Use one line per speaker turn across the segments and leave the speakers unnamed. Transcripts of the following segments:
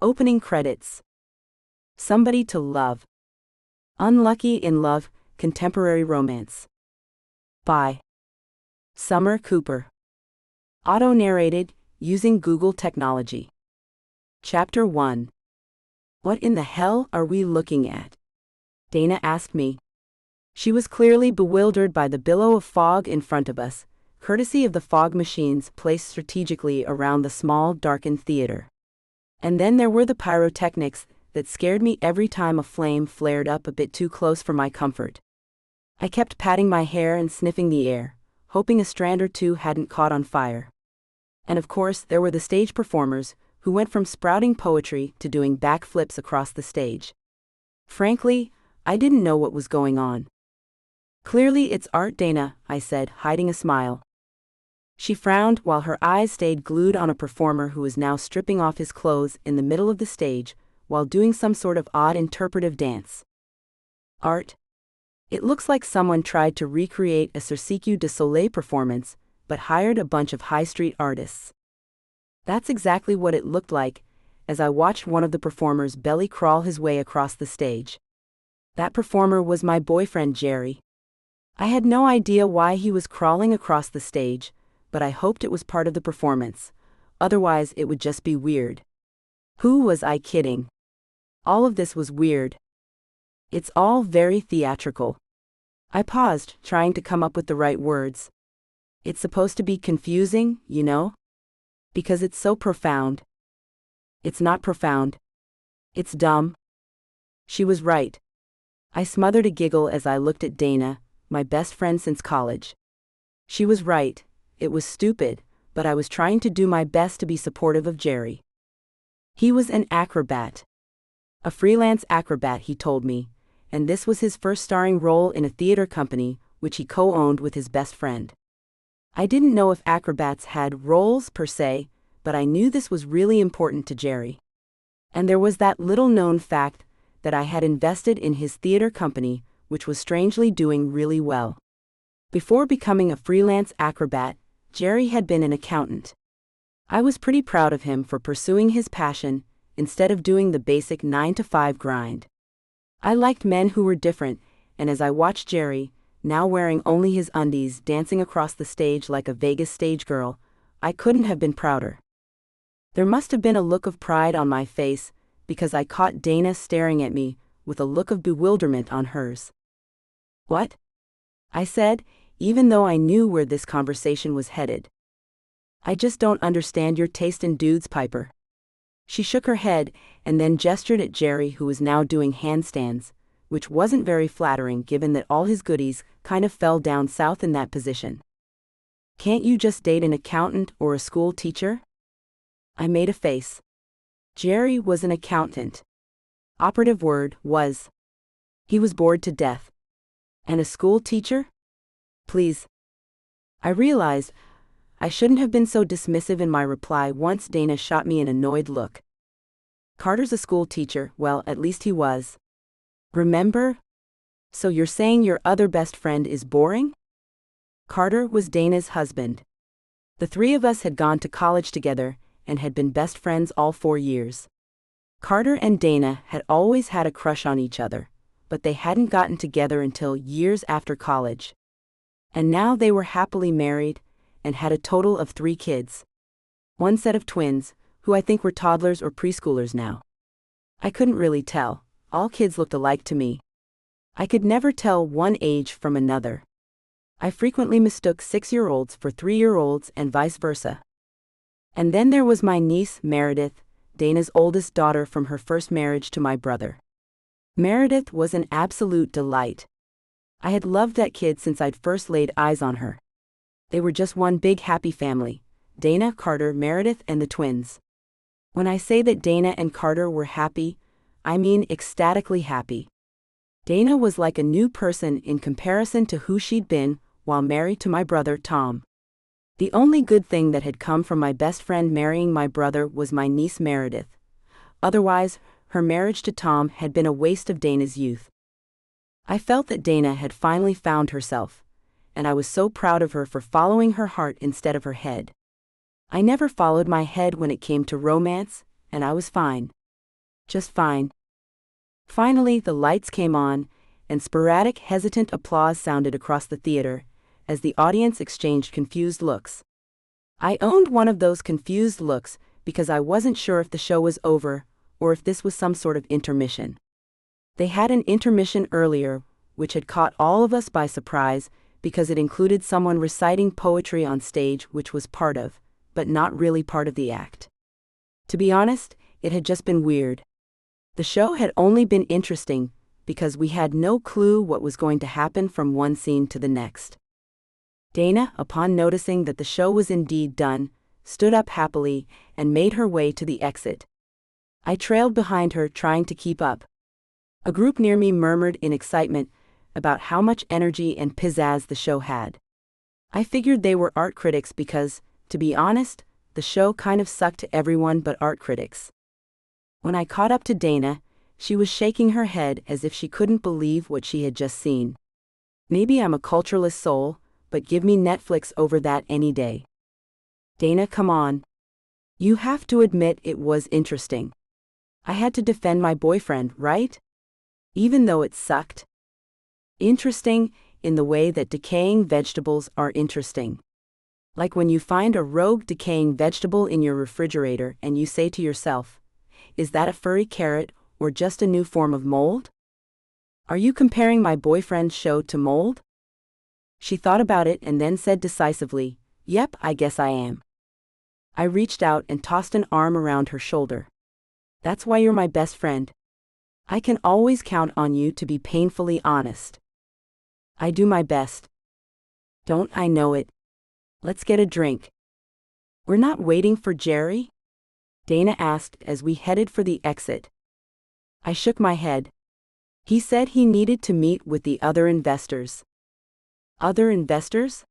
Opening credits. Somebody to Love. Unlucky in Love, Contemporary Romance. By Summer Cooper. Auto-narrated, using Google technology. Chapter 1. What in the hell are we looking at? Dana asked me. She was clearly bewildered by the billow of fog in front of us, courtesy of the fog machines placed strategically around the small, darkened theater. And then there were the pyrotechnics that scared me every time a flame flared up a bit too close for my comfort. I kept patting my hair and sniffing the air, hoping a strand or two hadn't caught on fire. And of course, there were the stage performers, who went from sprouting poetry to doing backflips across the stage. Frankly, I didn't know what was going on. Clearly it's art, Dana, I said, hiding a smile. She frowned while her eyes stayed glued on a performer who was now stripping off his clothes in the middle of the stage while doing some sort of odd interpretive dance. Art? It looks like someone tried to recreate a Cirque du Soleil performance, but hired a bunch of high street artists. That's exactly what it looked like, as I watched one of the performers belly crawl his way across the stage. That performer was my boyfriend Jerry. I had no idea why he was crawling across the stage, but I hoped it was part of the performance, otherwise it would just be weird. Who was I kidding? All of this was weird. It's all very theatrical. I paused, trying to come up with the right words. It's supposed to be confusing, you know? Because it's so profound. It's not profound. It's dumb. She was right. I smothered a giggle as I looked at Dana, my best friend since college. She was right, it was stupid, but I was trying to do my best to be supportive of Jerry. He was an acrobat. A freelance acrobat, he told me, and this was his first starring role in a theater company, which he co-owned with his best friend. I didn't know if acrobats had roles per se, but I knew this was really important to Jerry. And there was that little-known fact that I had invested in his theater company, which was strangely doing really well. Before becoming a freelance acrobat, Jerry had been an accountant. I was pretty proud of him for pursuing his passion, instead of doing the basic 9-to-5 grind. I liked men who were different, and as I watched Jerry, now wearing only his undies, dancing across the stage like a Vegas stage girl, I couldn't have been prouder. There must have been a look of pride on my face, because I caught Dana staring at me, with a look of bewilderment on hers. What? I said, even though I knew where this conversation was headed. I just don't understand your taste in dudes, Piper. She shook her head, and then gestured at Jerry, who was now doing handstands, which wasn't very flattering given that all his goodies kind of fell down south in that position. Can't you just date an accountant or a school teacher? I made a face. Jerry was an accountant. Operative word was. He was bored to death. And a school teacher? Please. I realized I shouldn't have been so dismissive in my reply once Dana shot me an annoyed look. Carter's a school teacher, well, at least he was. Remember? So you're saying your other best friend is boring? Carter was Dana's husband. The three of us had gone to college together and had been best friends all 4 years. Carter and Dana had always had a crush on each other, but they hadn't gotten together until years after college. And now they were happily married and had a total of 3 kids. One set of twins, who I think were toddlers or preschoolers now. I couldn't really tell, all kids looked alike to me. I could never tell one age from another. I frequently mistook 6-year-olds for 3-year-olds and vice versa. And then there was my niece, Meredith, Dana's oldest daughter from her first marriage to my brother. Meredith was an absolute delight. I had loved that kid since I'd first laid eyes on her. They were just one big happy family, Dana, Carter, Meredith, and the twins. When I say that Dana and Carter were happy, I mean ecstatically happy. Dana was like a new person in comparison to who she'd been while married to my brother Tom. The only good thing that had come from my best friend marrying my brother was my niece Meredith. Otherwise, her marriage to Tom had been a waste of Dana's youth. I felt that Dana had finally found herself, and I was so proud of her for following her heart instead of her head. I never followed my head when it came to romance, and I was fine. Just fine. Finally, the lights came on, and sporadic, hesitant applause sounded across the theater, as the audience exchanged confused looks. I owned one of those confused looks because I wasn't sure if the show was over, or if this was some sort of intermission. They had an intermission earlier, which had caught all of us by surprise, because it included someone reciting poetry on stage, which was part of, but not really part of the act. To be honest, it had just been weird. The show had only been interesting because we had no clue what was going to happen from one scene to the next. Dana, upon noticing that the show was indeed done, stood up happily and made her way to the exit. I trailed behind her, trying to keep up. A group near me murmured in excitement about how much energy and pizzazz the show had. I figured they were art critics because, to be honest, the show kind of sucked to everyone but art critics. When I caught up to Dana, she was shaking her head as if she couldn't believe what she had just seen. Maybe I'm a cultureless soul, but give me Netflix over that any day. Dana, come on. You have to admit it was interesting. I had to defend my boyfriend, right? Even though it sucked. Interesting, in the way that decaying vegetables are interesting. Like when you find a rogue decaying vegetable in your refrigerator and you say to yourself, is that a furry carrot or just a new form of mold? Are you comparing my boyfriend's show to mold? She thought about it and then said decisively, yep, I guess I am. I reached out and tossed an arm around her shoulder. That's why you're my best friend. I can always count on you to be painfully honest. I do my best. Don't I know it? Let's get a drink. We're not waiting for Jerry? Dana asked as we headed for the exit. I shook my head. He said he needed to meet with the other investors. Other investors?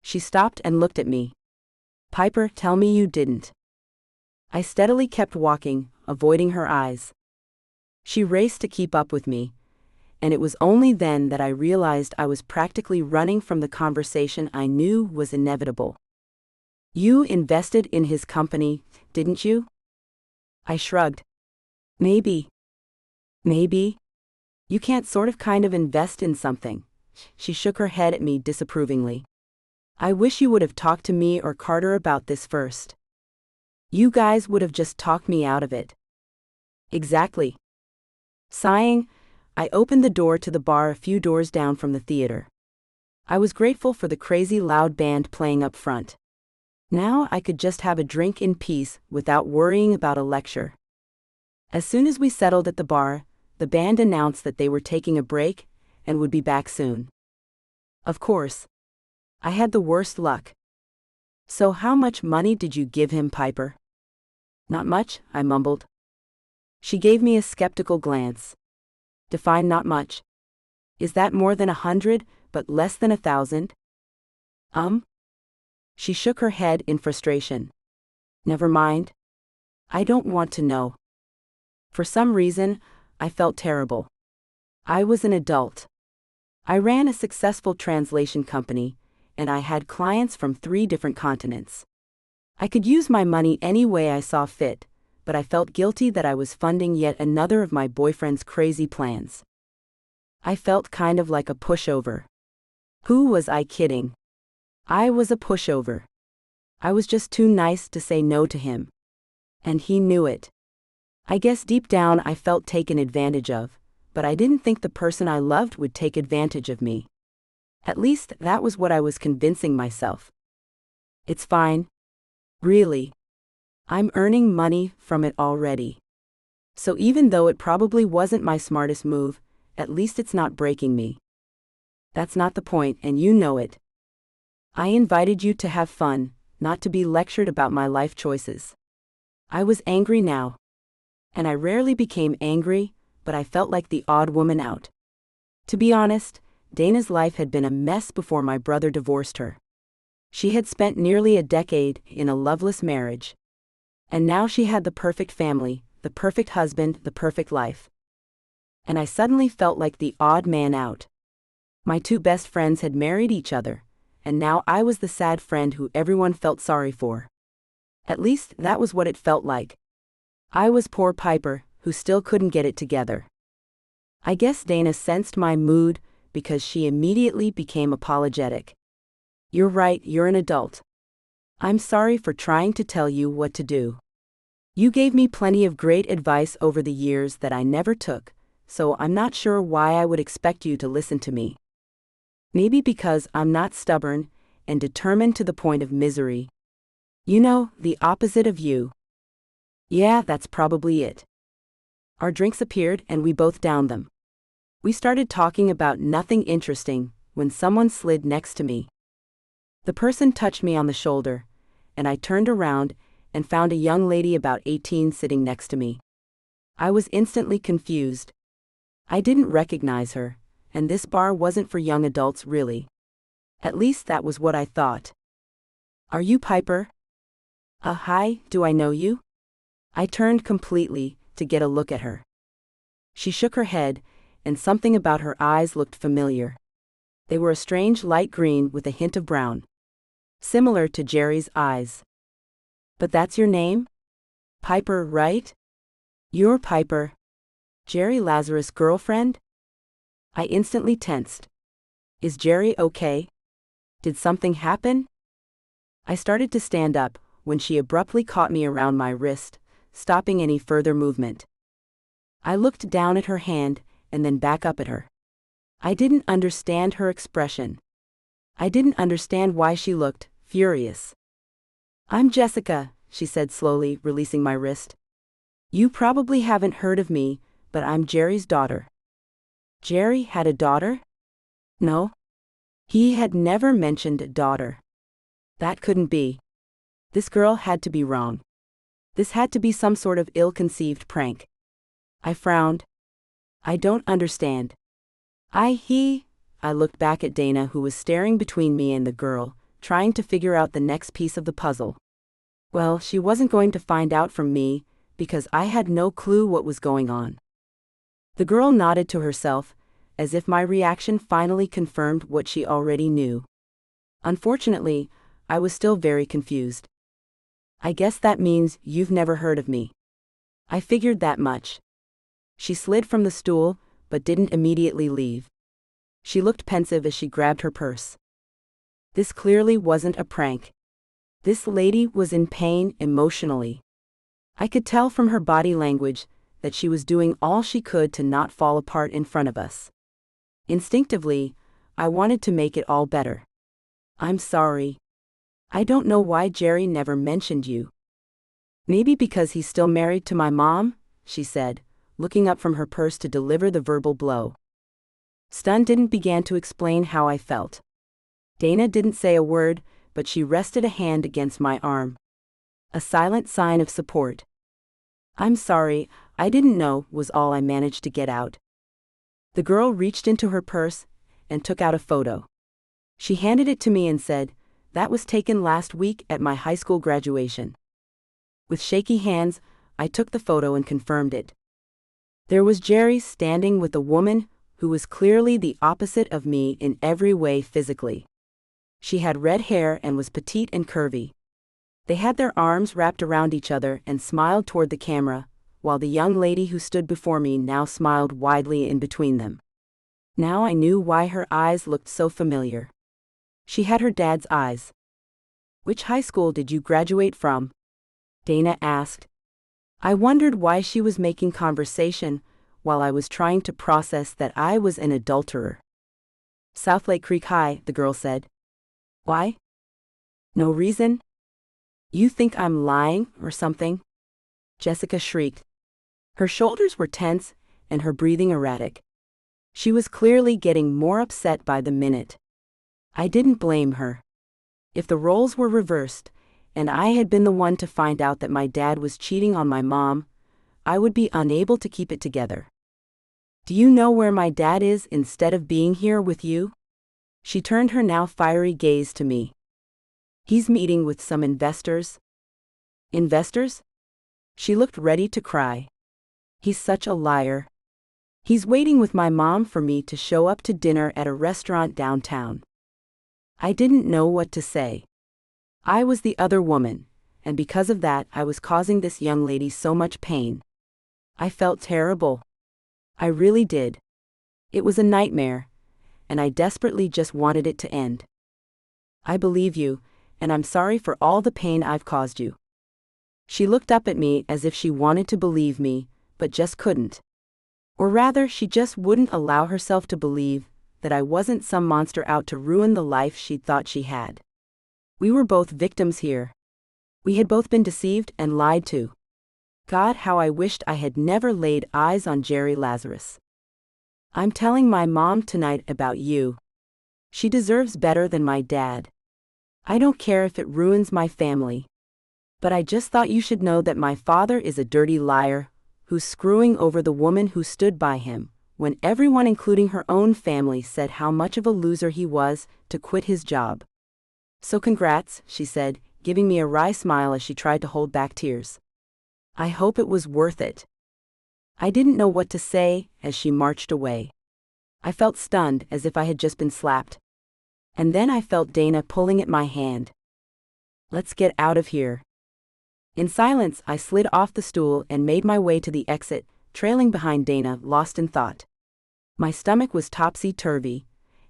She stopped and looked at me. Piper, tell me you didn't. I steadily kept walking, avoiding her eyes. She raced to keep up with me, and it was only then that I realized I was practically running from the conversation I knew was inevitable. You invested in his company, didn't you? I shrugged. Maybe. Maybe. You can't sort of kind of invest in something. She shook her head at me disapprovingly. I wish you would have talked to me or Carter about this first. You guys would have just talked me out of it. Exactly. Sighing, I opened the door to the bar a few doors down from the theater. I was grateful for the crazy loud band playing up front. Now I could just have a drink in peace without worrying about a lecture. As soon as we settled at the bar, the band announced that they were taking a break and would be back soon. Of course. I had the worst luck. So how much money did you give him, Piper? Not much, I mumbled. She gave me a skeptical glance. Define not much. Is that more than 100, but less than 1,000? She shook her head in frustration. Never mind. I don't want to know. For some reason, I felt terrible. I was an adult. I ran a successful translation company, and I had clients from 3 different continents. I could use my money any way I saw fit, but I felt guilty that I was funding yet another of my boyfriend's crazy plans. I felt kind of like a pushover. Who was I kidding? I was a pushover. I was just too nice to say no to him. And he knew it. I guess deep down I felt taken advantage of, but I didn't think the person I loved would take advantage of me. At least that was what I was convincing myself. It's fine. Really. I'm earning money from it already. So even though it probably wasn't my smartest move, at least it's not breaking me. That's not the point, and you know it. I invited you to have fun, not to be lectured about my life choices. I was angry now. And I rarely became angry, but I felt like the odd woman out. To be honest, Dana's life had been a mess before my brother divorced her. She had spent nearly a decade in a loveless marriage. And now she had the perfect family, the perfect husband, the perfect life. And I suddenly felt like the odd man out. My 2 best friends had married each other, and now I was the sad friend who everyone felt sorry for. At least that was what it felt like. I was poor Piper, who still couldn't get it together. I guess Dana sensed my mood because she immediately became apologetic. You're right, you're an adult. I'm sorry for trying to tell you what to do. You gave me plenty of great advice over the years that I never took, so I'm not sure why I would expect you to listen to me. Maybe because I'm not stubborn and determined to the point of misery. You know, the opposite of you. Yeah, that's probably it. Our drinks appeared and we both downed them. We started talking about nothing interesting when someone slid next to me. The person touched me on the shoulder, and I turned around and found a young lady about 18 sitting next to me. I was instantly confused. I didn't recognize her, and this bar wasn't for young adults really. At least that was what I thought. Are you Piper? Hi, do I know you? I turned completely to get a look at her. She shook her head, and something about her eyes looked familiar. They were a strange light green with a hint of brown. Similar to Jerry's eyes. But that's your name? Piper, right? You're Piper. Jerry Lazarus' girlfriend? I instantly tensed. Is Jerry okay? Did something happen? I started to stand up when she abruptly caught me around my wrist, stopping any further movement. I looked down at her hand and then back up at her. I didn't understand her expression. I didn't understand why she looked furious. I'm Jessica, she said slowly, releasing my wrist. You probably haven't heard of me, but I'm Jerry's daughter. Jerry had a daughter? No. He had never mentioned a daughter. That couldn't be. This girl had to be wrong. This had to be some sort of ill-conceived prank. I frowned. I don't understand. I looked back at Dana, who was staring between me and the girl, trying to figure out the next piece of the puzzle. Well, she wasn't going to find out from me, because I had no clue what was going on. The girl nodded to herself, as if my reaction finally confirmed what she already knew. Unfortunately, I was still very confused. I guess that means you've never heard of me. I figured that much. She slid from the stool, but didn't immediately leave. She looked pensive as she grabbed her purse. This clearly wasn't a prank. This lady was in pain emotionally. I could tell from her body language that she was doing all she could to not fall apart in front of us. Instinctively, I wanted to make it all better. I'm sorry. I don't know why Jerry never mentioned you. Maybe because he's still married to my mom, she said, looking up from her purse to deliver the verbal blow. Stunned didn't begin to explain how I felt. Dana didn't say a word, but she rested a hand against my arm. A silent sign of support. I'm sorry, I didn't know, was all I managed to get out. The girl reached into her purse and took out a photo. She handed it to me and said, "That was taken last week at my high school graduation." With shaky hands, I took the photo and confirmed it. There was Jerry standing with a woman who was clearly the opposite of me in every way physically. She had red hair and was petite and curvy. They had their arms wrapped around each other and smiled toward the camera, while the young lady who stood before me now smiled widely in between them. Now I knew why her eyes looked so familiar. She had her dad's eyes. Which high school did you graduate from? Dana asked. I wondered why she was making conversation while I was trying to process that I was an adulterer. South Lake Creek High, the girl said. Why? No reason? You think I'm lying or something? Jessica shrieked. Her shoulders were tense and her breathing erratic. She was clearly getting more upset by the minute. I didn't blame her. If the roles were reversed, and I had been the one to find out that my dad was cheating on my mom, I would be unable to keep it together. Do you know where my dad is instead of being here with you? She turned her now fiery gaze to me. He's meeting with some investors. Investors? She looked ready to cry. He's such a liar. He's waiting with my mom for me to show up to dinner at a restaurant downtown. I didn't know what to say. I was the other woman, and because of that I was causing this young lady so much pain. I felt terrible. I really did. It was a nightmare, and I desperately just wanted it to end. I believe you, and I'm sorry for all the pain I've caused you. She looked up at me as if she wanted to believe me, but just couldn't. Or rather, she just wouldn't allow herself to believe that I wasn't some monster out to ruin the life she'd thought she had. We were both victims here. We had both been deceived and lied to. God, how I wished I had never laid eyes on Jerry Lazarus. I'm telling my mom tonight about you. She deserves better than my dad. I don't care if it ruins my family. But I just thought you should know that my father is a dirty liar, who's screwing over the woman who stood by him, when everyone including her own family said how much of a loser he was to quit his job. So congrats, she said, giving me a wry smile as she tried to hold back tears. I hope it was worth it. I didn't know what to say as she marched away. I felt stunned as if I had just been slapped. And then I felt Dana pulling at my hand. Let's get out of here. In silence, I slid off the stool and made my way to the exit, trailing behind Dana, lost in thought. My stomach was topsy-turvy,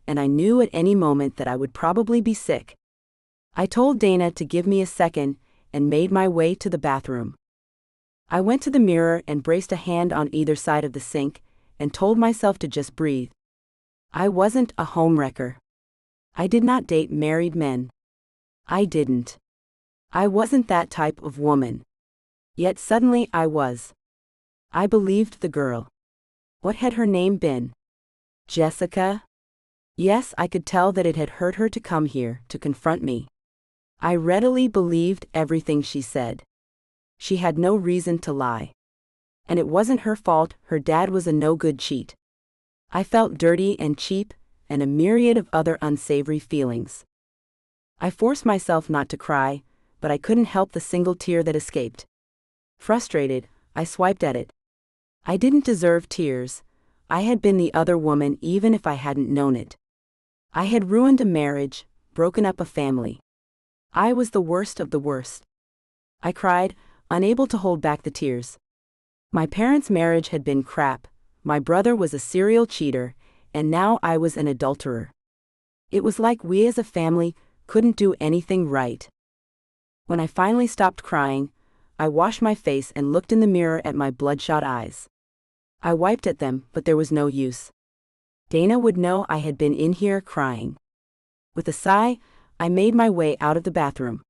and I knew at any moment that I would probably be sick. I told Dana to give me a second and made my way to the bathroom. I went to the mirror and braced a hand on either side of the sink and told myself to just breathe. I wasn't a homewrecker. I did not date married men. I didn't. I wasn't that type of woman. Yet suddenly I was. I believed the girl. What had her name been? Jessica? Yes, I could tell that it had hurt her to come here to confront me. I readily believed everything she said. She had no reason to lie. And it wasn't her fault her dad was a no-good cheat. I felt dirty and cheap, and a myriad of other unsavory feelings. I forced myself not to cry, but I couldn't help the single tear that escaped. Frustrated, I swiped at it. I didn't deserve tears. I had been the other woman even if I hadn't known it. I had ruined a marriage, broken up a family. I was the worst of the worst. I cried, unable to hold back the tears. My parents' marriage had been crap, my brother was a serial cheater, and now I was an adulterer. It was like we as a family couldn't do anything right. When I finally stopped crying, I washed my face and looked in the mirror at my bloodshot eyes. I wiped at them, but there was no use. Dana would know I had been in here crying. With a sigh, I made my way out of the bathroom.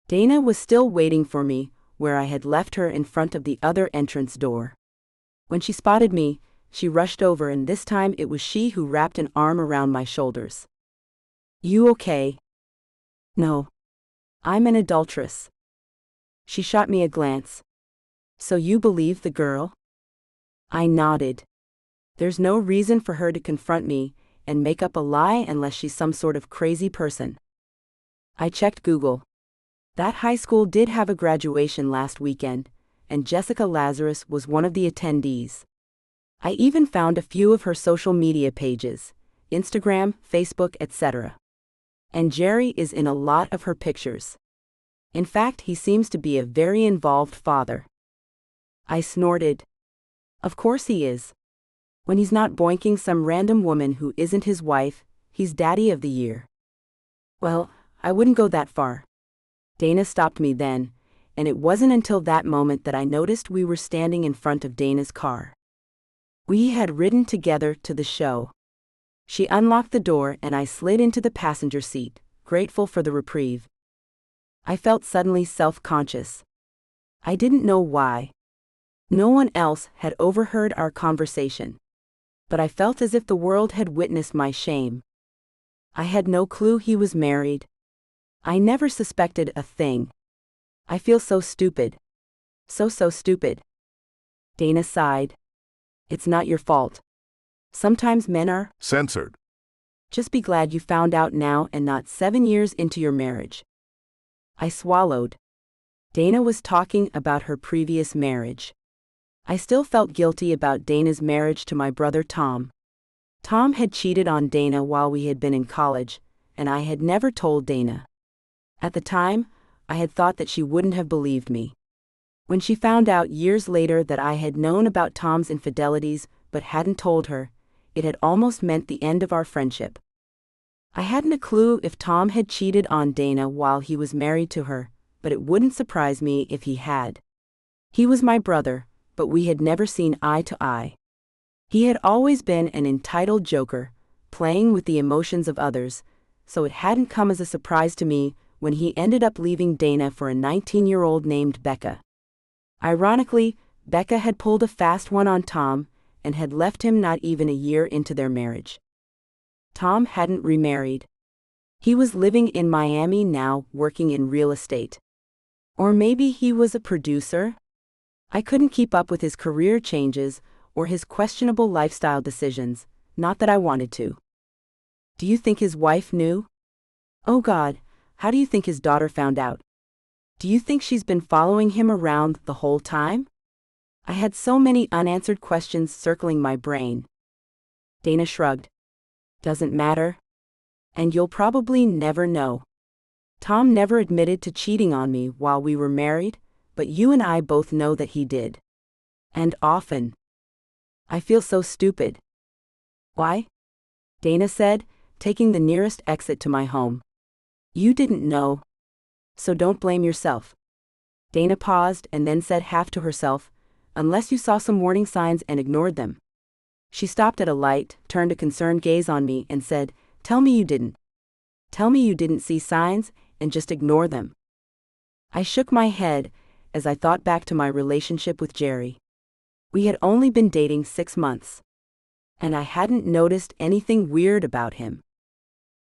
Dana was still waiting for me, where I had left her in front of the other entrance door. When she spotted me, she rushed over, and this time it was she who wrapped an arm around my shoulders. You okay? No. I'm an adulteress. She shot me a glance. So you believe the girl? I nodded. There's no reason for her to confront me and make up a lie unless she's some sort of crazy person. I checked Google. That high school did have a graduation last weekend, and Jessica Lazarus was one of the attendees. I even found a few of her social media pages, Instagram, Facebook, etc. And Jerry is in a lot of her pictures. In fact, he seems to be a very involved father. I snorted. Of course he is. When he's not boinking some random woman who isn't his wife, he's daddy of the year. Well, I wouldn't go that far. Dana stopped me then, and it wasn't until that moment that I noticed we were standing in front of Dana's car. We had ridden together to the show. She unlocked the door and I slid into the passenger seat, grateful for the reprieve. I felt suddenly self-conscious. I didn't know why. No one else had overheard our conversation. But I felt as if the world had witnessed my shame. I had no clue he was married. I never suspected a thing. I feel so stupid. So stupid. Dana sighed. It's not your fault. Sometimes men are
censored.
Just be glad you found out now and not 7 years into your marriage. I swallowed. Dana was talking about her previous marriage. I still felt guilty about Dana's marriage to my brother Tom. Tom had cheated on Dana while we had been in college, and I had never told Dana. At the time, I had thought that she wouldn't have believed me. When she found out years later that I had known about Tom's infidelities but hadn't told her, it had almost meant the end of our friendship. I hadn't a clue if Tom had cheated on Dana while he was married to her, but it wouldn't surprise me if he had. He was my brother, but we had never seen eye to eye. He had always been an entitled joker, playing with the emotions of others, so it hadn't come as a surprise to me when he ended up leaving Dana for a 19-year-old named Becca. Ironically, Becca had pulled a fast one on Tom and had left him not even a year into their marriage. Tom hadn't remarried. He was living in Miami now, working in real estate. Or maybe he was a producer? I couldn't keep up with his career changes or his questionable lifestyle decisions, not that I wanted to. Do you think his wife knew? Oh God, how do you think his daughter found out? Do you think she's been following him around the whole time? I had so many unanswered questions circling my brain. Dana shrugged. Doesn't matter. And you'll probably never know. Tom never admitted to cheating on me while we were married, but you and I both know that he did. And often. I feel so stupid. Why? Dana said, taking the nearest exit to my home. You didn't know. So don't blame yourself. Dana paused and then said half to herself, unless you saw some warning signs and ignored them. She stopped at a light, turned a concerned gaze on me and said, Tell me you didn't. Tell me you didn't see signs and just ignore them. I shook my head as I thought back to my relationship with Jerry. We had only been dating 6 months. And I hadn't noticed anything weird about him.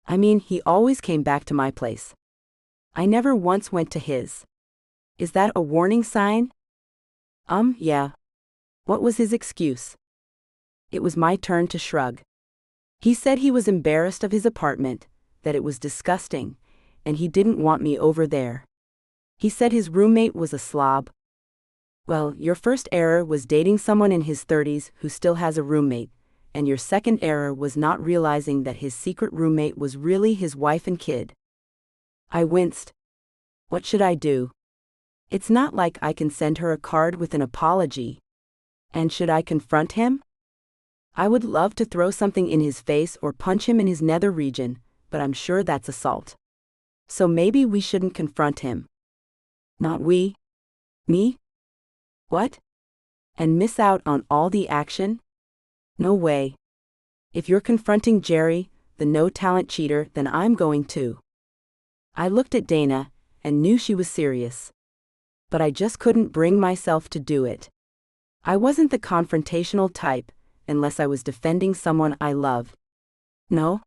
I mean, he always came back to my place. I never once went to his. Is that a warning sign? Yeah. What was his excuse? It was my turn to shrug. He said he was embarrassed of his apartment, that it was disgusting, and he didn't want me over there. He said his roommate was a slob. Well, your first error was dating someone in his 30s who still has a roommate, and your second error was not realizing that his secret roommate was really his wife and kid. I winced. What should I do? It's not like I can send her a card with an apology. And should I confront him? I would love to throw something in his face or punch him in his nether region, but I'm sure that's assault. So maybe we shouldn't confront him. Not we? Me? What? And miss out on all the action? No way. If you're confronting Jerry, the no-talent cheater, then I'm going to. I looked at Dana and knew she was serious. But I just couldn't bring myself to do it. I wasn't the confrontational type, unless I was defending someone I loved. No?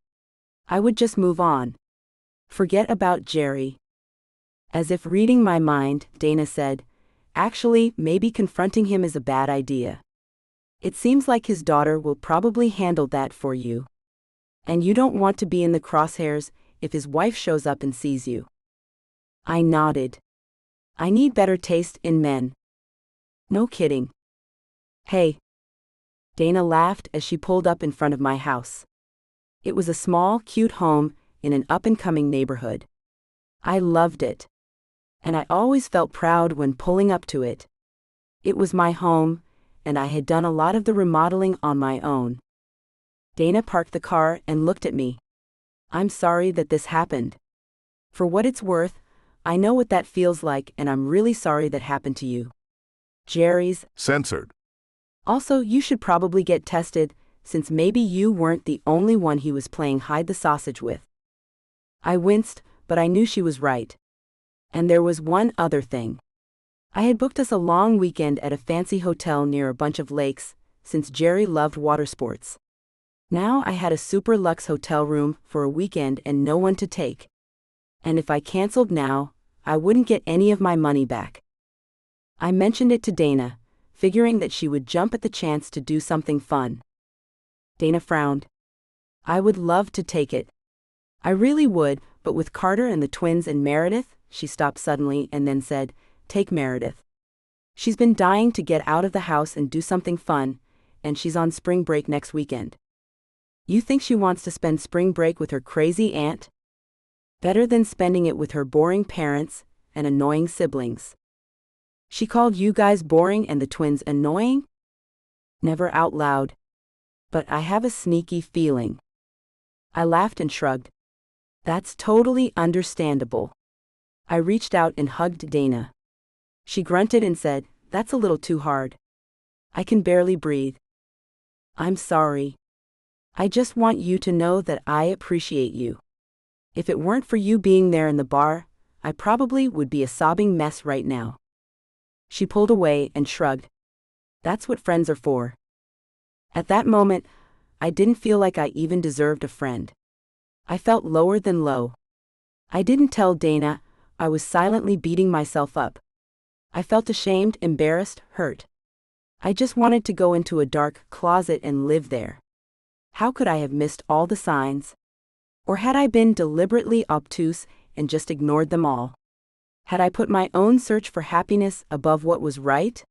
I would just move on. Forget about Jerry. As if reading my mind, Dana said, Actually, maybe confronting him is a bad idea. It seems like his daughter will probably handle that for you. And you don't want to be in the crosshairs if his wife shows up and sees you. I nodded. I need better taste in men. No kidding. Hey. Dana laughed as she pulled up in front of my house. It was a small, cute home in an up-and-coming neighborhood. I loved it. And I always felt proud when pulling up to it. It was my home, and I had done a lot of the remodeling on my own. Dana parked the car and looked at me. I'm sorry that this happened. For what it's worth, I know what that feels like, and I'm really sorry that happened to you. Jerry's
censored.
Also, you should probably get tested, since maybe you weren't the only one he was playing hide the sausage with. I winced, but I knew she was right. And there was one other thing. I had booked us a long weekend at a fancy hotel near a bunch of lakes, since Jerry loved water sports. Now I had a super luxe hotel room for a weekend and no one to take. And if I canceled now, I wouldn't get any of my money back. I mentioned it to Dana, figuring that she would jump at the chance to do something fun. Dana frowned. I would love to take it. I really would, but with Carter and the twins and Meredith, she stopped suddenly and then said, Take Meredith. She's been dying to get out of the house and do something fun, and she's on spring break next weekend. You think she wants to spend spring break with her crazy aunt? Better than spending it with her boring parents and annoying siblings. She called you guys boring and the twins annoying? Never out loud. But I have a sneaky feeling. I laughed and shrugged. That's totally understandable. I reached out and hugged Dana. She grunted and said, "That's a little too hard. I can barely breathe." I'm sorry. I just want you to know that I appreciate you. If it weren't for you being there in the bar, I probably would be a sobbing mess right now. She pulled away and shrugged. That's what friends are for. At that moment, I didn't feel like I even deserved a friend. I felt lower than low. I didn't tell Dana, I was silently beating myself up. I felt ashamed, embarrassed, hurt. I just wanted to go into a dark closet and live there. How could I have missed all the signs? Or had I been deliberately obtuse and just ignored them all? Had I put my own search for happiness above what was right?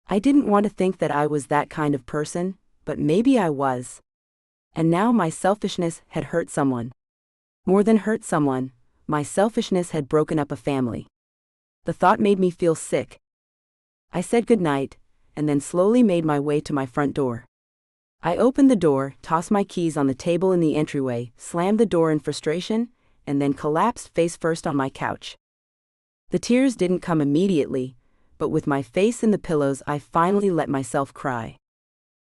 I didn't want to think that I was that kind of person, but maybe I was. And now my selfishness had hurt someone. More than hurt someone, my selfishness had broken up a family. The thought made me feel sick. I said goodnight, and then slowly made my way to my front door. I opened the door, tossed my keys on the table in the entryway, slammed the door in frustration, and then collapsed face first on my couch. The tears didn't come immediately, but with my face in the pillows I finally let myself cry.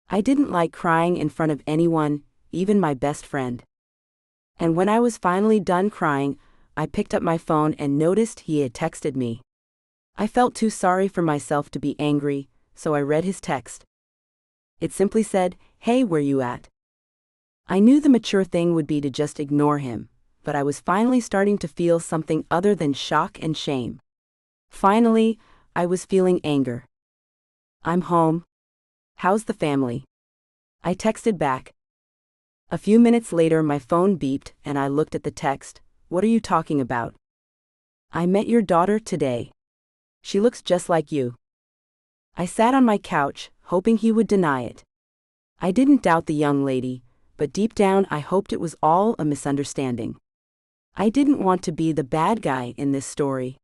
I didn't like crying in front of anyone, even my best friend. And when I was finally done crying, I picked up my phone and noticed he had texted me. I felt too sorry for myself to be angry, so I read his text. It simply said, "Hey, where you at?" I knew the mature thing would be to just ignore him, but I was finally starting to feel something other than shock and shame. Finally, I was feeling anger. "I'm home. How's the family?" I texted back. A few minutes later my phone beeped and I looked at the text. "What are you talking about?" "I met your daughter today. She looks just like you." I sat on my couch, hoping he would deny it. I didn't doubt the young lady, but deep down I hoped it was all a misunderstanding. I didn't want to be the bad guy in this story.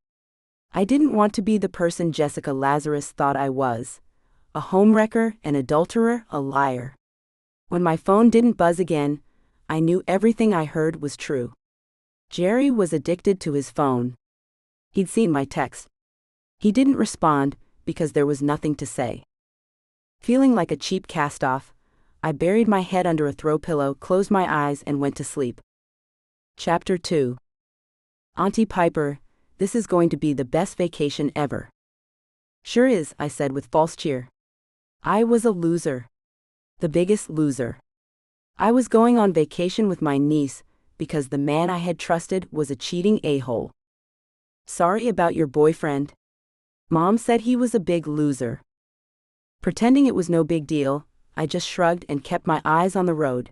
I didn't want to be the person Jessica Lazarus thought I was. A homewrecker, an adulterer, a liar. When my phone didn't buzz again, I knew everything I heard was true. Jerry was addicted to his phone. He'd seen my text. He didn't respond because there was nothing to say. Feeling like a cheap cast-off, I buried my head under a throw pillow, closed my eyes, and went to sleep. Chapter 2. Auntie Piper, this is going to be the best vacation ever. Sure is, I said with false cheer. I was a loser. The biggest loser. I was going on vacation with my niece because the man I had trusted was a cheating a-hole. Sorry about your boyfriend. Mom said he was a big loser. Pretending it was no big deal, I just shrugged and kept my eyes on the road.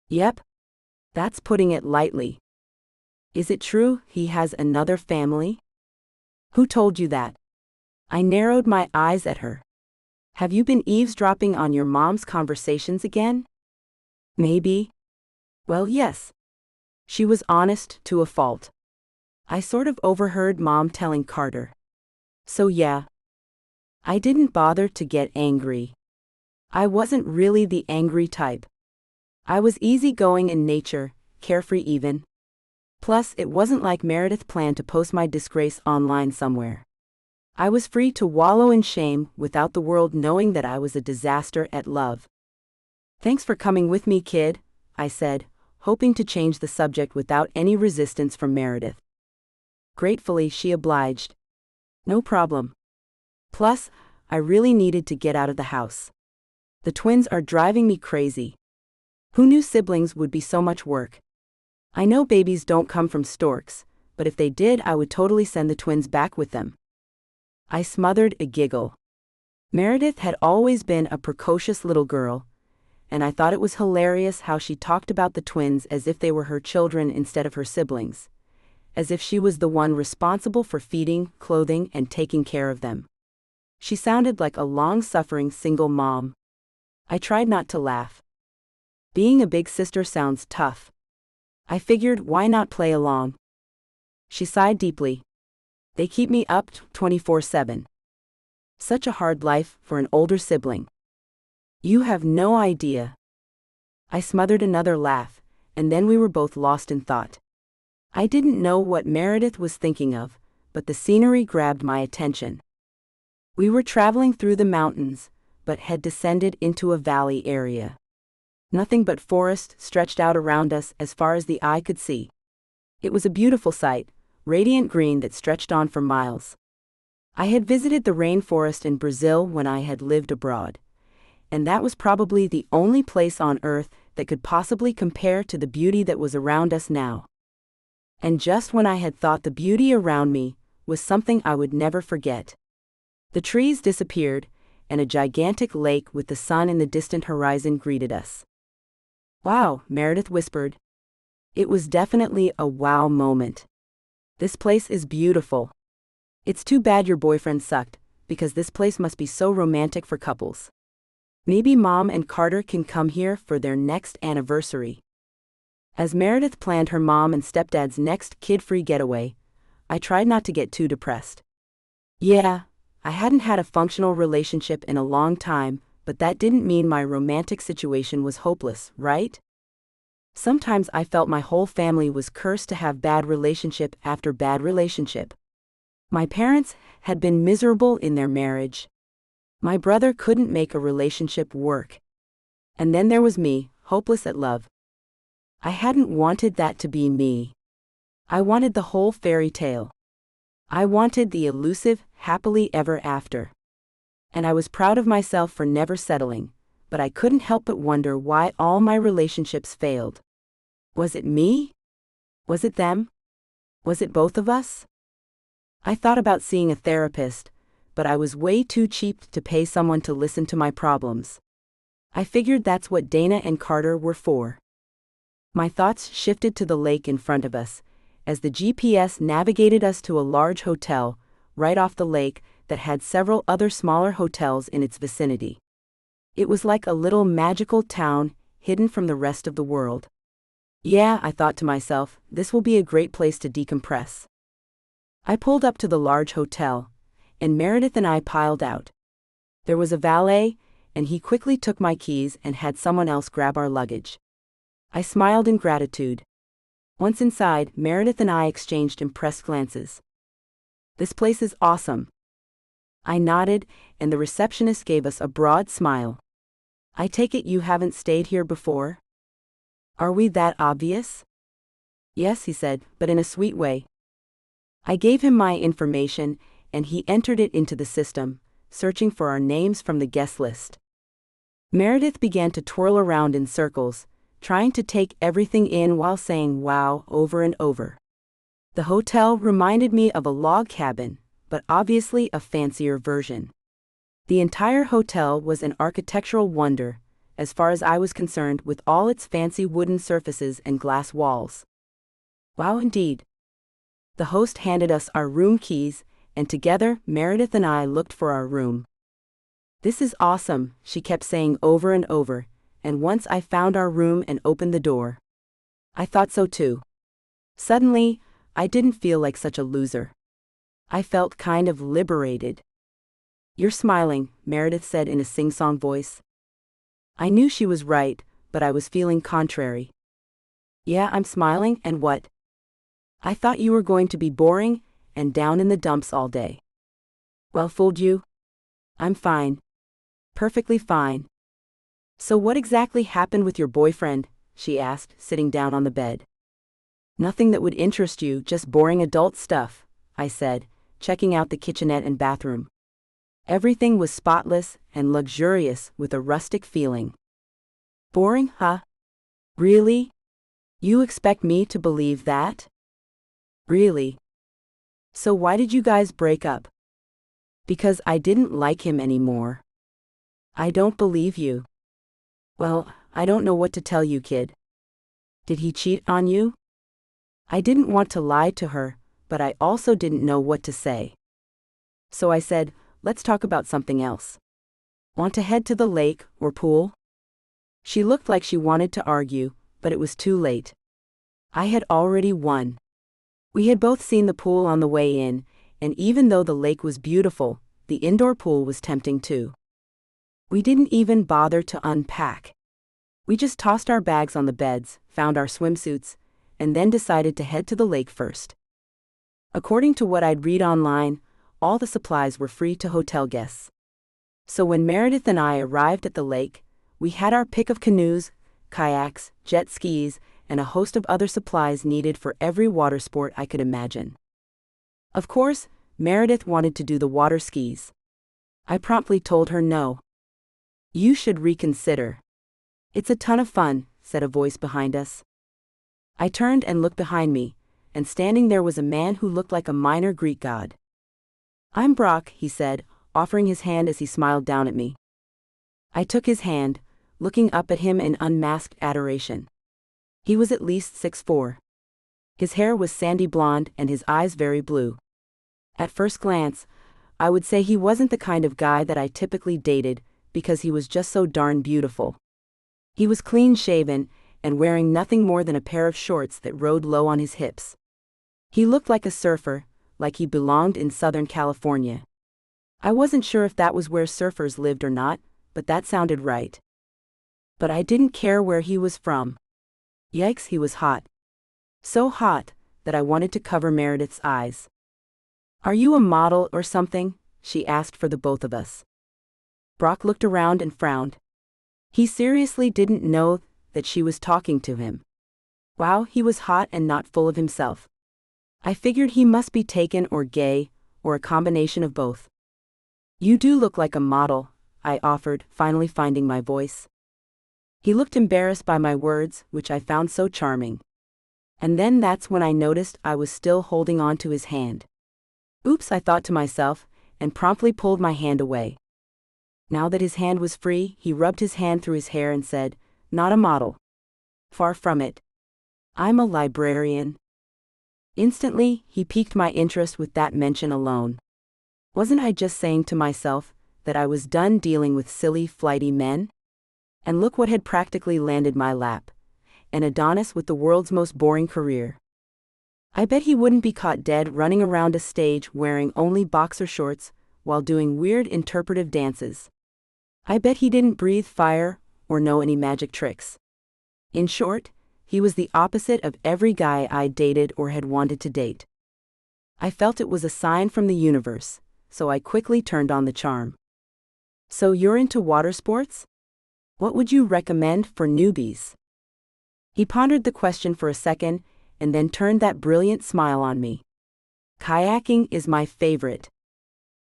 Yep. That's putting it lightly. Is it true he has another family? Who told you that? I narrowed my eyes at her. Have you been eavesdropping on your mom's conversations again? Maybe. Well, yes. She was honest to a fault. I sort of overheard Mom telling Carter. So yeah. I didn't bother to get angry. I wasn't really the angry type. I was easygoing in nature, carefree even. Plus, it wasn't like Meredith planned to post my disgrace online somewhere. I was free to wallow in shame without the world knowing that I was a disaster at love. Thanks for coming with me, kid, I said, hoping to change the subject without any resistance from Meredith. Gratefully, she obliged. No problem. Plus, I really needed to get out of the house. The twins are driving me crazy. Who knew siblings would be so much work? I know babies don't come from storks, but if they did, I would totally send the twins back with them. I smothered a giggle. Meredith had always been a precocious little girl, and I thought it was hilarious how she talked about the twins as if they were her children instead of her siblings, as if she was the one responsible for feeding, clothing, and taking care of them. She sounded like a long-suffering single mom. I tried not to laugh. Being a big sister sounds tough. I figured, why not play along? She sighed deeply. They keep me up 24/7. Such a hard life for an older sibling. You have no idea. I smothered another laugh, and then we were both lost in thought. I didn't know what Meredith was thinking of, but the scenery grabbed my attention. We were traveling through the mountains, but had descended into a valley area. Nothing but forest stretched out around us as far as the eye could see. It was a beautiful sight, radiant green that stretched on for miles. I had visited the rainforest in Brazil when I had lived abroad, and that was probably the only place on Earth that could possibly compare to the beauty that was around us now. And just when I had thought the beauty around me was something I would never forget, the trees disappeared, and a gigantic lake with the sun in the distant horizon greeted us. "Wow," Meredith whispered. It was definitely a wow moment. "This place is beautiful. It's too bad your boyfriend sucked, because this place must be so romantic for couples. Maybe Mom and Carter can come here for their next anniversary." As Meredith planned her mom and stepdad's next kid-free getaway, I tried not to get too depressed. Yeah, I hadn't had a functional relationship in a long time, but that didn't mean my romantic situation was hopeless, right? Sometimes I felt my whole family was cursed to have bad relationship after bad relationship. My parents had been miserable in their marriage. My brother couldn't make a relationship work. And then there was me, hopeless at love. I hadn't wanted that to be me. I wanted the whole fairy tale. I wanted the elusive, happily ever after. And I was proud of myself for never settling, but I couldn't help but wonder why all my relationships failed. Was it me? Was it them? Was it both of us? I thought about seeing a therapist, but I was way too cheap to pay someone to listen to my problems. I figured that's what Dana and Carter were for. My thoughts shifted to the lake in front of us, as the GPS navigated us to a large hotel, right off the lake, that had several other smaller hotels in its vicinity. It was like a little magical town, hidden from the rest of the world. Yeah, I thought to myself, this will be a great place to decompress. I pulled up to the large hotel, and Meredith and I piled out. There was a valet, and he quickly took my keys and had someone else grab our luggage. I smiled in gratitude. Once inside, Meredith and I exchanged impressed glances. "This place is awesome." I nodded, and the receptionist gave us a broad smile. "I take it you haven't stayed here before?" "Are we that obvious?" "Yes," he said, but in a sweet way. I gave him my information, and he entered it into the system, searching for our names from the guest list. Meredith began to twirl around in circles, trying to take everything in while saying wow over and over. The hotel reminded me of a log cabin, but obviously a fancier version. The entire hotel was an architectural wonder, as far as I was concerned, with all its fancy wooden surfaces and glass walls. Wow indeed. The host handed us our room keys, and together Meredith and I looked for our room. "This is awesome," she kept saying over and over, and once I found our room and opened the door. I thought so too. Suddenly, I didn't feel like such a loser. I felt kind of liberated. "You're smiling," Meredith said in a sing-song voice. I knew she was right, but I was feeling contrary. "Yeah, I'm smiling, and what? I thought you were going to be boring and down in the dumps all day." "Well, fooled you? I'm fine. Perfectly fine." "So what exactly happened with your boyfriend?" she asked, sitting down on the bed. "Nothing that would interest you, just boring adult stuff," I said, checking out the kitchenette and bathroom. Everything was spotless and luxurious with a rustic feeling. "Boring, huh? Really? You expect me to believe that? Really? So why did you guys break up?" "Because I didn't like him anymore." "I don't believe you." "Well, I don't know what to tell you, kid." "Did he cheat on you?" I didn't want to lie to her, but I also didn't know what to say. So I said, "Let's talk about something else. Want to head to the lake or pool?" She looked like she wanted to argue, but it was too late. I had already won. We had both seen the pool on the way in, and even though the lake was beautiful, the indoor pool was tempting too. We didn't even bother to unpack. We just tossed our bags on the beds, found our swimsuits, and then decided to head to the lake first. According to what I'd read online, all the supplies were free to hotel guests. So when Meredith and I arrived at the lake, we had our pick of canoes, kayaks, jet skis, and a host of other supplies needed for every water sport I could imagine. Of course, Meredith wanted to do the water skis. I promptly told her no. "You should reconsider. It's a ton of fun," said a voice behind us. I turned and looked behind me, and standing there was a man who looked like a minor Greek god. "I'm Brock," he said, offering his hand as he smiled down at me. I took his hand, looking up at him in unmasked adoration. He was at least 6'4". His hair was sandy blonde and his eyes very blue. At first glance, I would say he wasn't the kind of guy that I typically dated because he was just so darn beautiful. He was clean-shaven and wearing nothing more than a pair of shorts that rode low on his hips. He looked like a surfer, like he belonged in Southern California. I wasn't sure if that was where surfers lived or not, but that sounded right. But I didn't care where he was from. Yikes, he was hot. So hot that I wanted to cover Meredith's eyes. "Are you a model or something?" she asked for the both of us. Brock looked around and frowned. He seriously didn't know that she was talking to him. Wow, he was hot and not full of himself. I figured he must be taken or gay, or a combination of both. "You do look like a model," I offered, finally finding my voice. He looked embarrassed by my words, which I found so charming. And then that's when I noticed I was still holding on to his hand. "Oops," I thought to myself, and promptly pulled my hand away. Now that his hand was free, he rubbed his hand through his hair and said, "Not a model. Far from it. I'm a librarian." Instantly, he piqued my interest with that mention alone. Wasn't I just saying to myself that I was done dealing with silly, flighty men? And look what had practically landed my lap. An Adonis with the world's most boring career. I bet he wouldn't be caught dead running around a stage wearing only boxer shorts while doing weird interpretive dances. I bet he didn't breathe fire or know any magic tricks. In short, he was the opposite of every guy I dated or had wanted to date. I felt it was a sign from the universe, so I quickly turned on the charm. "So you're into water sports? What would you recommend for newbies?" He pondered the question for a second, and then turned that brilliant smile on me. "Kayaking is my favorite.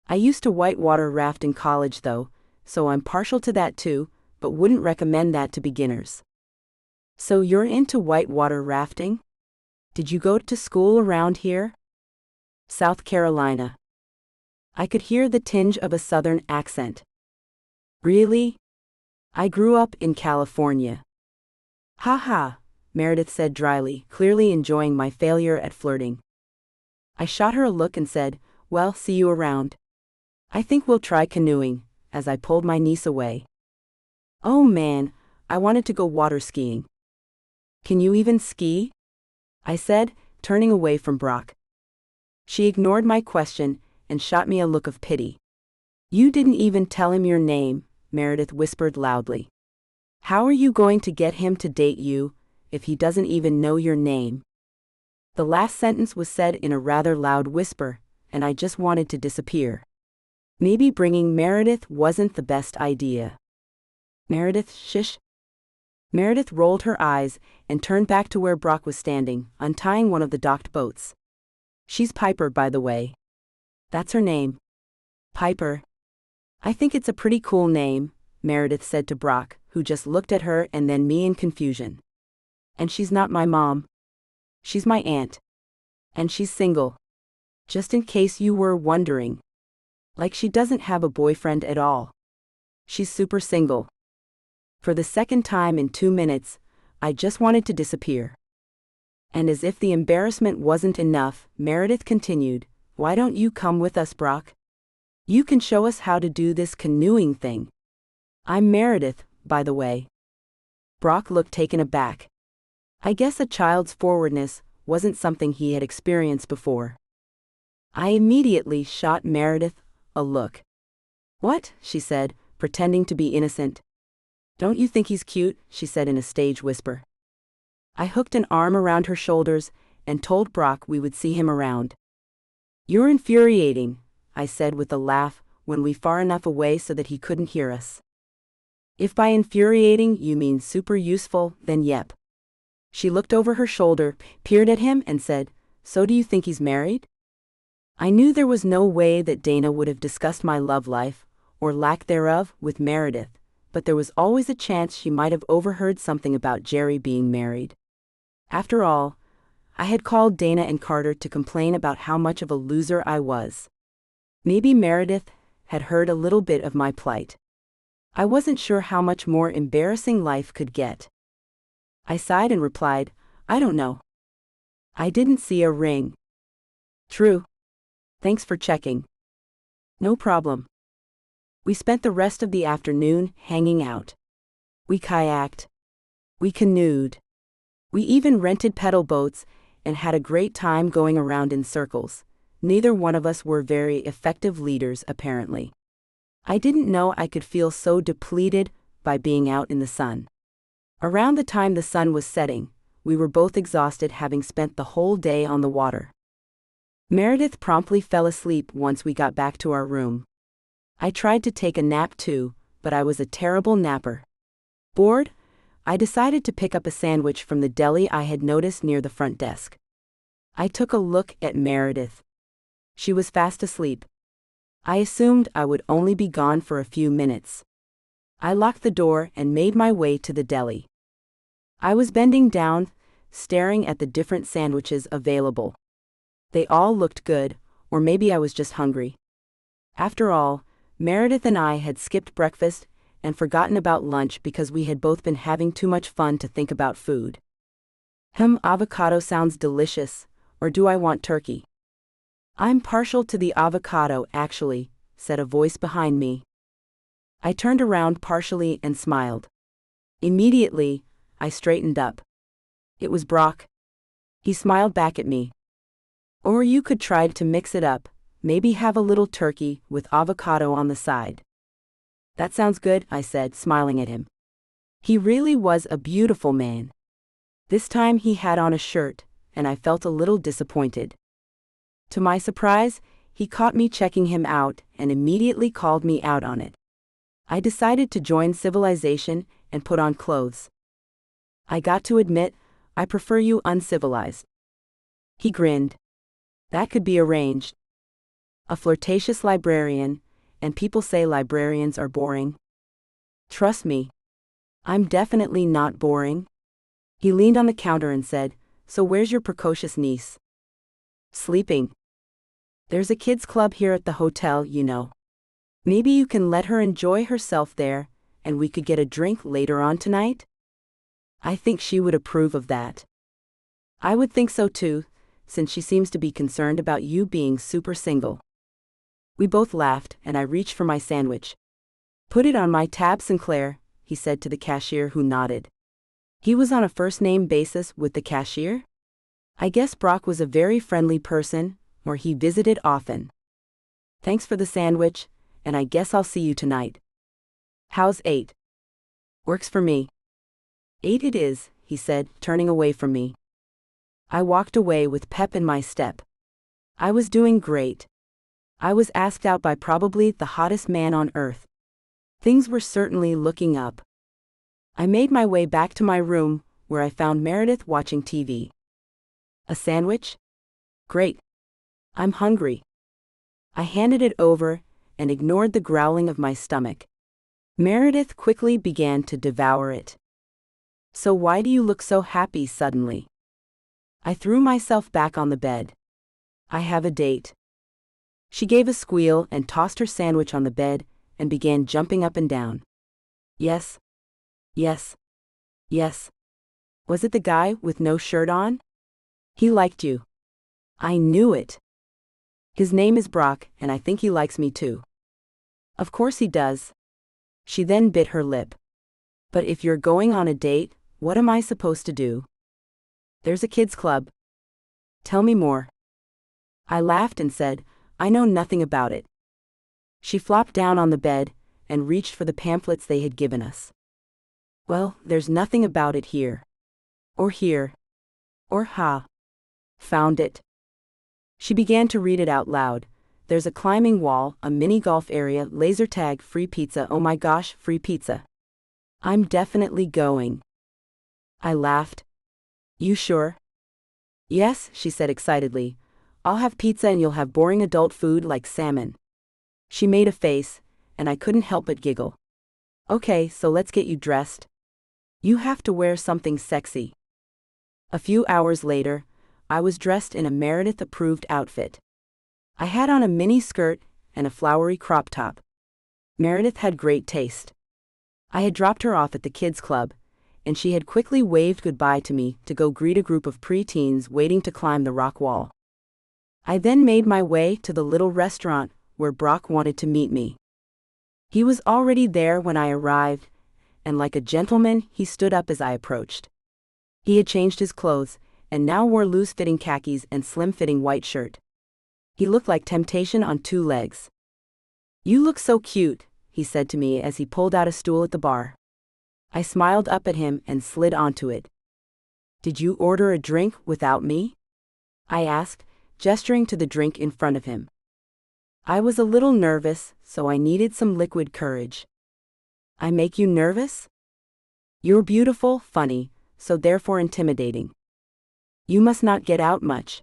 I used to whitewater raft in college though, so I'm partial to that too, but wouldn't recommend that to beginners." "So you're into whitewater rafting? Did you go to school around here?" "South Carolina." I could hear the tinge of a southern accent. "Really? I grew up in California." "Ha ha," Meredith said dryly, clearly enjoying my failure at flirting. I shot her a look and said, "Well, see you around. I think we'll try canoeing," as I pulled my niece away. "Oh man, I wanted to go water skiing." "Can you even ski?" I said, turning away from Brock. She ignored my question and shot me a look of pity. "You didn't even tell him your name," Meredith whispered loudly. "How are you going to get him to date you if he doesn't even know your name?" The last sentence was said in a rather loud whisper, and I just wanted to disappear. Maybe bringing Meredith wasn't the best idea. "Meredith, shish." Meredith rolled her eyes and turned back to where Brock was standing, untying one of the docked boats. "She's Piper, by the way." "That's her name." "Piper. I think it's a pretty cool name," Meredith said to Brock, who just looked at her and then me in confusion. "And she's not my mom. She's my aunt. And she's single. Just in case you were wondering. Like she doesn't have a boyfriend at all. She's super single." For the second time in 2 minutes, I just wanted to disappear. And as if the embarrassment wasn't enough, Meredith continued, "Why don't you come with us, Brock? You can show us how to do this canoeing thing. I'm Meredith, by the way." Brock looked taken aback. I guess a child's forwardness wasn't something he had experienced before. I immediately shot Meredith a look. What? She said, pretending to be innocent. Don't you think he's cute? She said in a stage whisper. I hooked an arm around her shoulders and told Brock we would see him around. You're infuriating, I said with a laugh when we far enough away so that he couldn't hear us. If by infuriating you mean super useful, then yep. She looked over her shoulder, peered at him and said, So do you think he's married? I knew there was no way that Dana would have discussed my love life, or lack thereof, with Meredith, but there was always a chance she might have overheard something about Jerry being married. After all, I had called Dana and Carter to complain about how much of a loser I was. Maybe Meredith had heard a little bit of my plight. I wasn't sure how much more embarrassing life could get. I sighed and replied, I don't know. I didn't see a ring. True. Thanks for checking. No problem. We spent the rest of the afternoon hanging out. We kayaked. We canoed. We even rented pedal boats and had a great time going around in circles. Neither one of us were very effective leaders, apparently. I didn't know I could feel so depleted by being out in the sun. Around the time the sun was setting, we were both exhausted, having spent the whole day on the water. Meredith promptly fell asleep once we got back to our room. I tried to take a nap too, but I was a terrible napper. Bored, I decided to pick up a sandwich from the deli I had noticed near the front desk. I took a look at Meredith. She was fast asleep. I assumed I would only be gone for a few minutes. I locked the door and made my way to the deli. I was bending down, staring at the different sandwiches available. They all looked good, or maybe I was just hungry. After all, Meredith and I had skipped breakfast and forgotten about lunch because we had both been having too much fun to think about food. Avocado sounds delicious, or do I want turkey? I'm partial to the avocado, actually, said a voice behind me. I turned around partially and smiled. Immediately, I straightened up. It was Brock. He smiled back at me. Or you could try to mix it up, maybe have a little turkey with avocado on the side. That sounds good, I said, smiling at him. He really was a beautiful man. This time he had on a shirt, and I felt a little disappointed. To my surprise, he caught me checking him out and immediately called me out on it. I decided to join civilization and put on clothes. I got to admit, I prefer you uncivilized. He grinned. That could be arranged. A flirtatious librarian, and people say librarians are boring. Trust me. I'm definitely not boring. He leaned on the counter and said, So where's your precocious niece? Sleeping. There's a kids' club here at the hotel, you know. Maybe you can let her enjoy herself there, and we could get a drink later on tonight? I think she would approve of that. I would think so too, since she seems to be concerned about you being super single. We both laughed, and I reached for my sandwich. Put it on my tab, Sinclair, he said to the cashier, who nodded. He was on a first-name basis with the cashier? I guess Brock was a very friendly person, or he visited often. Thanks for the sandwich, and I guess I'll see you tonight. How's 8? Works for me. 8 it is, he said, turning away from me. I walked away with pep in my step. I was doing great. I was asked out by probably the hottest man on earth. Things were certainly looking up. I made my way back to my room, where I found Meredith watching TV. A sandwich? Great. I'm hungry. I handed it over and ignored the growling of my stomach. Meredith quickly began to devour it. So why do you look so happy suddenly? I threw myself back on the bed. I have a date. She gave a squeal and tossed her sandwich on the bed and began jumping up and down. Yes. Yes. Yes. Was it the guy with no shirt on? He liked you. I knew it. His name is Brock, and I think he likes me too. Of course he does. She then bit her lip. But if you're going on a date, what am I supposed to do? There's a kids' club. Tell me more. I laughed and said, I know nothing about it. She flopped down on the bed and reached for the pamphlets they had given us. Well, there's nothing about it here. Or here. Or ha. Found it. She began to read it out loud. There's a climbing wall, a mini golf area, laser tag, free pizza. Oh my gosh, free pizza. I'm definitely going. I laughed. You sure? Yes, she said excitedly. I'll have pizza and you'll have boring adult food like salmon. She made a face, and I couldn't help but giggle. Okay, so let's get you dressed. You have to wear something sexy. A few hours later, I was dressed in a Meredith-approved outfit. I had on a mini skirt and a flowery crop top. Meredith had great taste. I had dropped her off at the kids' club, and she had quickly waved goodbye to me to go greet a group of preteens waiting to climb the rock wall. I then made my way to the little restaurant where Brock wanted to meet me. He was already there when I arrived, and like a gentleman, he stood up as I approached. He had changed his clothes, and now wore loose-fitting khakis and slim-fitting white shirt. He looked like temptation on two legs. You look so cute, he said to me as he pulled out a stool at the bar. I smiled up at him and slid onto it. Did you order a drink without me? I asked, gesturing to the drink in front of him. I was a little nervous, so I needed some liquid courage. I make you nervous? You're beautiful, funny, so therefore intimidating. You must not get out much.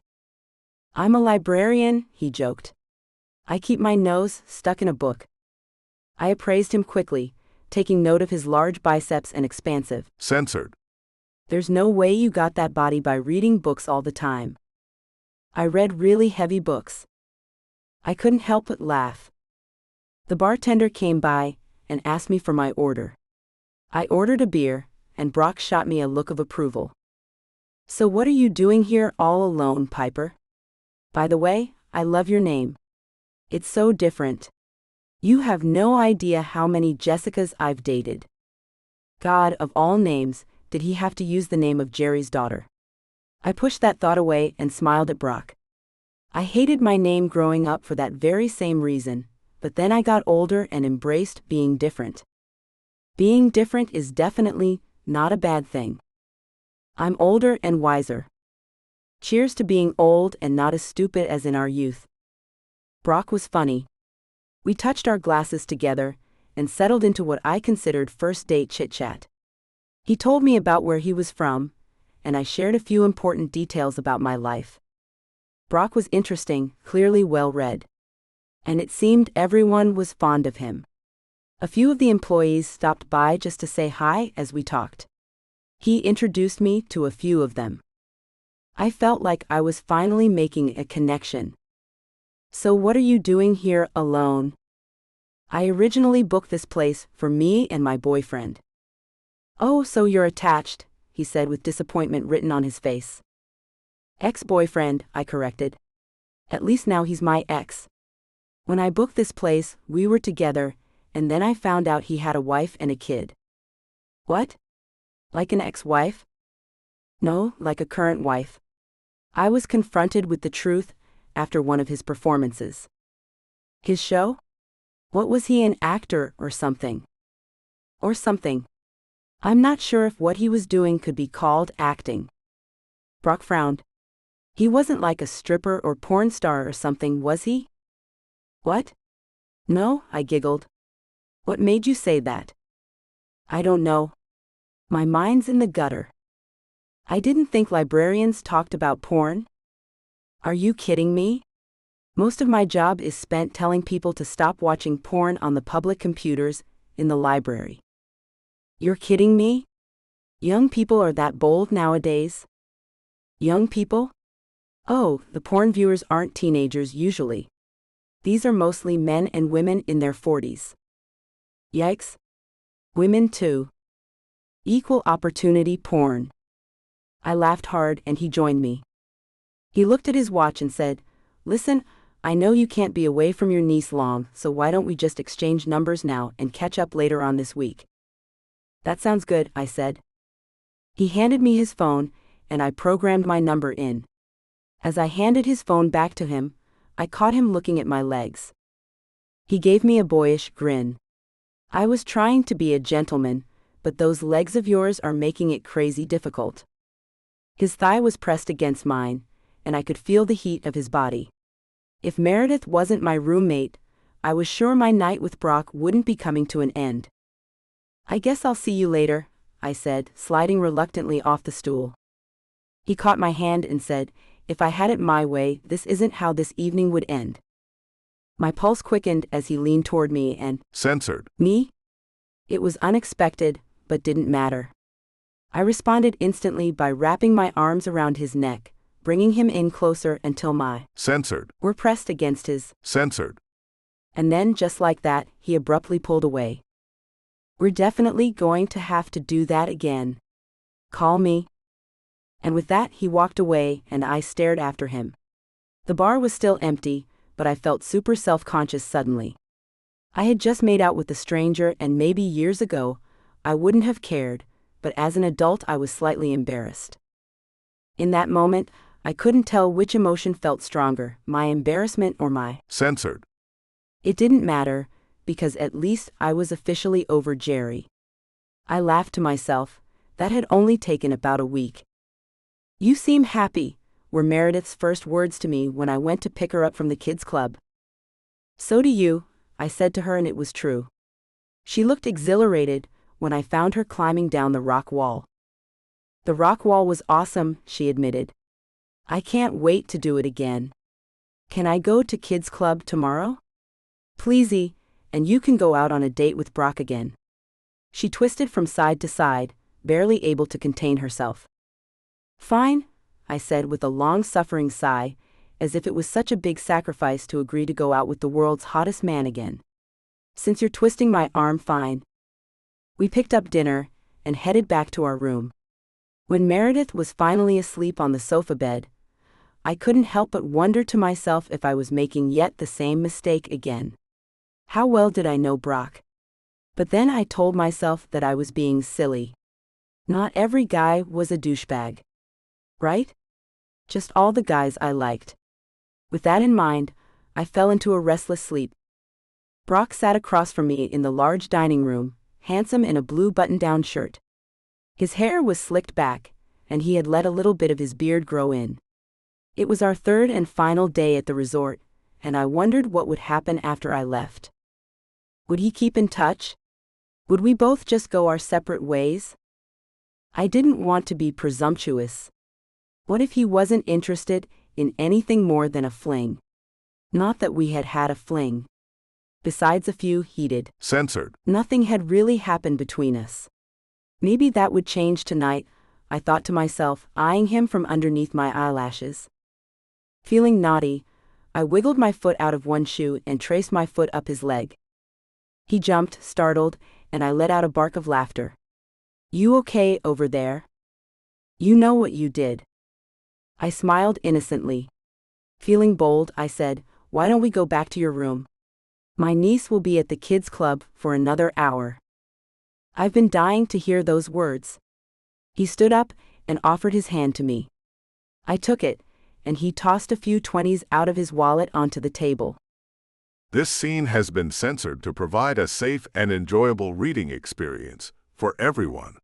I'm a librarian, he joked. I keep my nose stuck in a book. I appraised him quickly, taking note of his large biceps and expansive.
Censored.
There's no way you got that body by reading books all the time. I read really heavy books. I couldn't help but laugh. The bartender came by and asked me for my order. I ordered a beer, and Brock shot me a look of approval. So what are you doing here all alone, Piper? By the way, I love your name. It's so different. You have no idea how many Jessicas I've dated. God, of all names, did he have to use the name of Jerry's daughter? I pushed that thought away and smiled at Brock. I hated my name growing up for that very same reason, but then I got older and embraced being different. Being different is definitely not a bad thing. I'm older and wiser. Cheers to being old and not as stupid as in our youth. Brock was funny. We touched our glasses together and settled into what I considered first date chit-chat. He told me about where he was from, and I shared a few important details about my life. Brock was interesting, clearly well-read. And it seemed everyone was fond of him. A few of the employees stopped by just to say hi as we talked. He introduced me to a few of them. I felt like I was finally making a connection. So what are you doing here alone? I originally booked this place for me and my boyfriend. Oh, so you're attached, he said with disappointment written on his face. Ex-boyfriend, I corrected. At least now he's my ex. When I booked this place, we were together, and then I found out he had a wife and a kid. What? Like an ex-wife? No, like a current wife. I was confronted with the truth after one of his performances. His show? What was he, an actor or something? Or something. I'm not sure if what he was doing could be called acting. Brock frowned. He wasn't like a stripper or porn star or something, was he? What? No, I giggled. What made you say that? I don't know. My mind's in the gutter. I didn't think librarians talked about porn. Are you kidding me? Most of my job is spent telling people to stop watching porn on the public computers in the library. You're kidding me? Young people are that bold nowadays? Young people? Oh, the porn viewers aren't teenagers usually. These are mostly men and women in their 40s. Yikes. Women too. Equal opportunity porn. I laughed hard and he joined me. He looked at his watch and said, Listen, I know you can't be away from your niece long, so why don't we just exchange numbers now and catch up later on this week? That sounds good, I said. He handed me his phone, and I programmed my number in. As I handed his phone back to him, I caught him looking at my legs. He gave me a boyish grin. I was trying to be a gentleman, but those legs of yours are making it crazy difficult. His thigh was pressed against mine, and I could feel the heat of his body. If Meredith wasn't my roommate, I was sure my night with Brock wouldn't be coming to an end. I guess I'll see you later, I said, sliding reluctantly off the stool. He caught my hand and said, if I had it my way, this isn't how this evening would end. My pulse quickened as he leaned toward me and
censored
me. It was unexpected, but didn't matter. I responded instantly by wrapping my arms around his neck, bringing him in closer until my
censored
were pressed against his
censored.
And then, just like that, he abruptly pulled away. We're definitely going to have to do that again. Call me. And with that, he walked away, and I stared after him. The bar was still empty, but I felt super self-conscious suddenly. I had just made out with a stranger, and maybe years ago, I wouldn't have cared, but as an adult I was slightly embarrassed. In that moment, I couldn't tell which emotion felt stronger, my embarrassment or my
censored.
It didn't matter, because at least I was officially over Jerry. I laughed to myself. That had only taken about a week. You seem happy, were Meredith's first words to me when I went to pick her up from the kids' club. So do you, I said to her, and it was true. She looked exhilarated when I found her climbing down the rock wall. The rock wall was awesome, she admitted. I can't wait to do it again. Can I go to kids' club tomorrow? Pleasey, and you can go out on a date with Brock again. She twisted from side to side, barely able to contain herself. Fine, I said with a long-suffering sigh, as if it was such a big sacrifice to agree to go out with the world's hottest man again. Since you're twisting my arm, fine. We picked up dinner and headed back to our room. When Meredith was finally asleep on the sofa bed, I couldn't help but wonder to myself if I was making yet the same mistake again. How well did I know Brock? But then I told myself that I was being silly. Not every guy was a douchebag. Right? Just all the guys I liked. With that in mind, I fell into a restless sleep. Brock sat across from me in the large dining room, handsome in a blue button-down shirt. His hair was slicked back, and he had let a little bit of his beard grow in. It was our third and final day at the resort, and I wondered what would happen after I left. Would he keep in touch? Would we both just go our separate ways? I didn't want to be presumptuous. What if he wasn't interested in anything more than a fling? Not that we had had a fling. Besides a few heated
censored.
Nothing had really happened between us. Maybe that would change tonight, I thought to myself, eyeing him from underneath my eyelashes. Feeling naughty, I wiggled my foot out of one shoe and traced my foot up his leg. He jumped, startled, and I let out a bark of laughter. You okay over there? You know what you did. I smiled innocently. Feeling bold, I said, why don't we go back to your room? My niece will be at the kids' club for another hour. I've been dying to hear those words. He stood up and offered his hand to me. I took it, and he tossed a few 20s out of his wallet onto the table.
This scene has been censored to provide a safe and enjoyable reading experience for everyone.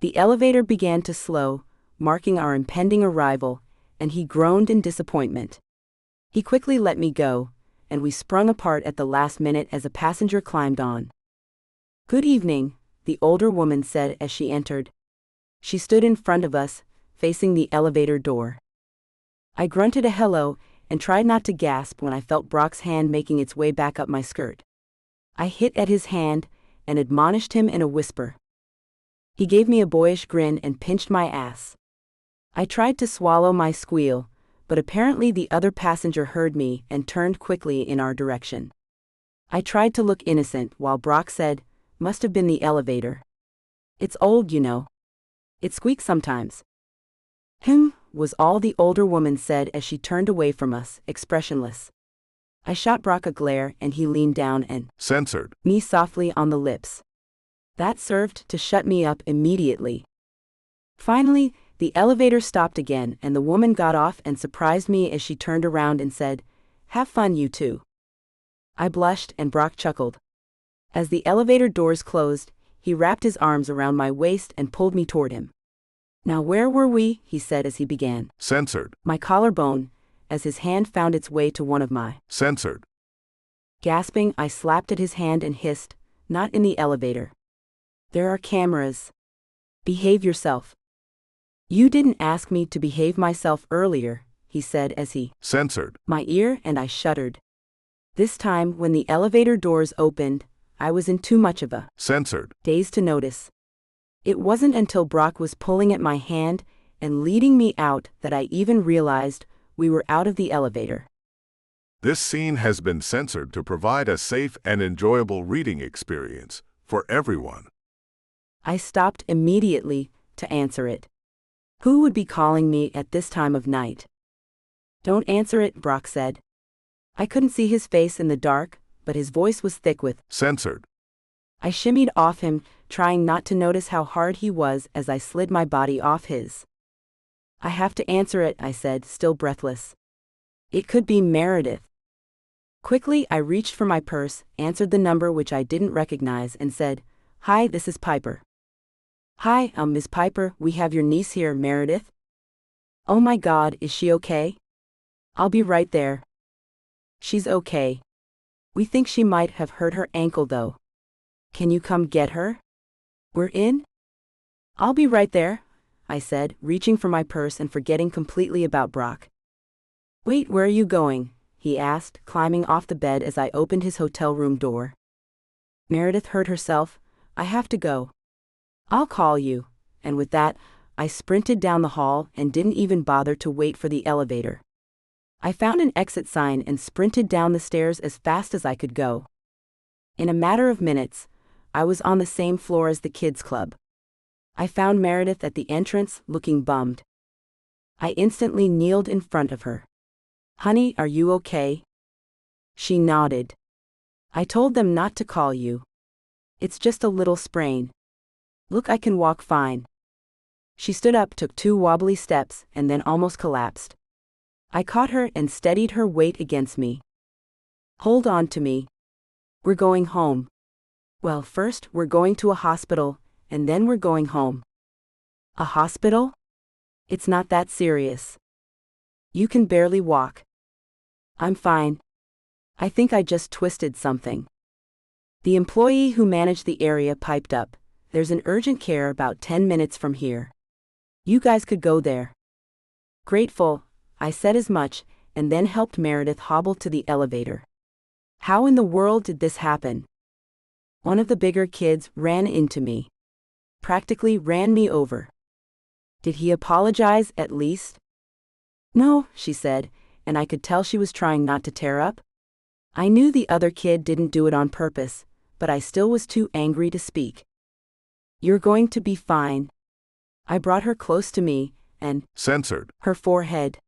The elevator began to slow, marking our impending arrival, and he groaned in disappointment. He quickly let me go, and we sprung apart at the last minute as a passenger climbed on. Good evening, the older woman said as she entered. She stood in front of us, facing the elevator door. I grunted a hello and tried not to gasp when I felt Brock's hand making its way back up my skirt. I hit at his hand and admonished him in a whisper. He gave me a boyish grin and pinched my ass. I tried to swallow my squeal, but apparently the other passenger heard me and turned quickly in our direction. I tried to look innocent while Brock said, "Must have been the elevator. It's old, you know. It squeaks sometimes." Was all the older woman said as she turned away from us, expressionless. I shot Brock a glare and he leaned down and
censored
me softly on the lips. That served to shut me up immediately. Finally, the elevator stopped again and the woman got off and surprised me as she turned around and said, "Have fun, you two." I blushed and Brock chuckled. As the elevator doors closed, he wrapped his arms around my waist and pulled me toward him. Now where were we? He said as he began.
Censored.
My collarbone, as his hand found its way to one of my.
Censored.
Gasping, I slapped at his hand and hissed, "Not in the elevator. There are cameras. Behave yourself." "You didn't ask me to behave myself earlier," he said as he.
Censored.
My ear, and I shuddered. This time, when the elevator doors opened, I was in too much of a.
Censored.
Daze to notice. It wasn't until Brock was pulling at my hand and leading me out that I even realized we were out of the elevator.
This scene has been censored to provide a safe and enjoyable reading experience for everyone.
I stopped immediately to answer it. Who would be calling me at this time of night? "Don't answer it," Brock said. I couldn't see his face in the dark, but his voice was thick with.
Censored.
I shimmied off him, trying not to notice how hard he was as I slid my body off his. "I have to answer it," I said, still breathless. "It could be Meredith." Quickly, I reached for my purse, answered the number which I didn't recognize, and said, "Hi, this is Piper." "Hi, Miss Piper, we have your niece here, Meredith." "Oh my God, is she okay?" "I'll be right there." "She's okay. We think she might have hurt her ankle though. Can you come get her?" "We're in?" "I'll be right there," I said, reaching for my purse and forgetting completely about Brock. "Wait, where are you going?" he asked, climbing off the bed as I opened his hotel room door. "Meredith hurt herself. I have to go." "I'll call you," and with that, I sprinted down the hall and didn't even bother to wait for the elevator. I found an exit sign and sprinted down the stairs as fast as I could go. In a matter of minutes, I was on the same floor as the kids' club. I found Meredith at the entrance, looking bummed. I instantly kneeled in front of her. "Honey, are you okay?" She nodded. "I told them not to call you. It's just a little sprain. Look, I can walk fine." She stood up, took 2 wobbly steps, and then almost collapsed. I caught her and steadied her weight against me. "Hold on to me. We're going home. Well, first we're going to a hospital, and then we're going home." "A hospital? It's not that serious. You can barely walk." "I'm fine. I think I just twisted something." The employee who managed the area piped up, "There's an urgent care about 10 minutes from here. You guys could go there." Grateful, I said as much, and then helped Meredith hobble to the elevator. How in the world did this happen? One of the bigger kids ran into me. Practically ran me over. Did he apologize at least? "No," she said, and I could tell she was trying not to tear up. I knew the other kid didn't do it on purpose, but I still was too angry to speak. "You're going to be fine." I brought her close to me, and
Censored.
her forehead.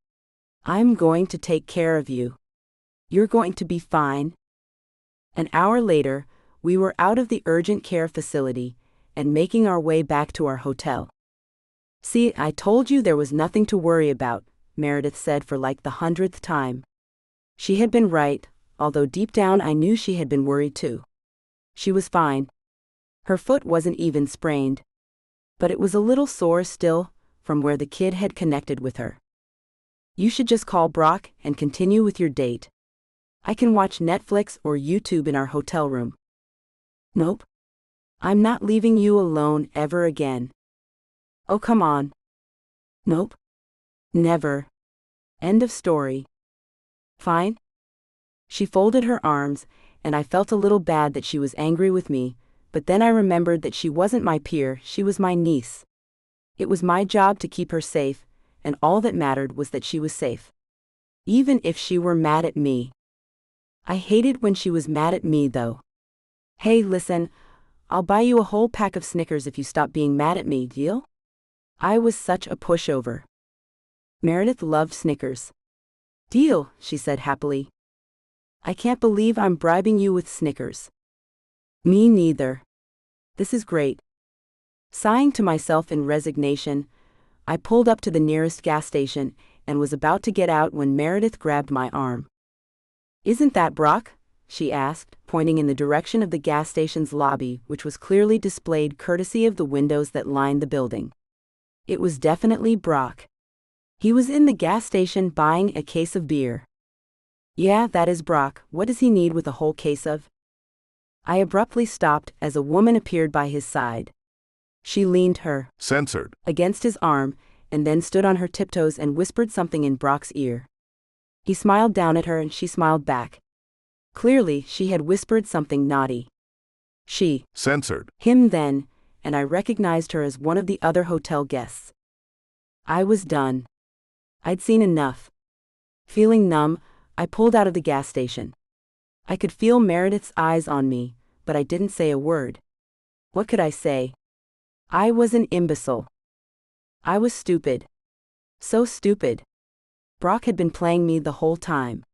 "I'm going to take care of you. You're going to be fine." An hour later, we were out of the urgent care facility and making our way back to our hotel. "See, I told you there was nothing to worry about," Meredith said for like the 100th time. She had been right, although deep down I knew she had been worried too. She was fine. Her foot wasn't even sprained. But it was a little sore still, from where the kid had connected with her. "You should just call Brock and continue with your date. I can watch Netflix or YouTube in our hotel room." "Nope. I'm not leaving you alone ever again." "Oh, come on." "Nope. Never. End of story." "Fine." She folded her arms, and I felt a little bad that she was angry with me, but then I remembered that she wasn't my peer, she was my niece. It was my job to keep her safe, and all that mattered was that she was safe. Even if she were mad at me. I hated when she was mad at me though. "Hey, listen, I'll buy you a whole pack of Snickers if you stop being mad at me, deal?" I was such a pushover. Meredith loved Snickers. "Deal," she said happily. "I can't believe I'm bribing you with Snickers." "Me neither. This is great." Sighing to myself in resignation, I pulled up to the nearest gas station and was about to get out when Meredith grabbed my arm. "Isn't that Brock?" she asked, pointing in the direction of the gas station's lobby, which was clearly displayed courtesy of the windows that lined the building. It was definitely Brock. He was in the gas station buying a case of beer. Yeah, that is Brock. What does he need with a whole case of? I abruptly stopped as a woman appeared by his side. She leaned her
censored
against his arm and then stood on her tiptoes and whispered something in Brock's ear. He smiled down at her and she smiled back. Clearly, she had whispered something naughty. She
censored
him then, and I recognized her as one of the other hotel guests. I was done. I'd seen enough. Feeling numb, I pulled out of the gas station. I could feel Meredith's eyes on me, but I didn't say a word. What could I say? I was an imbecile. I was stupid. So stupid. Brock had been playing me the whole time.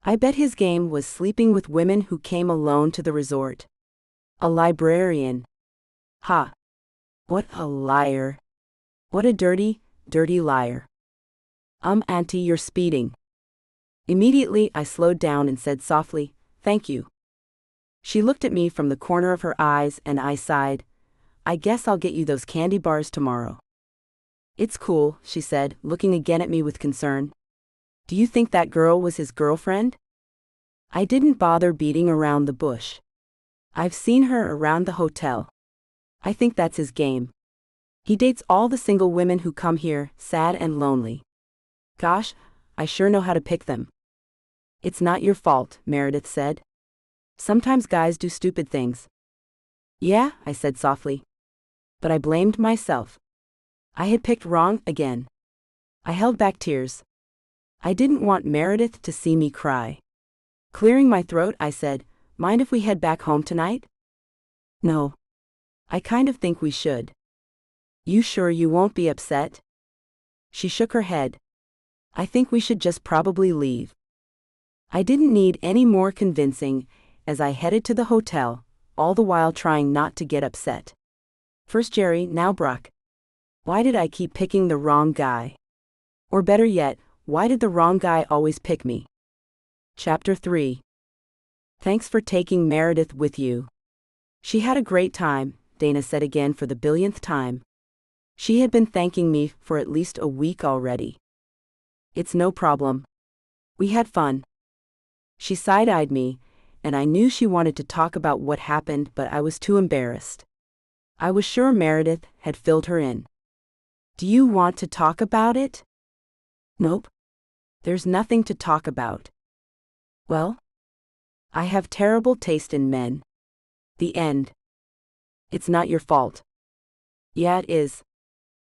I bet his game was sleeping with women who came alone to the resort. A librarian. Ha! What a liar. What a dirty, dirty liar. Auntie, you're speeding. Immediately, I slowed down and said softly, "Thank you." She looked at me from the corner of her eyes and I sighed. "I guess I'll get you those candy bars tomorrow." "It's cool," she said, looking again at me with concern. "Do you think that girl was his girlfriend?" I didn't bother beating around the bush. I've seen her around the hotel. I think that's his game. He dates all the single women who come here, sad and lonely. Gosh, I sure know how to pick them. "It's not your fault," Meredith said. "Sometimes guys do stupid things." "Yeah," I said softly. But I blamed myself. I had picked wrong again. I held back tears. I didn't want Meredith to see me cry. Clearing my throat, I said, "Mind if we head back home tonight?" "No. I kind of think we should." "You sure you won't be upset?" She shook her head. "I think we should just probably leave." I didn't need any more convincing as I headed to the hotel, all the while trying not to get upset. First Jerry, now Brock. Why did I keep picking the wrong guy? Or better yet, why did the wrong guy always pick me? Chapter 3. Thanks for taking Meredith with you. She had a great time, Dana said again for the billionth time. She had been thanking me for at least a week already. "It's no problem. We had fun." She side-eyed me, and I knew she wanted to talk about what happened, but I was too embarrassed. I was sure Meredith had filled her in. "Do you want to talk about it?" "Nope. There's nothing to talk about." "Well, I have terrible taste in men." The end. "It's not your fault." "Yeah, it is.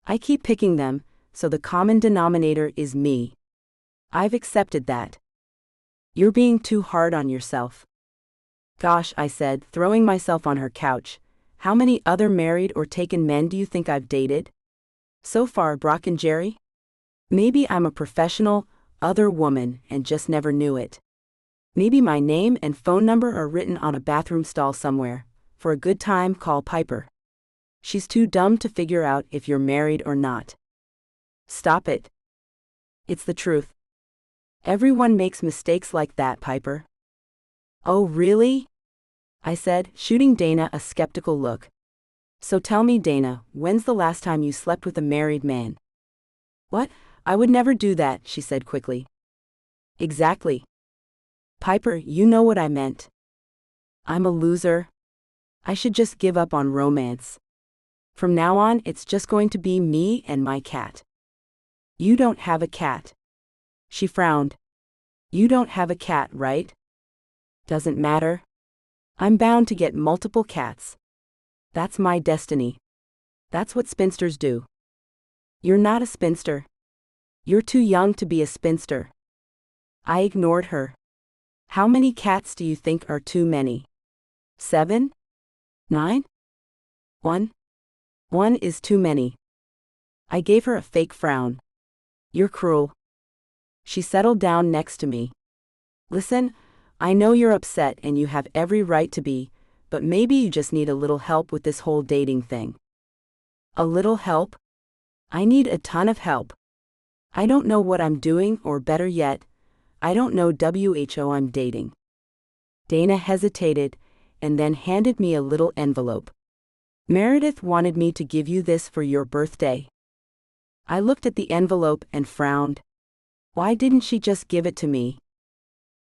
I keep picking them, so the common denominator is me. I've accepted that." "You're being too hard on yourself." "Gosh," I said, throwing myself on her couch, "how many other married or taken men do you think I've dated? So far, Brock and Jerry? Maybe I'm a professional, other woman and just never knew it. Maybe my name and phone number are written on a bathroom stall somewhere. For a good time, call Piper. She's too dumb to figure out if you're married or not." "Stop it. It's the truth. Everyone makes mistakes like that, Piper." "Oh, really?" I said, shooting Dana a skeptical look. "So tell me, Dana, when's the last time you slept with a married man?" "What? I would never do that," she said quickly. "Exactly. Piper, you know what I meant. I'm a loser. I should just give up on romance. From now on, it's just going to be me and my cat." "You don't have a cat." She frowned. "You don't have a cat, right?" "Doesn't matter. I'm bound to get multiple cats. That's my destiny. That's what spinsters do." "You're not a spinster. You're too young to be a spinster." I ignored her. "How many cats do you think are too many? 7? 9? 1? 1 is too many." I gave her a fake frown. "You're cruel." She settled down next to me. "Listen, I know you're upset and you have every right to be, but maybe you just need a little help with this whole dating thing." "A little help?" "I need a ton of help. I don't know what I'm doing, or better yet, I don't know who I'm dating." Dana hesitated and then handed me a little envelope. Meredith wanted me to give you this for your birthday. I looked at the envelope and frowned. Why didn't she just give it to me?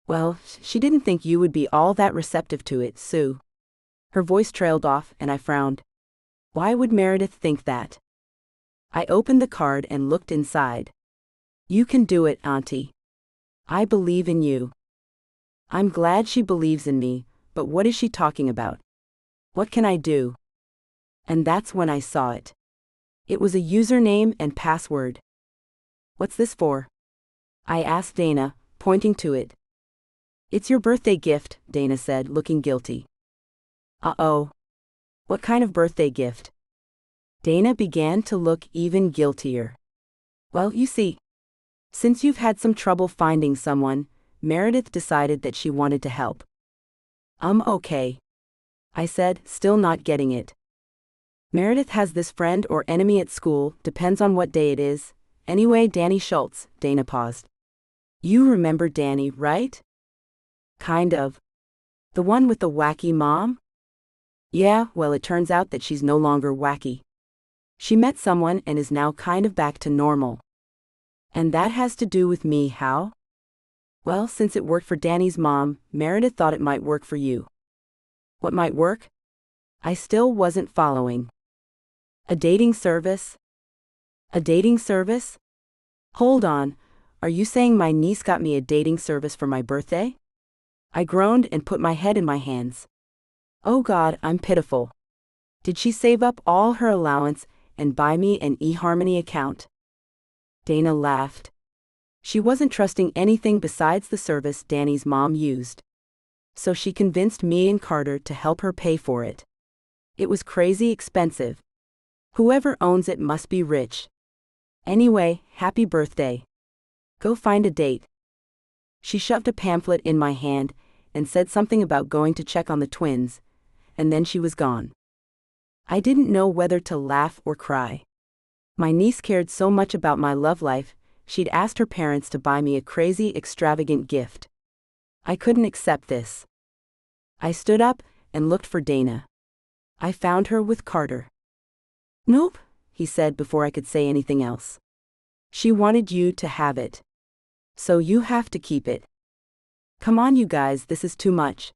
Well, she didn't think you would be all that receptive to it, Sue. Her voice trailed off and I frowned. Why would Meredith think that? I opened the card and looked inside. You can do it, Auntie. I believe in you. I'm glad she believes in me, but what is she talking about? What can I do? And that's when I saw it. It was a username and password. What's this for? I asked Dana, pointing to it. It's your birthday gift, Dana said, looking guilty. Uh-oh. What kind of birthday gift? Dana began to look even guiltier. Well, you see, since you've had some trouble finding someone, Meredith decided that she wanted to help. Okay. I said, still not getting it. Meredith has this friend or enemy at school, depends on what day it is. Anyway, Danny Schultz, Dana paused. You remember Danny, right? Kind of. The one with the wacky mom? Yeah, well, it turns out that she's no longer wacky. She met someone and is now kind of back to normal. And that has to do with me, how? Well, since it worked for Danny's mom, Meredith thought it might work for you. What might work? I still wasn't following. A dating service? A dating service? Hold on, are you saying my niece got me a dating service for my birthday? I groaned and put my head in my hands. Oh God, I'm pitiful. Did she save up all her allowance and buy me an eHarmony account? Dana laughed. She wasn't trusting anything besides the service Danny's mom used. So she convinced me and Carter to help her pay for it. It was crazy expensive. Whoever owns it must be rich. Anyway, happy birthday. Go find a date. She shoved a pamphlet in my hand and said something about going to check on the twins, and then she was gone. I didn't know whether to laugh or cry. My niece cared so much about my love life, she'd asked her parents to buy me a crazy, extravagant gift. I couldn't accept this. I stood up and looked for Dana. I found her with Carter. Nope, he said before I could say anything else. She wanted you to have it. So you have to keep it. Come on, you guys, this is too much.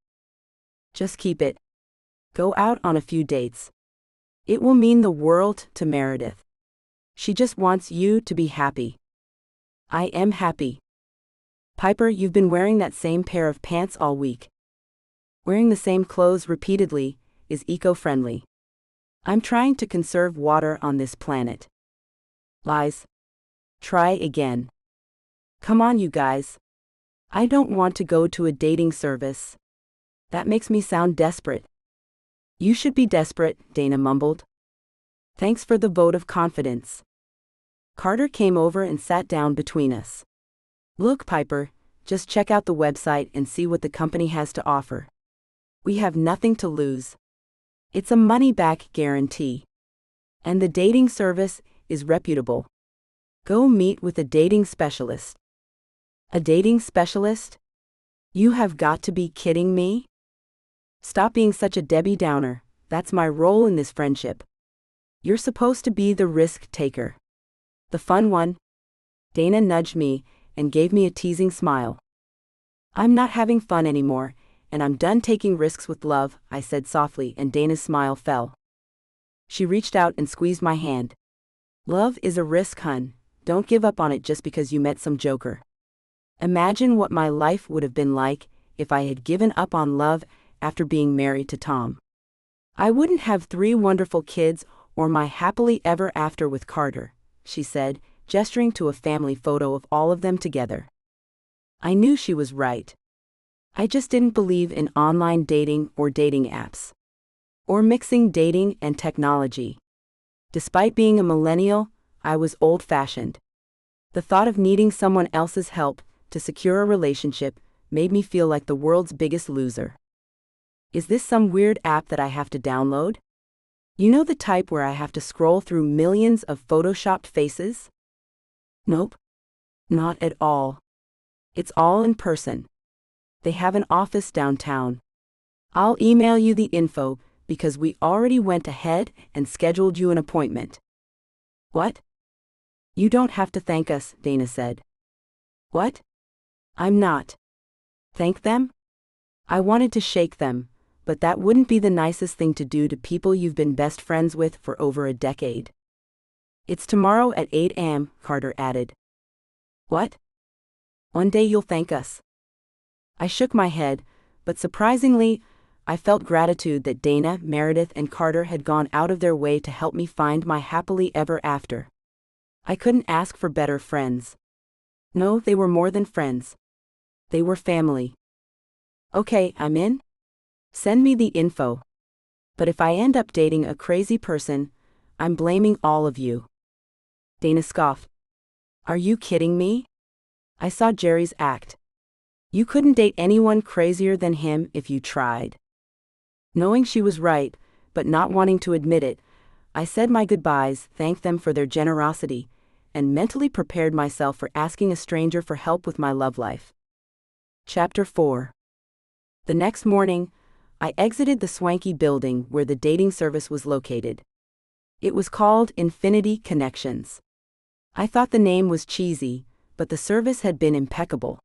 Just keep it. Go out on a few dates. It will mean the world to Meredith. She just wants you to be happy. I am happy. Piper, you've been wearing that same pair of pants all week. Wearing the same clothes repeatedly is eco-friendly. I'm trying to conserve water on this planet. Lies. Try again. Come on, you guys. I don't want to go to a dating service. That makes me sound desperate. You should be desperate, Dana mumbled. Thanks for the vote of confidence. Carter came over and sat down between us. Look, Piper, just check out the website and see what the company has to offer. We have nothing to lose. It's a money-back guarantee. And the dating service is reputable. Go meet with a dating specialist. A dating specialist? You have got to be kidding me? Stop being such a Debbie Downer, that's my role in this friendship. You're supposed to be the risk taker. The fun one. Dana nudged me and gave me a teasing smile. I'm not having fun anymore, and I'm done taking risks with love, I said softly, and Dana's smile fell. She reached out and squeezed my hand. Love is a risk, hun. Don't give up on it just because you met some joker. Imagine what my life would have been like if I had given up on love after being married to Tom. I wouldn't have 3 wonderful kids or my happily ever after with Carter, she said, gesturing to a family photo of all of them together. I knew she was right. I just didn't believe in online dating or dating apps. Or mixing dating and technology. Despite being a millennial, I was old-fashioned. The thought of needing someone else's help to secure a relationship made me feel like the world's biggest loser. Is this some weird app that I have to download? You know, the type where I have to scroll through millions of photoshopped faces? Nope. Not at all. It's all in person. They have an office downtown. I'll email you the info because we already went ahead and scheduled you an appointment. What? You don't have to thank us, Dana said. What? I'm not. Thank them? I wanted to shake them, but that wouldn't be the nicest thing to do to people you've been best friends with for over a decade. It's tomorrow at 8 a.m., Carter added. What? One day you'll thank us. I shook my head, but surprisingly, I felt gratitude that Dana, Meredith, and Carter had gone out of their way to help me find my happily ever after. I couldn't ask for better friends. No, they were more than friends. They were family. Okay, I'm in. Send me the info. But if I end up dating a crazy person, I'm blaming all of you. Dana scoffed. Are you kidding me? I saw Jerry's act. You couldn't date anyone crazier than him if you tried. Knowing she was right, but not wanting to admit it, I said my goodbyes, thanked them for their generosity, and mentally prepared myself for asking a stranger for help with my love life. Chapter 4. The next morning, I exited the swanky building where the dating service was located. It was called Infinity Connections. I thought the name was cheesy, but the service had been impeccable.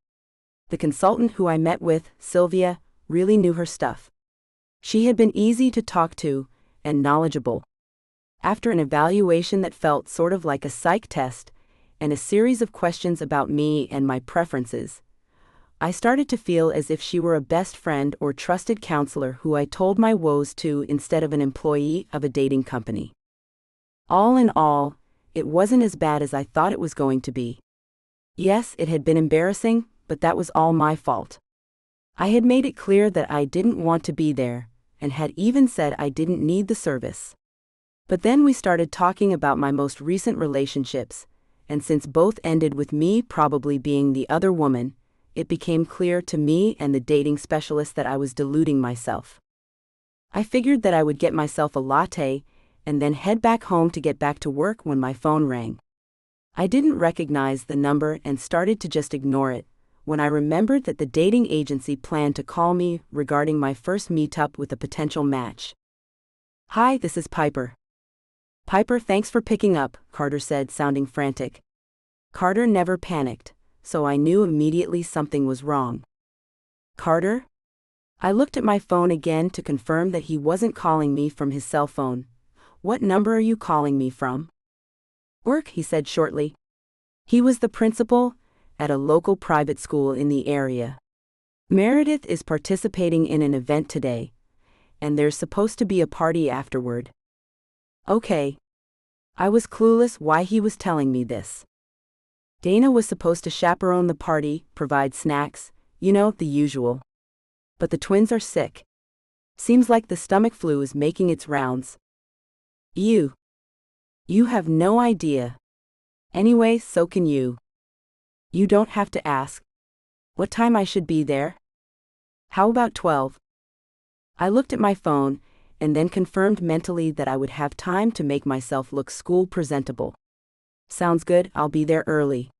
The consultant who I met with, Sylvia, really knew her stuff. She had been easy to talk to and knowledgeable. After an evaluation that felt sort of like a psych test and a series of questions about me and my preferences, I started to feel as if she were a best friend or trusted counselor who I told my woes to instead of an employee of a dating company. All in all, it wasn't as bad as I thought it was going to be. Yes, it had been embarrassing, but that was all my fault. I had made it clear that I didn't want to be there, and had even said I didn't need the service. But then we started talking about my most recent relationships, and since both ended with me probably being the other woman, it became clear to me and the dating specialist that I was deluding myself. I figured that I would get myself a latte, and then head back home to get back to work when my phone rang. I didn't recognize the number and started to just ignore it, when I remembered that the dating agency planned to call me regarding my first meetup with a potential match. Hi, this is Piper. Piper, thanks for picking up, Carter said, sounding frantic. Carter never panicked, so I knew immediately something was wrong. Carter? I looked at my phone again to confirm that he wasn't calling me from his cell phone. What number are you calling me from? Work, he said shortly. He was the principal at a local private school in the area. Meredith is participating in an event today, and there's supposed to be a party afterward. Okay. I was clueless why he was telling me this. Dana was supposed to chaperone the party, provide snacks, the usual. But the twins are sick. Seems like the stomach flu is making its rounds. You have no idea. Anyway, so can you. You don't have to ask. What time I should be there? How about 12? I looked at my phone, and then confirmed mentally that I would have time to make myself look school presentable. Sounds good, I'll be there early.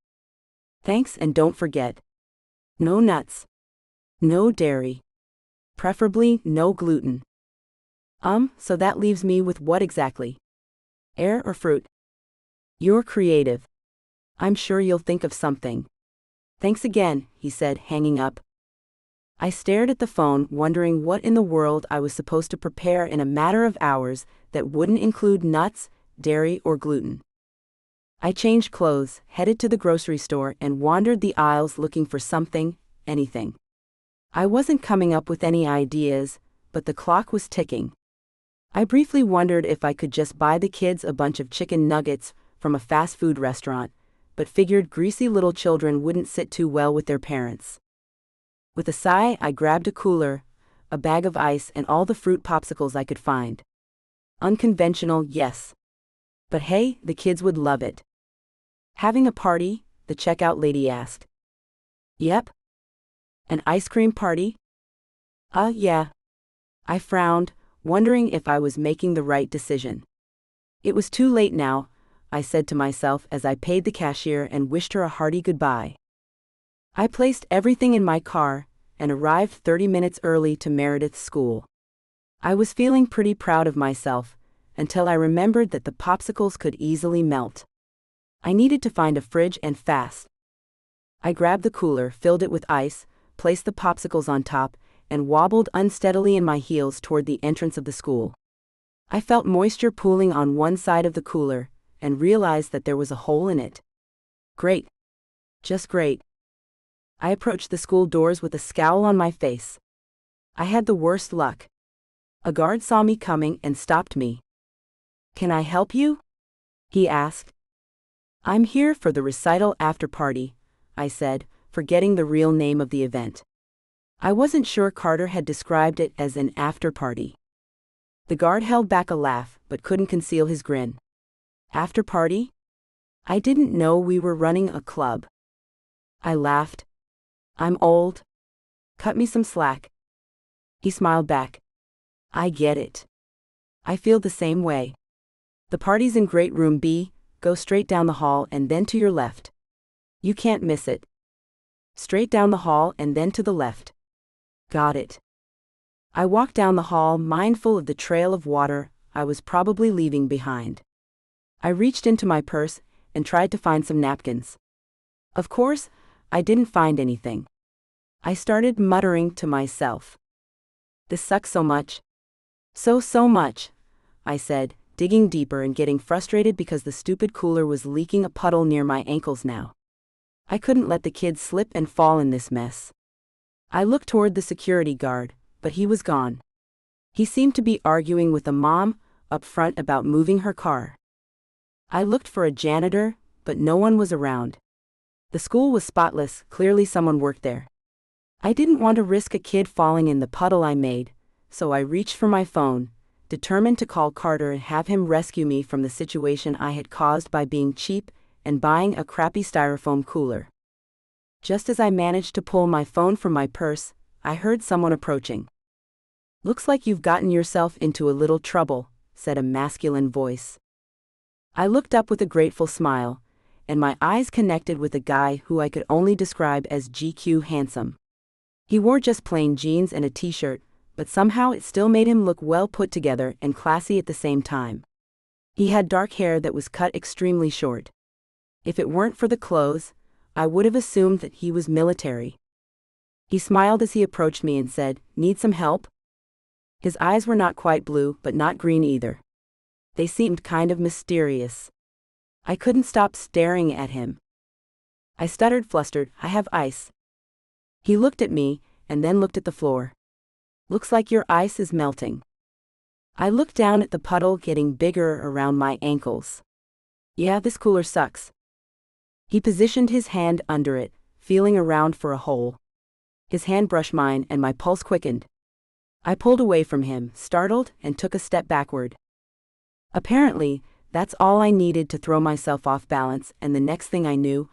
Thanks, and don't forget. No nuts. No dairy. Preferably no gluten. So that leaves me with what exactly? Air or fruit? You're creative. I'm sure you'll think of something. Thanks again, he said, hanging up. I stared at the phone, wondering what in the world I was supposed to prepare in a matter of hours that wouldn't include nuts, dairy, or gluten. I changed clothes, headed to the grocery store, and wandered the aisles looking for something, anything. I wasn't coming up with any ideas, but the clock was ticking. I briefly wondered if I could just buy the kids a bunch of chicken nuggets from a fast food restaurant, but figured greasy little children wouldn't sit too well with their parents. With a sigh, I grabbed a cooler, a bag of ice, and all the fruit popsicles I could find. Unconventional, yes. But hey, the kids would love it. Having a party? The checkout lady asked. Yep. An ice cream party? Yeah. I frowned, wondering if I was making the right decision. It was too late now, I said to myself as I paid the cashier and wished her a hearty goodbye. I placed everything in my car, and arrived 30 minutes early to Meredith's school. I was feeling pretty proud of myself, until I remembered that the popsicles could easily melt. I needed to find a fridge and fast. I grabbed the cooler, filled it with ice, placed the popsicles on top, and wobbled unsteadily in my heels toward the entrance of the school. I felt moisture pooling on one side of the cooler, and realized that there was a hole in it. Great. Just great. I approached the school doors with a scowl on my face. I had the worst luck. A guard saw me coming and stopped me. "Can I help you?" he asked. "I'm here for the recital after party," I said, forgetting the real name of the event. I wasn't sure Carter had described it as an after party. The guard held back a laugh, but couldn't conceal his grin. "After party? I didn't know we were running a club." I laughed. "I'm old. Cut me some slack." He smiled back. "I get it. I feel the same way. The party's in Great Room B, go straight down the hall and then to your left. You can't miss it. Straight down the hall and then to the left." "Got it." I walked down the hall, mindful of the trail of water I was probably leaving behind. I reached into my purse and tried to find some napkins. Of course, I didn't find anything. I started muttering to myself. "This sucks so much. So much," I said, digging deeper and getting frustrated because the stupid cooler was leaking a puddle near my ankles now. I couldn't let the kids slip and fall in this mess. I looked toward the security guard, but he was gone. He seemed to be arguing with a mom up front about moving her car. I looked for a janitor, but no one was around. The school was spotless, clearly someone worked there. I didn't want to risk a kid falling in the puddle I made, so I reached for my phone, determined to call Carter and have him rescue me from the situation I had caused by being cheap and buying a crappy styrofoam cooler. Just as I managed to pull my phone from my purse, I heard someone approaching. "Looks like you've gotten yourself into a little trouble," said a masculine voice. I looked up with a grateful smile, and my eyes connected with a guy who I could only describe as GQ handsome. He wore just plain jeans and a t-shirt, but somehow it still made him look well put together and classy at the same time. He had dark hair that was cut extremely short. If it weren't for the clothes, I would have assumed that he was military. He smiled as he approached me and said, "Need some help?" His eyes were not quite blue, but not green either. They seemed kind of mysterious. I couldn't stop staring at him. I stuttered, flustered, "I have ice." He looked at me, and then looked at the floor. "Looks like your ice is melting." I looked down at the puddle getting bigger around my ankles. "Yeah, this cooler sucks." He positioned his hand under it, feeling around for a hole. His hand brushed mine and my pulse quickened. I pulled away from him, startled, and took a step backward. Apparently, that's all I needed to throw myself off balance, and the next thing I knew,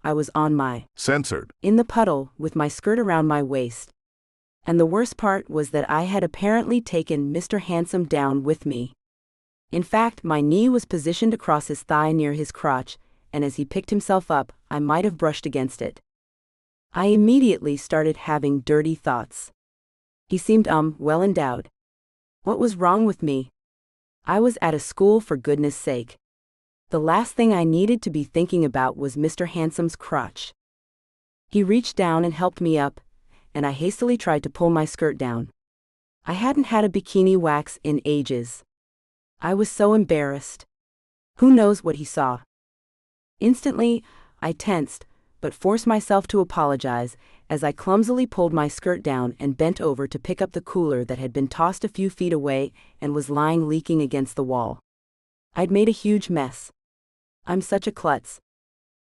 I was on my
Censored.
in the puddle with my skirt around my waist. And the worst part was that I had apparently taken Mr. Handsome down with me. In fact, my knee was positioned across his thigh near his crotch, and as he picked himself up, I might have brushed against it. I immediately started having dirty thoughts. He seemed well endowed. What was wrong with me? I was at a school, for goodness sake. The last thing I needed to be thinking about was Mr. Handsome's crotch. He reached down and helped me up, and I hastily tried to pull my skirt down. I hadn't had a bikini wax in ages. I was so embarrassed. Who knows what he saw? Instantly, I tensed, but forced myself to apologize as I clumsily pulled my skirt down and bent over to pick up the cooler that had been tossed a few feet away and was lying leaking against the wall. I'd made a huge mess. I'm such a klutz.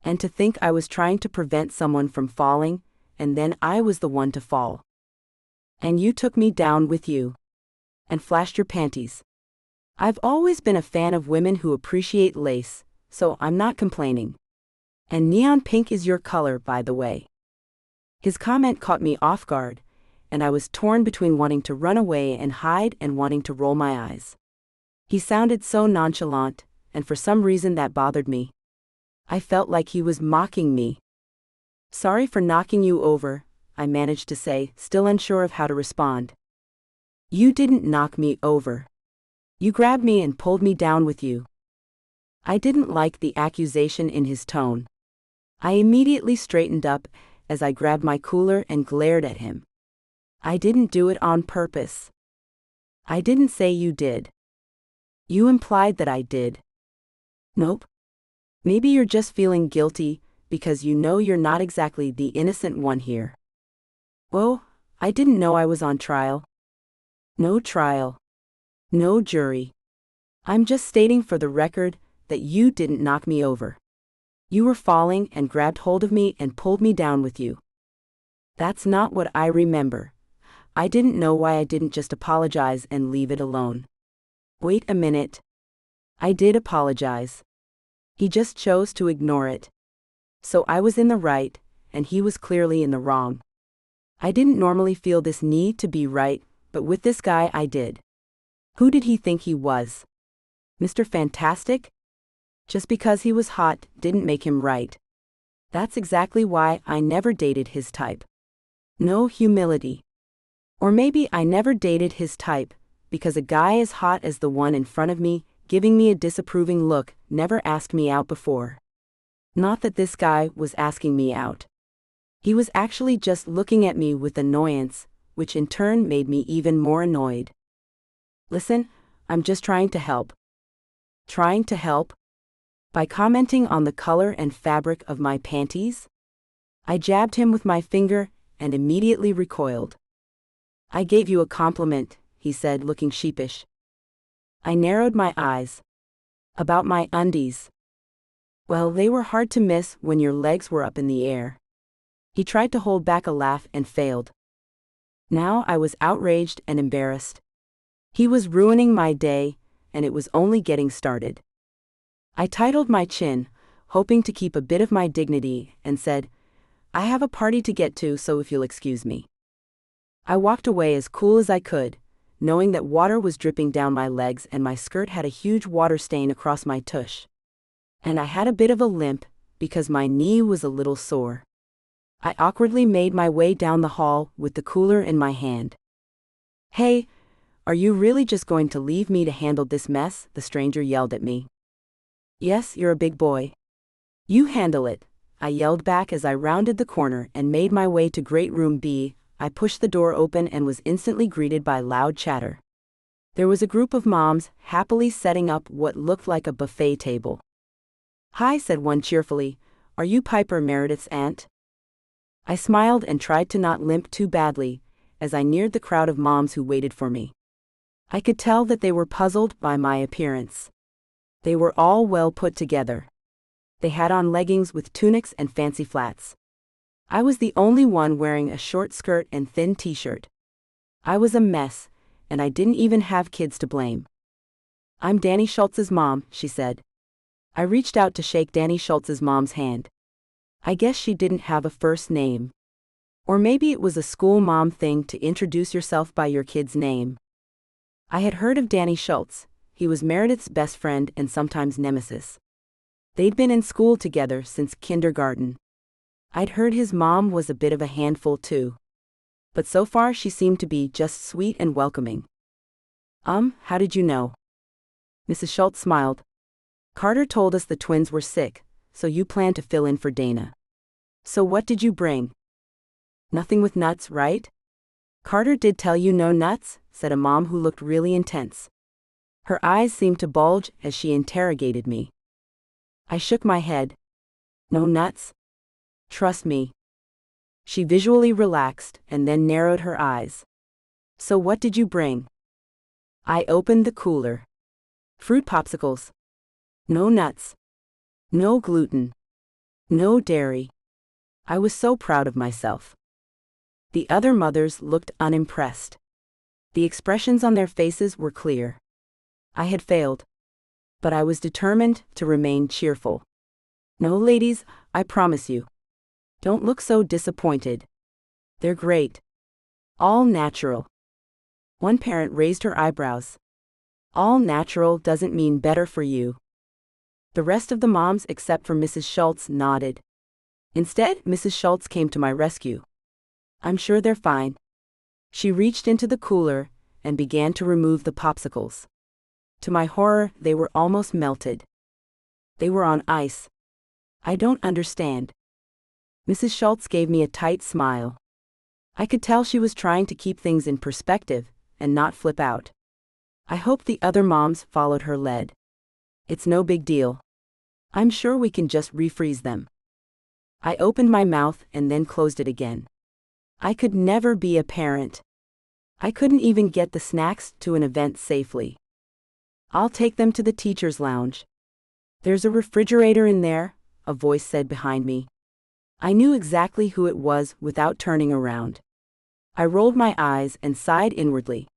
And to think I was trying to prevent someone from falling, and then I was the one to fall. And you took me down with you. And flashed your panties. I've always been a fan of women who appreciate lace, so I'm not complaining. And neon pink is your color, by the way. His comment caught me off guard, and I was torn between wanting to run away and hide and wanting to roll my eyes. He sounded so nonchalant, and for some reason that bothered me. I felt like he was mocking me. "Sorry for knocking you over," I managed to say, still unsure of how to respond. You didn't knock me over. You grabbed me and pulled me down with you. I didn't like the accusation in his tone. I immediately straightened up as I grabbed my cooler and glared at him. I didn't do it on purpose. I didn't say you did. You implied that I did. Nope. Maybe you're just feeling guilty because you know you're not exactly the innocent one here. Oh, I didn't know I was on trial. No trial. No jury. I'm just stating for the record that you didn't knock me over. You were falling and grabbed hold of me and pulled me down with you. That's not what I remember. I didn't know why I didn't just apologize and leave it alone. Wait a minute. I did apologize. He just chose to ignore it. So I was in the right, and he was clearly in the wrong. I didn't normally feel this need to be right, but with this guy I did. Who did he think he was? Mr. Fantastic? Just because he was hot didn't make him right. That's exactly why I never dated his type. No humility. Or maybe I never dated his type, because a guy as hot as the one in front of me, giving me a disapproving look, never asked me out before. Not that this guy was asking me out. He was actually just looking at me with annoyance, which in turn made me even more annoyed. Listen, I'm just trying to help. Trying to help? By commenting on the color and fabric of my panties? I jabbed him with my finger and immediately recoiled. I gave you a compliment, he said, looking sheepish. I narrowed my eyes. About my undies. Well, they were hard to miss when your legs were up in the air. He tried to hold back a laugh and failed. Now I was outraged and embarrassed. He was ruining my day, and it was only getting started. I tightened my chin, hoping to keep a bit of my dignity, and said, I have a party to get to, so if you'll excuse me. I walked away as cool as I could, knowing that water was dripping down my legs and my skirt had a huge water stain across my tush. And I had a bit of a limp, because my knee was a little sore. I awkwardly made my way down the hall with the cooler in my hand. Hey, are you really just going to leave me to handle this mess? The stranger yelled at me. Yes, you're a big boy. You handle it, I yelled back as I rounded the corner and made my way to Great Room B. I pushed the door open and was instantly greeted by loud chatter. There was a group of moms happily setting up what looked like a buffet table. Hi, said one cheerfully. Are you Piper Meredith's aunt? I smiled and tried to not limp too badly as I neared the crowd of moms who waited for me. I could tell that they were puzzled by my appearance. They were all well put together. They had on leggings with tunics and fancy flats. I was the only one wearing a short skirt and thin t-shirt. I was a mess, and I didn't even have kids to blame. I'm Danny Schultz's mom, she said. I reached out to shake Danny Schultz's mom's hand. I guess she didn't have a first name. Or maybe it was a school mom thing to introduce yourself by your kid's name. I had heard of Danny Schultz. He was Meredith's best friend and sometimes nemesis. They'd been in school together since kindergarten. I'd heard his mom was a bit of a handful too. But so far she seemed to be just sweet and welcoming. How did you know? Mrs. Schultz smiled. Carter told us the twins were sick, so you planned to fill in for Dana. So what did you bring? Nothing with nuts, right? Carter did tell you no nuts, said a mom who looked really intense. Her eyes seemed to bulge as she interrogated me. I shook my head. No nuts? Trust me. She visually relaxed and then narrowed her eyes. So what did you bring? I opened the cooler. Fruit popsicles. No nuts. No gluten. No dairy. I was so proud of myself. The other mothers looked unimpressed. The expressions on their faces were clear. I had failed. But I was determined to remain cheerful. No, ladies, I promise you. Don't look so disappointed. They're great. All natural. One parent raised her eyebrows. All natural doesn't mean better for you. The rest of the moms except for Mrs. Schultz nodded. Instead, Mrs. Schultz came to my rescue. I'm sure they're fine. She reached into the cooler and began to remove the popsicles. To my horror, they were almost melted. They were on ice. I don't understand. Mrs. Schultz gave me a tight smile. I could tell she was trying to keep things in perspective and not flip out. I hope the other moms followed her lead. It's no big deal. I'm sure we can just refreeze them. I opened my mouth and then closed it again. I could never be a parent. I couldn't even get the snacks to an event safely. I'll take them to the teacher's lounge. There's a refrigerator in there, a voice said behind me. I knew exactly who it was without turning around. I rolled my eyes and sighed inwardly.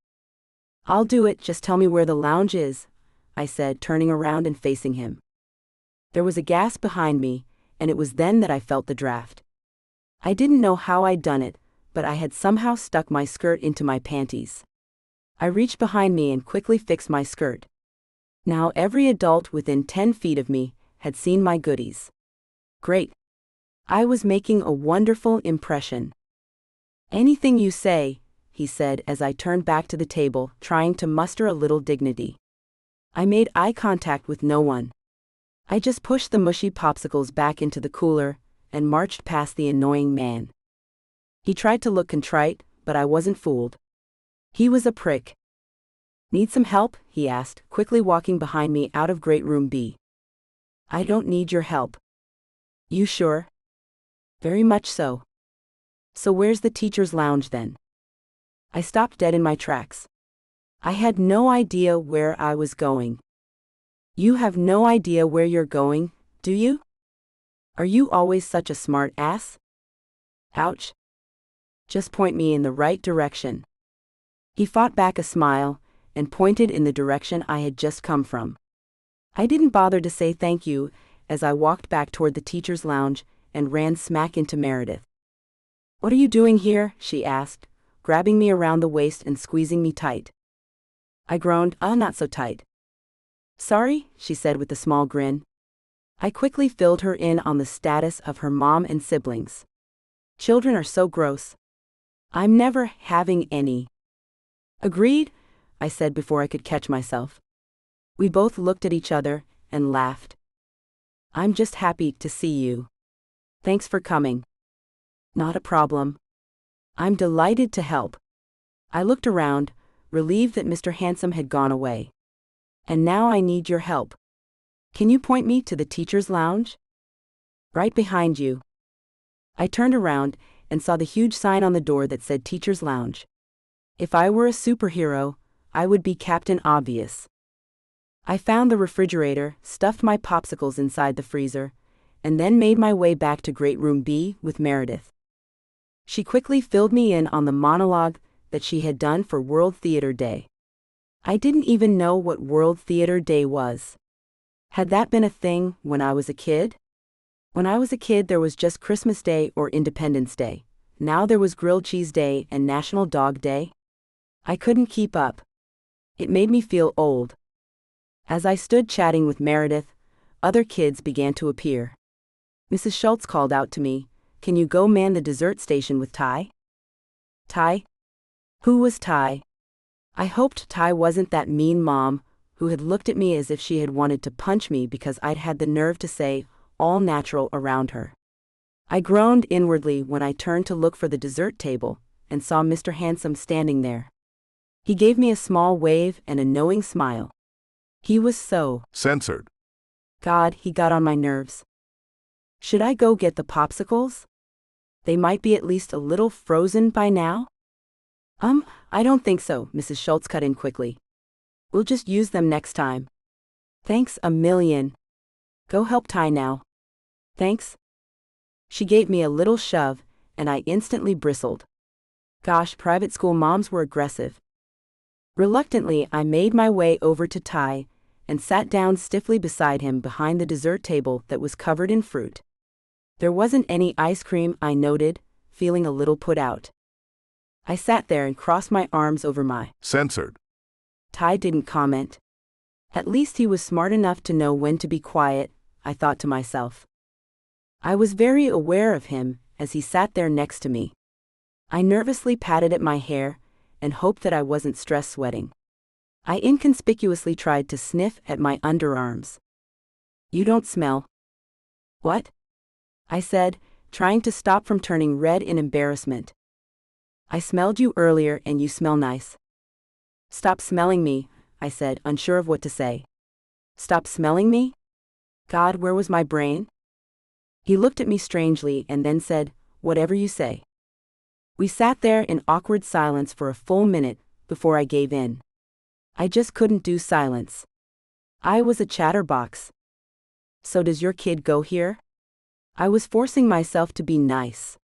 I'll do it, just tell me where the lounge is, I said, turning around and facing him. There was a gasp behind me, and it was then that I felt the draft. I didn't know how I'd done it, but I had somehow stuck my skirt into my panties. I reached behind me and quickly fixed my skirt. Now every adult within 10 feet of me had seen my goodies. Great. I was making a wonderful impression. Anything you say, he said as I turned back to the table, trying to muster a little dignity. I made eye contact with no one. I just pushed the mushy popsicles back into the cooler and marched past the annoying man. He tried to look contrite, but I wasn't fooled. He was a prick. Need some help? He asked, quickly walking behind me out of Great Room B. I don't need your help. You sure? Very much so. So where's the teacher's lounge then? I stopped dead in my tracks. I had no idea where I was going. You have no idea where you're going, do you? Are you always such a smart ass? Ouch. Just point me in the right direction. He fought back a smile and pointed in the direction I had just come from. I didn't bother to say thank you as I walked back toward the teacher's lounge and ran smack into Meredith. What are you doing here? She asked, grabbing me around the waist and squeezing me tight. I groaned, not so tight. Sorry, she said with a small grin. I quickly filled her in on the status of her mom and siblings. Children are so gross. I'm never having any. Agreed, I said before I could catch myself. We both looked at each other and laughed. I'm just happy to see you. Thanks for coming. Not a problem. I'm delighted to help. I looked around, relieved that Mr. Handsome had gone away. And now I need your help. Can you point me to the teacher's lounge? Right behind you. I turned around and saw the huge sign on the door that said Teacher's Lounge. If I were a superhero, I would be Captain Obvious. I found the refrigerator, stuffed my popsicles inside the freezer, and then made my way back to Great Room B with Meredith. She quickly filled me in on the monologue that she had done for World Theater Day. I didn't even know what World Theater Day was. Had that been a thing when I was a kid? When I was a kid, there was just Christmas Day or Independence Day. Now there was Grilled Cheese Day and National Dog Day. I couldn't keep up. It made me feel old. As I stood chatting with Meredith, other kids began to appear. Mrs. Schultz called out to me, "Can you go man the dessert station with Ty?" Ty? Who was Ty? I hoped Ty wasn't that mean mom who had looked at me as if she had wanted to punch me because I'd had the nerve to say, all natural around her. I groaned inwardly when I turned to look for the dessert table and saw Mr. Handsome standing there. He gave me a small wave and a knowing smile. He was so
censored.
God, he got on my nerves. Should I go get the popsicles? They might be at least a little frozen by now? I don't think so, Mrs. Schultz cut in quickly. We'll just use them next time. Thanks a million. Go help Ty now. Thanks. She gave me a little shove, and I instantly bristled. Gosh, private school moms were aggressive. Reluctantly, I made my way over to Ty and sat down stiffly beside him behind the dessert table that was covered in fruit. There wasn't any ice cream, I noted, feeling a little put out. I sat there and crossed my arms over my
censored.
Ty didn't comment. At least he was smart enough to know when to be quiet, I thought to myself. I was very aware of him as he sat there next to me. I nervously patted at my hair and hoped that I wasn't stress sweating. I inconspicuously tried to sniff at my underarms. You don't smell. What? I said, trying to stop from turning red in embarrassment. I smelled you earlier and you smell nice. Stop smelling me, I said, unsure of what to say. Stop smelling me? God, where was my brain? He looked at me strangely and then said, whatever you say. We sat there in awkward silence for a full minute before I gave in. I just couldn't do silence. I was a chatterbox. So does your kid go here? I was forcing myself to be nice.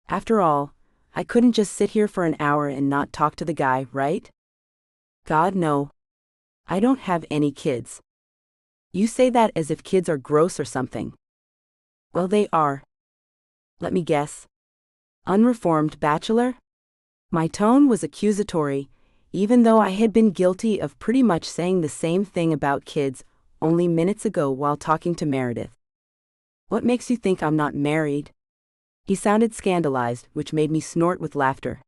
After all, I couldn't just sit here for an hour and not talk to the guy, right? God, no. I don't have any kids. You say that as if kids are gross or something. Well, they are. Let me guess. Unreformed bachelor? My tone was accusatory, even though I had been guilty of pretty much saying the same thing about kids only minutes ago while talking to Meredith. What makes you think I'm not married? He sounded scandalized, which made me snort with laughter.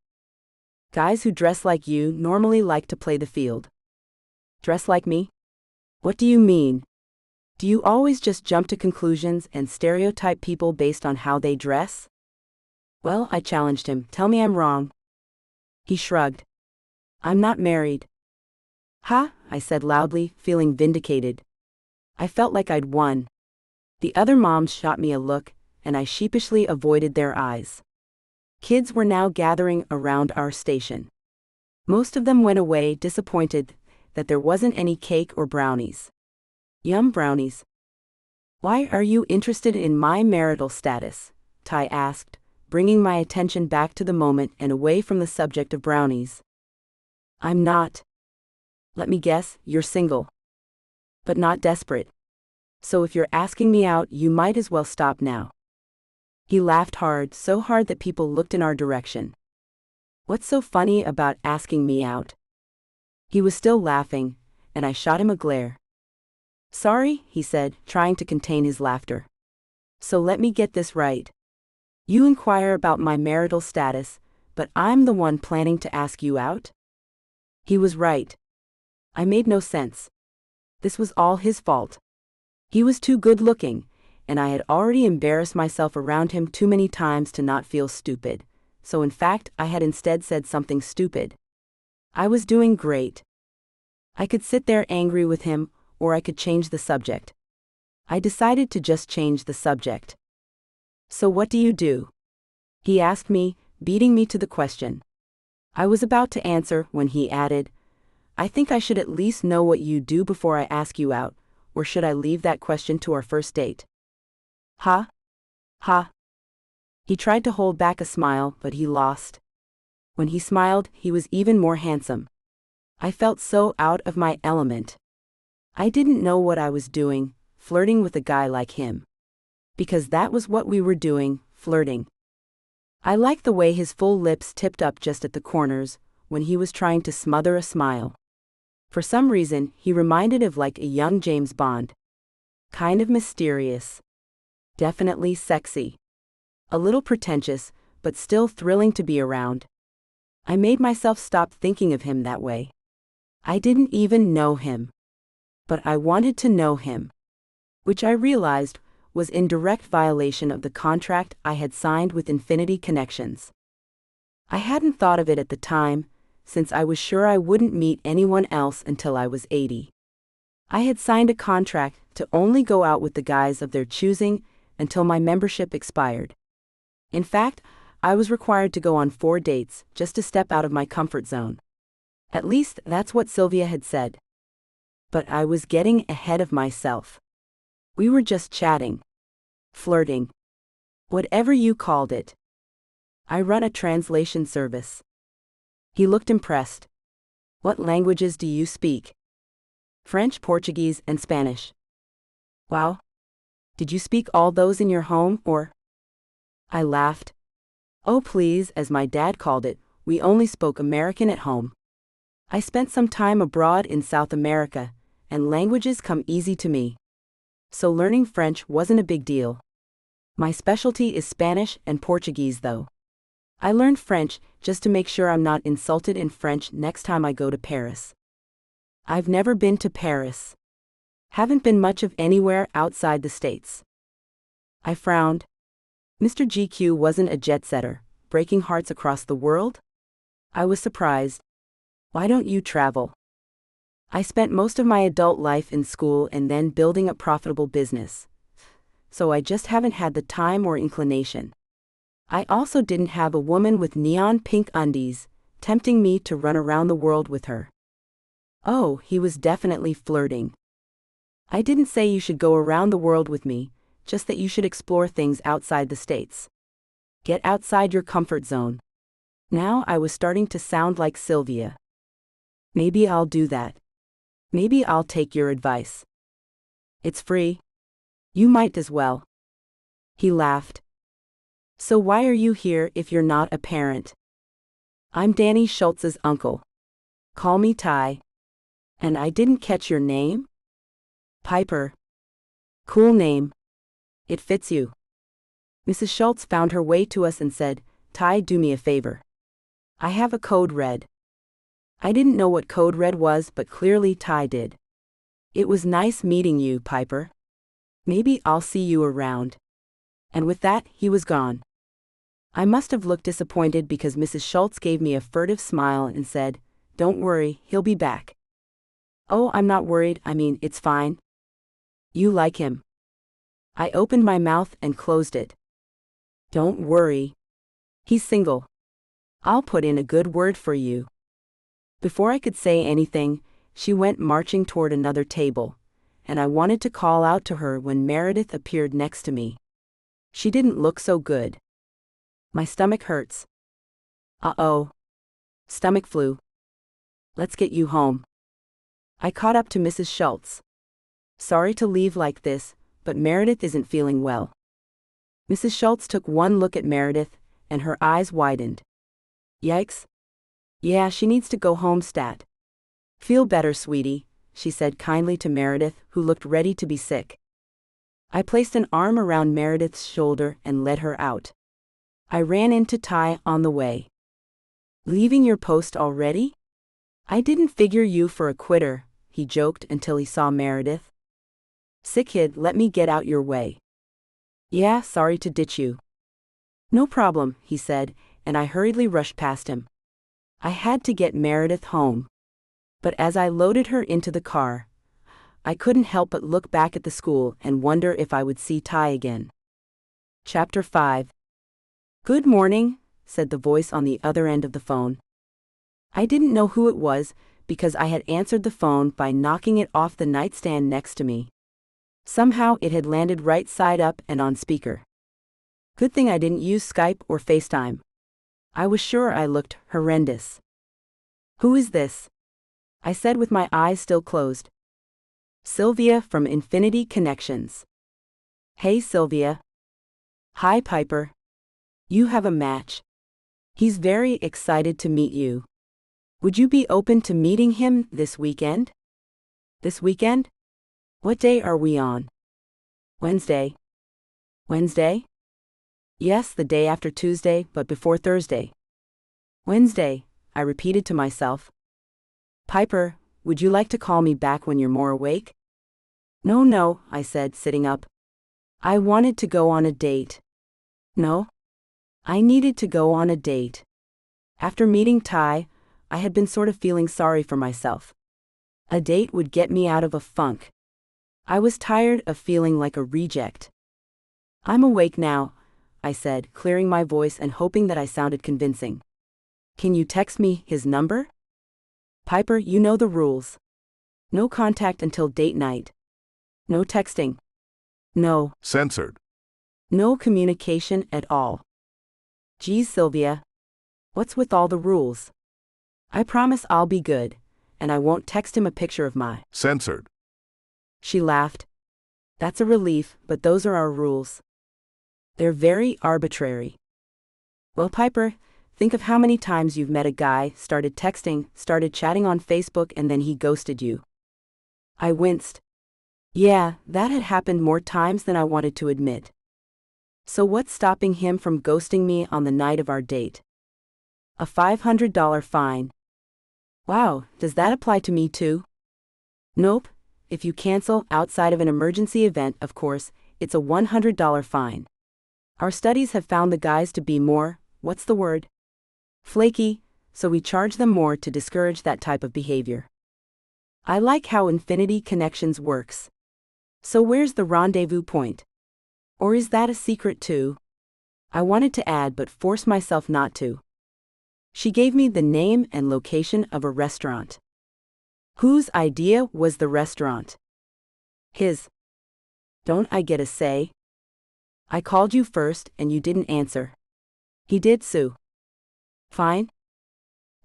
Guys who dress like you normally like to play the field. Dress like me? What do you mean? Do you always just jump to conclusions and stereotype people based on how they dress? Well, I challenged him, tell me I'm wrong. He shrugged. I'm not married. Ha, I said loudly, feeling vindicated. I felt like I'd won. The other moms shot me a look, and I sheepishly avoided their eyes. Kids were now gathering around our station. Most of them went away disappointed that there wasn't any cake or brownies. Yum, brownies. Why are you interested in my marital status? Ty asked, bringing my attention back to the moment and away from the subject of brownies. I'm not. Let me guess, you're single. But not desperate. So if you're asking me out, you might as well stop now. He laughed hard, so hard that people looked in our direction. What's so funny about asking me out? He was still laughing, and I shot him a glare. Sorry, he said, trying to contain his laughter. So let me get this right. You inquire about my marital status, but I'm the one planning to ask you out? He was right. I made no sense. This was all his fault. He was too good-looking, and I had already embarrassed myself around him too many times to not feel stupid, so in fact I had instead said something stupid. I was doing great. I could sit there angry with him, or I could change the subject. I decided to just change the subject. So what do you do? He asked me, beating me to the question. I was about to answer when he added, I think I should at least know what you do before I ask you out, or should I leave that question to our first date? Ha? Ha? He tried to hold back a smile, but he lost. When he smiled, he was even more handsome. I felt so out of my element. I didn't know what I was doing, flirting with a guy like him. Because that was what we were doing, flirting. I liked the way his full lips tipped up just at the corners, when he was trying to smother a smile. For some reason, he reminded of like a young James Bond. Kind of mysterious. Definitely sexy. A little pretentious, but still thrilling to be around. I made myself stop thinking of him that way. I didn't even know him. But I wanted to know him. Which I realized was in direct violation of the contract I had signed with Infinity Connections. I hadn't thought of it at the time, since I was sure I wouldn't meet anyone else until I was 80. I had signed a contract to only go out with the guys of their choosing until my membership expired. In fact, I was required to go on 4 dates just to step out of my comfort zone. At least that's what Sylvia had said. But I was getting ahead of myself. We were just chatting. Flirting. Whatever you called it. I run a translation service. He looked impressed. What languages do you speak? French, Portuguese, and Spanish. Wow. Did you speak all those in your home, or? I laughed. Oh please, as my dad called it, we only spoke American at home. I spent some time abroad in South America, and languages come easy to me. So learning French wasn't a big deal. My specialty is Spanish and Portuguese though. I learned French just to make sure I'm not insulted in French next time I go to Paris. I've never been to Paris. Haven't been much of anywhere outside the States. I frowned. Mr. GQ wasn't a jet-setter, breaking hearts across the world? I was surprised. Why don't you travel? I spent most of my adult life in school and then building a profitable business. So I just haven't had the time or inclination. I also didn't have a woman with neon pink undies, tempting me to run around the world with her. Oh, he was definitely flirting. I didn't say you should go around the world with me, just that you should explore things outside the States. Get outside your comfort zone. Now I was starting to sound like Sylvia. Maybe I'll do that. Maybe I'll take your advice. It's free. You might as well. He laughed. So why are you here if you're not a parent? I'm Danny Schultz's uncle. Call me Ty. And I didn't catch your name? Piper. Cool name. It fits you. Mrs. Schultz found her way to us and said, Ty, do me a favor. I have a code red. I didn't know what code red was, but clearly Ty did. It was nice meeting you, Piper. Maybe I'll see you around. And with that, he was gone. I must have looked disappointed because Mrs. Schultz gave me a furtive smile and said, Don't worry, he'll be back. Oh, I'm not worried, it's fine. You like him. I opened my mouth and closed it. Don't worry. He's single. I'll put in a good word for you. Before I could say anything, she went marching toward another table, and I wanted to call out to her when Meredith appeared next to me. She didn't look so good. My stomach hurts. Uh-oh. Stomach flu. Let's get you home. I caught up to Mrs. Schultz. Sorry to leave like this, but Meredith isn't feeling well. Mrs. Schultz took one look at Meredith, and her eyes widened. Yikes. Yeah, she needs to go home stat. Feel better, sweetie, she said kindly to Meredith, who looked ready to be sick. I placed an arm around Meredith's shoulder and led her out. I ran into Ty on the way. Leaving your post already? I didn't figure you for a quitter, he joked until he saw Meredith. Sick kid, let me get out your way. Yeah, sorry to ditch you. No problem, he said, and I hurriedly rushed past him. I had to get Meredith home. But as I loaded her into the car, I couldn't help but look back at the school and wonder if I would see Ty again. Chapter 5. Good morning, said the voice on the other end of the phone. I didn't know who it was because I had answered the phone by knocking it off the nightstand next to me. Somehow it had landed right side up and on speaker. Good thing I didn't use Skype or FaceTime. I was sure I looked horrendous. Who is this? I said with my eyes still closed. Sylvia from Infinity Connections. Hey Sylvia. Hi Piper. You have a match. He's very excited to meet you. Would you be open to meeting him this weekend? This weekend? What day are we on? Wednesday. Wednesday? Yes, the day after Tuesday, but before Thursday. Wednesday, I repeated to myself. Piper, would you like to call me back when you're more awake? No, I said, sitting up. I wanted to go on a date. No? I needed to go on a date. After meeting Ty, I had been sort of feeling sorry for myself. A date would get me out of a funk. I was tired of feeling like a reject. I'm awake now, I said, clearing my voice and hoping that I sounded convincing. Can you text me his number? Piper, you know the rules. No contact until date night. No texting. No.
Censored.
No communication at all. Geez, Sylvia. What's with all the rules? I promise I'll be good, and I won't text him a picture of my...
Censored.
She laughed. That's a relief, but those are our rules. They're very arbitrary. Well, Piper, think of how many times you've met a guy, started texting, started chatting on Facebook, and then he ghosted you. I winced. Yeah, that had happened more times than I wanted to admit. So what's stopping him from ghosting me on the night of our date? A $500 fine. Wow, does that apply to me too? Nope. If you cancel outside of an emergency event, of course, it's a $100 fine. Our studies have found the guys to be more, what's the word? Flaky, so we charge them more to discourage that type of behavior. I like how Infinity Connections works. So where's the rendezvous point? Or is that a secret too? I wanted to add but forced myself not to. She gave me the name and location of a restaurant. Whose idea was the restaurant? His. Don't I get a say? I called you first and you didn't answer. He did, Sue. Fine.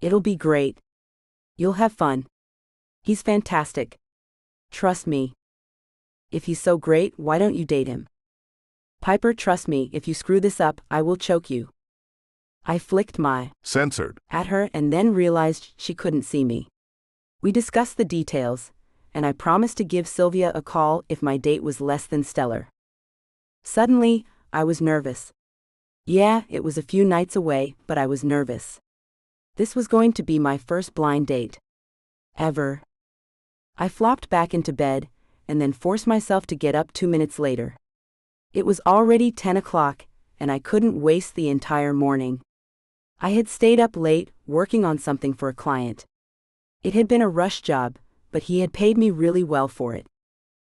It'll be great. You'll have fun. He's fantastic. Trust me. If he's so great, why don't you date him? Piper, trust me, if you screw this up, I will choke you. I flicked my
censored
at her and then realized she couldn't see me. We discussed the details, and I promised to give Sylvia a call if my date was less than stellar. Suddenly, I was nervous. Yeah, it was a few nights away, but I was nervous. This was going to be my first blind date. Ever. I flopped back into bed, and then forced myself to get up 2 minutes later. It was already 10 o'clock, and I couldn't waste the entire morning. I had stayed up late, working on something for a client. It had been a rush job, but he had paid me really well for it.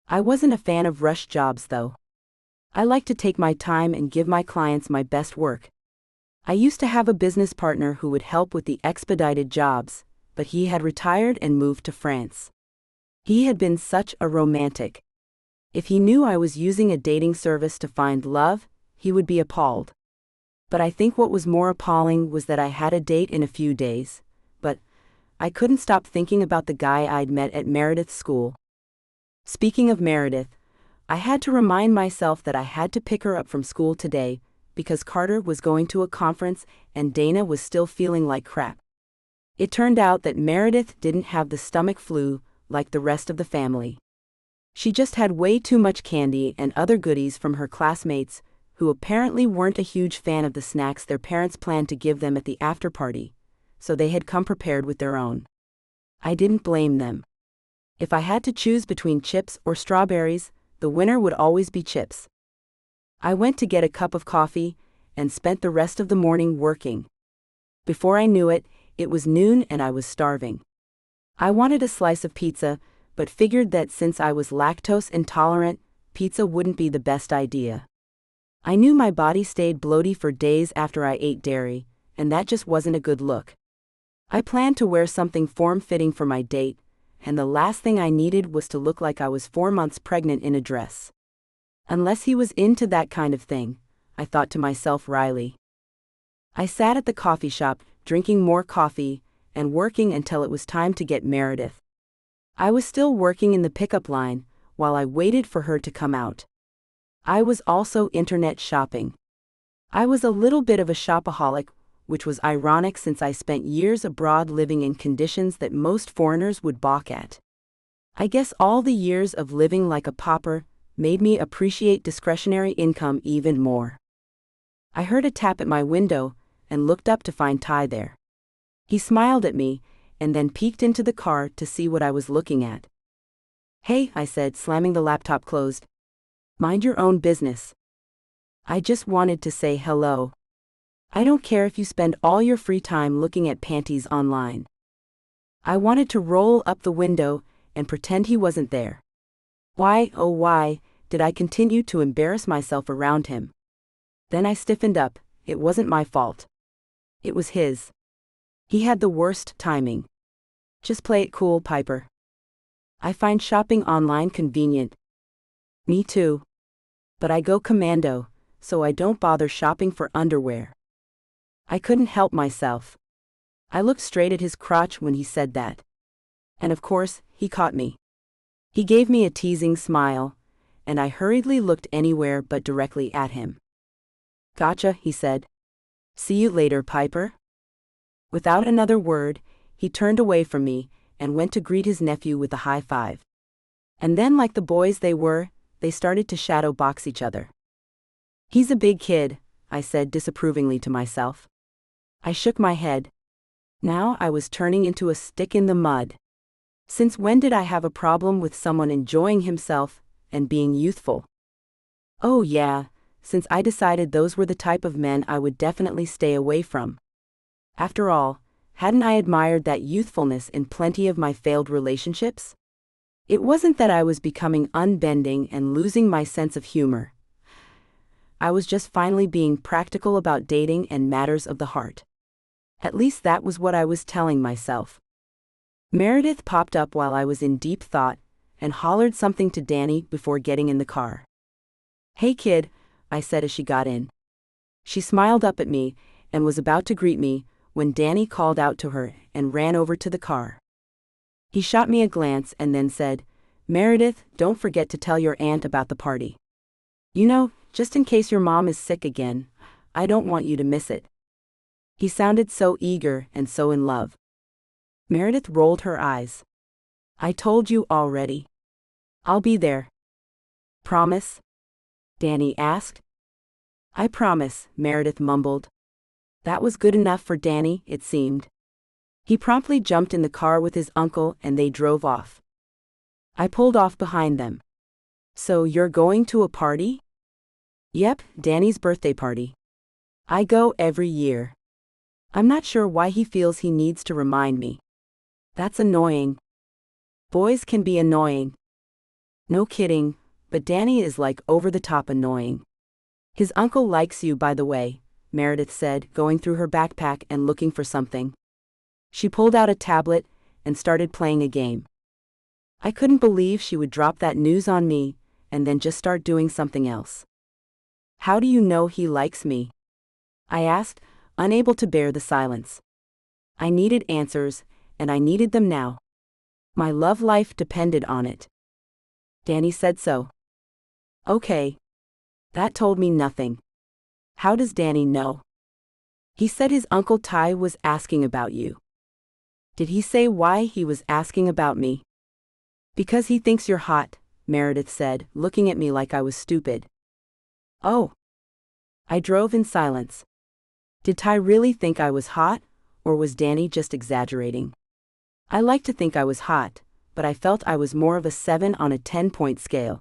I wasn't a fan of rush jobs though. I like to take my time and give my clients my best work. I used to have a business partner who would help with the expedited jobs, but he had retired and moved to France. He had been such a romantic. If he knew I was using a dating service to find love, he would be appalled. But I think what was more appalling was that I had a date in a few days, but I couldn't stop thinking about the guy I'd met at Meredith's school. Speaking of Meredith, I had to remind myself that I had to pick her up from school today, because Carter was going to a conference and Dana was still feeling like crap. It turned out that Meredith didn't have the stomach flu like the rest of the family. She just had way too much candy and other goodies from her classmates, who apparently weren't a huge fan of the snacks their parents planned to give them at the after-party, so they had come prepared with their own. I didn't blame them. If I had to choose between chips or strawberries, the winner would always be chips. I went to get a cup of coffee and spent the rest of the morning working. Before I knew it, it was noon and I was starving. I wanted a slice of pizza, but figured that since I was lactose intolerant, pizza wouldn't be the best idea. I knew my body stayed bloated for days after I ate dairy, and that just wasn't a good look. I planned to wear something form-fitting for my date, and the last thing I needed was to look like I was 4 months pregnant in a dress. Unless he was into that kind of thing, I thought to myself wryly. I sat at the coffee shop, drinking more coffee, and working until it was time to get Meredith. I was still working in the pickup line, while I waited for her to come out. I was also internet shopping. I was a little bit of a shopaholic, which was ironic since I spent years abroad living in conditions that most foreigners would balk at. I guess all the years of living like a pauper made me appreciate discretionary income even more. I heard a tap at my window and looked up to find Ty there. He smiled at me and then peeked into the car to see what I was looking at. "Hey," I said, slamming the laptop closed. "Mind your own business. I just wanted to say hello. I don't care if you spend all your free time looking at panties online." I wanted to roll up the window and pretend he wasn't there. Why, oh why, did I continue to embarrass myself around him? Then I stiffened up. It wasn't my fault. It was his. He had the worst timing. Just play it cool, Piper. I find shopping online convenient. Me too. But I go commando, so I don't bother shopping for underwear. I couldn't help myself. I looked straight at his crotch when he said that. And of course, he caught me. He gave me a teasing smile, and I hurriedly looked anywhere but directly at him. "Gotcha," he said. "See you later, Piper." Without another word, he turned away from me and went to greet his nephew with a high five. And then, like the boys they were, they started to shadow box each other. "He's a big kid," I said disapprovingly to myself. I shook my head. Now I was turning into a stick in the mud. Since when did I have a problem with someone enjoying himself and being youthful? Oh yeah, since I decided those were the type of men I would definitely stay away from. After all, hadn't I admired that youthfulness in plenty of my failed relationships? It wasn't that I was becoming unbending and losing my sense of humor. I was just finally being practical about dating and matters of the heart. At least that was what I was telling myself. Meredith popped up while I was in deep thought and hollered something to Danny before getting in the car. "Hey kid," I said as she got in. She smiled up at me and was about to greet me when Danny called out to her and ran over to the car. He shot me a glance and then said, "Meredith, don't forget to tell your aunt about the party. You know, just in case your mom is sick again, I don't want you to miss it." He sounded so eager and so in love. Meredith rolled her eyes. "I told you already. I'll be there." "Promise?" Danny asked. "I promise," Meredith mumbled. That was good enough for Danny, it seemed. He promptly jumped in the car with his uncle and they drove off. I pulled off behind them. "So you're going to a party?" "Yep, Danny's birthday party. I go every year. I'm not sure why he feels he needs to remind me. That's annoying. Boys can be annoying." "No kidding, but Danny is like over-the-top annoying. His uncle likes you, by the way," Meredith said, going through her backpack and looking for something. She pulled out a tablet and started playing a game. I couldn't believe she would drop that news on me and then just start doing something else. "How do you know he likes me?" I asked, unable to bear the silence. I needed answers, and I needed them now. My love life depended on it. "Danny said so." "Okay. That told me nothing. How does Danny know?" "He said his Uncle Ty was asking about you." "Did he say why he was asking about me?" "Because he thinks you're hot," Meredith said, looking at me like I was stupid. "Oh." I drove in silence. Did Ty really think I was hot, or was Danny just exaggerating? I like to think I was hot, but I felt I was more of a 7 on a 10-point scale.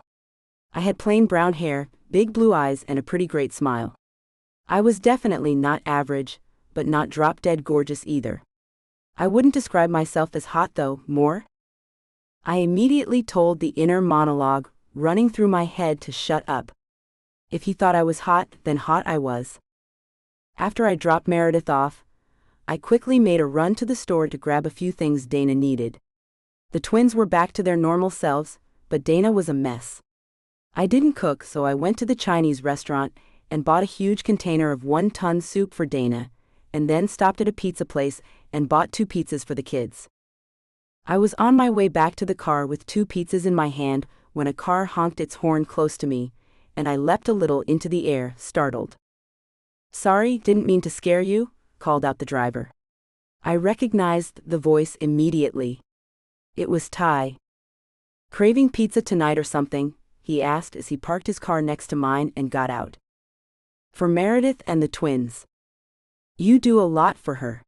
I had plain brown hair, big blue eyes, and a pretty great smile. I was definitely not average, but not drop-dead gorgeous either. I wouldn't describe myself as hot though, more. I immediately told the inner monologue running through my head to shut up. If he thought I was hot, then hot I was. After I dropped Meredith off, I quickly made a run to the store to grab a few things Dana needed. The twins were back to their normal selves, but Dana was a mess. I didn't cook, so I went to the Chinese restaurant and bought a huge container of 1-ton soup for Dana, and then stopped at a pizza place and bought 2 pizzas for the kids. I was on my way back to the car with 2 pizzas in my hand when a car honked its horn close to me, and I leapt a little into the air, startled. "Sorry, didn't mean to scare you," called out the driver. I recognized the voice immediately. It was Ty. "Craving pizza tonight or something?" he asked as he parked his car next to mine and got out. "For Meredith and the twins." "You do a lot for her."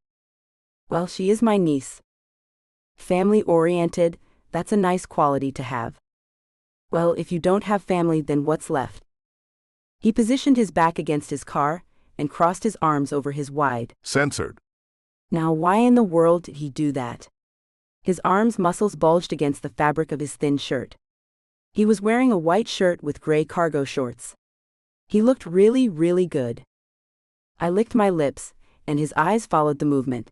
"Well, she is my niece." "Family-oriented, that's a nice quality to have." "Well, if you don't have family, then what's left?" He positioned his back against his car and crossed his arms over his wide.
Censored.
Now why in the world did he do that? His arms' muscles bulged against the fabric of his thin shirt. He was wearing a white shirt with gray cargo shorts. He looked really, really good. I licked my lips, and his eyes followed the movement.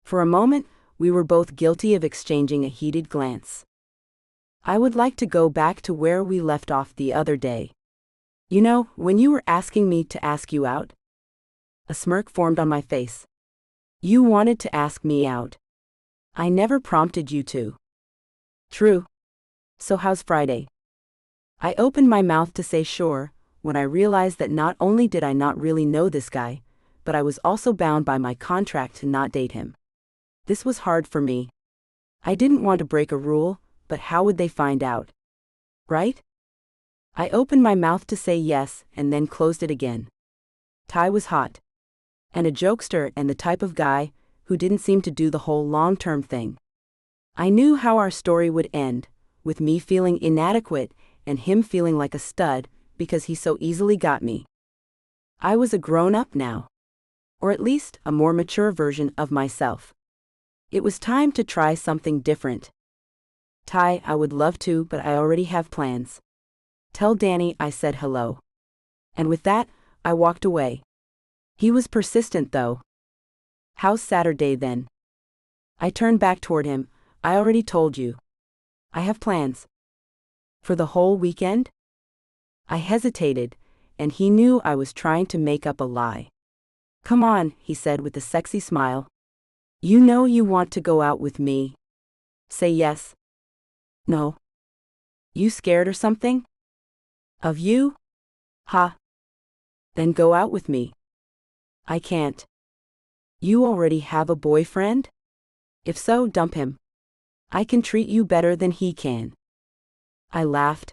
For a moment, we were both guilty of exchanging a heated glance. "I would like to go back to where we left off the other day. You know, when you were asking me to ask you out?" A smirk formed on my face. "You wanted to ask me out. I never prompted you to." "True. So how's Friday?" I opened my mouth to say sure, when I realized that not only did I not really know this guy, but I was also bound by my contract to not date him. This was hard for me. I didn't want to break a rule, but how would they find out? Right? I opened my mouth to say yes and then closed it again. Ty was hot. and a jokester and the type of guy who didn't seem to do the whole long-term thing. I knew how our story would end, with me feeling inadequate and him feeling like a stud because he so easily got me. I was a grown-up now. Or at least a more mature version of myself. It was time to try something different. Ty, I would love to, but I already have plans. Tell Danny I said hello. And with that, I walked away. He was persistent though. How's Saturday then? I turned back toward him. I already told you. I have plans. For the whole weekend? I hesitated, and he knew I was trying to make up a lie. Come on, he said with a sexy smile. You know you want to go out with me. Say yes. No. You scared or something? Of you? Ha. Then go out with me. I can't. You already have a boyfriend? If so, dump him. I can treat you better than he can. I laughed.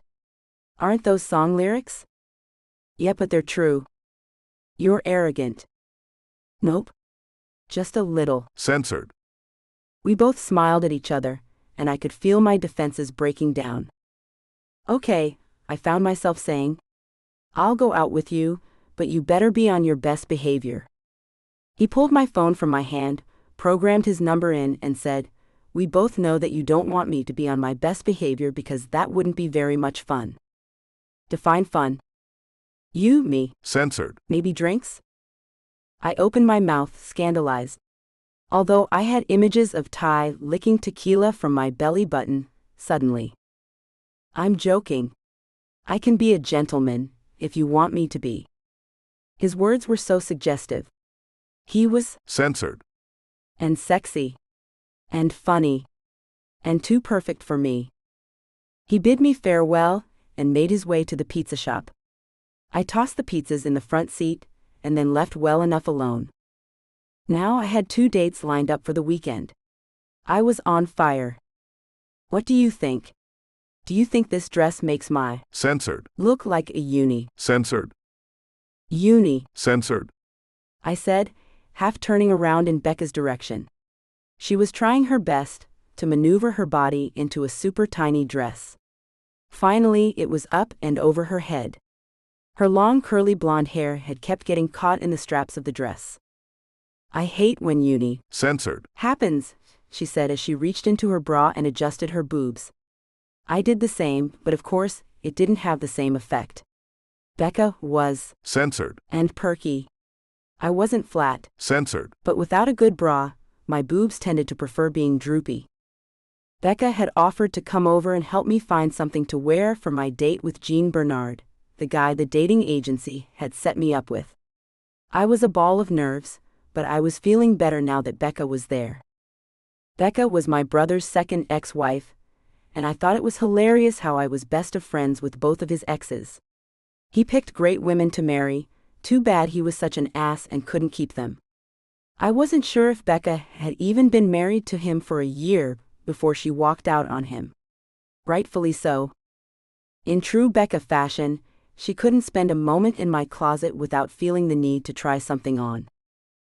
Aren't those song lyrics? Yeah, but they're true. You're arrogant. Nope. Just a little.
Censored.
We both smiled at each other, and I could feel my defenses breaking down. Okay, I found myself saying. I'll go out with you, but you better be on your best behavior. He pulled my phone from my hand, programmed his number in, and said, We both know that you don't want me to be on my best behavior because that wouldn't be very much fun. Define fun. You, me.
Censored.
Maybe drinks? I opened my mouth, scandalized. Although I had images of Ty licking tequila from my belly button, suddenly. I'm joking. I can be a gentleman, if you want me to be. His words were so suggestive. He was
censored.
And sexy. And funny. And too perfect for me. He bid me farewell and made his way to the pizza shop. I tossed the pizzas in the front seat and then left well enough alone. Now I had 2 dates lined up for the weekend. I was on fire. What do you think? Do you think this dress makes my
censored
look like a uni?
Censored.
Uni.
Censored.
I said, half turning around in Becca's direction. She was trying her best to maneuver her body into a super tiny dress. Finally, it was up and over her head. Her long curly blonde hair had kept getting caught in the straps of the dress. I hate when uni
censored
happens, she said as she reached into her bra and adjusted her boobs. I did the same, but of course, it didn't have the same effect. Becca was
censored
and perky. I wasn't flat,
censored,
but without a good bra, my boobs tended to prefer being droopy. Becca had offered to come over and help me find something to wear for my date with Jean Bernard, the guy the dating agency had set me up with. I was a ball of nerves, but I was feeling better now that Becca was there. Becca was my brother's second ex-wife, and I thought it was hilarious how I was best of friends with both of his exes. He picked great women to marry, too bad he was such an ass and couldn't keep them. I wasn't sure if Becca had even been married to him for a year before she walked out on him. Rightfully so. In true Becca fashion, she couldn't spend a moment in my closet without feeling the need to try something on.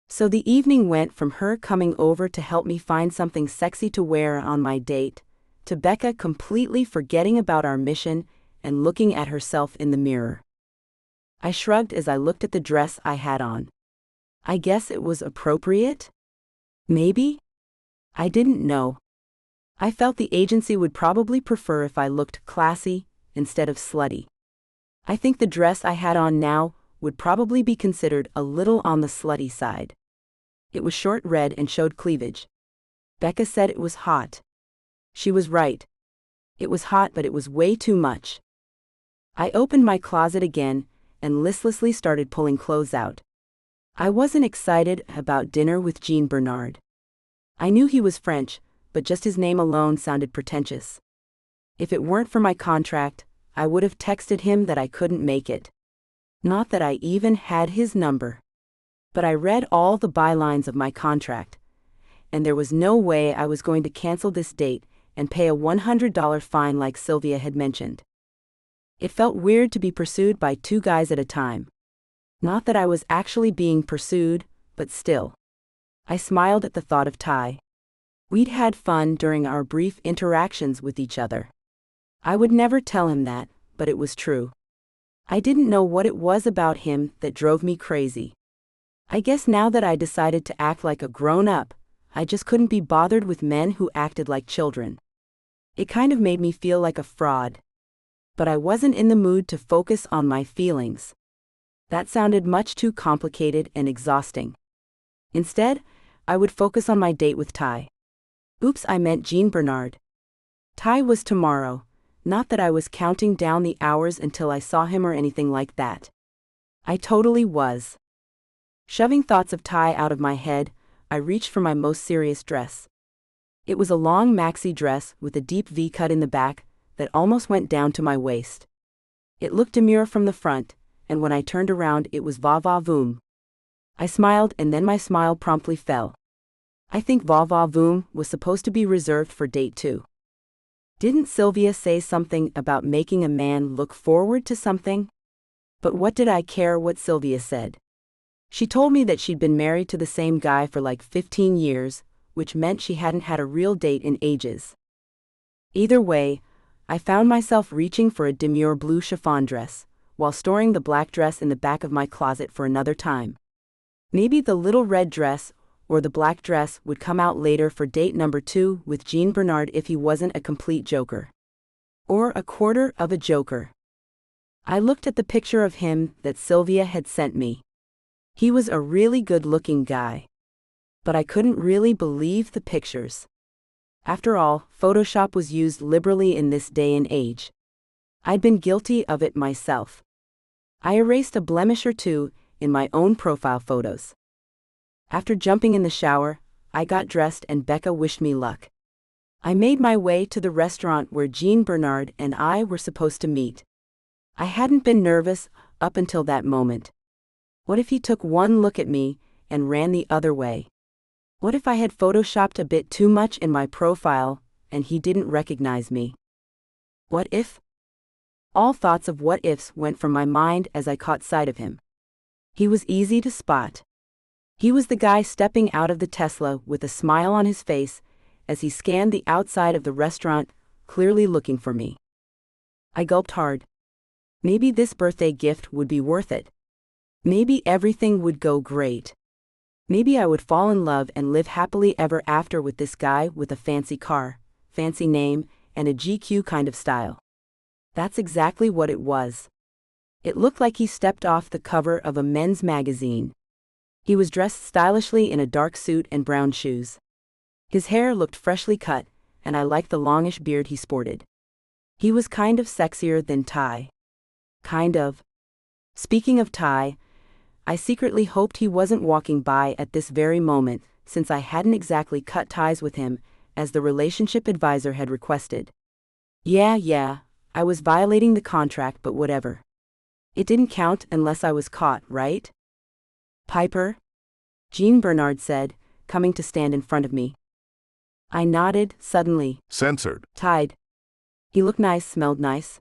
So the evening went from her coming over to help me find something sexy to wear on my date, to Becca completely forgetting about our mission and looking at herself in the mirror. I shrugged as I looked at the dress I had on. I guess it was appropriate? Maybe? I didn't know. I felt the agency would probably prefer if I looked classy instead of slutty. I think the dress I had on now would probably be considered a little on the slutty side. It was short red and showed cleavage. Becca said it was hot. She was right. It was hot, but it was way too much. I opened my closet again and listlessly started pulling clothes out. I wasn't excited about dinner with Jean Bernard. I knew he was French, but just his name alone sounded pretentious. If it weren't for my contract, I would have texted him that I couldn't make it. Not that I even had his number. But I read all the bylines of my contract, and there was no way I was going to cancel this date and pay a $100 fine like Sylvia had mentioned. It felt weird to be pursued by 2 guys at a time. Not that I was actually being pursued, but still. I smiled at the thought of Ty. We'd had fun during our brief interactions with each other. I would never tell him that, but it was true. I didn't know what it was about him that drove me crazy. I guess now that I decided to act like a grown-up, I just couldn't be bothered with men who acted like children. It kind of made me feel like a fraud. But I wasn't in the mood to focus on my feelings. That sounded much too complicated and exhausting. Instead, I would focus on my date with Ty. Oops, I meant Jean Bernard. Ty was tomorrow, not that I was counting down the hours until I saw him or anything like that. I totally was. Shoving thoughts of Ty out of my head, I reached for my most serious dress. It was a long maxi dress with a deep V-cut in the back that almost went down to my waist. It looked demure from the front, and when I turned around it was va-va-voom. I smiled and then my smile promptly fell. I think va-va-voom was supposed to be reserved for date 2. Didn't Sylvia say something about making a man look forward to something? But what did I care what Sylvia said? She told me that she'd been married to the same guy for like 15 years, which meant she hadn't had a real date in ages. Either way, I found myself reaching for a demure blue chiffon dress, while storing the black dress in the back of my closet for another time. Maybe the little red dress or the black dress would come out later for date number 2 with Jean Bernard if he wasn't a complete joker. Or a quarter of a joker. I looked at the picture of him that Sylvia had sent me. He was a really good-looking guy. But I couldn't really believe the pictures. After all, Photoshop was used liberally in this day and age. I'd been guilty of it myself. I erased a blemish or two in my own profile photos. After jumping in the shower, I got dressed and Becca wished me luck. I made my way to the restaurant where Jean Bernard and I were supposed to meet. I hadn't been nervous up until that moment. What if he took one look at me and ran the other way? What if I had photoshopped a bit too much in my profile and he didn't recognize me? What if? All thoughts of what ifs went from my mind as I caught sight of him. He was easy to spot. He was the guy stepping out of the Tesla with a smile on his face as he scanned the outside of the restaurant, clearly looking for me. I gulped hard. Maybe this birthday gift would be worth it. Maybe everything would go great. Maybe I would fall in love and live happily ever after with this guy with a fancy car, fancy name, and a GQ kind of style. That's exactly what it was. It looked like he stepped off the cover of a men's magazine. He was dressed stylishly in a dark suit and brown shoes. His hair looked freshly cut, and I liked the longish beard he sported. He was kind of sexier than Ty. Kind of. Speaking of Ty, I secretly hoped he wasn't walking by at this very moment, since I hadn't exactly cut ties with him, as the relationship advisor had requested. Yeah, I was violating the contract, but whatever. It didn't count unless I was caught, right? Piper? Jean Bernard said, coming to stand in front of me. I nodded, suddenly.
Censored.
Tied. He looked nice, smelled nice.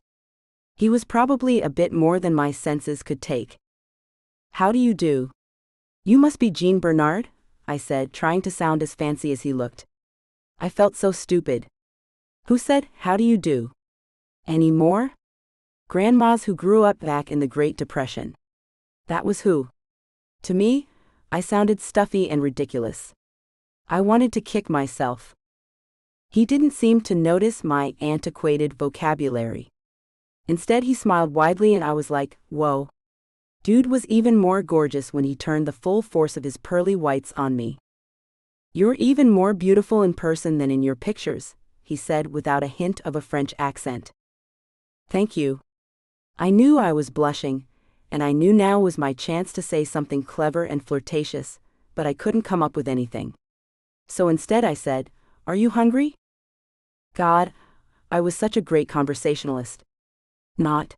He was probably a bit more than my senses could take. How do you do? You must be Jean Bernard, I said, trying to sound as fancy as he looked. I felt so stupid. Who said, how do you do? Any more? Grandmas who grew up back in the Great Depression. That was who. To me, I sounded stuffy and ridiculous. I wanted to kick myself. He didn't seem to notice my antiquated vocabulary. Instead, he smiled widely and I was like, whoa. Dude was even more gorgeous when he turned the full force of his pearly whites on me. You're even more beautiful in person than in your pictures, he said without a hint of a French accent. Thank you. I knew I was blushing, and I knew now was my chance to say something clever and flirtatious, but I couldn't come up with anything. So instead I said, are you hungry? God, I was such a great conversationalist. Not.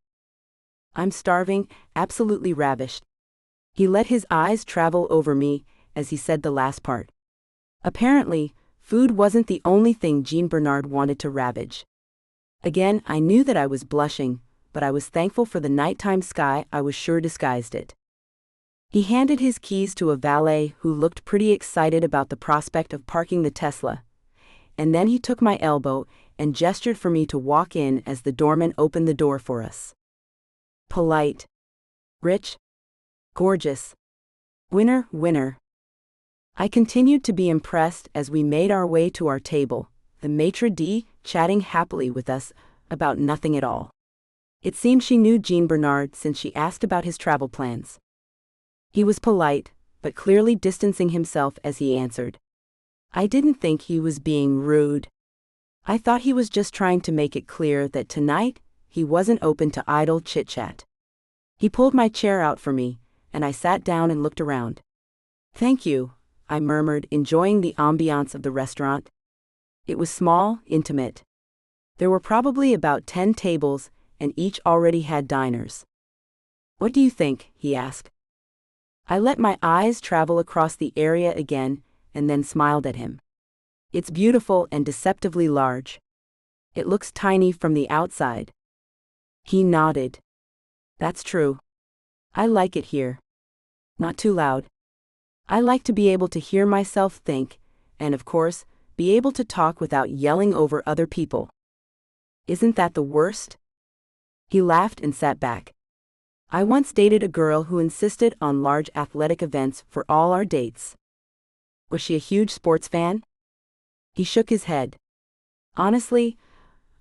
I'm starving, absolutely ravished. He let his eyes travel over me as he said the last part. Apparently, food wasn't the only thing Jean Bernard wanted to ravage. Again, I knew that I was blushing, but I was thankful for the nighttime sky. I was sure disguised it. He handed his keys to a valet who looked pretty excited about the prospect of parking the Tesla, and then he took my elbow and gestured for me to walk in as the doorman opened the door for us. Polite. Rich. Gorgeous. Winner, winner. I continued to be impressed as we made our way to our table, the maitre d' chatting happily with us about nothing at all. It seemed she knew Jean Bernard since she asked about his travel plans. He was polite, but clearly distancing himself as he answered. I didn't think he was being rude. I thought he was just trying to make it clear that tonight he wasn't open to idle chit-chat. He pulled my chair out for me, and I sat down and looked around. Thank you, I murmured, enjoying the ambiance of the restaurant. It was small, intimate. There were probably about 10 tables, and each already had diners. What do you think? He asked. I let my eyes travel across the area again, and then smiled at him. It's beautiful and deceptively large. It looks tiny from the outside. He nodded. That's true. I like it here. Not too loud. I like to be able to hear myself think, and of course, be able to talk without yelling over other people. Isn't that the worst? He laughed and sat back. I once dated a girl who insisted on large athletic events for all our dates. Was she a huge sports fan? He shook his head. Honestly,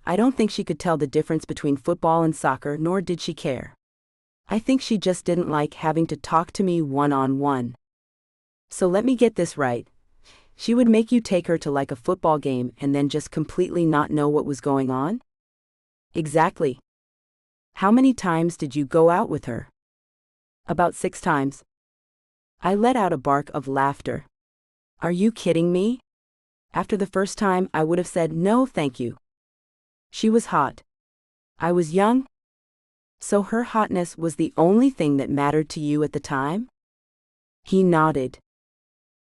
I don't think she could tell the difference between football and soccer, nor did she care. I think she just didn't like having to talk to me one-on-one. So let me get this right. She would make you take her to like a football game and then just completely not know what was going on? Exactly. How many times did you go out with her? About 6 times. I let out a bark of laughter. Are you kidding me? After the first time, I would have said no thank you. She was hot. I was young. So her hotness was the only thing that mattered to you at the time? He nodded.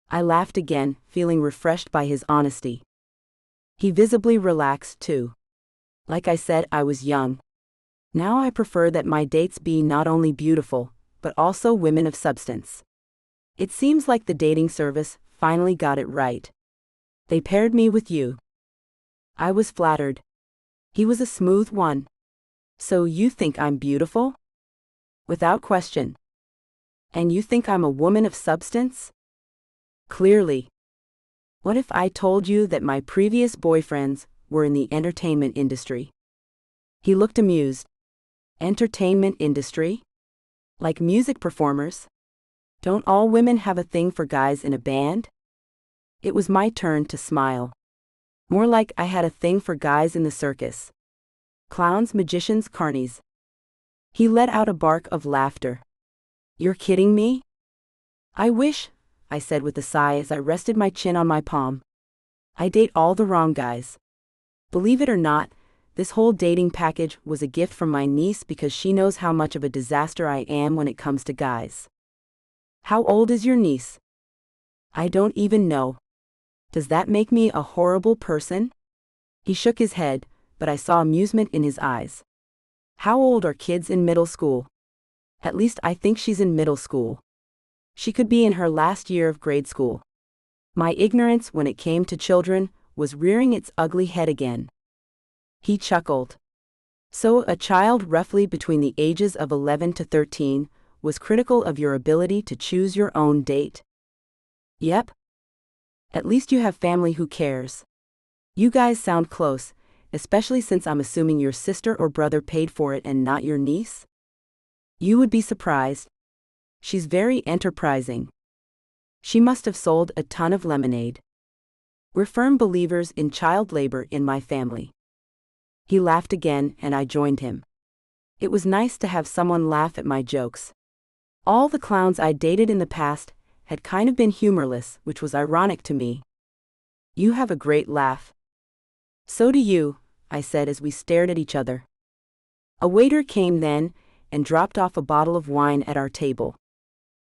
I laughed again, feeling refreshed by his honesty. He visibly relaxed too. Like I said, I was young. Now I prefer that my dates be not only beautiful, but also women of substance. It seems like the dating service finally got it right. They paired me with you. I was flattered. He was a smooth one. So you think I'm beautiful? Without question. And you think I'm a woman of substance? Clearly. What if I told you that my previous boyfriends were in the entertainment industry? He looked amused. Entertainment industry? Like music performers? Don't all women have a thing for guys in a band? It was my turn to smile. More like I had a thing for guys in the circus. Clowns, magicians, carnies. He let out a bark of laughter. You're kidding me? I wish, I said with a sigh as I rested my chin on my palm. I date all the wrong guys. Believe it or not, this whole dating package was a gift from my niece because she knows how much of a disaster I am when it comes to guys. How old is your niece? I don't even know. Does that make me a horrible person? He shook his head, but I saw amusement in his eyes. How old are kids in middle school? At least I think she's in middle school. She could be in her last year of grade school. My ignorance when it came to children was rearing its ugly head again. He chuckled. So a child roughly between the ages of 11 to 13 was critical of your ability to choose your own date? Yep. At least you have family who cares. You guys sound close, especially since I'm assuming your sister or brother paid for it and not your niece? You would be surprised. She's very enterprising. She must have sold a ton of lemonade. We're firm believers in child labor in my family. He laughed again, and I joined him. It was nice to have someone laugh at my jokes. All the clowns I dated in the past had kind of been humorless, which was ironic to me. You have a great laugh. So do you, I said as we stared at each other. A waiter came then and dropped off a bottle of wine at our table.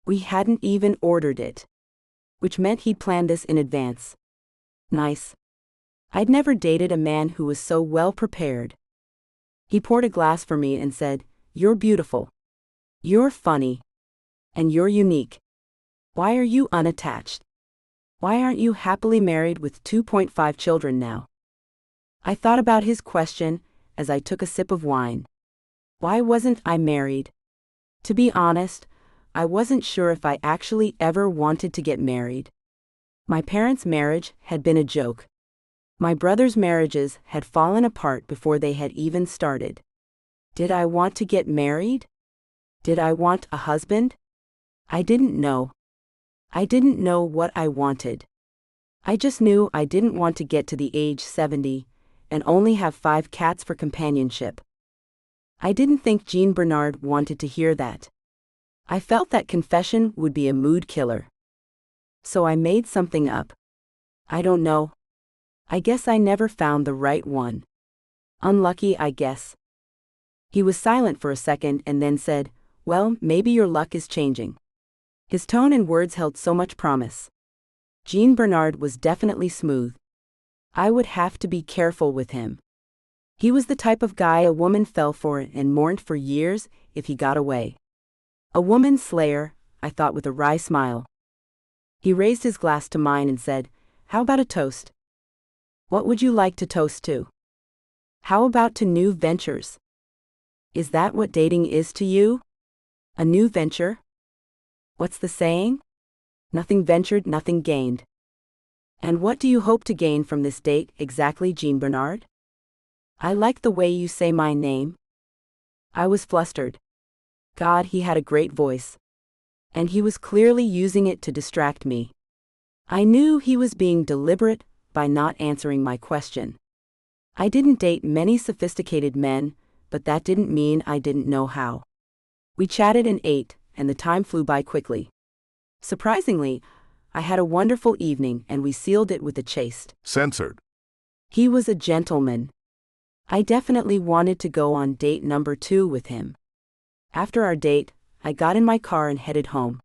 We hadn't even ordered it, which meant he'd planned this in advance. Nice. I'd never dated a man who was so well prepared. He poured a glass for me and said, "You're beautiful. You're funny. And you're unique. Why are you unattached? Why aren't you happily married with 2.5 children now? I thought about his question as I took a sip of wine. Why wasn't I married? To be honest, I wasn't sure if I actually ever wanted to get married. My parents' marriage had been a joke. My brothers' marriages had fallen apart before they had even started. Did I want to get married? Did I want a husband? I didn't know. I didn't know what I wanted. I just knew I didn't want to get to the age 70 and only have 5 cats for companionship. I didn't think Jean Bernard wanted to hear that. I felt that confession would be a mood killer. So I made something up. I don't know. I guess I never found the right one. Unlucky, I guess. He was silent for a second and then said, "Well, maybe your luck is changing." His tone and words held so much promise. Jean Bernard was definitely smooth. I would have to be careful with him. He was the type of guy a woman fell for and mourned for years if he got away. A woman slayer, I thought with a wry smile. He raised his glass to mine and said, "How about a toast? What would you like to toast to? How about to new ventures? Is that what dating is to you? A new venture? What's the saying? Nothing ventured, nothing gained. And what do you hope to gain from this date exactly, Jean Bernard? I like the way you say my name." I was flustered. God, he had a great voice. And he was clearly using it to distract me. I knew he was being deliberate by not answering my question. I didn't date many sophisticated men, but that didn't mean I didn't know how. We chatted and ate, and the time flew by quickly. Surprisingly, I had a wonderful evening and we sealed it with a chaste.
Censored.
He was a gentleman. I definitely wanted to go on date number 2 with him. After our date, I got in my car and headed home.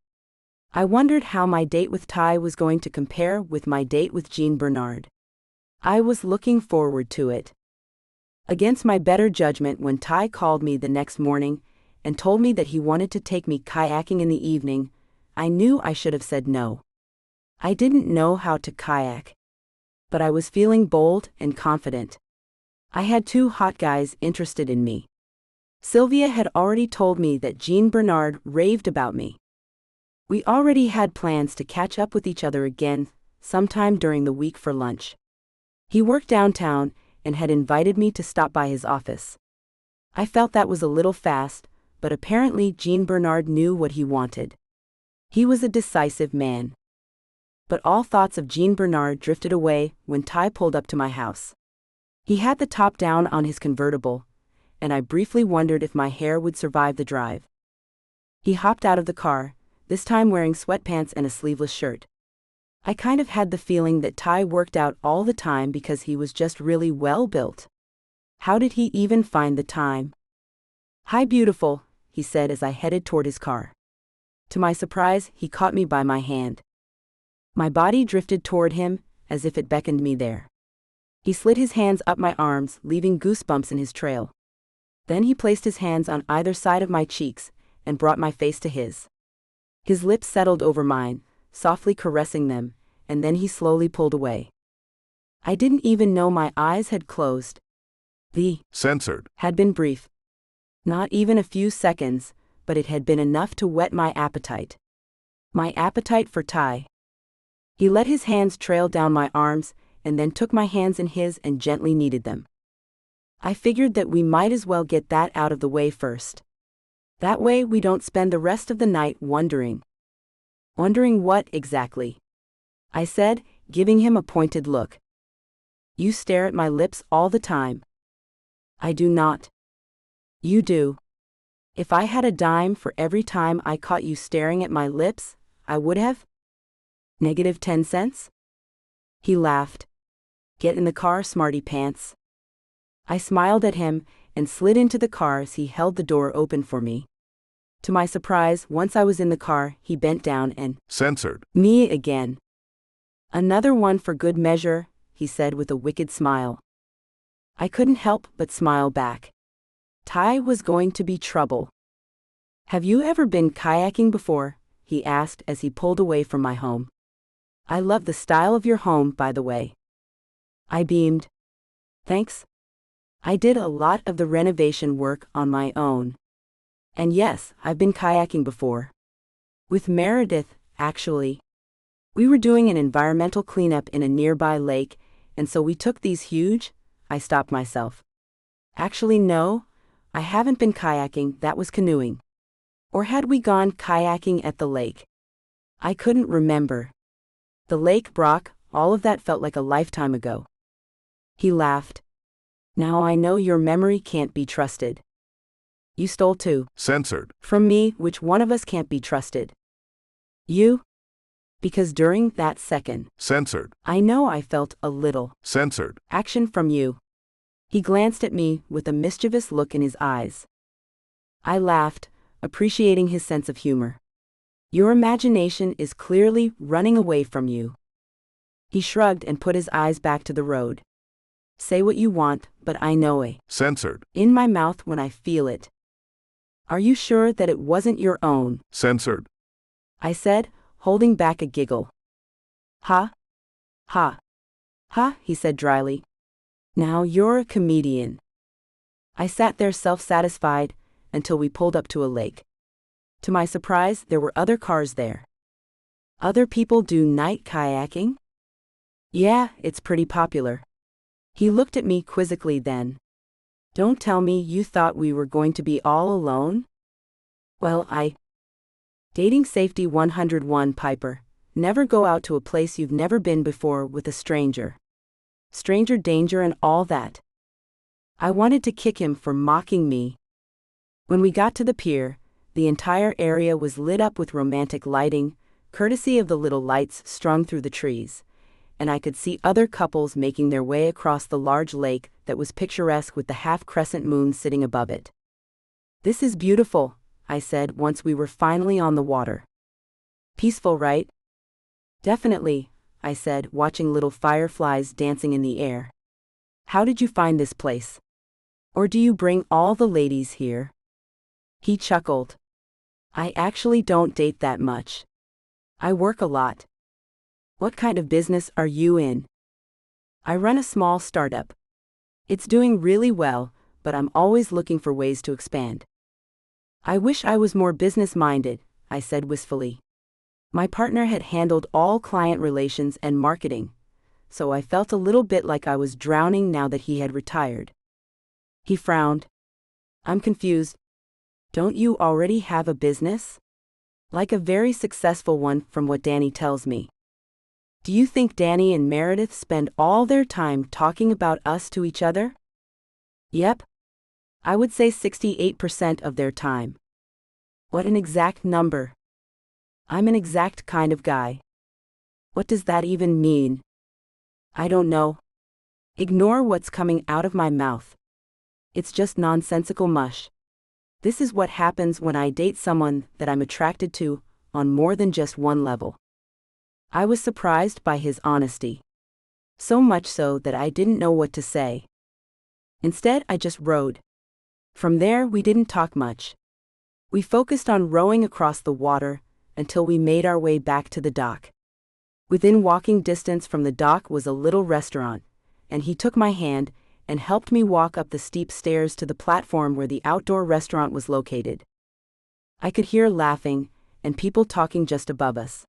I wondered how my date with Ty was going to compare with my date with Jean Bernard. I was looking forward to it. Against my better judgment, when Ty called me the next morning and told me that he wanted to take me kayaking in the evening, I knew I should have said no. I didn't know how to kayak. But I was feeling bold and confident. I had 2 hot guys interested in me. Sylvia had already told me that Jean Bernard raved about me. We already had plans to catch up with each other again sometime during the week for lunch. He worked downtown and had invited me to stop by his office. I felt that was a little fast, but apparently Jean Bernard knew what he wanted. He was a decisive man. But all thoughts of Jean Bernard drifted away when Ty pulled up to my house. He had the top down on his convertible, and I briefly wondered if my hair would survive the drive. He hopped out of the car, this time wearing sweatpants and a sleeveless shirt. I kind of had the feeling that Ty worked out all the time because he was just really well built. How did he even find the time? "Hi, beautiful," he said as I headed toward his car. To my surprise, he caught me by my hand. My body drifted toward him as if it beckoned me there. He slid his hands up my arms, leaving goosebumps in his trail. Then he placed his hands on either side of my cheeks and brought my face to his. His lips settled over mine, softly caressing them, and then he slowly pulled away. I didn't even know my eyes had closed. The
Censored.
had been brief. Not even a few seconds, but it had been enough to whet my appetite. My appetite for Ty. He let his hands trail down my arms and then took my hands in his and gently kneaded them. I figured that we might as well get that out of the way first. That way we don't spend the rest of the night wondering. Wondering what exactly? I said, giving him a pointed look. You stare at my lips all the time. I do not. You do. If I had a dime for every time I caught you staring at my lips, I would have. -10 cents? He laughed. Get in the car, smarty pants. I smiled at him and slid into the car as he held the door open for me. To my surprise, once I was in the car, he bent down and
Censored.
me again. Another one for good measure, he said with a wicked smile. I couldn't help but smile back. Ty was going to be trouble. Have you ever been kayaking before? he asked as he pulled away from my home. I love the style of your home, by the way. I beamed. Thanks. I did a lot of the renovation work on my own. And yes, I've been kayaking before. With Meredith, actually. We were doing an environmental cleanup in a nearby lake, and so we took these huge. I stopped myself. Actually, no, I haven't been kayaking, that was canoeing. Or had we gone kayaking at the lake? I couldn't remember. The Lake Brock, all of that felt like a lifetime ago. He laughed. Now I know your memory can't be trusted. You stole two.
Censored.
From me, which one of us can't be trusted? You? Because during that second.
Censored.
I know I felt a little.
Censored.
Action from you. He glanced at me with a mischievous look in his eyes. I laughed, appreciating his sense of humor. Your imagination is clearly running away from you. He shrugged and put his eyes back to the road. Say what you want, but I know it.
Censored.
In my mouth when I feel it. Are you sure that it wasn't your own?
Censored.
I said, holding back a giggle. Ha? Ha. Ha, he said dryly. Now you're a comedian. I sat there self-satisfied until we pulled up to a lake. To my surprise, there were other cars there. Other people do night kayaking? Yeah, it's pretty popular. He looked at me quizzically then. Don't tell me you thought we were going to be all alone? Well, Dating Safety 101 Piper. Never go out to a place you've never been before with a stranger. Stranger danger and all that. I wanted to kick him for mocking me. When we got to the pier, the entire area was lit up with romantic lighting, courtesy of the little lights strung through the trees, and I could see other couples making their way across the large lake that was picturesque with the half-crescent moon sitting above it. This is beautiful, I said once we were finally on the water. Peaceful, right? Definitely, I said, watching little fireflies dancing in the air. How did you find this place? Or do you bring all the ladies here? He chuckled. I actually don't date that much. I work a lot. What kind of business are you in? I run a small startup. It's doing really well, but I'm always looking for ways to expand. I wish I was more business-minded, I said wistfully. My partner had handled all client relations and marketing, so I felt a little bit like I was drowning now that he had retired. He frowned. I'm confused. Don't you already have a business? Like a very successful one from what Danny tells me. Do you think Danny and Meredith spend all their time talking about us to each other? Yep. I would say 68% of their time. What an exact number. I'm an exact kind of guy. What does that even mean? I don't know. Ignore what's coming out of my mouth. It's just nonsensical mush. This is what happens when I date someone that I'm attracted to on more than just one level. I was surprised by his honesty. So much so that I didn't know what to say. Instead, I just rowed. From there, we didn't talk much. We focused on rowing across the water until we made our way back to the dock. Within walking distance from the dock was a little restaurant, and he took my hand and helped me walk up the steep stairs to the platform where the outdoor restaurant was located. I could hear laughing and people talking just above us.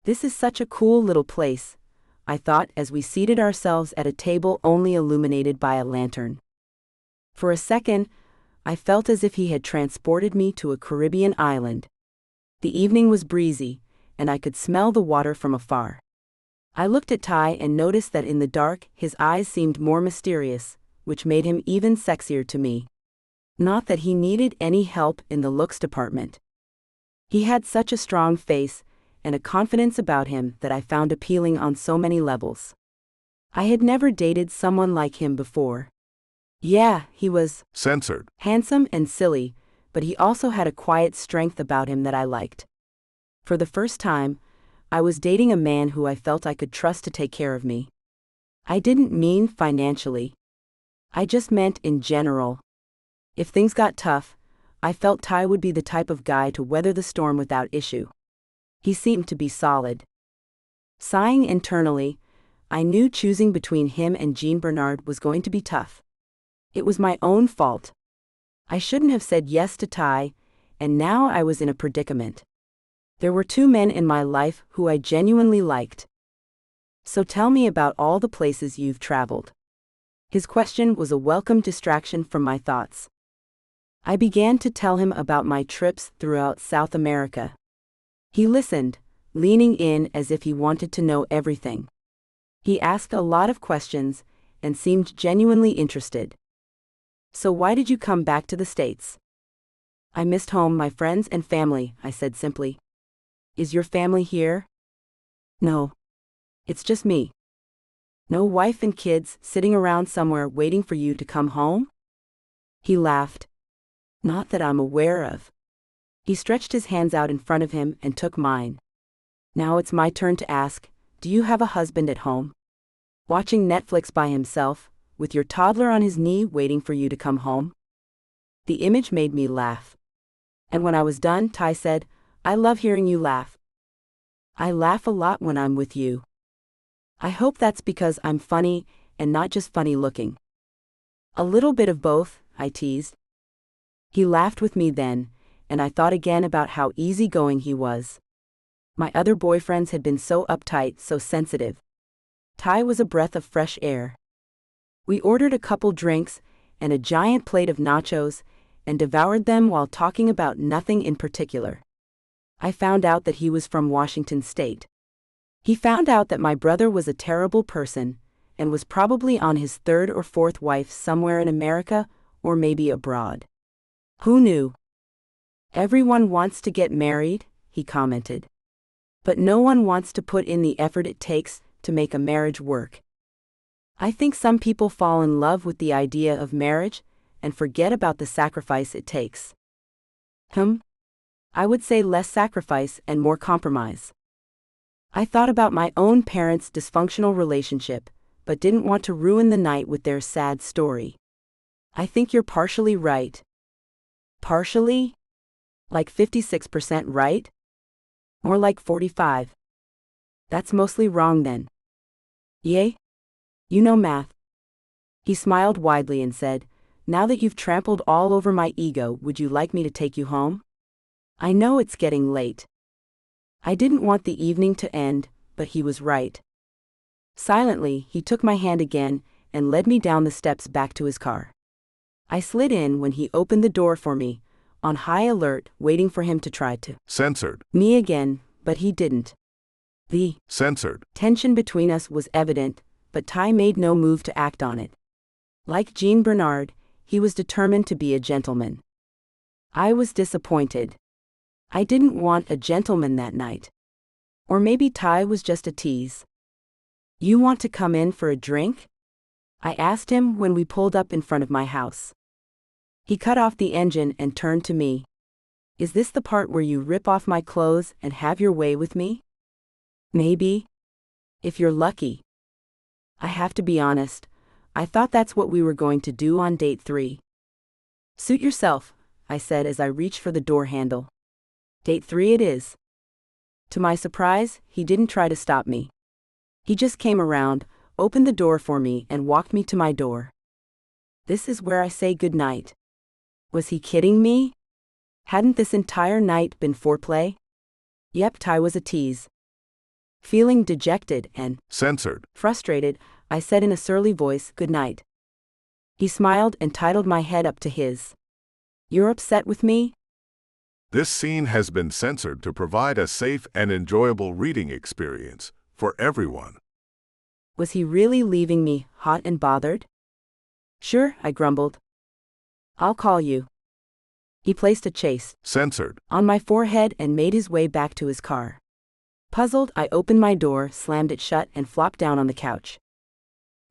This is such a cool little place, I thought as we seated ourselves at a table only illuminated by a lantern. For a second, I felt as if he had transported me to a Caribbean island. The evening was breezy, and I could smell the water from afar. I looked at Ty and noticed that in the dark his eyes seemed more mysterious, which made him even sexier to me. Not that he needed any help in the looks department. He had such a strong face and a confidence about him that I found appealing on so many levels. I had never dated someone like him before. Yeah, he was
Censored.
Handsome and silly, but he also had a quiet strength about him that I liked. For the first time, I was dating a man who I felt I could trust to take care of me. I didn't mean financially. I just meant in general. If things got tough, I felt Ty would be the type of guy to weather the storm without issue. He seemed to be solid. Sighing internally, I knew choosing between him and Jean Bernard was going to be tough. It was my own fault. I shouldn't have said yes to Ty, and now I was in a predicament. There were two men in my life who I genuinely liked. So tell me about all the places you've traveled. His question was a welcome distraction from my thoughts. I began to tell him about my trips throughout South America. He listened, leaning in as if he wanted to know everything. He asked a lot of questions and seemed genuinely interested. So why did you come back to the States? I missed home, my friends and family, I said simply. Is your family here? No. It's just me. No wife and kids sitting around somewhere waiting for you to come home? He laughed. Not that I'm aware of. He stretched his hands out in front of him and took mine. Now it's my turn to ask, do you have a husband at home? Watching Netflix by himself, with your toddler on his knee waiting for you to come home? The image made me laugh. And when I was done, Ty said, I love hearing you laugh. I laugh a lot when I'm with you. I hope that's because I'm funny and not just funny looking. A little bit of both, I teased. He laughed with me then, and I thought again about how easygoing he was. My other boyfriends had been so uptight, so sensitive. Ty was a breath of fresh air. We ordered a couple drinks and a giant plate of nachos and devoured them while talking about nothing in particular. I found out that he was from Washington State. He found out that my brother was a terrible person and was probably on his third or fourth wife somewhere in America or maybe abroad. Who knew? Everyone wants to get married, he commented. But no one wants to put in the effort it takes to make a marriage work. I think some people fall in love with the idea of marriage and forget about the sacrifice it takes. I would say less sacrifice and more compromise. I thought about my own parents' dysfunctional relationship, but didn't want to ruin the night with their sad story. I think you're partially right. Partially? Like 56% right? More like 45. That's mostly wrong then. Yay? You know math. He smiled widely and said, now that you've trampled all over my ego, would you like me to take you home? I know it's getting late. I didn't want the evening to end, but he was right. Silently, he took my hand again and led me down the steps back to his car. I slid in when he opened the door for me, on high alert, waiting for him to try to
Censored.
Me again, but he didn't. The
Censored.
tension between us was evident, but Ty made no move to act on it. Like Jean Bernard, he was determined to be a gentleman. I was disappointed. I didn't want a gentleman that night. Or maybe Ty was just a tease. You want to come in for a drink? I asked him when we pulled up in front of my house. He cut off the engine and turned to me. Is this the part where you rip off my clothes and have your way with me? Maybe. If you're lucky. I have to be honest, I thought that's what we were going to do on date 3. Suit yourself, I said as I reached for the door handle. Date 3 it is. To my surprise, he didn't try to stop me. He just came around, opened the door for me and walked me to my door. This is where I say goodnight. Was he kidding me? Hadn't this entire night been foreplay? Yep, Ty was a tease. Feeling dejected and
Censored.
frustrated, I said in a surly voice, good night. He smiled and tilted my head up to his. You're upset with me?
This scene has been censored to provide a safe and enjoyable reading experience for everyone.
Was he really leaving me hot and bothered? Sure, I grumbled. I'll call you. He placed a chaste
Censored.
on my forehead and made his way back to his car. Puzzled, I opened my door, slammed it shut, and flopped down on the couch.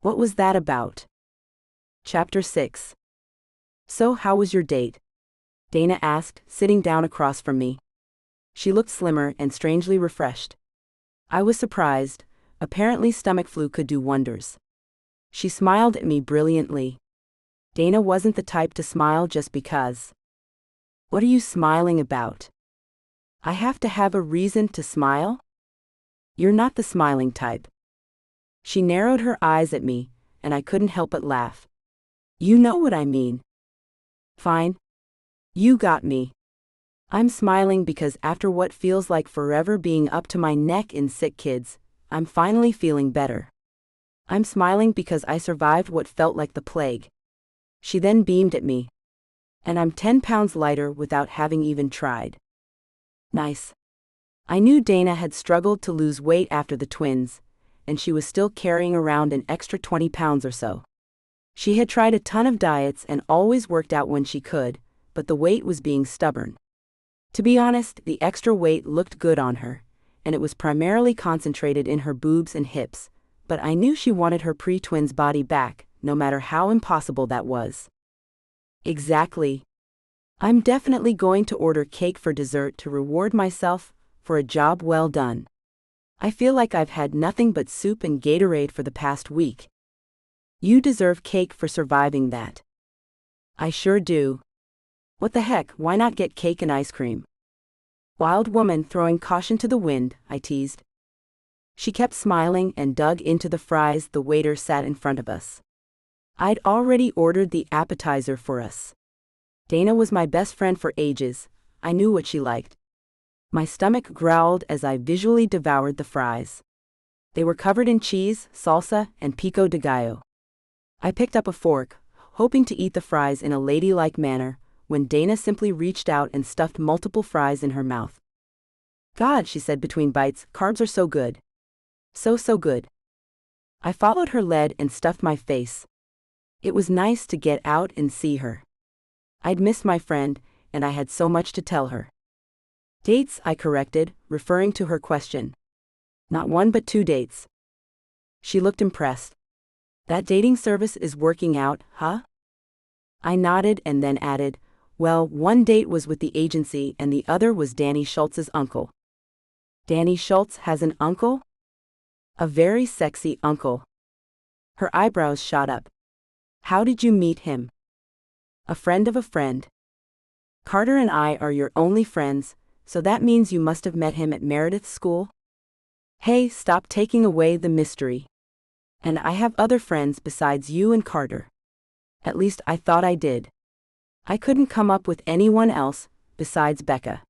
What was that about? Chapter 6. So, how was your date? Dana asked, sitting down across from me. She looked slimmer and strangely refreshed. I was surprised. Apparently stomach flu could do wonders. She smiled at me brilliantly. Dana wasn't the type to smile just because. What are you smiling about? I have to have a reason to smile? You're not the smiling type. She narrowed her eyes at me, and I couldn't help but laugh. You know what I mean. Fine. You got me. I'm smiling because after what feels like forever being up to my neck in sick kids, I'm finally feeling better. I'm smiling because I survived what felt like the plague. She then beamed at me. And I'm 10 pounds lighter without having even tried. Nice. I knew Dana had struggled to lose weight after the twins, and she was still carrying around an extra 20 pounds or so. She had tried a ton of diets and always worked out when she could, but the weight was being stubborn. To be honest, the extra weight looked good on her, and it was primarily concentrated in her boobs and hips, but I knew she wanted her pre-twins body back, no matter how impossible that was. Exactly. I'm definitely going to order cake for dessert to reward myself for a job well done. I feel like I've had nothing but soup and Gatorade for the past week. You deserve cake for surviving that. I sure do. What the heck, why not get cake and ice cream? Wild woman throwing caution to the wind, I teased. She kept smiling and dug into the fries the waiter sat in front of us. I'd already ordered the appetizer for us. Dana was my best friend for ages. I knew what she liked. My stomach growled as I visually devoured the fries. They were covered in cheese, salsa, and pico de gallo. I picked up a fork, hoping to eat the fries in a ladylike manner, when Dana simply reached out and stuffed multiple fries in her mouth. God, she said between bites, carbs are so good. So good. I followed her lead and stuffed my face. It was nice to get out and see her. I'd missed my friend, and I had so much to tell her. Dates, I corrected, referring to her question. Not 1 but 2 dates. She looked impressed. That dating service is working out, huh? I nodded and then added, well, 1 date was with the agency and the other was Danny Schultz's uncle. Danny Schultz has an uncle? A very sexy uncle. Her eyebrows shot up. How did you meet him? A friend of a friend. Carter and I are your only friends, so that means you must have met him at Meredith's school? Hey, stop taking away the mystery. And I have other friends besides you and Carter. At least I thought I did. I couldn't come up with anyone else, besides Becca.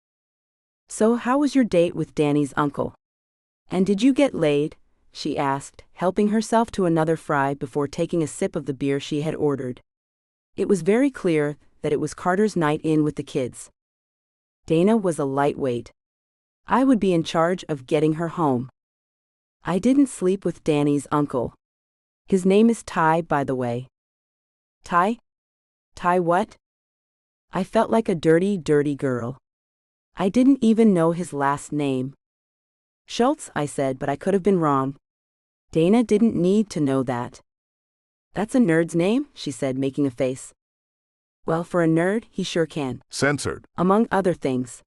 So how was your date with Danny's uncle? And did you get laid? She asked, helping herself to another fry before taking a sip of the beer she had ordered. It was very clear that it was Carter's night in with the kids. Dana was a lightweight. I would be in charge of getting her home. I didn't sleep with Danny's uncle. His name is Ty, by the way. Ty? Ty what? I felt like a dirty girl. I didn't even know his last name. Schultz, I said, but I could have been wrong. Dana didn't need to know that. That's a nerd's name, she said, making a face. Well, for a nerd, he sure can.
Censored.
Among other things.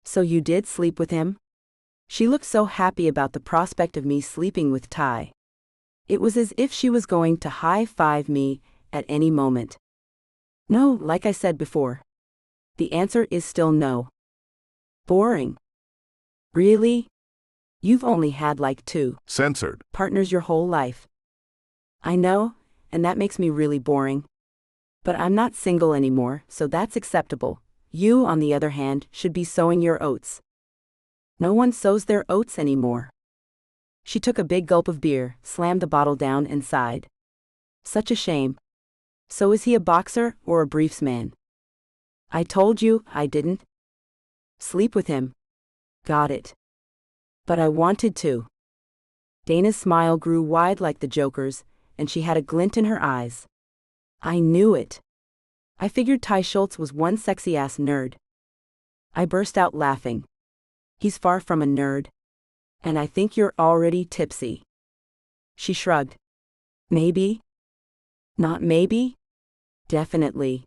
So you did sleep with him? She looked so happy about the prospect of me sleeping with Ty. It was as if she was going to high-five me at any moment. No, like I said before. The answer is still no. Boring. Really? You've only had like 2
Censored.
partners your whole life. I know, and that makes me really boring. But I'm not single anymore, so that's acceptable. You, on the other hand, should be sowing your oats. No one sows their oats anymore. She took a big gulp of beer, slammed the bottle down and sighed. Such a shame. So is he a boxer or a briefs man? I told you I didn't sleep with him. Got it. But I wanted to. Dana's smile grew wide like the Joker's, and she had a glint in her eyes. I knew it. I figured Ty Schultz was one sexy-ass nerd. I burst out laughing. He's far from a nerd. And I think you're already tipsy. She shrugged. Maybe? Not maybe? Definitely.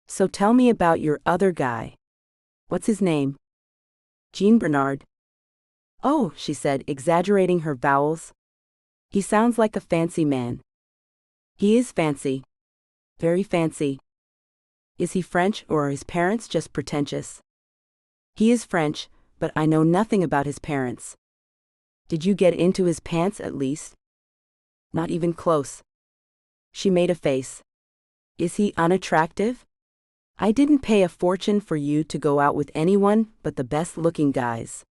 So tell me about your other guy. What's his name? Jean Bernard. Oh, she said, exaggerating her vowels. He sounds like a fancy man. He is fancy. Very fancy. Is he French or are his parents just pretentious? He is French, but I know nothing about his parents. Did you get into his pants at least? Not even close. She made a face. Is he unattractive? I didn't pay a fortune for you to go out with anyone but the best-looking guys.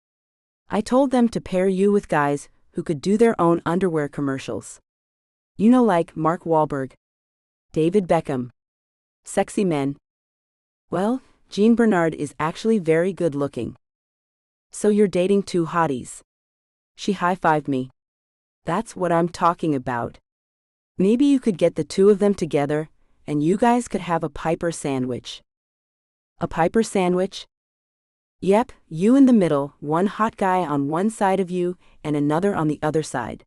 I told them to pair you with guys who could do their own underwear commercials. You know, like Mark Wahlberg, David Beckham. Sexy men. Well, Jean Bernard is actually very good-looking. So you're dating two hotties. She high-fived me. That's what I'm talking about. Maybe you could get the two of them together, and you guys could have a Piper sandwich. A Piper sandwich? Yep, you in the middle, one hot guy on one side of you and another on the other side.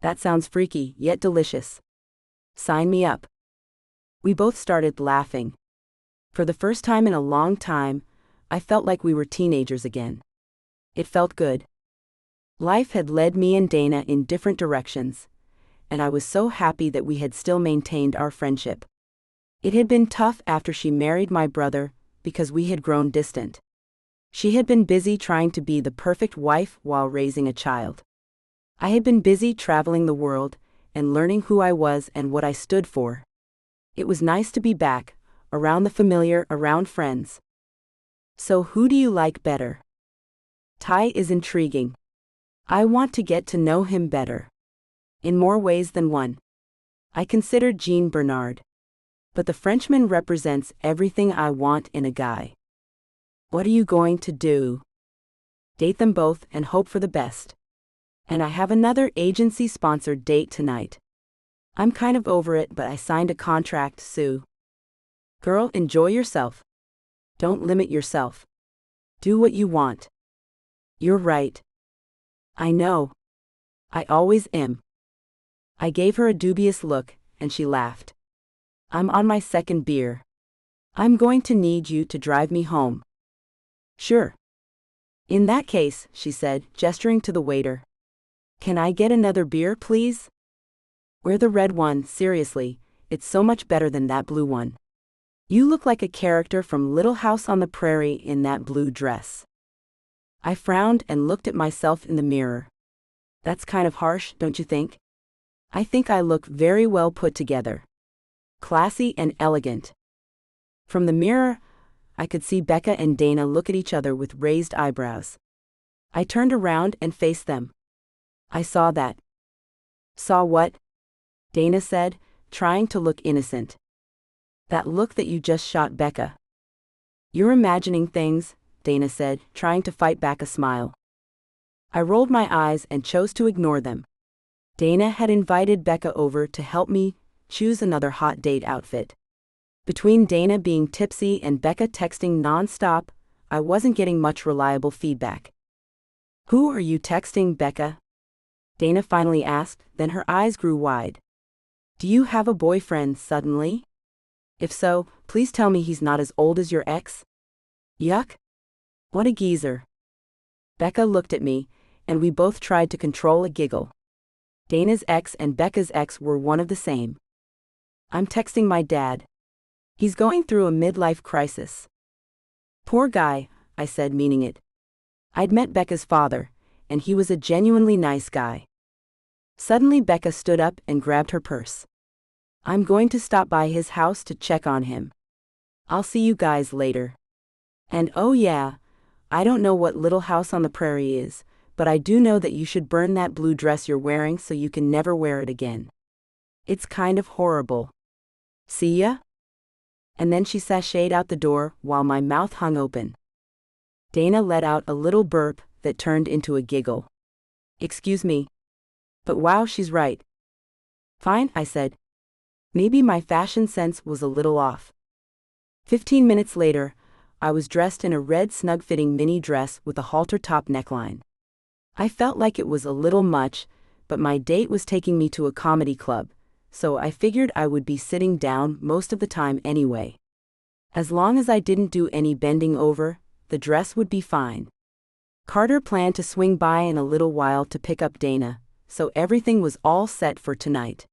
That sounds freaky, yet delicious. Sign me up. We both started laughing. For the first time in a long time, I felt like we were teenagers again. It felt good. Life had led me and Dana in different directions, and I was so happy that we had still maintained our friendship. It had been tough after she married my brother, because we had grown distant. She had been busy trying to be the perfect wife while raising a child. I had been busy traveling the world and learning who I was and what I stood for. It was nice to be back, around the familiar, around friends. So who do you like better? Ty is intriguing. I want to get to know him better. In more ways than one. I consider Jean Bernard. But the Frenchman represents everything I want in a guy. What are you going to do? Date them both and hope for the best. And I have another agency-sponsored date tonight. I'm kind of over it, but I signed a contract, Sue. Girl, enjoy yourself. Don't limit yourself. Do what you want. You're right. I know. I always am. I gave her a dubious look, and she laughed. I'm on my second beer. I'm going to need you to drive me home. Sure. In that case, she said, gesturing to the waiter. Can I get another beer, please? Wear the red one, seriously, it's so much better than that blue one. You look like a character from Little House on the Prairie in that blue dress. I frowned and looked at myself in the mirror. That's kind of harsh, don't you think? I think I look very well put together. Classy and elegant. From the mirror, I could see Becca and Dana look at each other with raised eyebrows. I turned around and faced them. I saw that. Saw what? Dana said, trying to look innocent. That look that you just shot Becca. You're imagining things, Dana said, trying to fight back a smile. I rolled my eyes and chose to ignore them. Dana had invited Becca over to help me choose another hot date outfit. Between Dana being tipsy and Becca texting non-stop, I wasn't getting much reliable feedback. Who are you texting, Becca? Dana finally asked, then her eyes grew wide. Do you have a boyfriend suddenly? If so, please tell me he's not as old as your ex. Yuck. What a geezer. Becca looked at me, and we both tried to control a giggle. Dana's ex and Becca's ex were one of the same. I'm texting my dad. He's going through a midlife crisis. Poor guy, I said, meaning it. I'd met Becca's father, and he was a genuinely nice guy. Suddenly Becca stood up and grabbed her purse. I'm going to stop by his house to check on him. I'll see you guys later. And oh yeah, I don't know what Little House on the Prairie is, but I do know that you should burn that blue dress you're wearing so you can never wear it again. It's kind of horrible. See ya? And then she sashayed out the door while my mouth hung open. Dana let out a little burp that turned into a giggle. Excuse me. But wow, she's right. Fine, I said. Maybe my fashion sense was a little off. 15 minutes later, I was dressed in a red snug-fitting mini dress with a halter-top neckline. I felt like it was a little much, but my date was taking me to a comedy club, so I figured I would be sitting down most of the time anyway. As long as I didn't do any bending over, the dress would be fine. Carter planned to swing by in a little while to pick up Dana, so everything was all set for tonight.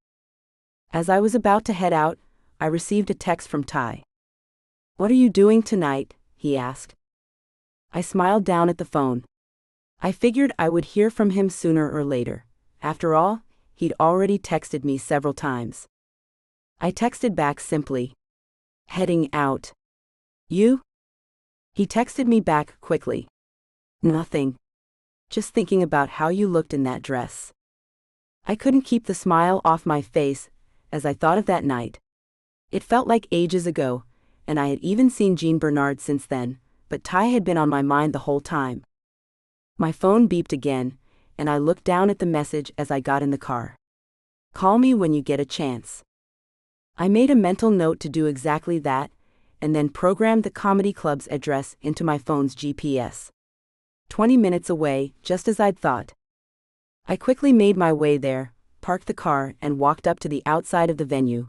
As I was about to head out, I received a text from Ty. What are you doing tonight? He asked. I smiled down at the phone. I figured I would hear from him sooner or later. After all, he'd already texted me several times. I texted back simply. Heading out. You? He texted me back quickly. Nothing. Just thinking about how you looked in that dress. I couldn't keep the smile off my face as I thought of that night. It felt like ages ago, and I had even seen Jean Bernard since then, but Ty had been on my mind the whole time. My phone beeped again, and I looked down at the message as I got in the car. Call me when you get a chance. I made a mental note to do exactly that, and then programmed the comedy club's address into my phone's GPS. 20 minutes away, just as I'd thought. I quickly made my way there, parked the car, and walked up to the outside of the venue.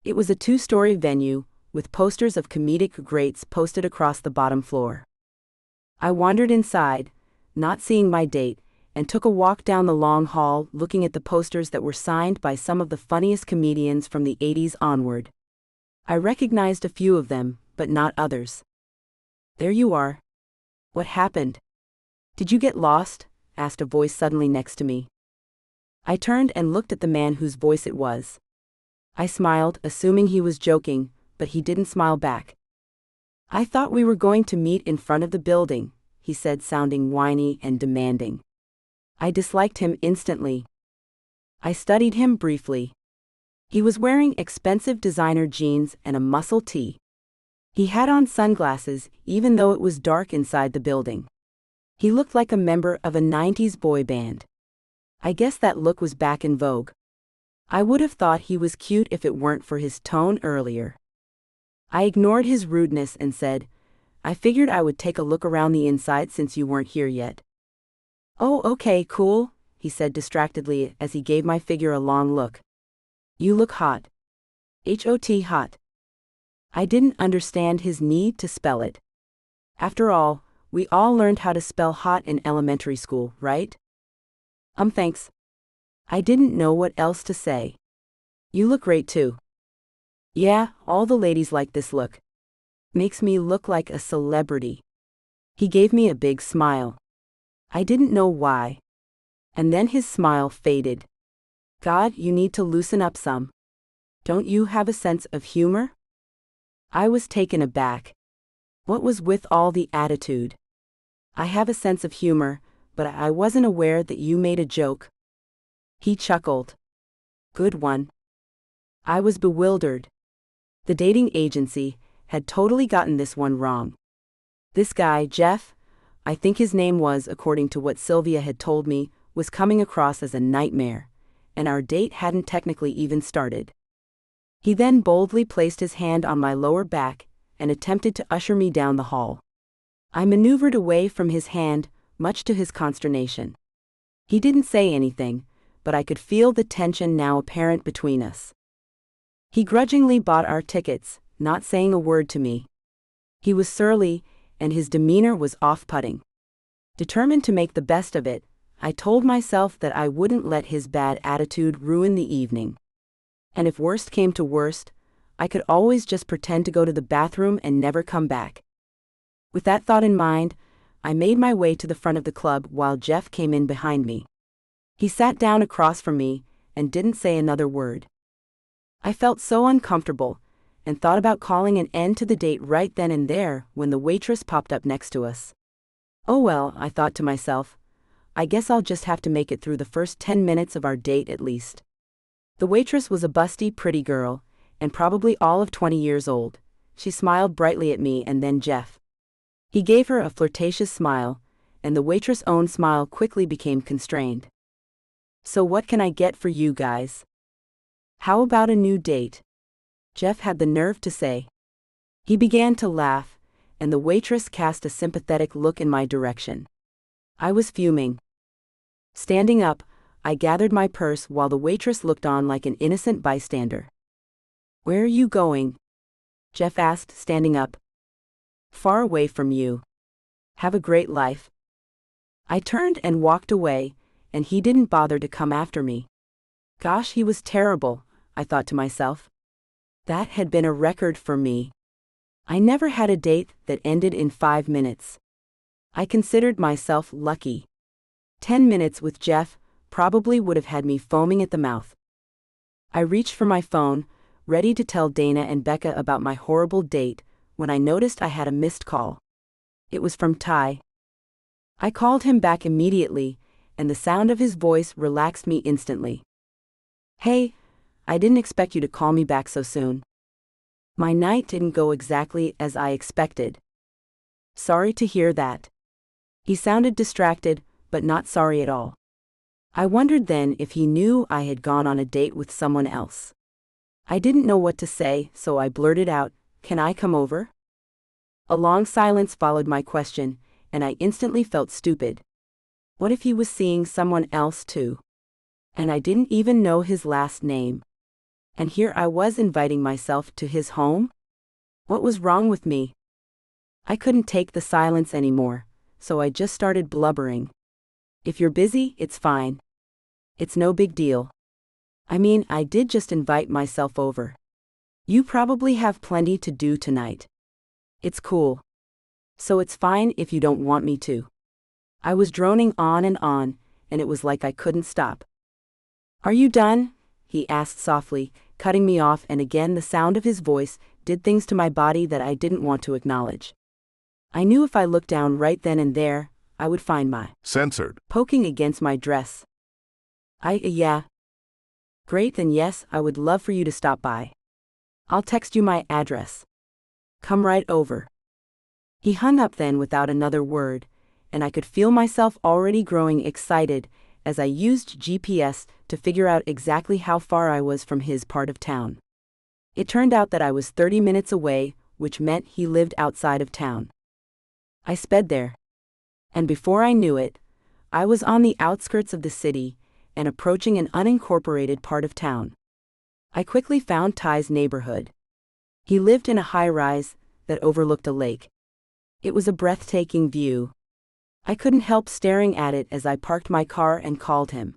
It was a 2-story venue, with posters of comedic greats posted across the bottom floor. I wandered inside, not seeing my date, and took a walk down the long hall looking at the posters that were signed by some of the funniest comedians from the 80s onward. I recognized a few of them, but not others. There you are. What happened? Did you get lost? Asked a voice suddenly next to me. I turned and looked at the man whose voice it was. I smiled, assuming he was joking, but he didn't smile back. I thought we were going to meet in front of the building, he said, sounding whiny and demanding. I disliked him instantly. I studied him briefly. He was wearing expensive designer jeans and a muscle tee. He had on sunglasses, even though it was dark inside the building. He looked like a member of a 90s boy band. I guess that look was back in vogue. I would have thought he was cute if it weren't for his tone earlier. I ignored his rudeness and said, I figured I would take a look around the inside since you weren't here yet. Oh, okay, cool, he said distractedly as he gave my figure a long look. You look hot. Hot hot. I didn't understand his need to spell it. After all, we all learned how to spell hot in elementary school, right? Thanks. I didn't know what else to say. You look great too. Yeah, all the ladies like this look. Makes me look like a celebrity. He gave me a big smile. I didn't know why. And then his smile faded. God, you need to loosen up some. Don't you have a sense of humor? I was taken aback. What was with all the attitude? I have a sense of humor, but I wasn't aware that you made a joke. He chuckled. Good one. I was bewildered. The dating agency had totally gotten this one wrong. This guy, Jeff, I think his name was, according to what Sylvia had told me, was coming across as a nightmare, and our date hadn't technically even started. He then boldly placed his hand on my lower back and attempted to usher me down the hall. I maneuvered away from his hand, much to his consternation. He didn't say anything, but I could feel the tension now apparent between us. He grudgingly bought our tickets, not saying a word to me. He was surly, and his demeanor was off-putting. Determined to make the best of it, I told myself that I wouldn't let his bad attitude ruin the evening. And if worst came to worst, I could always just pretend to go to the bathroom and never come back. With that thought in mind, I made my way to the front of the club while Jeff came in behind me. He sat down across from me and didn't say another word. I felt so uncomfortable and thought about calling an end to the date right then and there when the waitress popped up next to us. Oh well, I thought to myself, I guess I'll just have to make it through the first 10 minutes of our date at least. The waitress was a busty, pretty girl, and probably all of 20 years old. She smiled brightly at me and then Jeff. He gave her a flirtatious smile, and the waitress' own smile quickly became constrained. So what can I get for you guys? How about a new date? Jeff had the nerve to say. He began to laugh, and the waitress cast a sympathetic look in my direction. I was fuming. Standing up, I gathered my purse while the waitress looked on like an innocent bystander. Where are you going? Jeff asked, standing up. Far away from you. Have a great life. I turned and walked away, and he didn't bother to come after me. Gosh, he was terrible, I thought to myself. That had been a record for me. I never had a date that ended in 5 minutes. I considered myself lucky. 10 minutes with Jeff probably would have had me foaming at the mouth. I reached for my phone, ready to tell Dana and Becca about my horrible date, when I noticed I had a missed call. It was from Ty. I called him back immediately, and the sound of his voice relaxed me instantly. "Hey, I didn't expect you to call me back so soon. My night didn't go exactly as I expected." "Sorry to hear that." He sounded distracted, but not sorry at all. I wondered then if he knew I had gone on a date with someone else. I didn't know what to say, so I blurted out, "Can I come over?" A long silence followed my question, and I instantly felt stupid. What if he was seeing someone else too? And I didn't even know his last name. And here I was inviting myself to his home? What was wrong with me? I couldn't take the silence anymore, so I just started blubbering. "If you're busy, it's fine. It's no big deal. I mean, I did just invite myself over. You probably have plenty to do tonight. It's cool. So it's fine if you don't want me to." I was droning on, and it was like I couldn't stop. "Are you done?" he asked softly, cutting me off, and again the sound of his voice did things to my body that I didn't want to acknowledge. I knew if I looked down right then and there, I would find my
censored
poking against my dress. Yeah. Great, then yes, I would love for you to stop by. I'll text you my address. Come right over." He hung up then without another word, and I could feel myself already growing excited as I used GPS to figure out exactly how far I was from his part of town. It turned out that I was 30 minutes away, which meant he lived outside of town. I sped there. And before I knew it, I was on the outskirts of the city and approaching an unincorporated part of town. I quickly found Ty's neighborhood. He lived in a high-rise that overlooked a lake. It was a breathtaking view. I couldn't help staring at it as I parked my car and called him.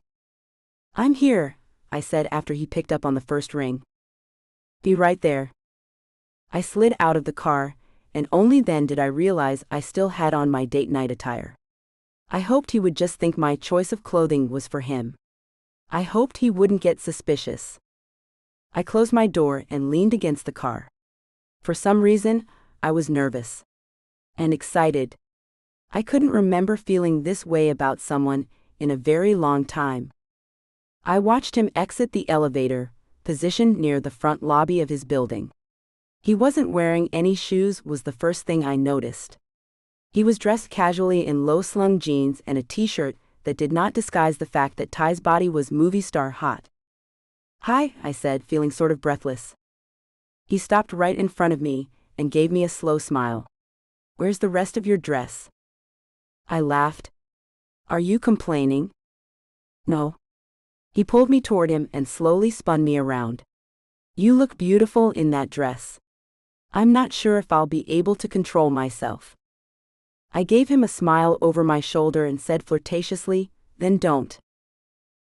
"I'm here," I said after he picked up on the first ring. "Be right there." I slid out of the car, and only then did I realize I still had on my date night attire. I hoped he would just think my choice of clothing was for him. I hoped he wouldn't get suspicious. I closed my door and leaned against the car. For some reason, I was nervous. And excited. I couldn't remember feeling this way about someone in a very long time. I watched him exit the elevator, positioned near the front lobby of his building. He wasn't wearing any shoes was the first thing I noticed. He was dressed casually in low-slung jeans and a t-shirt that did not disguise the fact that Ty's body was movie star hot. "Hi," I said, feeling sort of breathless. He stopped right in front of me and gave me a slow smile. "Where's the rest of your dress?" I laughed. "Are you complaining?" "No." He pulled me toward him and slowly spun me around. "You look beautiful in that dress. I'm not sure if I'll be able to control myself." I gave him a smile over my shoulder and said flirtatiously, "Then don't."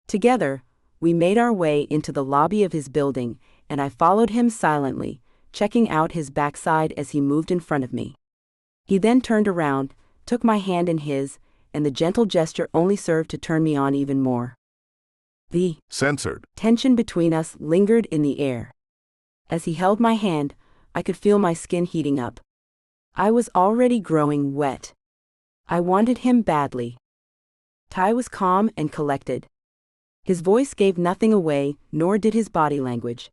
Together, we made our way into the lobby of his building, and I followed him silently, checking out his backside as he moved in front of me. He then turned around, took my hand in his, and the gentle gesture only served to turn me on even more. The
censored
tension between us lingered in the air. As he held my hand, I could feel my skin heating up. I was already growing wet. I wanted him badly. Ty was calm and collected. His voice gave nothing away, nor did his body language.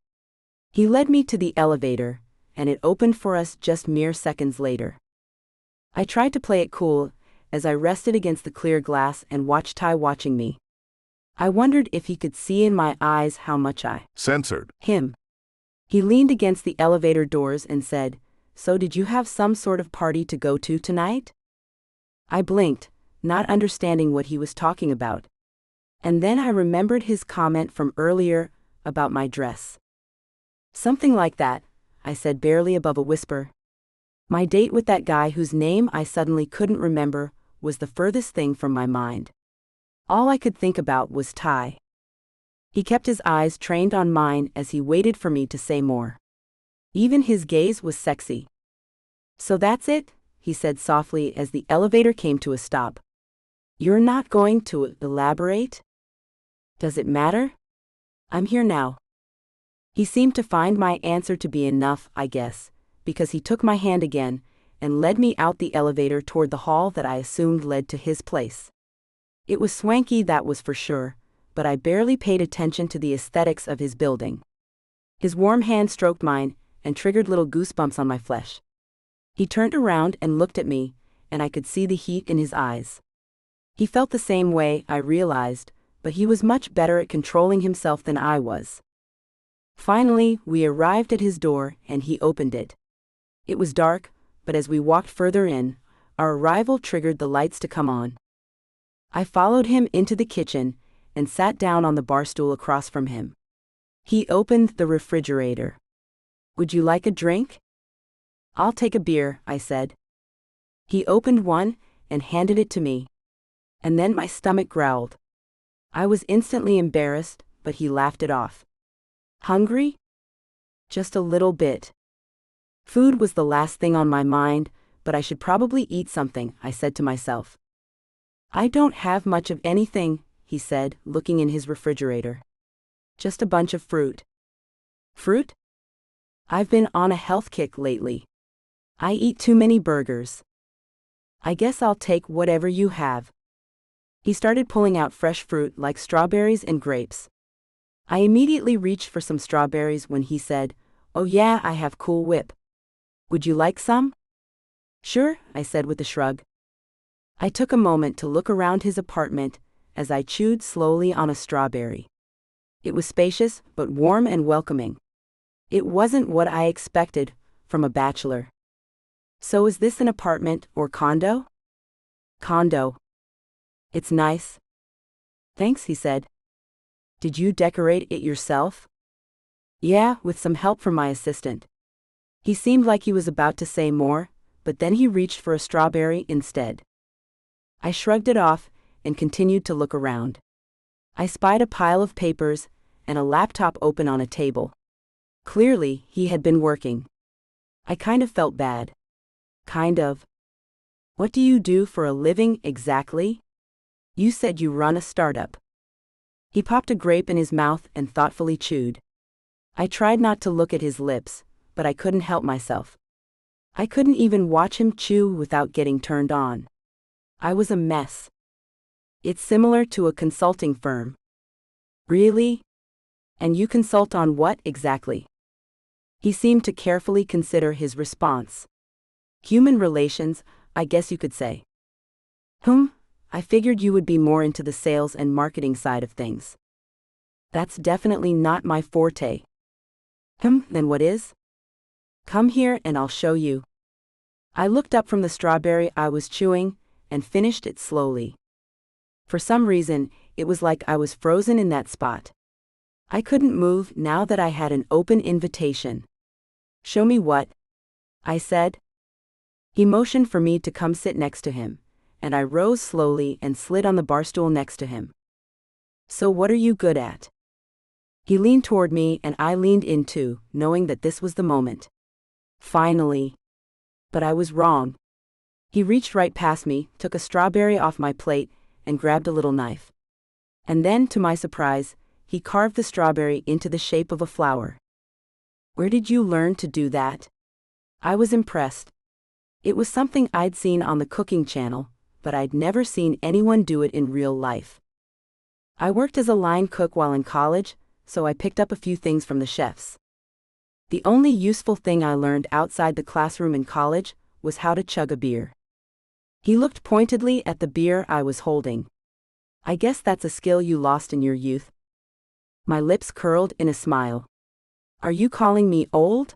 He led me to the elevator, and it opened for us just mere seconds later. I tried to play it cool, as I rested against the clear glass and watched Ty watching me. I wondered if he could see in my eyes how much I
censored
him. He leaned against the elevator doors and said, "So did you have some sort of party to go to tonight?" I blinked, not understanding what he was talking about. And then I remembered his comment from earlier about my dress. "Something like that," I said barely above a whisper. My date with that guy whose name I suddenly couldn't remember was the furthest thing from my mind. All I could think about was Ty. He kept his eyes trained on mine as he waited for me to say more. Even his gaze was sexy. "So that's it?" he said softly as the elevator came to a stop. You're not going to elaborate? Does it matter? I'm here now. He seemed to find my answer to be enough, I guess, because he took my hand again and led me out the elevator toward the hall that I assumed led to his place. It was swanky, that was for sure, but I barely paid attention to the aesthetics of his building. His warm hand stroked mine and triggered little goosebumps on my flesh. He turned around and looked at me, and I could see the heat in his eyes. He felt the same way, I realized, but he was much better at controlling himself than I was. Finally, we arrived at his door, and he opened it. It was dark, but as we walked further in, our arrival triggered the lights to come on. I followed him into the kitchen and sat down on the bar stool across from him. He opened the refrigerator. Would you like a drink? I'll take a beer, I said. He opened one and handed it to me. And then my stomach growled. I was instantly embarrassed, but he laughed it off. Hungry? Just a little bit. Food was the last thing on my mind, but I should probably eat something, I said to myself. I don't have much of anything, he said, looking in his refrigerator. Just a bunch of fruit. Fruit? I've been on a health kick lately. I eat too many burgers. I guess I'll take whatever you have. He started pulling out fresh fruit like strawberries and grapes. I immediately reached for some strawberries when he said, "Oh yeah, I have Cool Whip. Would you like some?" "Sure," I said with a shrug. I took a moment to look around his apartment as I chewed slowly on a strawberry. It was spacious but warm and welcoming. It wasn't what I expected from a bachelor. So is this an apartment or condo? Condo. It's nice. Thanks, he said. Did you decorate it yourself? Yeah, with some help from my assistant. He seemed like he was about to say more, but then he reached for a strawberry instead. I shrugged it off and continued to look around. I spied a pile of papers and a laptop open on a table. Clearly, he had been working. I kind of felt bad. Kind of. What do you do for a living exactly? You said you run a startup. He popped a grape in his mouth and thoughtfully chewed. I tried not to look at his lips, but I couldn't help myself. I couldn't even watch him chew without getting turned on. I was a mess. It's similar to a consulting firm. Really? And you consult on what exactly? He seemed to carefully consider his response. Human relations, I guess you could say. I figured you would be more into the sales and marketing side of things. That's definitely not my forte. Then what is? Come here and I'll show you. I looked up from the strawberry I was chewing and finished it slowly. For some reason, it was like I was frozen in that spot. I couldn't move now that I had an open invitation. Show me what? I said. He motioned for me to come sit next to him, and I rose slowly and slid on the bar stool next to him. So what are you good at? He leaned toward me and I leaned in too, knowing that this was the moment. Finally. But I was wrong. He reached right past me, took a strawberry off my plate, and grabbed a little knife. And then, to my surprise, he carved the strawberry into the shape of a flower. Where did you learn to do that? I was impressed. It was something I'd seen on the cooking channel, but I'd never seen anyone do it in real life. I worked as a line cook while in college, so I picked up a few things from the chefs. The only useful thing I learned outside the classroom in college was how to chug a beer. He looked pointedly at the beer I was holding. I guess that's a skill you lost in your youth. My lips curled in a smile. Are you calling me old?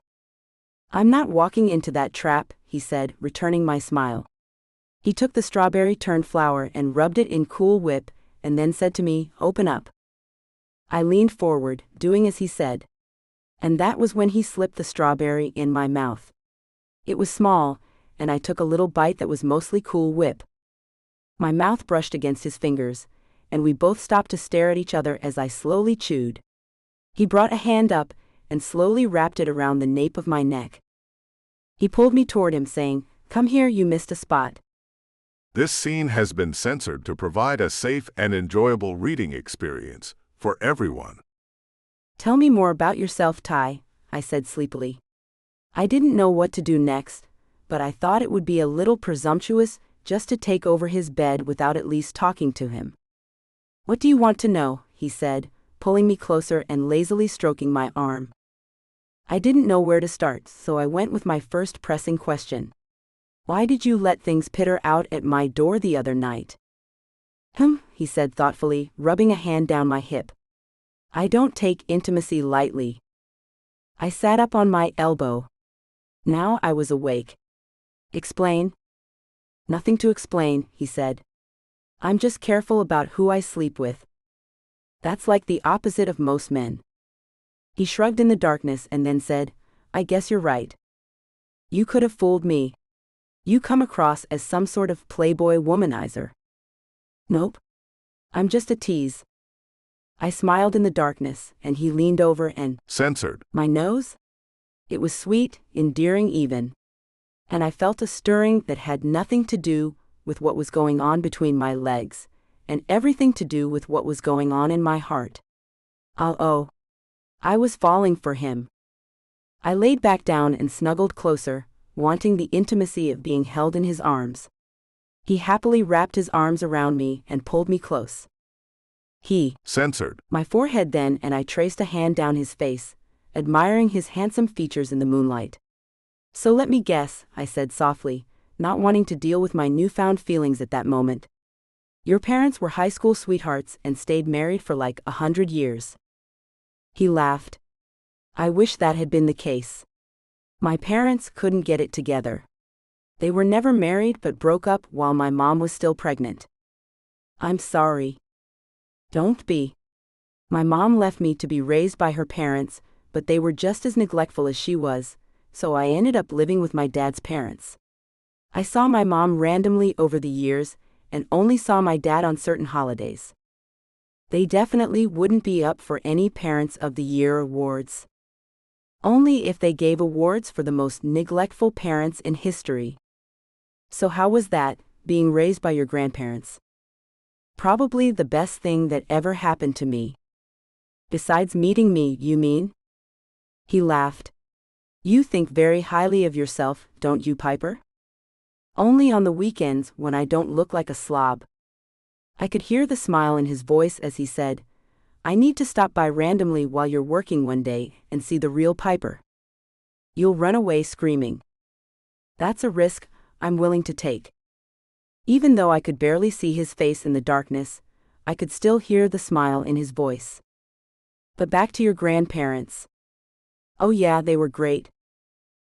I'm not walking into that trap, he said, returning my smile. He took the strawberry-turned flower and rubbed it in Cool Whip, and then said to me, "Open up." I leaned forward, doing as he said. And that was when he slipped the strawberry in my mouth. It was small, and I took a little bite that was mostly Cool Whip. My mouth brushed against his fingers, and we both stopped to stare at each other as I slowly chewed. He brought a hand up and slowly wrapped it around the nape of my neck. He pulled me toward him, saying, Come here, you missed a spot.
This scene has been censored to provide a safe and enjoyable reading experience for everyone.
Tell me more about yourself, Ty, I said sleepily. I didn't know what to do next, but I thought it would be a little presumptuous just to take over his bed without at least talking to him. What do you want to know? He said, pulling me closer and lazily stroking my arm. I didn't know where to start, so I went with my first pressing question. Why did you let things pitter out at my door the other night? He said thoughtfully, rubbing a hand down my hip. I don't take intimacy lightly. I sat up on my elbow. Now I was awake. Explain? Nothing to explain, he said. I'm just careful about who I sleep with. That's like the opposite of most men. He shrugged in the darkness and then said, I guess you're right. You could have fooled me. You come across as some sort of playboy womanizer. Nope. I'm just a tease. I smiled in the darkness, and he leaned over and
censored
my nose? It was sweet, endearing even. And I felt a stirring that had nothing to do with what was going on between my legs, and everything to do with what was going on in my heart. Oh. I was falling for him. I laid back down and snuggled closer, wanting the intimacy of being held in his arms. He happily wrapped his arms around me and pulled me close. He
censored
my forehead then, and I traced a hand down his face, admiring his handsome features in the moonlight. So let me guess, I said softly, not wanting to deal with my newfound feelings at that moment. Your parents were high school sweethearts and stayed married for like 100 years. He laughed. I wish that had been the case. My parents couldn't get it together. They were never married but broke up while my mom was still pregnant. I'm sorry. Don't be. My mom left me to be raised by her parents, but they were just as neglectful as she was, so I ended up living with my dad's parents. I saw my mom randomly over the years and only saw my dad on certain holidays. They definitely wouldn't be up for any Parents of the Year awards. Only if they gave awards for the most neglectful parents in history. So how was that, being raised by your grandparents? Probably the best thing that ever happened to me. Besides meeting me, you mean? He laughed. You think very highly of yourself, don't you, Piper? Only on the weekends when I don't look like a slob. I could hear the smile in his voice as he said, I need to stop by randomly while you're working one day and see the real Piper. You'll run away screaming. That's a risk I'm willing to take. Even though I could barely see his face in the darkness, I could still hear the smile in his voice. But back to your grandparents. Oh yeah, they were great.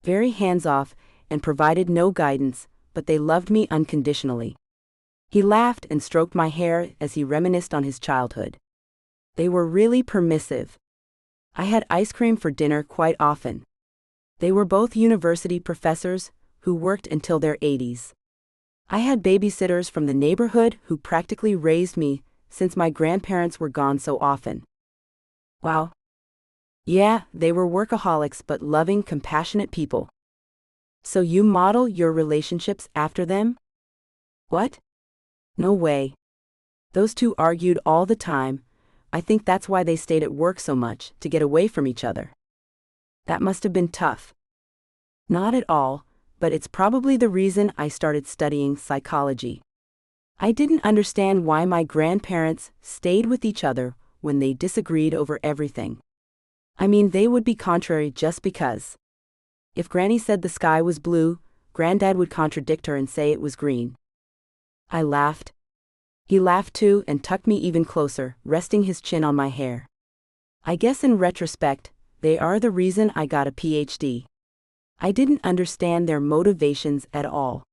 Very hands-off and provided no guidance, but they loved me unconditionally. He laughed and stroked my hair as he reminisced on his childhood. They were really permissive. I had ice cream for dinner quite often. They were both university professors who worked until their 80s. I had babysitters from the neighborhood who practically raised me since my grandparents were gone so often. Wow. Yeah, they were workaholics but loving, compassionate people. So you model your relationships after them? What? No way. Those two argued all the time. I think that's why they stayed at work so much, to get away from each other. That must have been tough. Not at all, but it's probably the reason I started studying psychology. I didn't understand why my grandparents stayed with each other when they disagreed over everything. I mean, they would be contrary just because. If Granny said the sky was blue, Granddad would contradict her and say it was green. I laughed. He laughed too and tucked me even closer, resting his chin on my hair. I guess in retrospect, they are the reason I got a PhD. I didn't understand their motivations at all.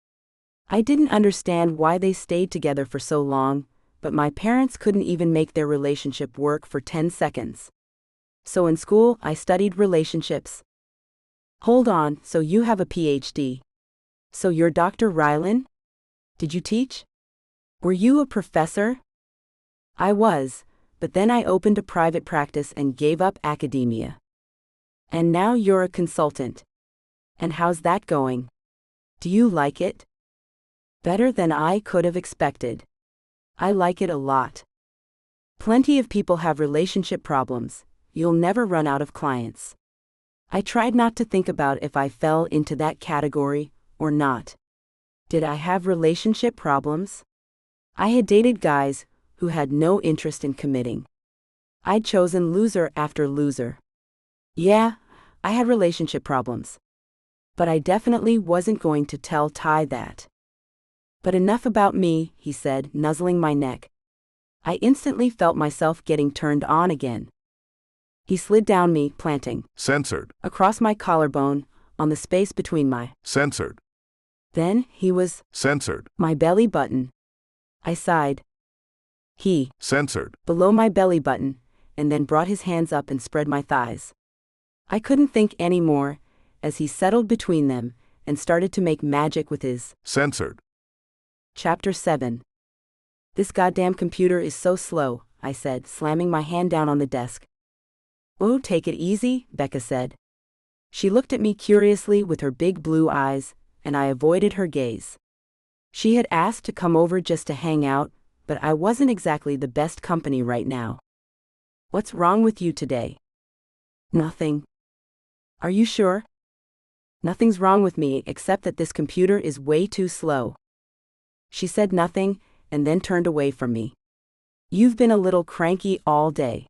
I didn't understand why they stayed together for so long, but my parents couldn't even make their relationship work for 10 seconds. So in school, I studied relationships. Hold on, so you have a PhD. So you're Dr. Rylan? Did you teach? Were you a professor? I was, but then I opened a private practice and gave up academia. And now you're a consultant. And how's that going? Do you like it? Better than I could have expected. I like it a lot. Plenty of people have relationship problems. You'll never run out of clients. I tried not to think about if I fell into that category or not. Did I have relationship problems? I had dated guys who had no interest in committing. I'd chosen loser after loser. Yeah, I had relationship problems. But I definitely wasn't going to tell Ty that. But enough about me, he said, nuzzling my neck. I instantly felt myself getting turned on again. He slid down me, planting.
Censored.
Across my collarbone, on the space between my.
Censored.
Then he was.
Censored.
My belly button. I sighed. He.
Censored.
Below my belly button, and then brought his hands up and spread my thighs. I couldn't think any more, as he settled between them, and started to make magic with his.
Censored.
Chapter 7. This goddamn computer is so slow, I said, slamming my hand down on the desk. Oh, take it easy, Becca said. She looked at me curiously with her big blue eyes, and I avoided her gaze. She had asked to come over just to hang out, but I wasn't exactly the best company right now. What's wrong with you today? Nothing. Are you sure? Nothing's wrong with me except that this computer is way too slow. She said nothing, and then turned away from me. You've been a little cranky all day.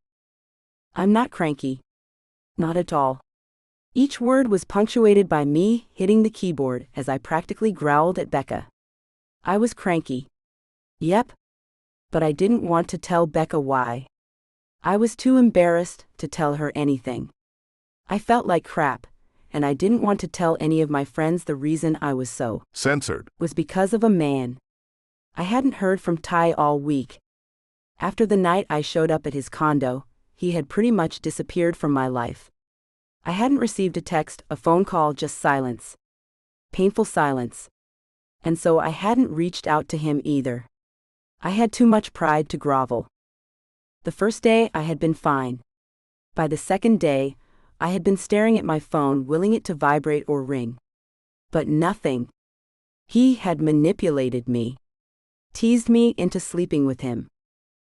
I'm not cranky. Not at all. Each word was punctuated by me hitting the keyboard as I practically growled at Becca. I was cranky. Yep. But I didn't want to tell Becca why. I was too embarrassed to tell her anything. I felt like crap, and I didn't want to tell any of my friends the reason I was so.
Censored.
Was because of a man. I hadn't heard from Ty all week. After the night I showed up at his condo, he had pretty much disappeared from my life. I hadn't received a text, a phone call, just silence. Painful silence. And so I hadn't reached out to him either. I had too much pride to grovel. The first day I had been fine. By the second day, I had been staring at my phone, willing it to vibrate or ring. But nothing. He had manipulated me. Teased me into sleeping with him.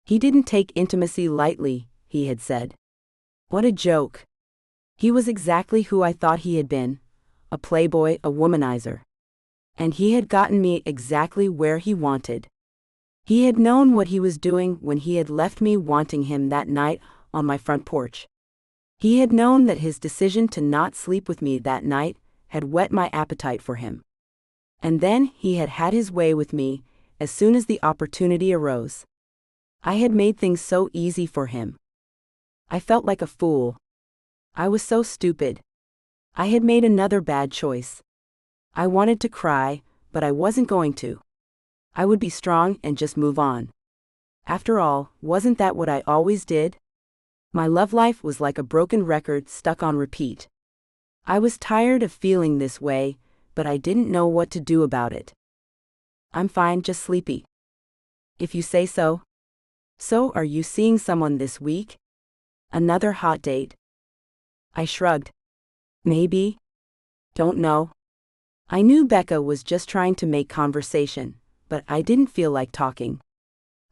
He didn't take intimacy lightly, he had said. What a joke. He was exactly who I thought he had been, a playboy, a womanizer. And he had gotten me exactly where he wanted. He had known what he was doing when he had left me wanting him that night on my front porch. He had known that his decision to not sleep with me that night had whet my appetite for him. And then he had had his way with me as soon as the opportunity arose. I had made things so easy for him. I felt like a fool. I was so stupid. I had made another bad choice. I wanted to cry, but I wasn't going to. I would be strong and just move on. After all, wasn't that what I always did? My love life was like a broken record stuck on repeat. I was tired of feeling this way, but I didn't know what to do about it. I'm fine, just sleepy. If you say so. So, are you seeing someone this week? Another hot date? I shrugged. Maybe. Don't know. I knew Becca was just trying to make conversation, but I didn't feel like talking.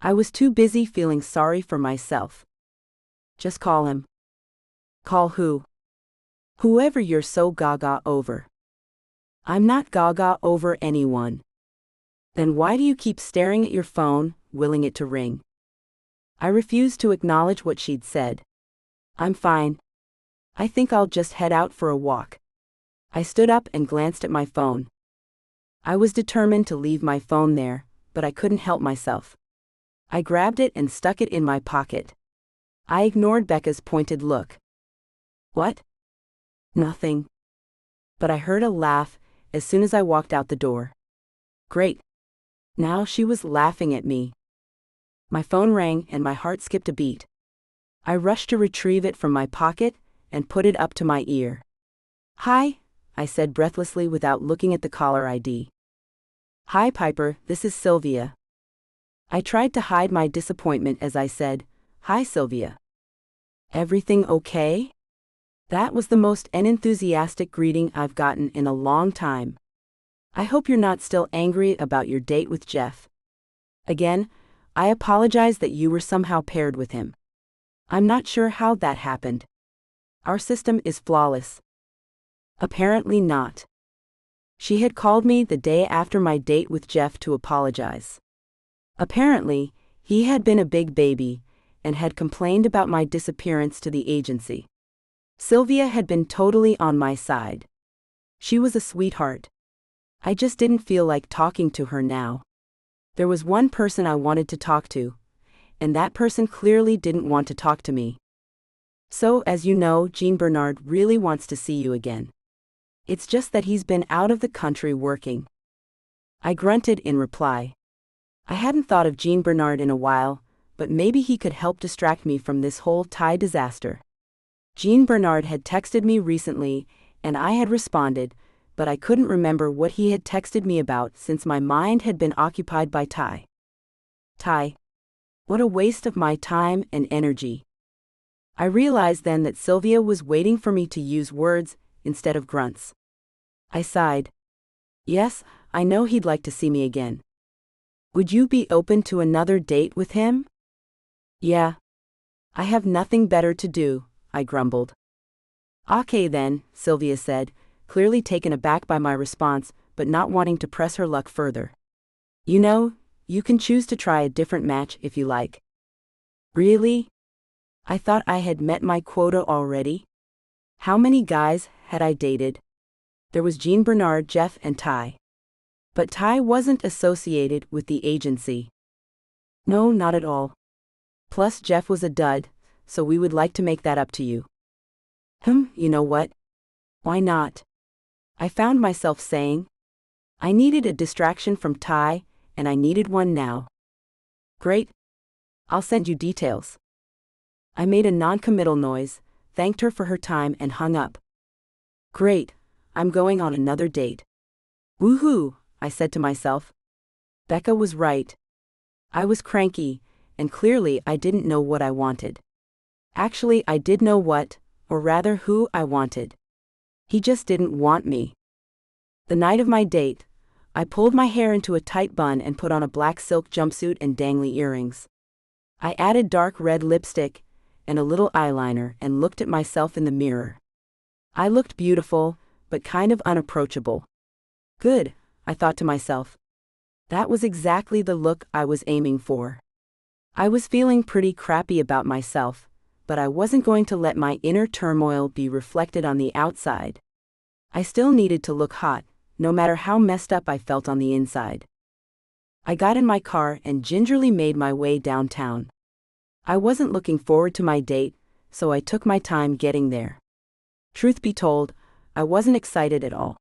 I was too busy feeling sorry for myself. Just call him. Call who? Whoever you're so gaga over. I'm not gaga over anyone. Then why do you keep staring at your phone, willing it to ring? I refused to acknowledge what she'd said. I'm fine. I think I'll just head out for a walk. I stood up and glanced at my phone. I was determined to leave my phone there, but I couldn't help myself. I grabbed it and stuck it in my pocket. I ignored Becca's pointed look. What? Nothing. But I heard a laugh as soon as I walked out the door. Great. Now she was laughing at me. My phone rang and my heart skipped a beat. I rushed to retrieve it from my pocket and put it up to my ear. Hi, I said breathlessly without looking at the caller ID. Hi Piper, this is Sylvia. I tried to hide my disappointment as I said, Hi Sylvia. Everything okay? That was the most unenthusiastic greeting I've gotten in a long time. I hope you're not still angry about your date with Jeff. Again, I apologize that you were somehow paired with him. I'm not sure how that happened. Our system is flawless. Apparently not. She had called me the day after my date with Jeff to apologize. Apparently, he had been a big baby and had complained about my disappearance to the agency. Sylvia had been totally on my side. She was a sweetheart. I just didn't feel like talking to her now. There was one person I wanted to talk to, and that person clearly didn't want to talk to me. So, as you know, Jean Bernard really wants to see you again. It's just that he's been out of the country working. I grunted in reply. I hadn't thought of Jean Bernard in a while, but maybe he could help distract me from this whole Thai disaster. Jean Bernard had texted me recently, and I had responded, but I couldn't remember what he had texted me about since my mind had been occupied by Thai. Thai. What a waste of my time and energy. I realized then that Sylvia was waiting for me to use words instead of grunts. I sighed. Yes, I know he'd like to see me again. Would you be open to another date with him? Yeah. I have nothing better to do, I grumbled. Okay then, Sylvia said, clearly taken aback by my response, but not wanting to press her luck further. You know, you can choose to try a different match if you like. Really? I thought I had met my quota already. How many guys had I dated? There was Jean Bernard, Jeff, and Thai. But Thai wasn't associated with the agency. No, not at all. Plus Jeff was a dud, so we would like to make that up to you. You know what? Why not? I found myself saying. I needed a distraction from Thai, and I needed one now. Great. I'll send you details. I made a non-committal noise, thanked her for her time and hung up. Great, I'm going on another date. Woohoo, I said to myself. Becca was right. I was cranky, and clearly I didn't know what I wanted. Actually, I did know what, or rather who I wanted. He just didn't want me. The night of my date, I pulled my hair into a tight bun and put on a black silk jumpsuit and dangly earrings. I added dark red lipstick and a little eyeliner and looked at myself in the mirror. I looked beautiful, but kind of unapproachable. Good, I thought to myself. That was exactly the look I was aiming for. I was feeling pretty crappy about myself, but I wasn't going to let my inner turmoil be reflected on the outside. I still needed to look hot, no matter how messed up I felt on the inside. I got in my car and gingerly made my way downtown. I wasn't looking forward to my date, so I took my time getting there. Truth be told, I wasn't excited at all.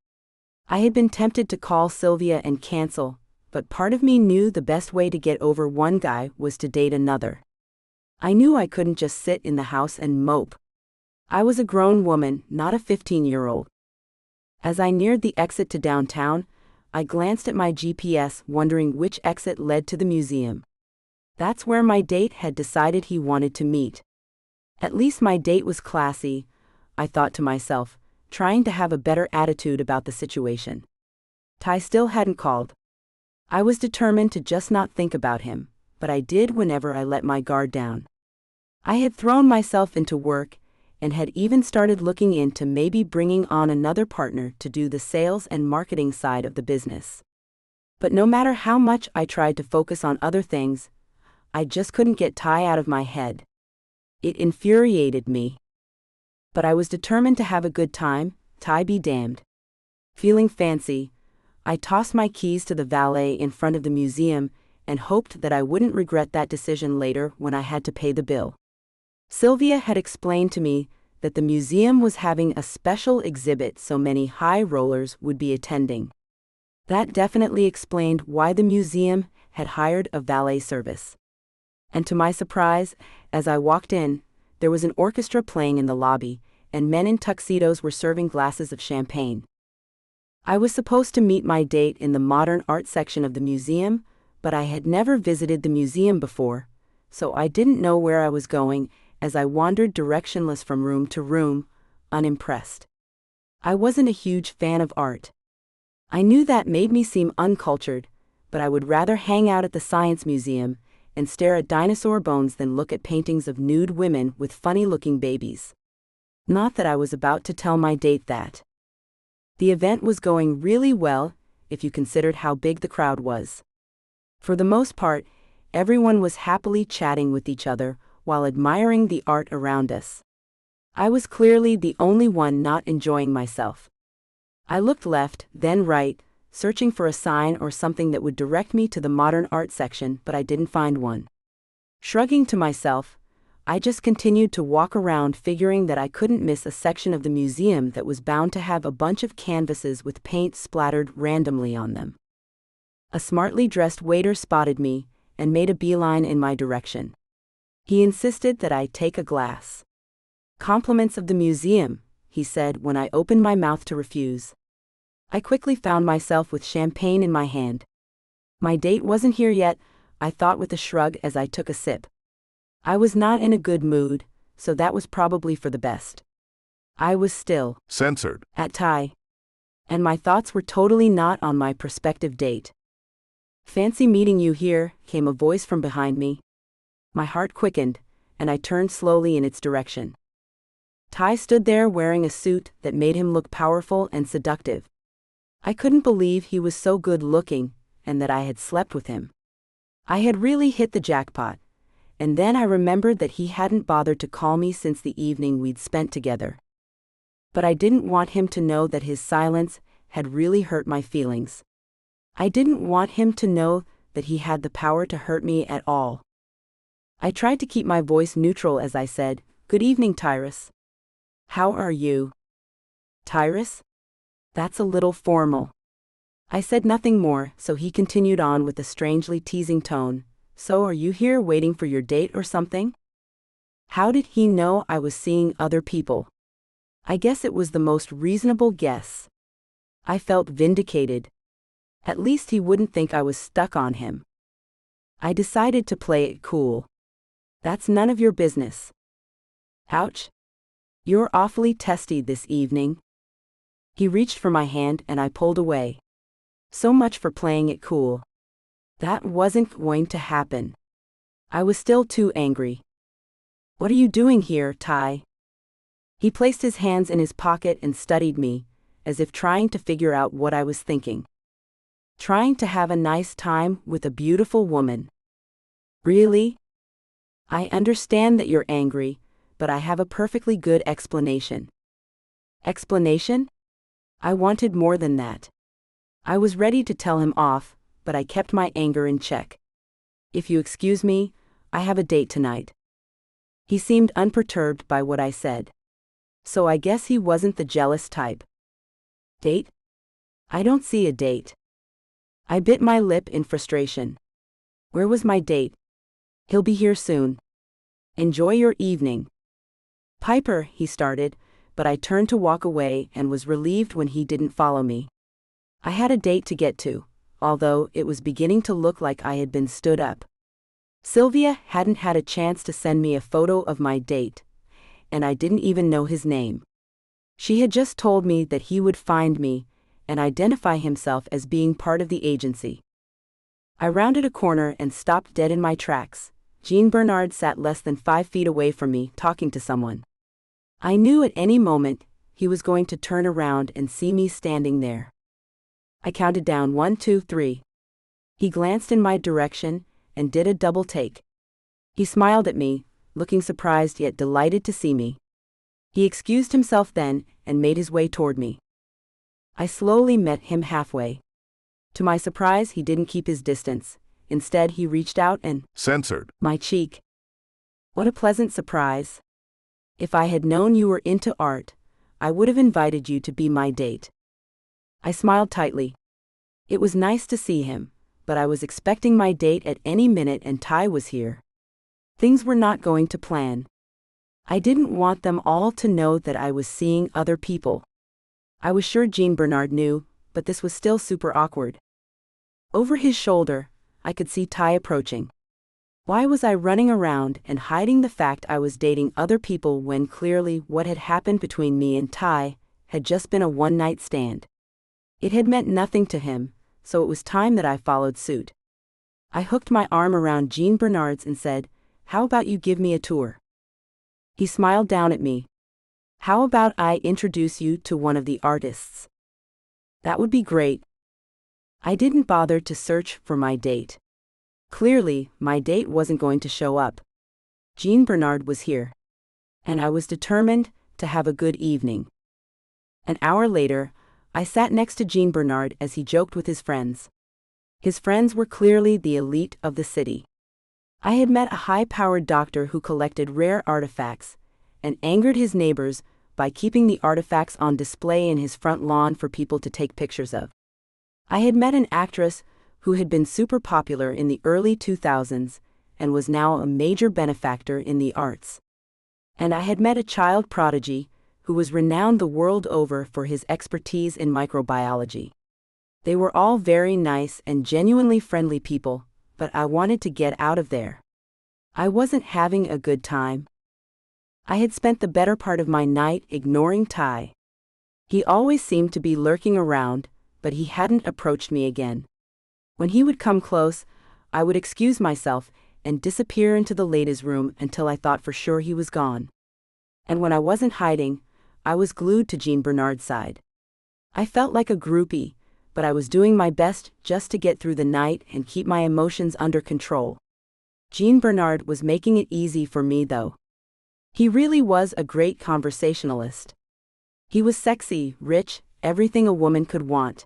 I had been tempted to call Sylvia and cancel, but part of me knew the best way to get over one guy was to date another. I knew I couldn't just sit in the house and mope. I was a grown woman, not a 15-year-old. As I neared the exit to downtown, I glanced at my GPS, wondering which exit led to the museum. That's where my date had decided he wanted to meet. At least my date was classy, I thought to myself, trying to have a better attitude about the situation. Ty still hadn't called. I was determined to just not think about him, but I did whenever I let my guard down. I had thrown myself into work, and had even started looking into maybe bringing on another partner to do the sales and marketing side of the business. But no matter how much I tried to focus on other things, I just couldn't get Ty out of my head. It infuriated me. But I was determined to have a good time, Ty be damned. Feeling fancy, I tossed my keys to the valet in front of the museum and hoped that I wouldn't regret that decision later when I had to pay the bill. Sylvia had explained to me that the museum was having a special exhibit so many high rollers would be attending. That definitely explained why the museum had hired a valet service. And to my surprise, as I walked in, there was an orchestra playing in the lobby, and men in tuxedos were serving glasses of champagne. I was supposed to meet my date in the modern art section of the museum, but I had never visited the museum before, so I didn't know where I was going as I wandered directionless from room to room, unimpressed. I wasn't a huge fan of art. I knew that made me seem uncultured, but I would rather hang out at the science museum and stare at dinosaur bones than look at paintings of nude women with funny-looking babies. Not that I was about to tell my date that. The event was going really well, if you considered how big the crowd was. For the most part, everyone was happily chatting with each other while admiring the art around us. I was clearly the only one not enjoying myself. I looked left, then right, searching for a sign or something that would direct me to the modern art section, but I didn't find one. Shrugging to myself, I just continued to walk around, figuring that I couldn't miss a section of the museum that was bound to have a bunch of canvases with paint splattered randomly on them. A smartly dressed waiter spotted me and made a beeline in my direction. He insisted that I take a glass. "Compliments of the museum," he said when I opened my mouth to refuse. I quickly found myself with champagne in my hand. My date wasn't here yet, I thought with a shrug as I took a sip. I was not in a good mood, so that was probably for the best. I was still
censored
at Thai, and my thoughts were totally not on my prospective date. "Fancy meeting you here," came a voice from behind me. My heart quickened, and I turned slowly in its direction. Thai stood there wearing a suit that made him look powerful and seductive. I couldn't believe he was so good looking, and that I had slept with him. I had really hit the jackpot, and then I remembered that he hadn't bothered to call me since the evening we'd spent together. But I didn't want him to know that his silence had really hurt my feelings. I didn't want him to know that he had the power to hurt me at all. I tried to keep my voice neutral as I said, "Good evening, Tyrus. How are you?" "Tyrus? That's a little formal." I said nothing more, so he continued on with a strangely teasing tone. "So are you here waiting for your date or something?" How did he know I was seeing other people? I guess it was the most reasonable guess. I felt vindicated. At least he wouldn't think I was stuck on him. I decided to play it cool. "That's none of your business." "Ouch. You're awfully testy this evening." He reached for my hand and I pulled away. So much for playing it cool. That wasn't going to happen. I was still too angry. "What are you doing here, Ty?" He placed his hands in his pocket and studied me, as if trying to figure out what I was thinking. "Trying to have a nice time with a beautiful woman." "Really? I understand that you're angry, but I have a perfectly good explanation." "Explanation?" I wanted more than that. I was ready to tell him off, but I kept my anger in check. "If you excuse me, I have a date tonight." He seemed unperturbed by what I said. So I guess he wasn't the jealous type. "Date? I don't see a date." I bit my lip in frustration. Where was my date? "He'll be here soon. Enjoy your evening." "Piper," he started, but I turned to walk away and was relieved when he didn't follow me. I had a date to get to, although it was beginning to look like I had been stood up. Sylvia hadn't had a chance to send me a photo of my date, and I didn't even know his name. She had just told me that he would find me and identify himself as being part of the agency. I rounded a corner and stopped dead in my tracks. Jean Bernard sat less than 5 feet away from me, talking to someone. I knew at any moment he was going to turn around and see me standing there. I counted down 1, 2, 3. He glanced in my direction and did a double take. He smiled at me, looking surprised yet delighted to see me. He excused himself then and made his way toward me. I slowly met him halfway. To my surprise, he didn't keep his distance. Instead, he reached out and
censored
my cheek. What a pleasant surprise. "If I had known you were into art, I would have invited you to be my date." I smiled tightly. It was nice to see him, but I was expecting my date at any minute and Ty was here. Things were not going to plan. I didn't want them all to know that I was seeing other people. I was sure Jean Bernard knew, but this was still super awkward. Over his shoulder, I could see Ty approaching. Why was I running around and hiding the fact I was dating other people when clearly what had happened between me and Ty had just been a one-night stand? It had meant nothing to him, so it was time that I followed suit. I hooked my arm around Jean Bernard's and said, "How about you give me a tour?" He smiled down at me. "How about I introduce you to one of the artists?" "That would be great." I didn't bother to search for my date. Clearly, my date wasn't going to show up. Jean Bernard was here. And I was determined to have a good evening. An hour later, I sat next to Jean Bernard as he joked with his friends. His friends were clearly the elite of the city. I had met a high-powered doctor who collected rare artifacts and angered his neighbors by keeping the artifacts on display in his front lawn for people to take pictures of. I had met an actress who had been super popular in the early 2000s and was now a major benefactor in the arts. And I had met a child prodigy who was renowned the world over for his expertise in microbiology. They were all very nice and genuinely friendly people, but I wanted to get out of there. I wasn't having a good time. I had spent the better part of my night ignoring Ty. He always seemed to be lurking around, but he hadn't approached me again. When he would come close, I would excuse myself and disappear into the ladies' room until I thought for sure he was gone. And when I wasn't hiding, I was glued to Jean Bernard's side. I felt like a groupie, but I was doing my best just to get through the night and keep my emotions under control. Jean Bernard was making it easy for me though. He really was a great conversationalist. He was sexy, rich, everything a woman could want.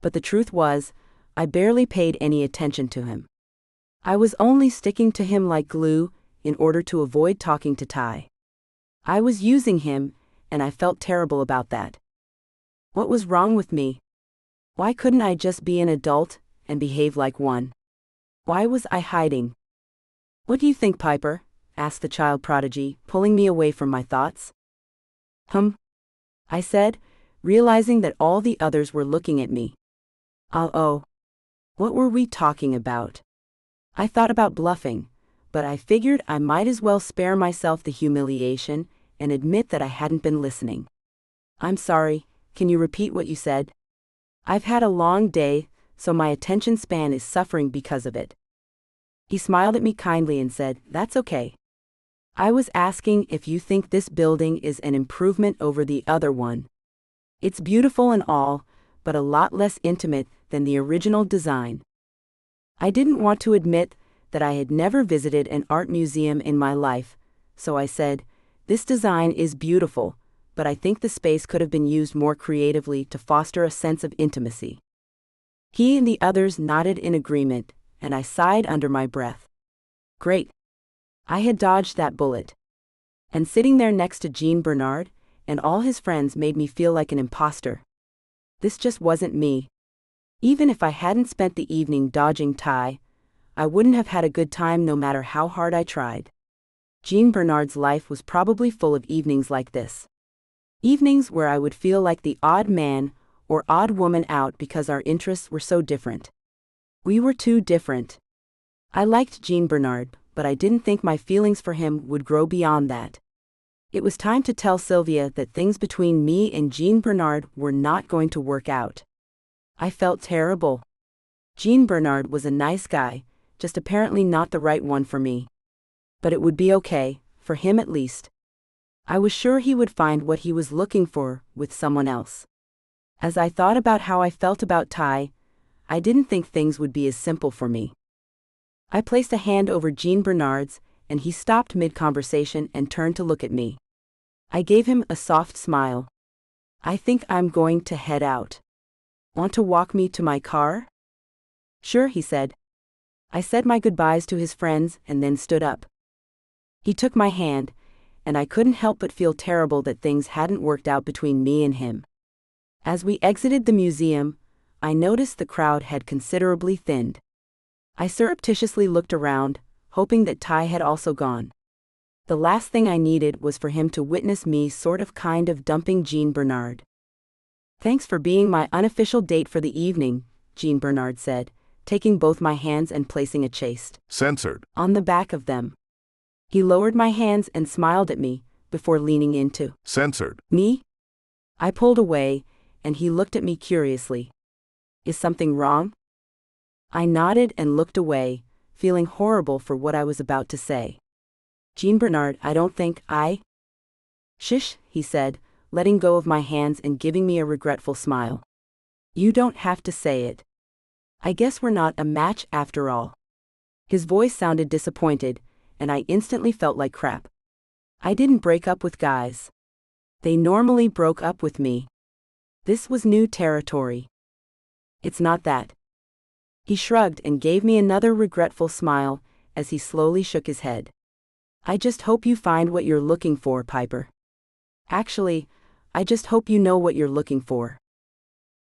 But the truth was, I barely paid any attention to him. I was only sticking to him like glue in order to avoid talking to Ty. I was using him, and I felt terrible about that. What was wrong with me? Why couldn't I just be an adult and behave like one? Why was I hiding? "What do you think, Piper?" asked the child prodigy, pulling me away from my thoughts. I said, realizing that all the others were looking at me. Oh. What were we talking about? I thought about bluffing, but I figured I might as well spare myself the humiliation and admit that I hadn't been listening. "I'm sorry, can you repeat what you said?" "I've had a long day, so my attention span is suffering because of it." He smiled at me kindly and said, "That's okay. I was asking if you think this building is an improvement over the other one. It's beautiful and all, but a lot less intimate than the original design." I didn't want to admit that I had never visited an art museum in my life, so I said, "This design is beautiful, but I think the space could have been used more creatively to foster a sense of intimacy." He and the others nodded in agreement, and I sighed under my breath. Great. I had dodged that bullet. And sitting there next to Jean Bernard and all his friends made me feel like an imposter. This just wasn't me. Even if I hadn't spent the evening dodging Ty, I wouldn't have had a good time no matter how hard I tried. Jean Bernard's life was probably full of evenings like this. Evenings where I would feel like the odd man or odd woman out because our interests were so different. We were too different. I liked Jean Bernard, but I didn't think my feelings for him would grow beyond that. It was time to tell Sylvia that things between me and Jean Bernard were not going to work out. I felt terrible. Jean Bernard was a nice guy, just apparently not the right one for me. But it would be okay, for him at least. I was sure he would find what he was looking for with someone else. As I thought about how I felt about Ty, I didn't think things would be as simple for me. I placed a hand over Jean Bernard's, and he stopped mid-conversation and turned to look at me. I gave him a soft smile. "I think I'm going to head out. Want to walk me to my car?" "Sure," he said. I said my goodbyes to his friends and then stood up. He took my hand, and I couldn't help but feel terrible that things hadn't worked out between me and him. As we exited the museum, I noticed the crowd had considerably thinned. I surreptitiously looked around, hoping that Ty had also gone. The last thing I needed was for him to witness me kind of dumping Jean Bernard. "Thanks for being my unofficial date for the evening," Jean Bernard said, taking both my hands and placing a chaste
Censored
on the back of them. He lowered my hands and smiled at me, before leaning into
censored
me. I pulled away, and he looked at me curiously. Is something wrong? I nodded and looked away, feeling horrible for what I was about to say. Jean Bernard, I don't think I... Shish, he said, letting go of my hands and giving me a regretful smile. You don't have to say it. I guess we're not a match after all. His voice sounded disappointed, and I instantly felt like crap. I didn't break up with guys. They normally broke up with me. This was new territory. It's not that. He shrugged and gave me another regretful smile as he slowly shook his head. I just hope you find what you're looking for, Piper. Actually, I just hope you know what you're looking for.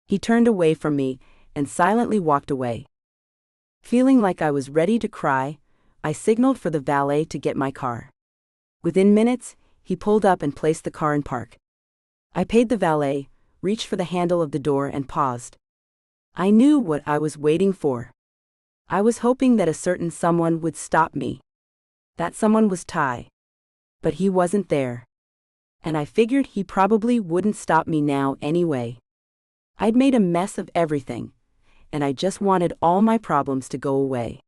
He turned away from me and silently walked away. Feeling like I was ready to cry, I signaled for the valet to get my car. Within minutes, he pulled up and placed the car in park. I paid the valet, reached for the handle of the door and paused. I knew what I was waiting for. I was hoping that a certain someone would stop me. That someone was Ty. But he wasn't there. And I figured he probably wouldn't stop me now anyway. I'd made a mess of everything, and I just wanted all my problems to go away.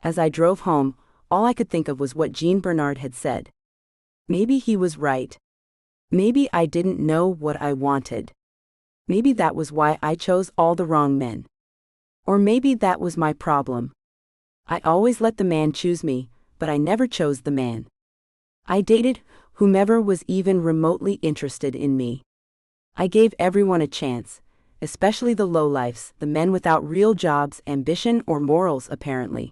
As I drove home, all I could think of was what Jean Bernard had said. Maybe he was right. Maybe I didn't know what I wanted. Maybe that was why I chose all the wrong men. Or maybe that was my problem. I always let the man choose me, but I never chose the man. I dated whomever was even remotely interested in me. I gave everyone a chance, especially the lowlifes, the men without real jobs, ambition, or morals apparently.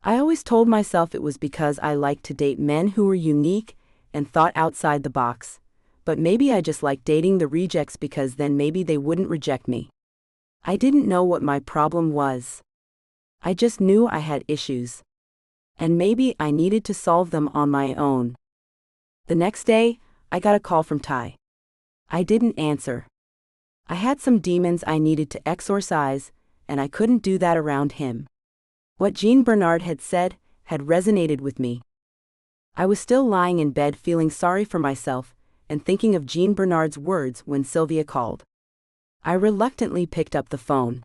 I always told myself it was because I liked to date men who were unique and thought outside the box. But maybe I just liked dating the rejects because then maybe they wouldn't reject me. I didn't know what my problem was. I just knew I had issues. And maybe I needed to solve them on my own. The next day, I got a call from Ty. I didn't answer. I had some demons I needed to exorcise, and I couldn't do that around him. What Jean Bernard had said had resonated with me. I was still lying in bed feeling sorry for myself, and thinking of Jean Bernard's words when Sylvia called. I reluctantly picked up the phone.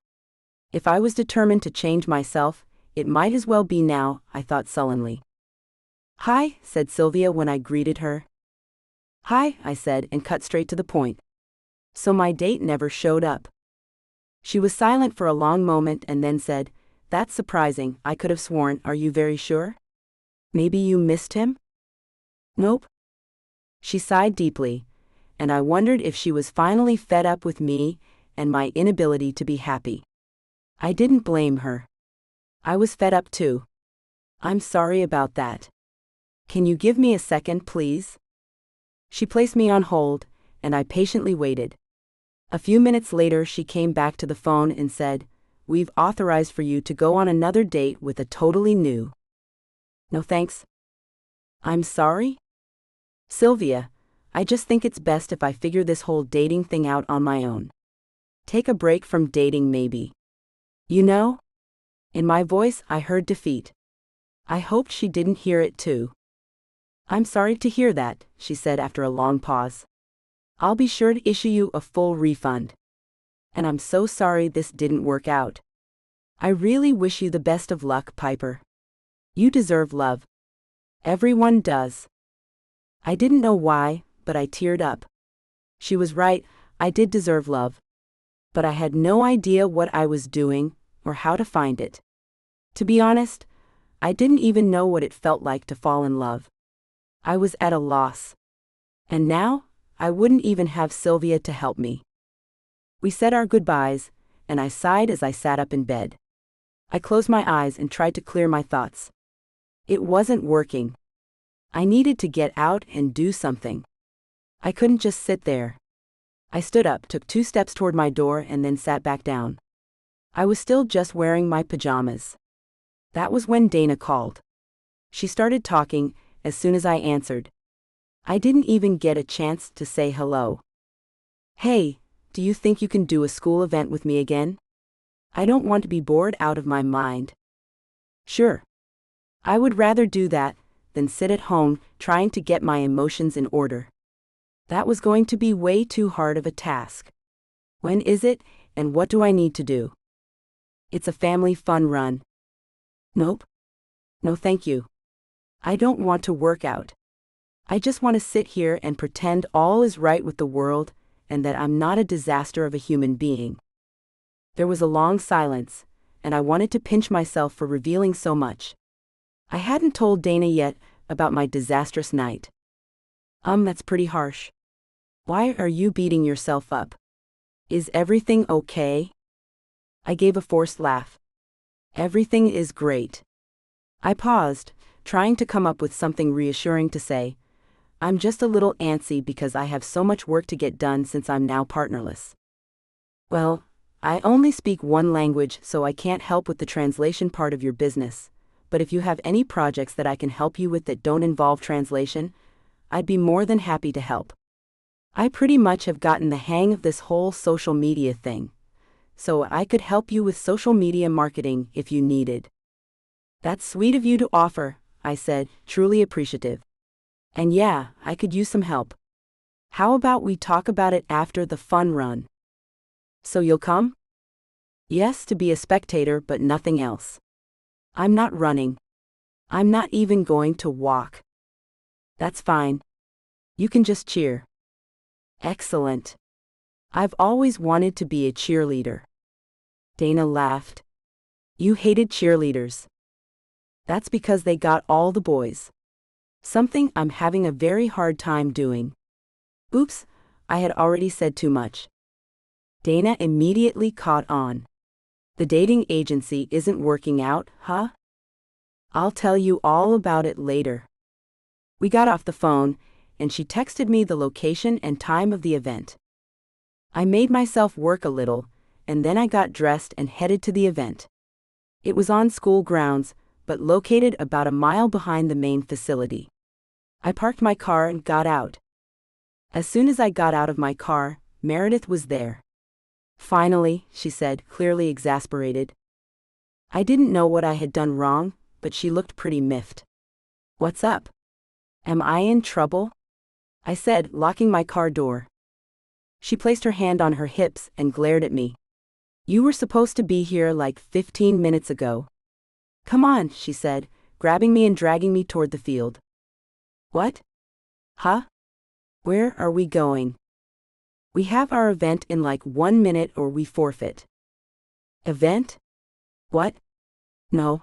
If I was determined to change myself, it might as well be now, I thought sullenly. Hi, said Sylvia when I greeted her. Hi, I said and cut straight to the point. So my date never showed up. She was silent for a long moment and then said, That's surprising, I could have sworn, are you very sure? Maybe you missed him? Nope. She sighed deeply, and I wondered if she was finally fed up with me and my inability to be happy. I didn't blame her. I was fed up too. I'm sorry about that. Can you give me a second, please? She placed me on hold, and I patiently waited. A few minutes later she came back to the phone and said, We've authorized for you to go on another date with a totally new. No thanks. I'm sorry? Sylvia, I just think it's best if I figure this whole dating thing out on my own. Take a break from dating maybe. You know? In my voice I heard defeat. I hoped she didn't hear it too. I'm sorry to hear that, she said after a long pause. I'll be sure to issue you a full refund. And I'm so sorry this didn't work out. I really wish you the best of luck, Piper. You deserve love. Everyone does. I didn't know why, but I teared up. She was right, I did deserve love. But I had no idea what I was doing, or how to find it. To be honest, I didn't even know what it felt like to fall in love. I was at a loss. And now, I wouldn't even have Sylvia to help me. We said our goodbyes, and I sighed as I sat up in bed. I closed my eyes and tried to clear my thoughts. It wasn't working. I needed to get out and do something. I couldn't just sit there. I stood up, took 2 steps toward my door, and then sat back down. I was still just wearing my pajamas. That was when Dana called. She started talking as soon as I answered. I didn't even get a chance to say hello. Hey, do you think you can do a school event with me again? I don't want to be bored out of my mind. Sure. I would rather do that than sit at home trying to get my emotions in order. That was going to be way too hard of a task. When is it, and what do I need to do? It's a family fun run. Nope. No thank you. I don't want to work out. I just want to sit here and pretend all is right with the world and that I'm not a disaster of a human being. There was a long silence, and I wanted to pinch myself for revealing so much. I hadn't told Dana yet about my disastrous night. That's pretty harsh. Why are you beating yourself up? Is everything okay? I gave a forced laugh. Everything is great. I paused, trying to come up with something reassuring to say. I'm just a little antsy because I have so much work to get done since I'm now partnerless. Well, I only speak one language, so I can't help with the translation part of your business, but if you have any projects that I can help you with that don't involve translation, I'd be more than happy to help. I pretty much have gotten the hang of this whole social media thing, so I could help you with social media marketing if you needed. That's sweet of you to offer, I said, truly appreciative. And yeah, I could use some help. How about we talk about it after the fun run? So you'll come? Yes, to be a spectator, but nothing else. I'm not running. I'm not even going to walk. That's fine. You can just cheer. Excellent. I've always wanted to be a cheerleader. Dana laughed. You hated cheerleaders. That's because they got all the boys. Something I'm having a very hard time doing. Oops, I had already said too much. Dana immediately caught on. The dating agency isn't working out, huh? I'll tell you all about it later. We got off the phone, and she texted me the location and time of the event. I made myself work a little, and then I got dressed and headed to the event. It was on school grounds, but located about a mile behind the main facility. I parked my car and got out. As soon as I got out of my car, Meredith was there. Finally, she said, clearly exasperated. I didn't know what I had done wrong, but she looked pretty miffed. What's up? Am I in trouble? I said, locking my car door. She placed her hand on her hips and glared at me. You were supposed to be here like 15 minutes ago. Come on, she said, grabbing me and dragging me toward the field. What? Huh? Where are we going? We have our event in like 1 minute or we forfeit. Event? What? No.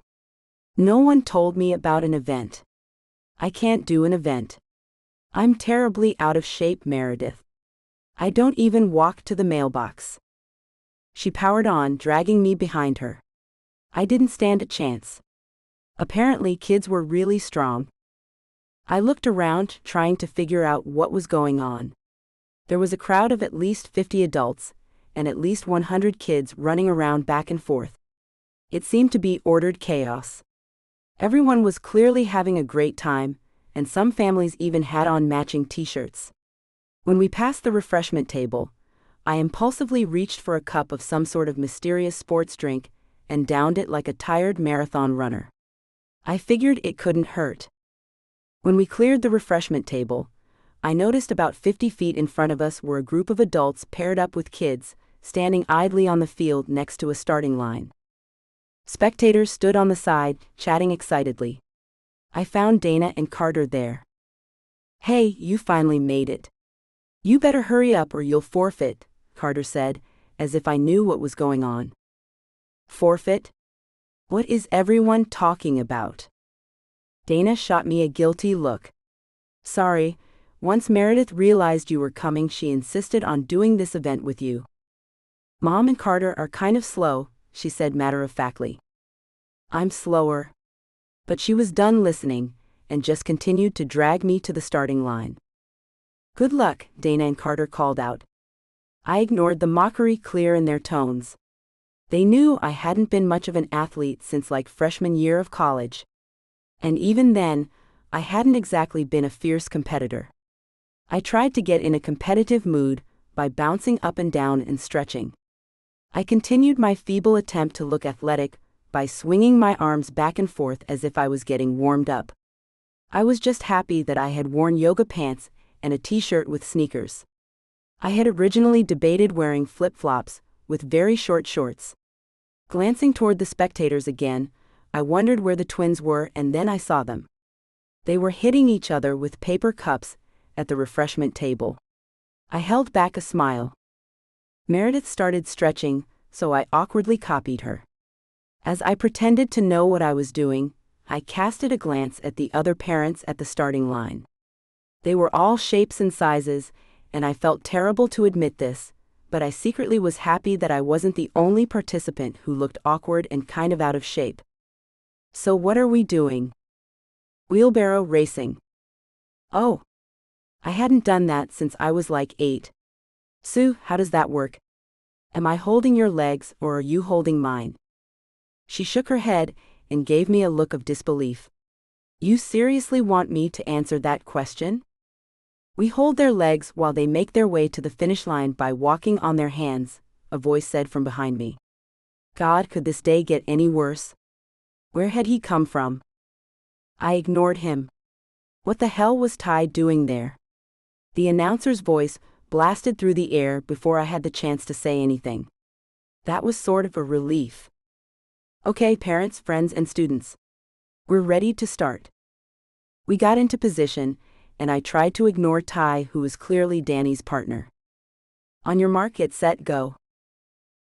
No one told me about an event. I can't do an event. I'm terribly out of shape, Meredith. I don't even walk to the mailbox. She powered on, dragging me behind her. I didn't stand a chance. Apparently, kids were really strong. I looked around, trying to figure out what was going on. There was a crowd of at least 50 adults, and at least 100 kids running around back and forth. It seemed to be ordered chaos. Everyone was clearly having a great time, and some families even had on matching t-shirts. When we passed the refreshment table, I impulsively reached for a cup of some sort of mysterious sports drink and downed it like a tired marathon runner. I figured it couldn't hurt. When we cleared the refreshment table, I noticed about 50 feet in front of us were a group of adults paired up with kids, standing idly on the field next to a starting line. Spectators stood on the side, chatting excitedly. I found Dana and Carter there. Hey, you finally made it. You better hurry up or you'll forfeit, Carter said, as if I knew what was going on. Forfeit? What is everyone talking about? Dana shot me a guilty look. Sorry, once Meredith realized you were coming, she insisted on doing this event with you. Mom and Carter are kind of slow, she said matter-of-factly. I'm slower. But she was done listening, and just continued to drag me to the starting line. Good luck, Dana and Carter called out. I ignored the mockery clear in their tones. They knew I hadn't been much of an athlete since like freshman year of college. And even then, I hadn't exactly been a fierce competitor. I tried to get in a competitive mood by bouncing up and down and stretching. I continued my feeble attempt to look athletic by swinging my arms back and forth as if I was getting warmed up. I was just happy that I had worn yoga pants and a t-shirt with sneakers. I had originally debated wearing flip-flops with very short shorts. Glancing toward the spectators again, I wondered where the twins were, and then I saw them. They were hitting each other with paper cups at the refreshment table. I held back a smile. Meredith started stretching, so I awkwardly copied her. As I pretended to know what I was doing, I casted a glance at the other parents at the starting line. They were all shapes and sizes, and I felt terrible to admit this, but I secretly was happy that I wasn't the only participant who looked awkward and kind of out of shape. So what are we doing? Wheelbarrow racing. Oh. I hadn't done that since I was like 8. Sue, how does that work? Am I holding your legs or are you holding mine? She shook her head and gave me a look of disbelief. You seriously want me to answer that question? We hold their legs while they make their way to the finish line by walking on their hands, a voice said from behind me. God, could this day get any worse? Where had he come from? I ignored him. What the hell was Ty doing there? The announcer's voice blasted through the air before I had the chance to say anything. That was sort of a relief. Okay, parents, friends, and students. We're ready to start. We got into position, and I tried to ignore Ty, who was clearly Danny's partner. On your mark, get set, go.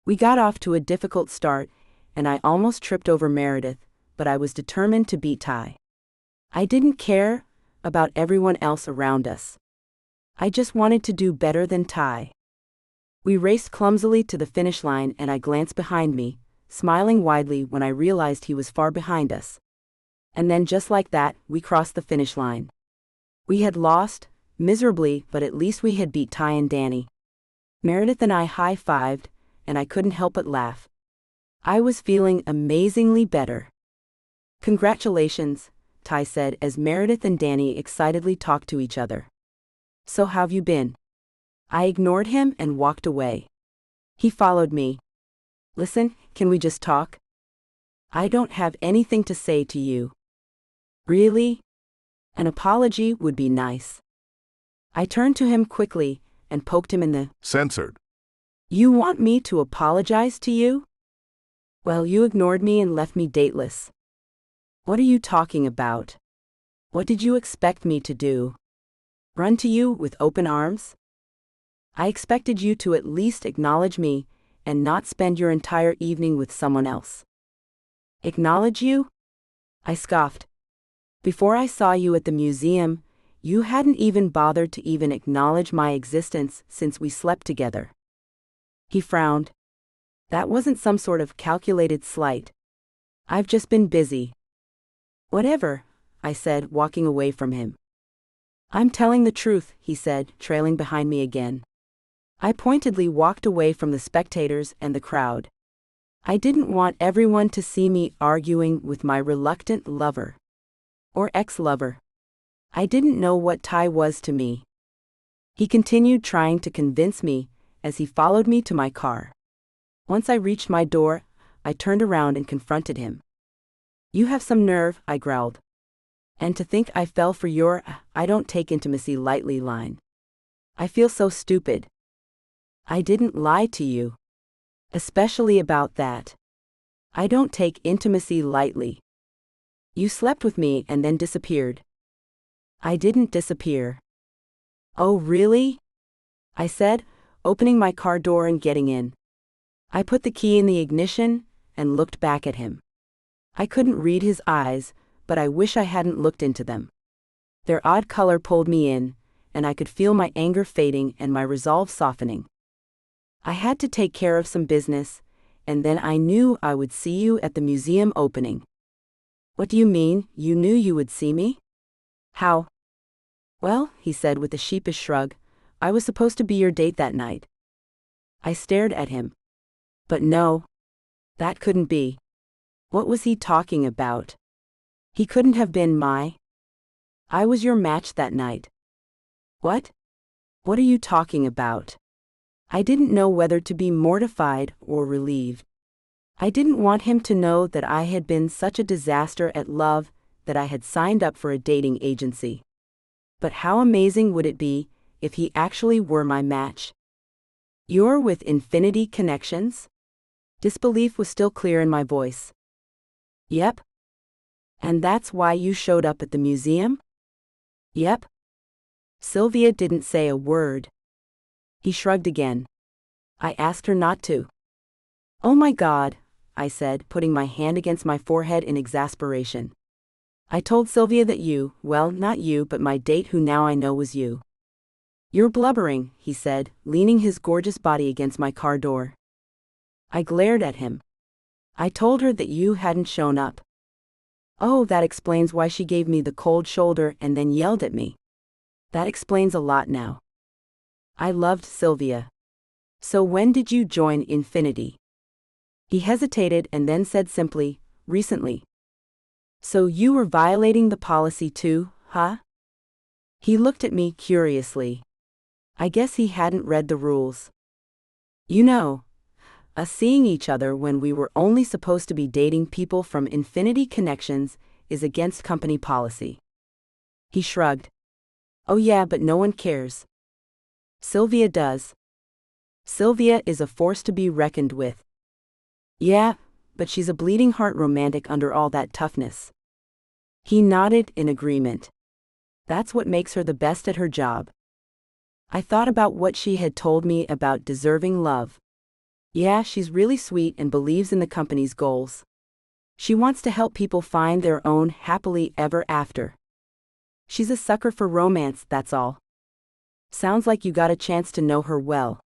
We got off to a difficult start, and I almost tripped over Meredith, but I was determined to beat Ty. I didn't care about everyone else around us. I just wanted to do better than Ty. We raced clumsily to the finish line, and I glanced behind me, smiling widely when I realized he was far behind us. And then just like that, we crossed the finish line. We had lost, miserably, but at least we had beat Ty and Danny. Meredith and I high-fived, and I couldn't help but laugh. I was feeling amazingly better. Congratulations, Ty said as Meredith and Danny excitedly talked to each other. So how've you been? I ignored him and walked away. He followed me. Listen, can we just talk? I don't have anything to say to you. Really? An apology would be nice. I turned to him quickly and poked him in the
censored.
You want me to apologize to you? Well, you ignored me and left me dateless. What are you talking about? What did you expect me to do? Run to you with open arms? I expected you to at least acknowledge me and not spend your entire evening with someone else. Acknowledge you? I scoffed. Before I saw you at the museum, you hadn't even bothered to even acknowledge my existence since we slept together. He frowned. That wasn't some sort of calculated slight. I've just been busy. Whatever, I said, walking away from him. I'm telling the truth, he said, trailing behind me again. I pointedly walked away from the spectators and the crowd. I didn't want everyone to see me arguing with my reluctant lover. Or ex-lover. I didn't know what Ty was to me. He continued trying to convince me as he followed me to my car. Once I reached my door, I turned around and confronted him. You have some nerve, I growled. And to think I fell for your I don't take intimacy lightly line. I feel so stupid. I didn't lie to you. Especially about that. I don't take intimacy lightly. You slept with me and then disappeared. I didn't disappear. Oh, really? I said, opening my car door and getting in. I put the key in the ignition and looked back at him. I couldn't read his eyes, but I wish I hadn't looked into them. Their odd color pulled me in, and I could feel my anger fading and my resolve softening. I had to take care of some business, and then I knew I would see you at the museum opening. What do you mean, you knew you would see me? How? Well, he said with a sheepish shrug, I was supposed to be your date that night. I stared at him. But no. That couldn't be. What was he talking about? He couldn't have been my. I was your match that night. What? What are you talking about? I didn't know whether to be mortified or relieved. I didn't want him to know that I had been such a disaster at love that I had signed up for a dating agency. But how amazing would it be if he actually were my match? You're with Infinity Connections? Disbelief was still clear in my voice. Yep. And that's why you showed up at the museum? Yep. Sylvia didn't say a word. He shrugged again. I asked her not to. Oh my God, I said, putting my hand against my forehead in exasperation. I told Sylvia that you, well, not you, but my date who now I know was you. You're blubbering, he said, leaning his gorgeous body against my car door. I glared at him. I told her that you hadn't shown up. Oh, that explains why she gave me the cold shoulder and then yelled at me. That explains a lot now. I loved Sylvia. So when did you join Infinity? He hesitated and then said simply, recently. So you were violating the policy too, huh? He looked at me curiously. I guess he hadn't read the rules. You know, us seeing each other when we were only supposed to be dating people from Infinity Connections is against company policy. He shrugged. Oh yeah, but no one cares. Sylvia does. Sylvia is a force to be reckoned with. Yeah, but she's a bleeding heart romantic under all that toughness. He nodded in agreement. That's what makes her the best at her job. I thought about what she had told me about deserving love. Yeah, she's really sweet and believes in the company's goals. She wants to help people find their own happily ever after. She's a sucker for romance, that's all. Sounds like you got a chance to know her well.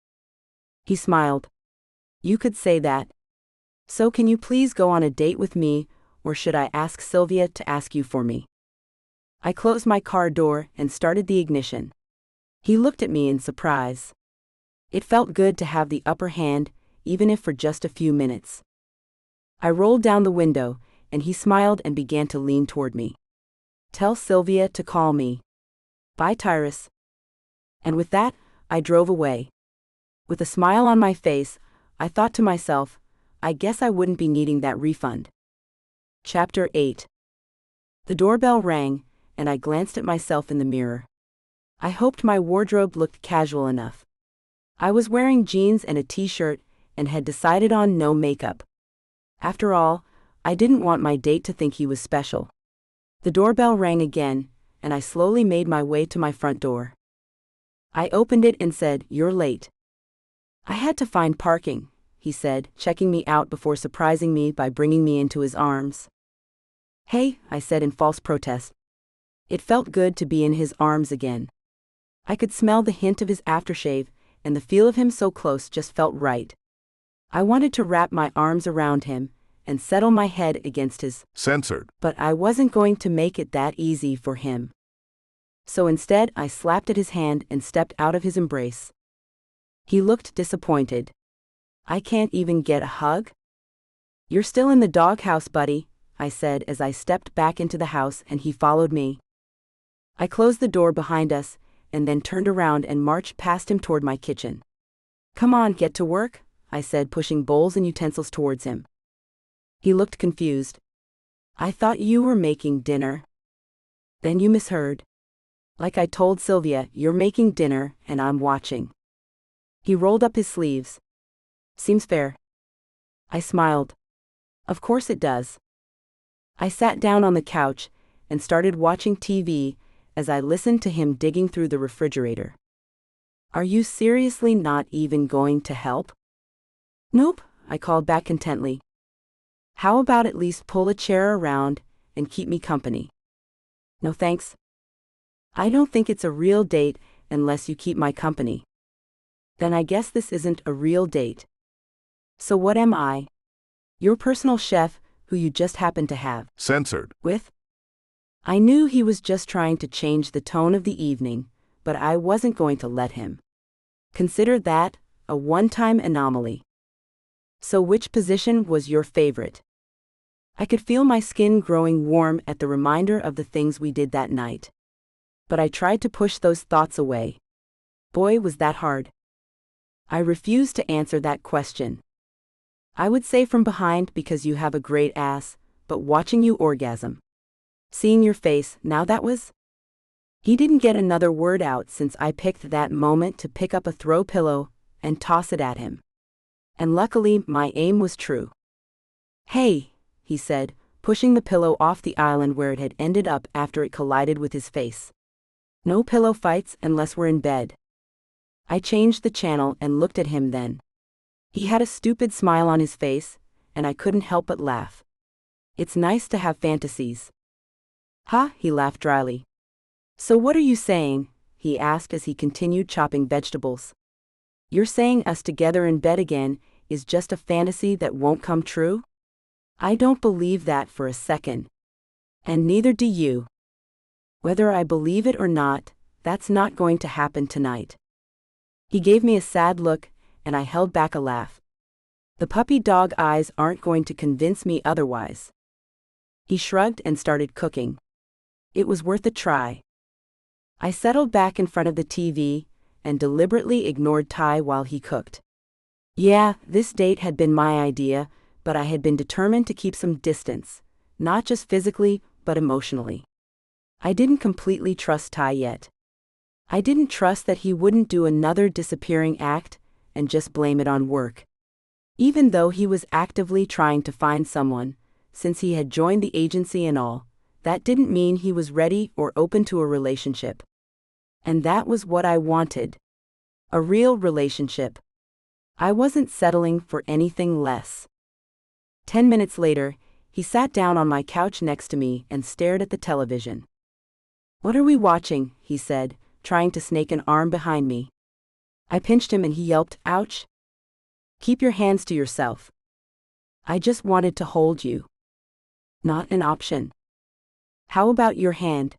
He smiled. You could say that. So can you please go on a date with me, or should I ask Sylvia to ask you for me? I closed my car door and started the ignition. He looked at me in surprise. It felt good to have the upper hand, even if for just a few minutes. I rolled down the window, and he smiled and began to lean toward me. Tell Sylvia to call me. Bye, Tyrus. And with that, I drove away. With a smile on my face, I thought to myself, I guess I wouldn't be needing that refund. Chapter 8. The doorbell rang, and I glanced at myself in the mirror. I hoped my wardrobe looked casual enough. I was wearing jeans and a t-shirt, and had decided on no makeup. After all, I didn't want my date to think he was special. The doorbell rang again, and I slowly made my way to my front door. I opened it and said, "You're late." I had to find parking, he said, checking me out before surprising me by bringing me into his arms. Hey, I said in false protest. It felt good to be in his arms again. I could smell the hint of his aftershave, and the feel of him so close just felt right. I wanted to wrap my arms around him and settle my head against his.
Censored.
But I wasn't going to make it that easy for him. So instead, I slapped at his hand and stepped out of his embrace. He looked disappointed. I can't even get a hug? You're still in the doghouse, buddy, I said as I stepped back into the house and he followed me. I closed the door behind us and then turned around and marched past him toward my kitchen. Come on, get to work, I said, pushing bowls and utensils towards him. He looked confused. I thought you were making dinner. Then you misheard. Like I told Sylvia, you're making dinner and I'm watching. He rolled up his sleeves. Seems fair. I smiled. Of course it does. I sat down on the couch and started watching TV as I listened to him digging through the refrigerator. Are you seriously not even going to help? Nope, I called back contently. How about at least pull a chair around and keep me company? No thanks. I don't think it's a real date unless you keep my company. Then I guess this isn't a real date. So what am I? Your personal chef who you just happen to have.
Censored.
With? I knew he was just trying to change the tone of the evening, but I wasn't going to let him. Consider that a one-time anomaly. So which position was your favorite? I could feel my skin growing warm at the reminder of the things we did that night. But I tried to push those thoughts away. Boy, was that hard. I refused to answer that question. I would say from behind because you have a great ass, but watching you orgasm. Seeing your face, now that was? He didn't get another word out since I picked that moment to pick up a throw pillow and toss it at him. And luckily, my aim was true. "Hey," he said, pushing the pillow off the island where it had ended up after it collided with his face. "No pillow fights unless we're in bed." I changed the channel and looked at him then. He had a stupid smile on his face, and I couldn't help but laugh. "It's nice to have fantasies." "Ha," he laughed dryly. "So what are you saying?" he asked as he continued chopping vegetables. "You're saying us together in bed again is just a fantasy that won't come true?" "I don't believe that for a second. And neither do you. Whether I believe it or not, that's not going to happen tonight." He gave me a sad look, and I held back a laugh. The puppy dog eyes aren't going to convince me otherwise. He shrugged and started cooking. It was worth a try. I settled back in front of the TV and deliberately ignored Ty while he cooked. Yeah, this date had been my idea, but I had been determined to keep some distance, not just physically, but emotionally. I didn't completely trust Ty yet. I didn't trust that he wouldn't do another disappearing act and just blame it on work. Even though he was actively trying to find someone, since he had joined the agency and all, that didn't mean he was ready or open to a relationship. And that was what I wanted. A real relationship. I wasn't settling for anything less. 10 minutes later, he sat down on my couch next to me and stared at the television. "What are we watching?" he said, trying to snake an arm behind me. I pinched him and he yelped, "Ouch! Keep your hands to yourself. I just wanted to hold you." "Not an option." "How about your hand?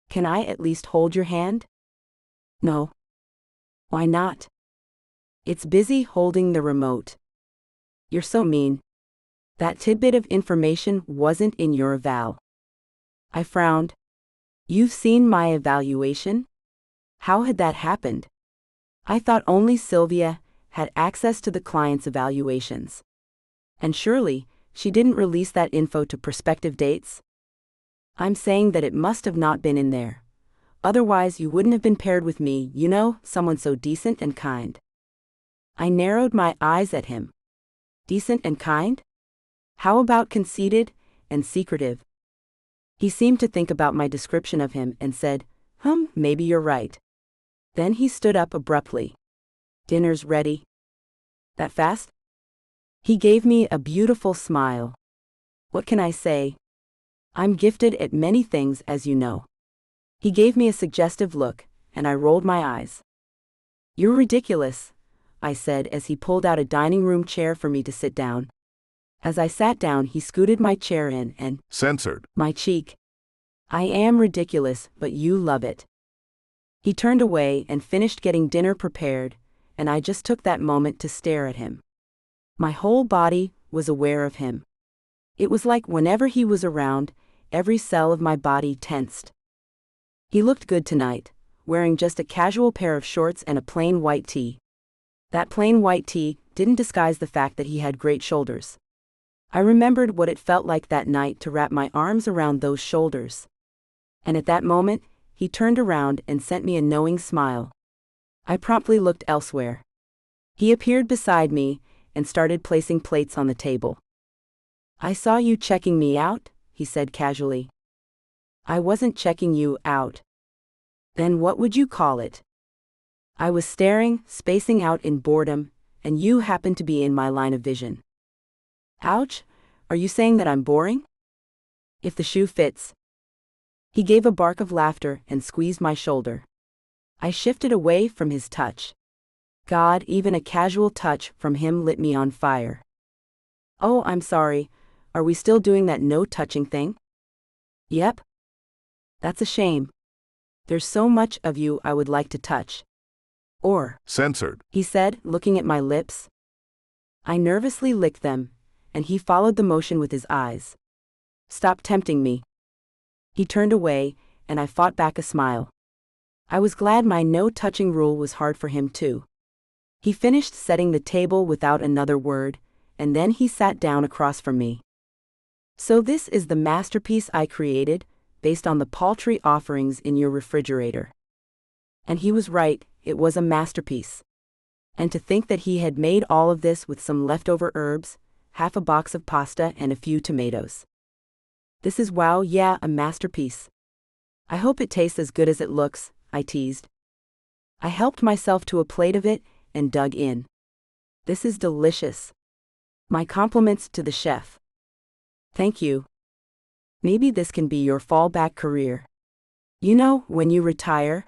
Can I at least hold your hand?" "No." "Why not?" "It's busy holding the remote." "You're so mean. That tidbit of information wasn't in your eval." I frowned. "You've seen my evaluation? How had that happened?" I thought only Sylvia had access to the client's evaluations. And surely, she didn't release that info to prospective dates? "I'm saying that it must have not been in there. Otherwise you wouldn't have been paired with me, you know, someone so decent and kind." I narrowed my eyes at him. Decent and kind? How about conceited and secretive? He seemed to think about my description of him and said, "Maybe you're right." Then he stood up abruptly. "Dinner's ready." "That fast?" He gave me a beautiful smile. "What can I say? I'm gifted at many things, as you know." He gave me a suggestive look, and I rolled my eyes. "You're ridiculous," I said as he pulled out a dining room chair for me to sit down. As I sat down, he scooted my chair in and
censored
my cheek. "I am ridiculous, but you love it." He turned away and finished getting dinner prepared, and I just took that moment to stare at him. My whole body was aware of him. It was like whenever he was around, every cell of my body tensed. He looked good tonight, wearing just a casual pair of shorts and a plain white tee. That plain white tee didn't disguise the fact that he had great shoulders. I remembered what it felt like that night to wrap my arms around those shoulders. And at that moment, he turned around and sent me a knowing smile. I promptly looked elsewhere. He appeared beside me and started placing plates on the table. "I saw you checking me out," he said casually. "I wasn't checking you out." "Then what would you call it?" I was staring, spacing out in boredom, and you happened to be in my line of vision. "Ouch, are you saying that I'm boring?" "If the shoe fits." He gave a bark of laughter and squeezed my shoulder. I shifted away from his touch. God, even a casual touch from him lit me on fire. "Oh, I'm sorry, are we still doing that no touching thing?" "Yep." "That's a shame. There's so much of you I would like to touch." "Or,"
censored
he said, looking at my lips. I nervously licked them, and he followed the motion with his eyes. "Stop tempting me." He turned away, and I fought back a smile. I was glad my no-touching rule was hard for him too. He finished setting the table without another word, and then he sat down across from me. "So this is the masterpiece I created, based on the paltry offerings in your refrigerator." And he was right, it was a masterpiece. And to think that he had made all of this with some leftover herbs, half a box of pasta and a few tomatoes. This is wow, yeah, a masterpiece. I hope it tastes as good as it looks, I teased. I helped myself to a plate of it and dug in. This is delicious. My compliments to the chef. Thank you. Maybe this can be your fallback career. You know, when you retire?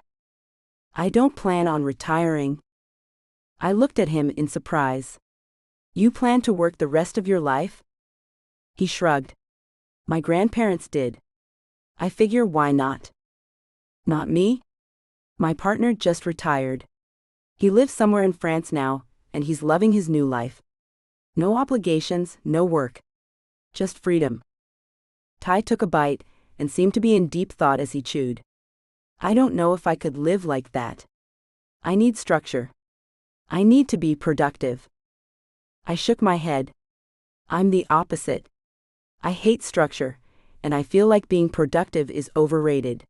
I don't plan on retiring. I looked at him in surprise. You plan to work the rest of your life? He shrugged. My grandparents did. I figure why not? Not me? My partner just retired. He lives somewhere in France now, and he's loving his new life. No obligations, no work. Just freedom. Ty took a bite and seemed to be in deep thought as he chewed. I don't know if I could live like that. I need structure. I need to be productive. I shook my head. I'm the opposite. I hate structure, and I feel like being productive is overrated.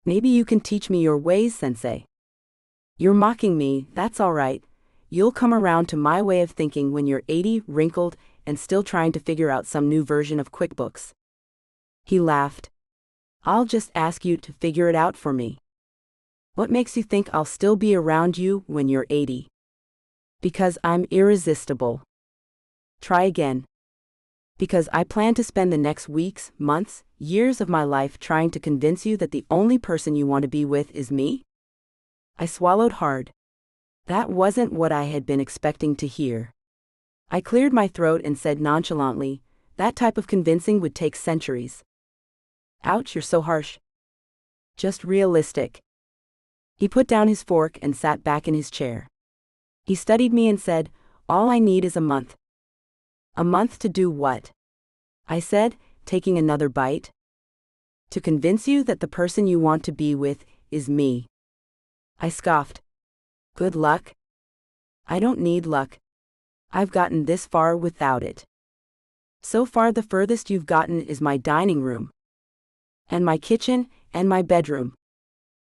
Maybe you can teach me your ways, Sensei. You're mocking me, that's all right. You'll come around to my way of thinking when you're 80, wrinkled, and still trying to figure out some new version of QuickBooks. He laughed. I'll just ask you to figure it out for me. What makes you think I'll still be around you when you're 80? Because I'm irresistible. Try again. Because I plan to spend the next weeks, months, years of my life trying to convince you that the only person you want to be with is me? I swallowed hard. That wasn't what I had been expecting to hear. I cleared my throat and said nonchalantly, that type of convincing would take centuries. Ouch, you're so harsh. Just realistic. He put down his fork and sat back in his chair. He studied me and said, all I need is a month. A month to do what? I said, taking another bite. To convince you that the person you want to be with is me. I scoffed. Good luck? I don't need luck. I've gotten this far without it. So far the furthest you've gotten is my dining room. And my kitchen, and my bedroom.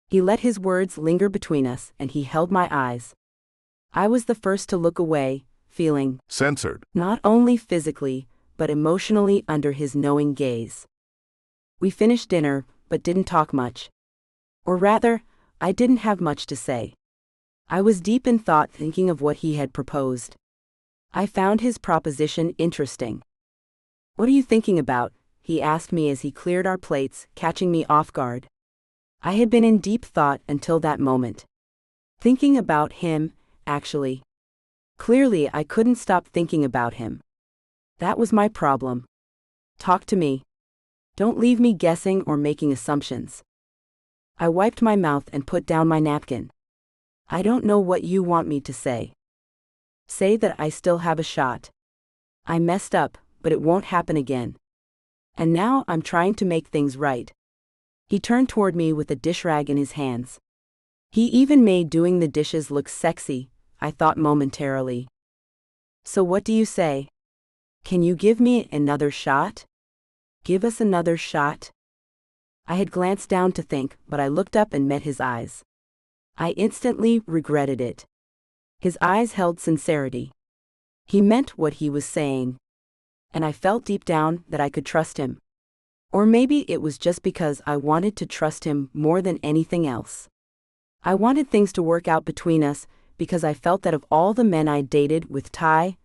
He let his words linger between us, and he held my eyes. I was the first to look away, feeling
censored,
not only physically, but emotionally under his knowing gaze. We finished dinner, but didn't talk much. Or rather, I didn't have much to say. I was deep in thought thinking of what he had proposed. I found his proposition interesting. What are you thinking about? He asked me as he cleared our plates, catching me off guard. I had been in deep thought until that moment. Thinking about him, actually. Clearly, I couldn't stop thinking about him. That was my problem. Talk to me. Don't leave me guessing or making assumptions. I wiped my mouth and put down my napkin. I don't know what you want me to say. Say that I still have a shot. I messed up, but it won't happen again. And now I'm trying to make things right. He turned toward me with a dish rag in his hands. He even made doing the dishes look sexy, I thought momentarily. So what do you say? Can you give me another shot? Give us another shot? I had glanced down to think, but I looked up and met his eyes. I instantly regretted it. His eyes held sincerity. He meant what he was saying. And I felt deep down that I could trust him. Or maybe it was just because I wanted to trust him more than anything else. I wanted things to work out between us because I felt that of all the men I'd dated with Ty,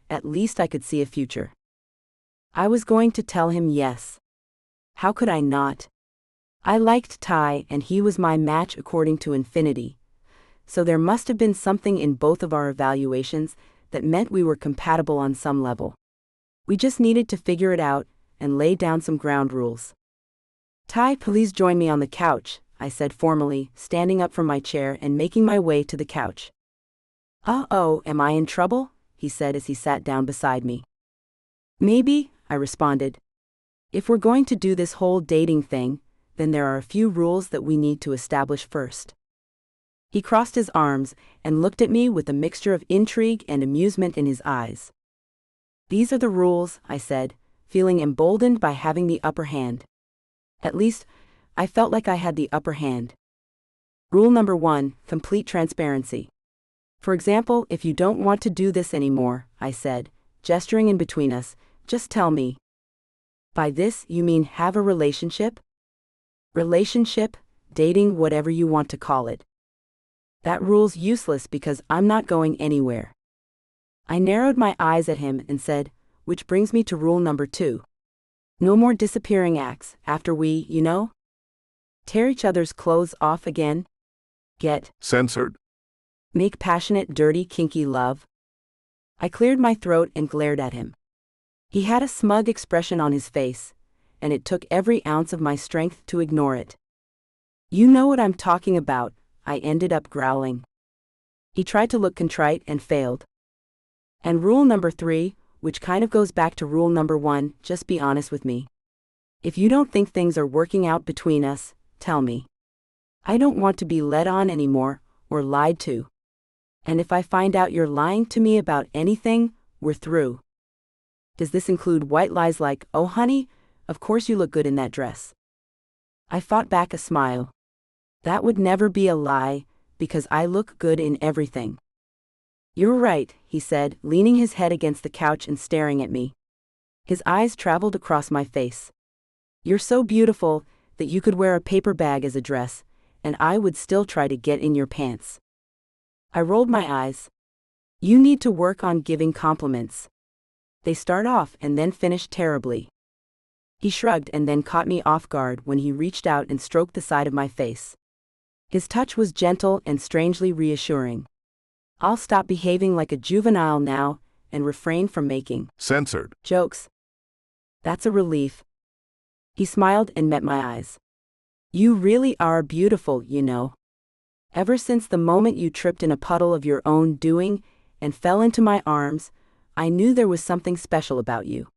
at least I could see a future. I was going to tell him yes. How could I not? I liked Ty and he was my match according to infinity. So there must have been something in both of our evaluations that meant we were compatible on some level. We just needed to figure it out and lay down some ground rules. Ty, please join me on the couch, I said formally, standing up from my chair and making my way to the couch. Uh-oh, am I in trouble? He said as he sat down beside me. Maybe, I responded. If we're going to do this whole dating thing, then there are a few rules that we need to establish first. He crossed his arms and looked at me with a mixture of intrigue and amusement in his eyes. These are the rules, I said, feeling emboldened by having the upper hand. At least, I felt like I had the upper hand. Rule number 1, complete transparency. For example, if you don't want to do this anymore, I said, gesturing in between us, just tell me. By this, you mean have a relationship? Relationship, dating, whatever you want to call it. That rule's useless because I'm not going anywhere. I narrowed my eyes at him and said, which brings me to rule number 2. No more disappearing acts after we, tear each other's clothes off again. Get
censored.
Make passionate, dirty, kinky love. I cleared my throat and glared at him. He had a smug expression on his face, and it took every ounce of my strength to ignore it. You know what I'm talking about, I ended up growling. He tried to look contrite and failed. And rule number 3, which kind of goes back to rule number 1, just be honest with me. If you don't think things are working out between us, tell me. I don't want to be led on anymore, or lied to. And if I find out you're lying to me about anything, we're through. Does this include white lies like, oh honey, of course you look good in that dress? I fought back a smile. That would never be a lie, because I look good in everything. You're right, he said, leaning his head against the couch and staring at me. His eyes traveled across my face. You're so beautiful that you could wear a paper bag as a dress, and I would still try to get in your pants. I rolled my eyes. You need to work on giving compliments. They start off and then finish terribly. He shrugged and then caught me off guard when he reached out and stroked the side of my face. His touch was gentle and strangely reassuring. I'll stop behaving like a juvenile now and refrain from making
censored
jokes. That's a relief. He smiled and met my eyes. You really are beautiful, Ever since the moment you tripped in a puddle of your own doing and fell into my arms, I knew there was something special about you.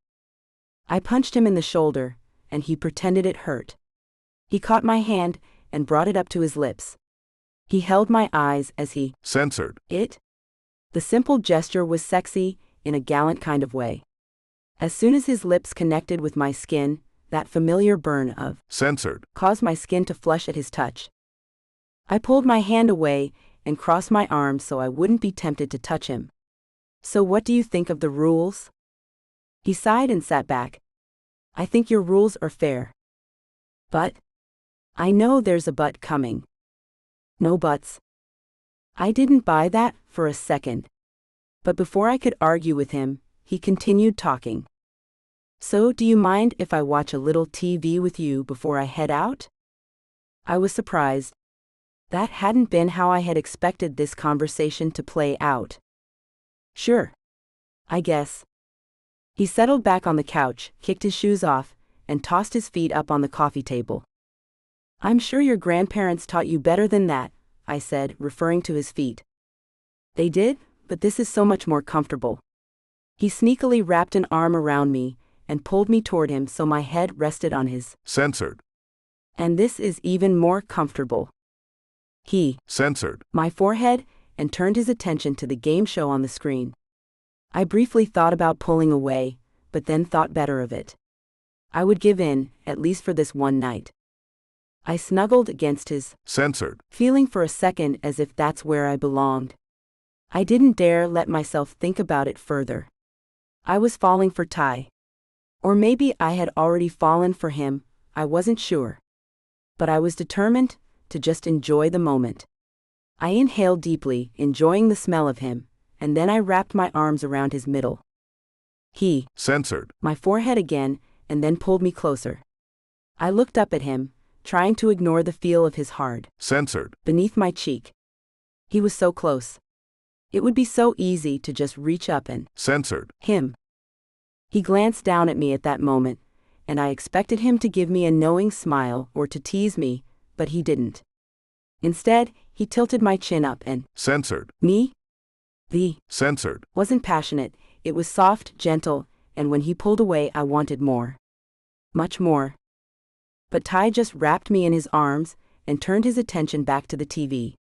I punched him in the shoulder, and he pretended it hurt. He caught my hand and brought it up to his lips. He held my eyes as he
censored
it. The simple gesture was sexy, in a gallant kind of way. As soon as his lips connected with my skin, that familiar burn of
censored
caused my skin to flush at his touch. I pulled my hand away and crossed my arms so I wouldn't be tempted to touch him. So what do you think of the rules? He sighed and sat back. I think your rules are fair. But? I know there's a but coming. No buts. I didn't buy that for a second. But before I could argue with him, he continued talking. So do you mind if I watch a little TV with you before I head out? I was surprised. That hadn't been how I had expected this conversation to play out. Sure. I guess. He settled back on the couch, kicked his shoes off, and tossed his feet up on the coffee table. I'm sure your grandparents taught you better than that, I said, referring to his feet. They did, but this is so much more comfortable. He sneakily wrapped an arm around me and pulled me toward him so my head rested on his
censored.
And this is even more comfortable. He
censored
my forehead and turned his attention to the game show on the screen. I briefly thought about pulling away, but then thought better of it. I would give in, at least for this one night. I snuggled against his
censored,
feeling for a second as if that's where I belonged. I didn't dare let myself think about it further. I was falling for Ty. Or maybe I had already fallen for him, I wasn't sure. But I was determined to just enjoy the moment. I inhaled deeply, enjoying the smell of him, and then I wrapped my arms around his middle. He
censored
my forehead again, and then pulled me closer. I looked up at him, trying to ignore the feel of his hard
censored
beneath my cheek. He was so close. It would be so easy to just reach up and
censored
him. He glanced down at me at that moment, and I expected him to give me a knowing smile or to tease me, but he didn't. Instead, he tilted my chin up and
censored
me. The
censored
wasn't passionate, it was soft, gentle, and when he pulled away I wanted more. Much more. But Ty just wrapped me in his arms and turned his attention back to the TV.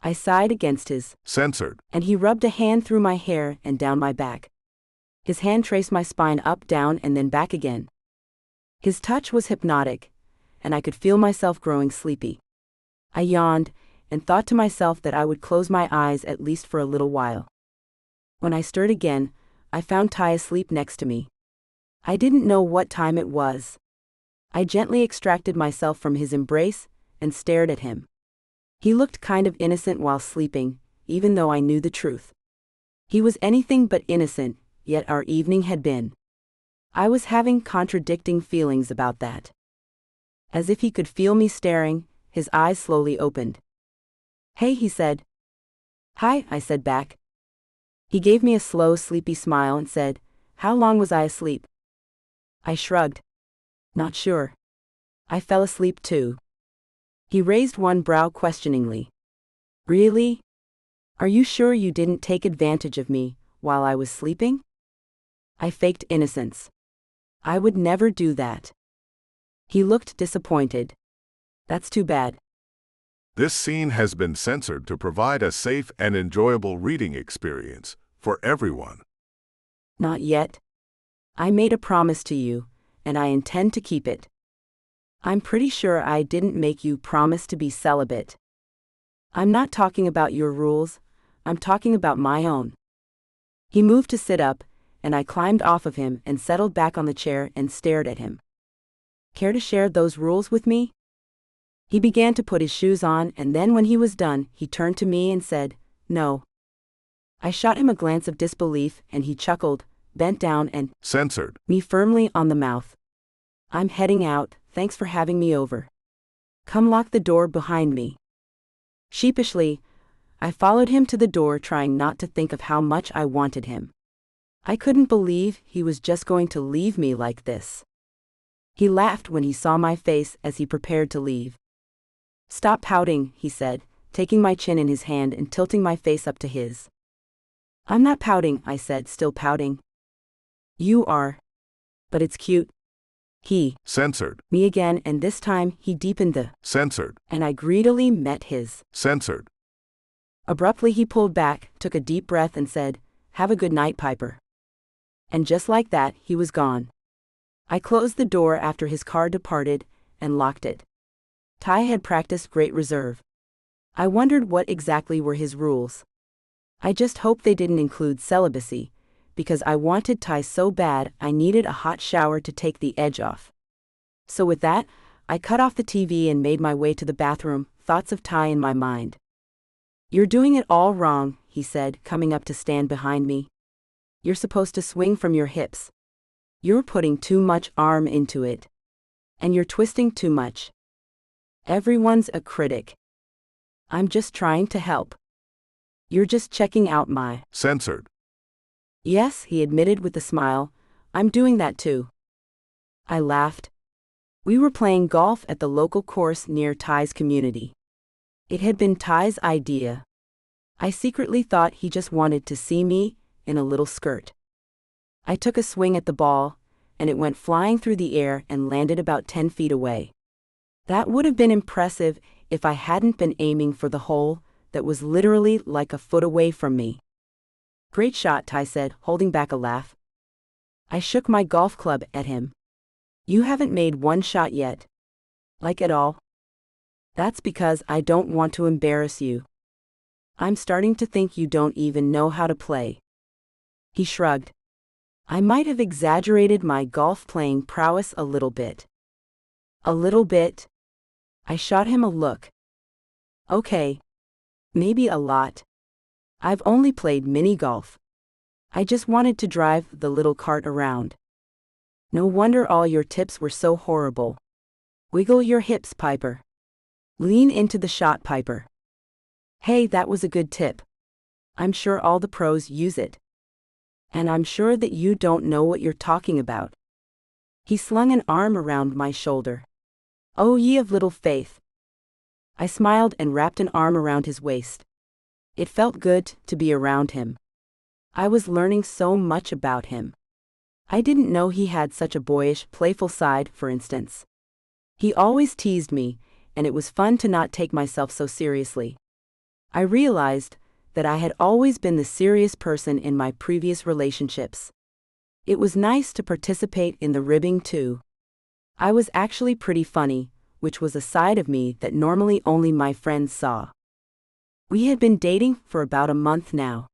I sighed against his
censored,
and he rubbed a hand through my hair and down my back. His hand traced my spine up, down, and then back again. His touch was hypnotic, and I could feel myself growing sleepy. I yawned, and thought to myself that I would close my eyes at least for a little while. When I stirred again, I found Ty asleep next to me. I didn't know what time it was. I gently extracted myself from his embrace and stared at him. He looked kind of innocent while sleeping, even though I knew the truth. He was anything but innocent, yet our evening had been. I was having contradicting feelings about that. As if he could feel me staring, his eyes slowly opened. "Hey," he said. "Hi," I said back. He gave me a slow, sleepy smile and said, "How long was I asleep?" I shrugged. "Not sure. I fell asleep too." He raised one brow questioningly. "Really? Are you sure you didn't take advantage of me while I was sleeping?" I faked innocence. "I would never do that." He looked disappointed. "That's too bad."
This scene has been censored to provide a safe and enjoyable reading experience for everyone.
"Not yet. I made a promise to you, and I intend to keep it." "I'm pretty sure I didn't make you promise to be celibate." "I'm not talking about your rules, I'm talking about my own." He moved to sit up, and I climbed off of him and settled back on the chair and stared at him. "Care to share those rules with me?" He began to put his shoes on, and then when he was done, he turned to me and said, "No." I shot him a glance of disbelief, and he chuckled, bent down and
Censored
me firmly on the mouth. "I'm heading out, thanks for having me over. Come lock the door behind me." Sheepishly, I followed him to the door, trying not to think of how much I wanted him. I couldn't believe he was just going to leave me like this. He laughed when he saw my face as he prepared to leave. "Stop pouting," he said, taking my chin in his hand and tilting my face up to his. "I'm not pouting," I said, still pouting. "You are. But it's cute." He
censored
me again, and this time he deepened the
censored
and I greedily met his.
censored.
Abruptly he pulled back, took a deep breath and said, "Have a good night, Piper." And just like that, he was gone. I closed the door after his car departed and locked it. Ty had practiced great reserve. I wondered what exactly were his rules. I just hoped they didn't include celibacy, because I wanted Ty so bad I needed a hot shower to take the edge off. So with that, I cut off the TV and made my way to the bathroom, thoughts of Ty in my mind. "You're doing it all wrong," he said, coming up to stand behind me. "You're supposed to swing from your hips. You're putting too much arm into it. And you're twisting too much. Everyone's a critic. I'm just trying to help. You're just checking out my..."
Censored
"Yes," he admitted with a smile, "I'm doing that too." I laughed. We were playing golf at the local course near Ty's community. It had been Ty's idea. I secretly thought he just wanted to see me in a little skirt. I took a swing at the ball, and it went flying through the air and landed about 10 feet away. That would have been impressive if I hadn't been aiming for the hole that was literally like a foot away from me. "Great shot," Ty said, holding back a laugh. I shook my golf club at him. "You haven't made one shot yet." "Like at all?" "That's because I don't want to embarrass you. I'm starting to think you don't even know how to play." He shrugged. I might have exaggerated my golf playing prowess a little bit. "A little bit?" I shot him a look. "Okay. Maybe a lot. I've only played mini golf. I just wanted to drive the little cart around." "No wonder all your tips were so horrible. Wiggle your hips, Piper. Lean into the shot, Piper." "Hey, that was a good tip. I'm sure all the pros use it. And I'm sure that you don't know what you're talking about." He slung an arm around my shoulder. "Oh, ye of little faith." I smiled and wrapped an arm around his waist. It felt good to be around him. I was learning so much about him. I didn't know he had such a boyish, playful side, for instance. He always teased me, and it was fun to not take myself so seriously. I realized that I had always been the serious person in my previous relationships. It was nice to participate in the ribbing too. I was actually pretty funny, which was a side of me that normally only my friends saw. We had been dating for about a month now,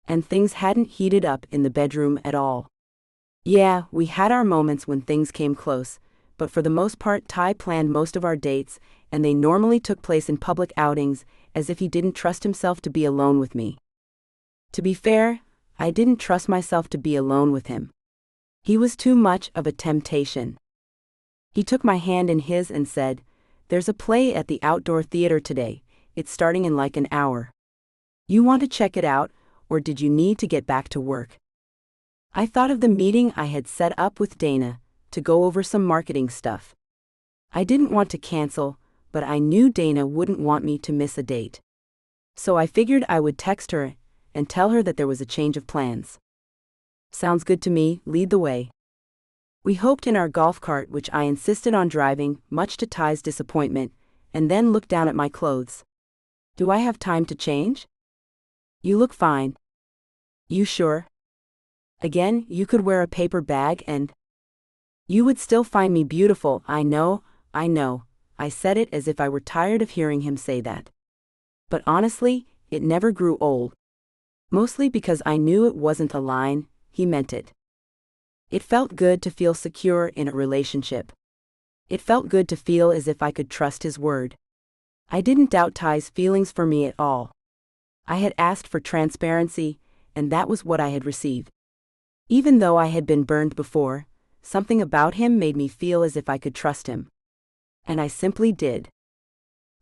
and things hadn't heated up in the bedroom at all. Yeah, we had our moments when things came close, but for the most part Ty planned most of our dates, and they normally took place in public outings, as if he didn't trust himself to be alone with me. To be fair, I didn't trust myself to be alone with him. He was too much of a temptation. He took my hand in his and said, "There's a play at the outdoor theater today. It's starting in like an hour. You want to check it out, or did you need to get back to work?" I thought of the meeting I had set up with Dana, to go over some marketing stuff. I didn't want to cancel, but I knew Dana wouldn't want me to miss a date. So I figured I would text her and tell her that there was a change of plans. "Sounds good to me, lead the way." We hoped in our golf cart, which I insisted on driving, much to Ty's disappointment, and then looked down at my clothes. "Do I have time to change?" "You look fine." "You sure?" "Again, you could wear a paper bag and..." "You would still find me beautiful, I know. I said it as if I were tired of hearing him say that. But honestly, it never grew old. Mostly because I knew it wasn't a line, he meant it. It felt good to feel secure in a relationship. It felt good to feel as if I could trust his word. I didn't doubt Ty's feelings for me at all. I had asked for transparency, and that was what I had received. Even though I had been burned before, something about him made me feel as if I could trust him. And I simply did.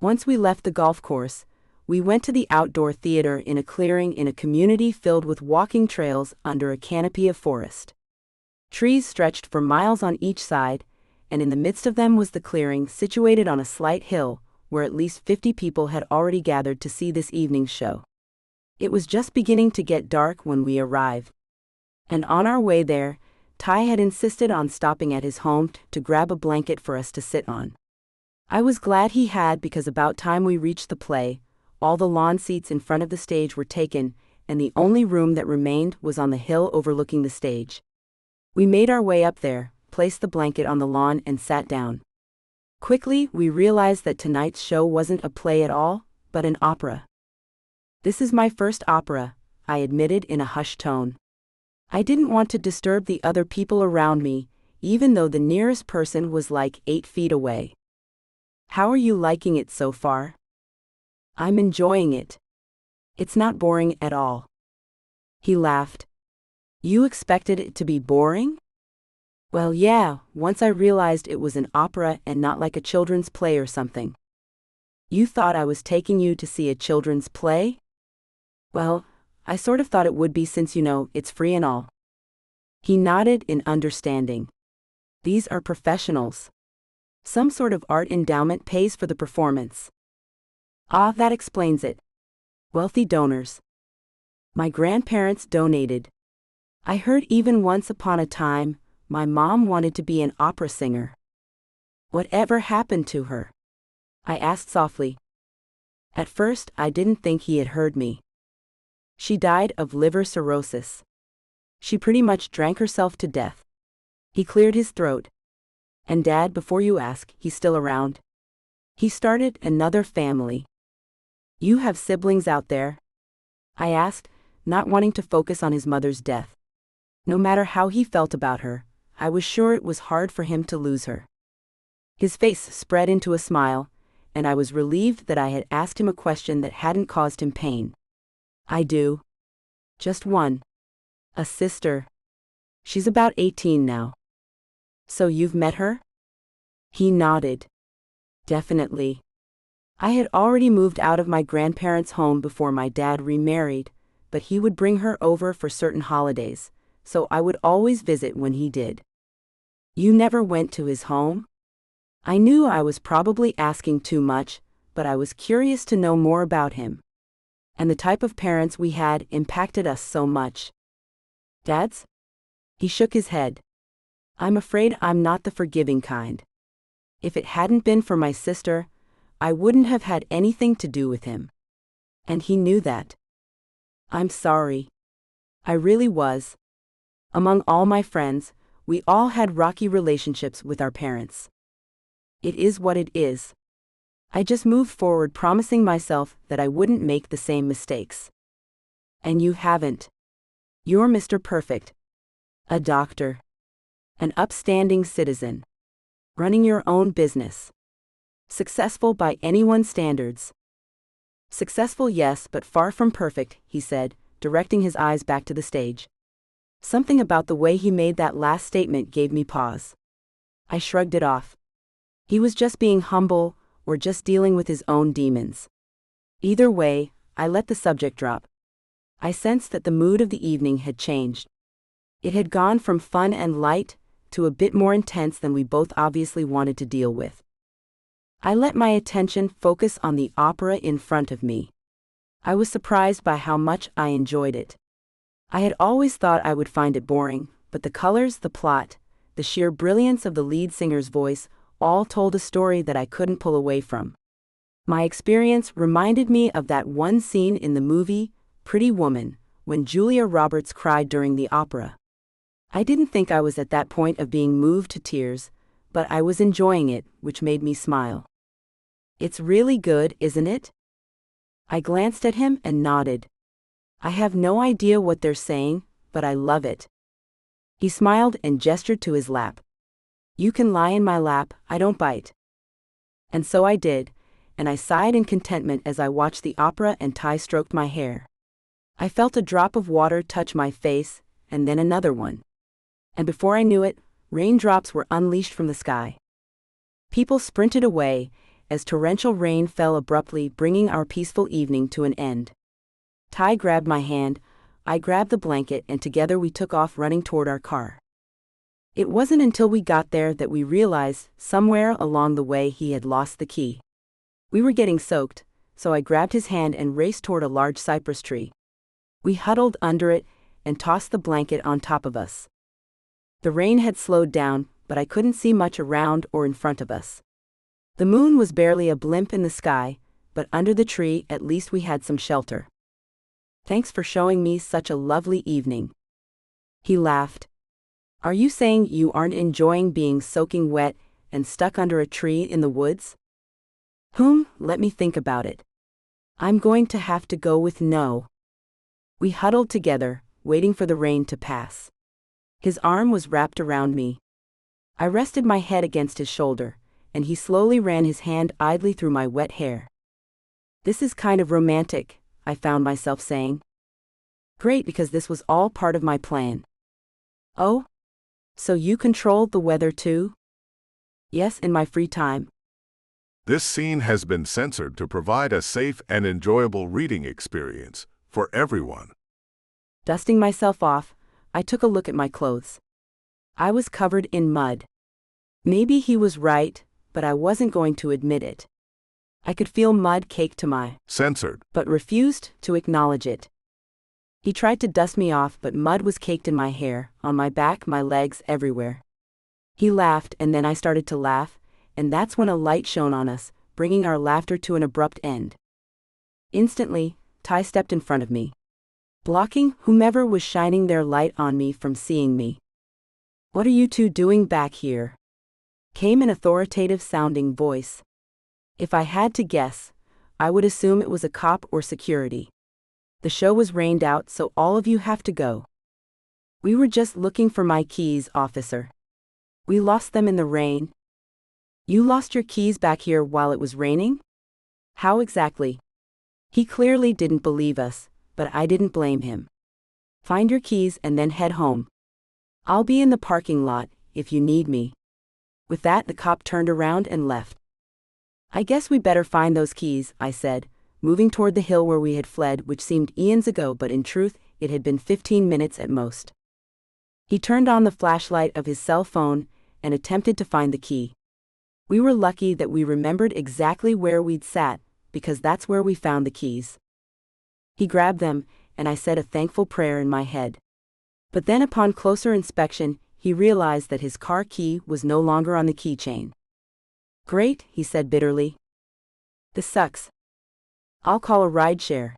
Once we left the golf course, we went to the outdoor theater in a clearing in a community filled with walking trails under a canopy of forest. Trees stretched for miles on each side, and in the midst of them was the clearing, situated on a slight hill, where at least 50 people had already gathered to see this evening's show. It was just beginning to get dark when we arrived. And on our way there, Ty had insisted on stopping at his home to grab a blanket for us to sit on. I was glad he had, because about time we reached the play, all the lawn seats in front of the stage were taken, and the only room that remained was on the hill overlooking the stage. We made our way up there, placed the blanket on the lawn and sat down. Quickly, we realized that tonight's show wasn't a play at all, but an opera. "This is my first opera," I admitted in a hushed tone. I didn't want to disturb the other people around me, even though the nearest person was like 8 feet away. "How are you liking it so far?" "I'm enjoying it. It's not boring at all." He laughed. "You expected it to be boring?" "Well, yeah, once I realized it was an opera and not like a children's play or something." "You thought I was taking you to see a children's play?" "Well, I sort of thought it would be, since it's free and all." He nodded in understanding. "These are professionals. Some sort of art endowment pays for the performance." "Ah, that explains it. Wealthy donors." "My grandparents donated. I heard even once upon a time, my mom wanted to be an opera singer." "Whatever happened to her?" I asked softly. At first, I didn't think he had heard me. "She died of liver cirrhosis. She pretty much drank herself to death." He cleared his throat. "And Dad, before you ask, he's still around. He started another family." "You have siblings out there?" I asked, not wanting to focus on his mother's death. No matter how he felt about her, I was sure it was hard for him to lose her. His face spread into a smile, and I was relieved that I had asked him a question that hadn't caused him pain. "I do. Just one. A sister. She's about 18 now." "So you've met her?" He nodded. "Definitely. I had already moved out of my grandparents' home before my dad remarried, but he would bring her over for certain holidays, so I would always visit when he did." "You never went to his home?" I knew I was probably asking too much, but I was curious to know more about him. And the type of parents we had impacted us so much. "Dad's?" He shook his head. "I'm afraid I'm not the forgiving kind. If it hadn't been for my sister, I wouldn't have had anything to do with him. And he knew that." "I'm sorry. I really was. Among all my friends, we all had rocky relationships with our parents. It is what it is." I just moved forward, promising myself that I wouldn't make the same mistakes. And you haven't. You're Mr. Perfect. A doctor. An upstanding citizen. Running your own business. Successful by anyone's standards. Successful, yes, but far from perfect, he said, directing his eyes back to the stage. Something about the way he made that last statement gave me pause. I shrugged it off. He was just being humble, or just dealing with his own demons. Either way, I let the subject drop. I sensed that the mood of the evening had changed. It had gone from fun and light to a bit more intense than we both obviously wanted to deal with. I let my attention focus on the opera in front of me. I was surprised by how much I enjoyed it. I had always thought I would find it boring, but the colors, the plot, the sheer brilliance of the lead singer's voice all told a story that I couldn't pull away from. My experience reminded me of that one scene in the movie, Pretty Woman, when Julia Roberts cried during the opera. I didn't think I was at that point of being moved to tears, but I was enjoying it, which made me smile. It's really good, isn't it? I glanced at him and nodded. I have no idea what they're saying, but I love it. He smiled and gestured to his lap. You can lie in my lap, I don't bite. And so I did, and I sighed in contentment as I watched the opera and Ty stroked my hair. I felt a drop of water touch my face, and then another one. And before I knew it, raindrops were unleashed from the sky. People sprinted away, as torrential rain fell abruptly, bringing our peaceful evening to an end. Ty grabbed my hand, I grabbed the blanket, and together we took off running toward our car. It wasn't until we got there that we realized, somewhere along the way, he had lost the key. We were getting soaked, so I grabbed his hand and raced toward a large cypress tree. We huddled under it and tossed the blanket on top of us. The rain had slowed down, but I couldn't see much around or in front of us. The moon was barely a blimp in the sky, but under the tree at least we had some shelter. Thanks for showing me such a lovely evening. He laughed. Are you saying you aren't enjoying being soaking wet and stuck under a tree in the woods? Let me think about it. I'm going to have to go with no. We huddled together, waiting for the rain to pass. His arm was wrapped around me. I rested my head against his shoulder, and he slowly ran his hand idly through my wet hair. This is kind of romantic, I found myself saying. Great, because this was all part of my plan. Oh? So you controlled the weather too? Yes, in my free time.
This scene has been censored to provide a safe and enjoyable reading experience for everyone.
Dusting myself off, I took a look at my clothes. I was covered in mud. Maybe he was right, but I wasn't going to admit it. I could feel mud cake to my
Censored.
But refused to acknowledge it. He tried to dust me off, but mud was caked in my hair, on my back, my legs, everywhere. He laughed, and then I started to laugh, and that's when a light shone on us, bringing our laughter to an abrupt end. Instantly, Ty stepped in front of me, blocking whomever was shining their light on me from seeing me. What are you two doing back here? Came an authoritative-sounding voice. If I had to guess, I would assume it was a cop or security. The show was rained out, so all of you have to go. We were just looking for my keys, officer. We lost them in the rain. You lost your keys back here while it was raining? How exactly? He clearly didn't believe us, but I didn't blame him. Find your keys and then head home. I'll be in the parking lot if you need me. With that, the cop turned around and left. I guess we better find those keys, I said, moving toward the hill where we had fled, which seemed eons ago, but in truth, it had been 15 minutes at most. He turned on the flashlight of his cell phone and attempted to find the key. We were lucky that we remembered exactly where we'd sat, because that's where we found the keys. He grabbed them, and I said a thankful prayer in my head. But then upon closer inspection, he realized that his car key was no longer on the keychain. Great, he said bitterly. This sucks. I'll call a rideshare.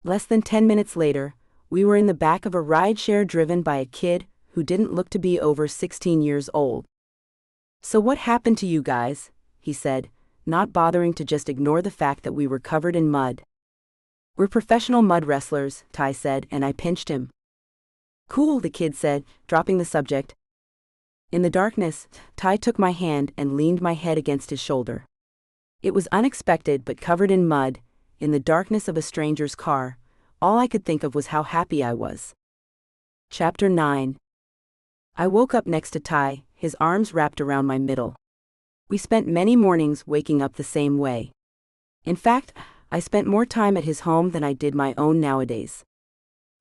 Less than 10 minutes later, we were in the back of a rideshare driven by a kid who didn't look to be over 16 years old. So what happened to you guys? He said, not bothering to just ignore the fact that we were covered in mud. "We're professional mud wrestlers," Ty said, and I pinched him. "Cool," the kid said, dropping the subject. In the darkness, Ty took my hand and leaned my head against his shoulder. It was unexpected but covered in mud, in the darkness of a stranger's car. All I could think of was how happy I was. Chapter 9. I woke up next to Ty, his arms wrapped around my middle. We spent many mornings waking up the same way. In fact, I spent more time at his home than I did my own nowadays.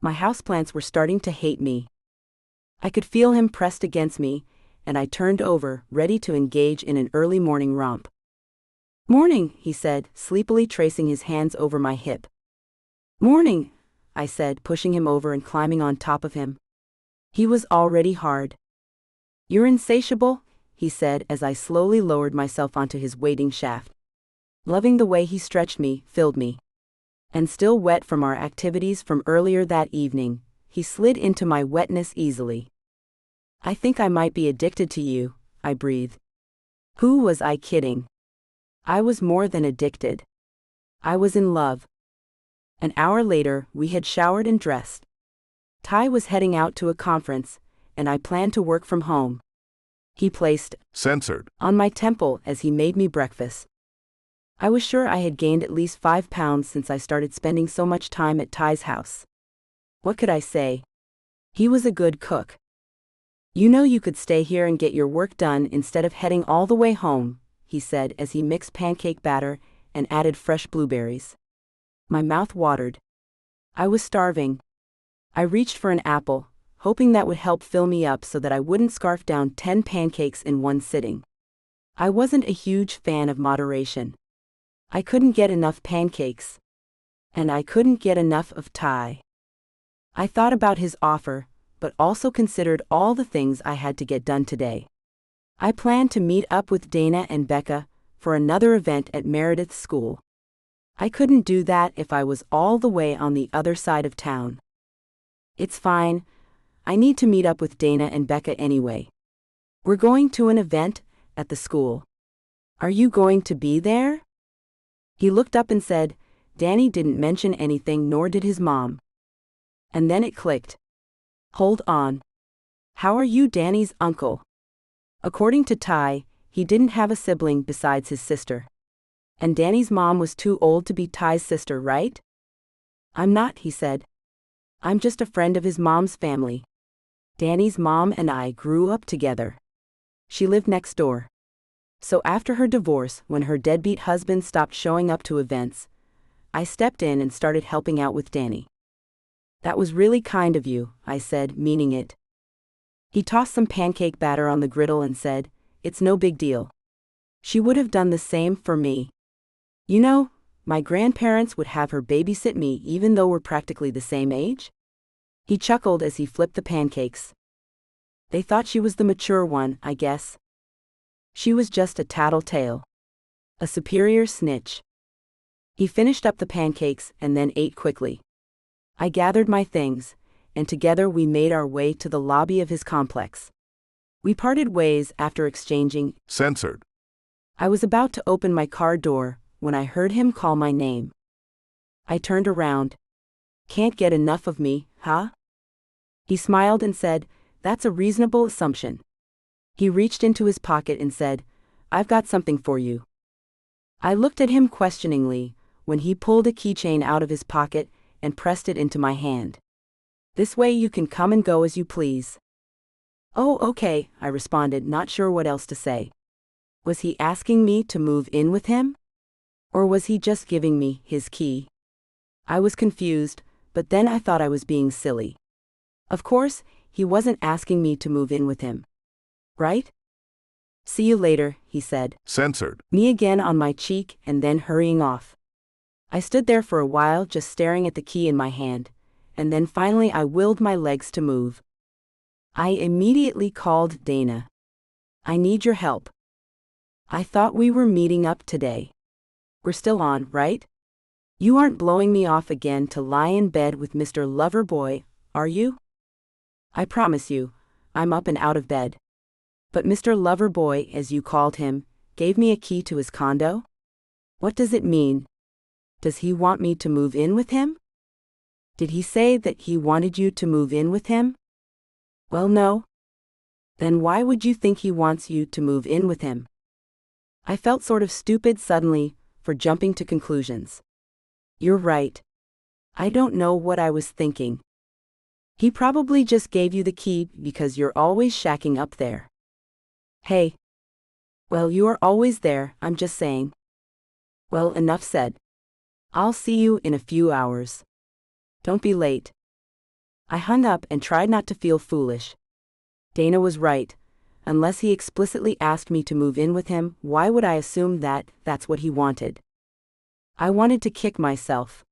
My houseplants were starting to hate me. I could feel him pressed against me, and I turned over, ready to engage in an early morning romp. "Morning," he said, sleepily tracing his hands over my hip. "Morning," I said, pushing him over and climbing on top of him. He was already hard. "You're insatiable," he said as I slowly lowered myself onto his waiting shaft. Loving the way he stretched me filled me. And still wet from our activities from earlier that evening, he slid into my wetness easily. "I think I might be addicted to you," I breathed. Who was I kidding? I was more than addicted. I was in love. An hour later, we had showered and dressed. Ty was heading out to a conference, and I planned to work from home. He placed
censored
on my temple as he made me breakfast. I was sure I had gained at least 5 pounds since I started spending so much time at Ty's house. What could I say? He was a good cook. "You know you could stay here and get your work done instead of heading all the way home," he said as he mixed pancake batter and added fresh blueberries. My mouth watered. I was starving. I reached for an apple, hoping that would help fill me up so that I wouldn't scarf down 10 pancakes in one sitting. I wasn't a huge fan of moderation. I couldn't get enough pancakes. And I couldn't get enough of Ty. I thought about his offer, but also considered all the things I had to get done today. I planned to meet up with Dana and Becca for another event at Meredith's school. I couldn't do that if I was all the way on the other side of town. "It's fine. I need to meet up with Dana and Becca anyway. We're going to an event at the school. Are you going to be there?" He looked up and said, "Danny didn't mention anything, nor did his mom." And then it clicked. Hold on. How are you Danny's uncle? According to Ty, he didn't have a sibling besides his sister. And Danny's mom was too old to be Ty's sister, right? "I'm not," he said. "I'm just a friend of his mom's family. Danny's mom and I grew up together. She lived next door. So after her divorce, when her deadbeat husband stopped showing up to events, I stepped in and started helping out with Danny." "That was really kind of you," I said, meaning it. He tossed some pancake batter on the griddle and said, "It's no big deal. She would have done the same for me. You know, my grandparents would have her babysit me even though we're practically the same age." He chuckled as he flipped the pancakes. "They thought she was the mature one, I guess. She was just a tattletale. A superior snitch." He finished up the pancakes and then ate quickly. I gathered my things, and together we made our way to the lobby of his complex. We parted ways after exchanging
censored.
I was about to open my car door when I heard him call my name. I turned around. "Can't get enough of me, huh?" He smiled and said, "That's a reasonable assumption." He reached into his pocket and said, "I've got something for you." I looked at him questioningly when he pulled a keychain out of his pocket and pressed it into my hand. "This way you can come and go as you please." "Oh, okay," I responded, not sure what else to say. Was he asking me to move in with him? Or was he just giving me his key? I was confused, but then I thought I was being silly. Of course, he wasn't asking me to move in with him. Right? "See you later," he said.
Censored.
Me again on my cheek and then hurrying off. I stood there for a while just staring at the key in my hand, and then finally I willed my legs to move. I immediately called Dana. "I need your help. I thought we were meeting up today. We're still on, right? You aren't blowing me off again to lie in bed with Mr. Loverboy, are you?" "I promise you, I'm up and out of bed. But Mr. Loverboy, as you called him, gave me a key to his condo?" What does it mean? Does he want me to move in with him? Did he say that he wanted you to move in with him? Well, no. Then why would you think he wants you to move in with him? I felt sort of stupid suddenly for jumping to conclusions. You're right. I don't know what I was thinking. He probably just gave you the key because you're always shacking up there. Hey. Well, you are always there, I'm just saying. Well, enough said. I'll see you in a few hours. Don't be late. I hung up and tried not to feel foolish. Dana was right. Unless he explicitly asked me to move in with him, why would I assume that that's what he wanted? I wanted to kick myself.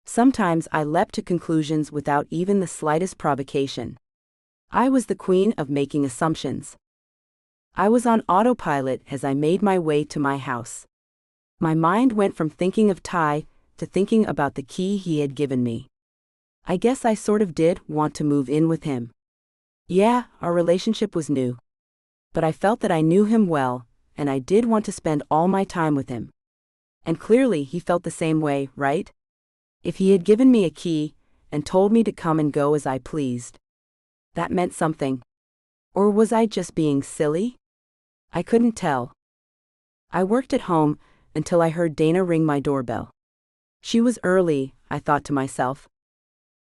Sometimes I leapt to conclusions without even the slightest provocation. I was the queen of making assumptions. I was on autopilot as I made my way to my house. My mind went from thinking of Ty to thinking about the key he had given me. I guess I sort of did want to move in with him. Yeah, our relationship was new. But I felt that I knew him well, and I did want to spend all my time with him. And clearly he felt the same way, right? If he had given me a key and told me to come and go as I pleased, that meant something. Or was I just being silly? I couldn't tell. I worked at home until I heard Dana ring my doorbell. She was early, I thought to myself.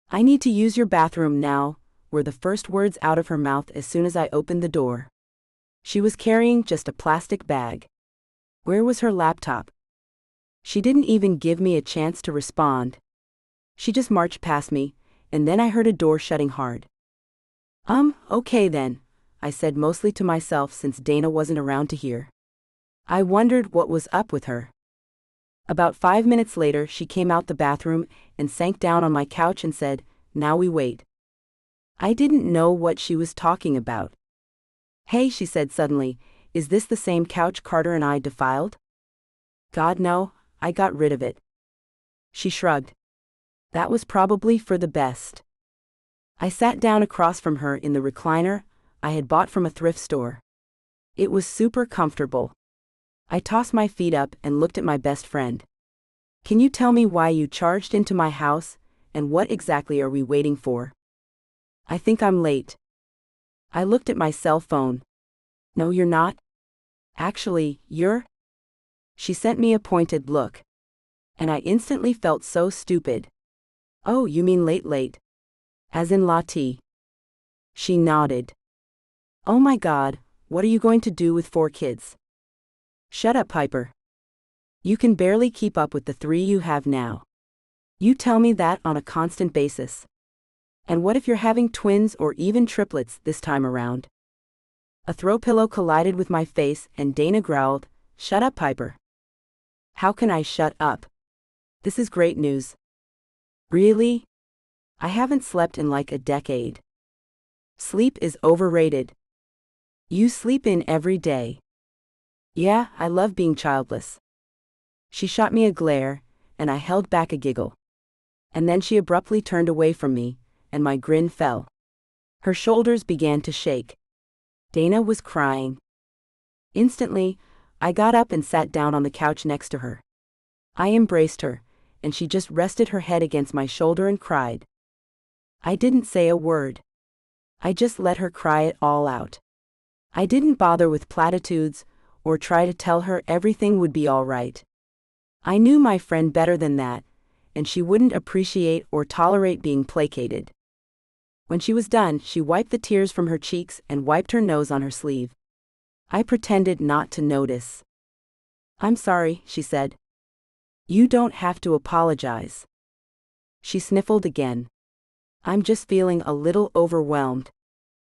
I need to use your bathroom now, were the first words out of her mouth as soon as I opened the door. She was carrying just a plastic bag. Where was her laptop? She didn't even give me a chance to respond. She just marched past me, and then I heard a door shutting hard. Okay then, I said mostly to myself since Dana wasn't around to hear. I wondered what was up with her. About 5 minutes later, she came out the bathroom and sank down on my couch and said, "Now we wait." I didn't know what she was talking about. Hey, she said suddenly, is this the same couch Carter and I defiled? God, no, I got rid of it. She shrugged. That was probably for the best. I sat down across from her in the recliner I had bought from a thrift store. It was super comfortable. I tossed my feet up and looked at my best friend. Can you tell me why you charged into my house, and what exactly are we waiting for? I think I'm late. I looked at my cell phone. No, you're not. Actually, you're. She sent me a pointed look. And I instantly felt so stupid. Oh, you mean late. As in Lati. She nodded. Oh my God, what are you going to do with 4 kids? Shut up, Piper. You can barely keep up with the 3 you have now. You tell me that on a constant basis. And what if you're having twins or even triplets this time around? A throw pillow collided with my face and Dana growled, "Shut up, Piper." How can I shut up? This is great news. Really? I haven't slept in like a decade. Sleep is overrated. You sleep in every day. Yeah, I love being childless. She shot me a glare, and I held back a giggle. And then she abruptly turned away from me, and my grin fell. Her shoulders began to shake. Dana was crying. Instantly, I got up and sat down on the couch next to her. I embraced her, and she just rested her head against my shoulder and cried. I didn't say a word. I just let her cry it all out. I didn't bother with platitudes or try to tell her everything would be all right. I knew my friend better than that, and she wouldn't appreciate or tolerate being placated. When she was done, she wiped the tears from her cheeks and wiped her nose on her sleeve. I pretended not to notice. I'm sorry, she said. You don't have to apologize. She sniffled again. I'm just feeling a little overwhelmed.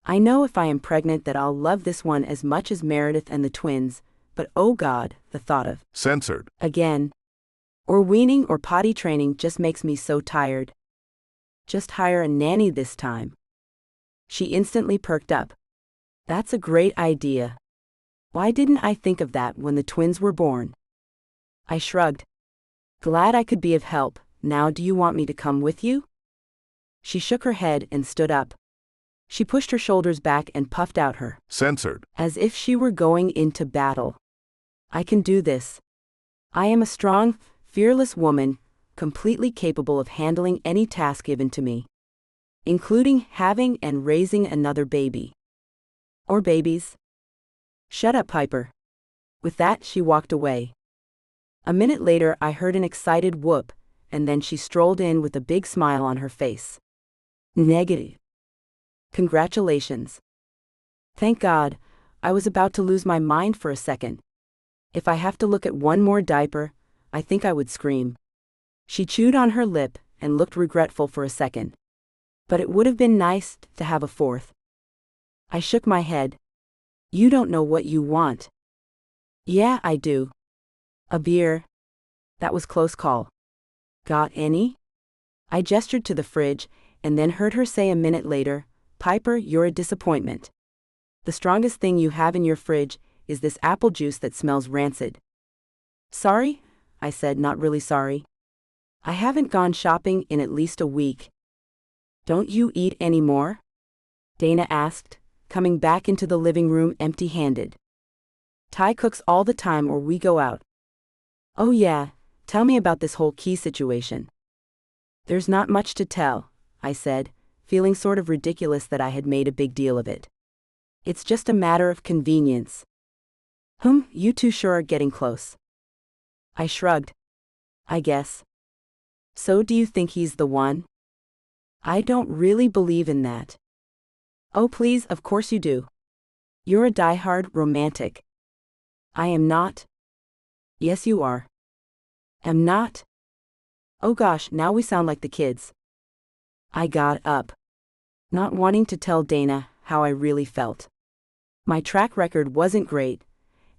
I know if I am pregnant that I'll love this one as much as Meredith and the twins, but oh God, the thought of
Censored.
Again. Or weaning or potty training just makes me so tired. Just hire a nanny this time. She instantly perked up. That's a great idea. Why didn't I think of that when the twins were born? I shrugged. Glad I could be of help. Now do you want me to come with you? She shook her head and stood up. She pushed her shoulders back and puffed out her
Censored.
as if she were going into battle. I can do this. I am a strong, fearless woman, completely capable of handling any task given to me, including having and raising another baby. Or babies. Shut up, Piper. With that, she walked away. A minute later, I heard an excited whoop, and then she strolled in with a big smile on her face. Negative. Congratulations. Thank God, I was about to lose my mind for a second. If I have to look at one more diaper, I think I would scream. She chewed on her lip and looked regretful for a second. But it would have been nice to have a fourth. I shook my head. You don't know what you want. Yeah, I do. A beer. That was close call. Got any? I gestured to the fridge, and then heard her say a minute later, Piper, you're a disappointment. The strongest thing you have in your fridge is this apple juice that smells rancid. Sorry? I said, not really sorry. I haven't gone shopping in at least a week. Don't you eat any more? Dana asked, coming back into the living room empty-handed. Ty cooks all the time or we go out. Oh yeah, tell me about this whole key situation. There's not much to tell, I said, feeling sort of ridiculous that I had made a big deal of it. It's just a matter of convenience. You two sure are getting close. I shrugged. I guess. So do you think he's the one? I don't really believe in that. Oh please, of course you do. You're a die-hard romantic. I am not. Yes you are. Am not? Oh gosh, now we sound like the kids. I got up, not wanting to tell Dana how I really felt. My track record wasn't great,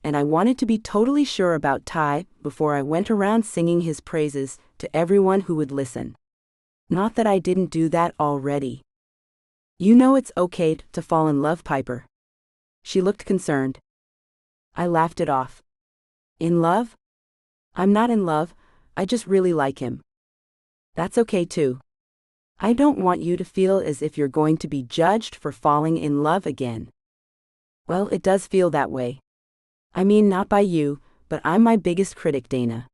and I wanted to be totally sure about Ty before I went around singing his praises to everyone who would listen. Not that I didn't do that already. You know it's okay to fall in love, Piper. She looked concerned. I laughed it off. In love? I'm not in love, I just really like him. That's okay too. I don't want you to feel as if you're going to be judged for falling in love again. Well, it does feel that way. I mean, not by you, but I'm my biggest critic, Dana.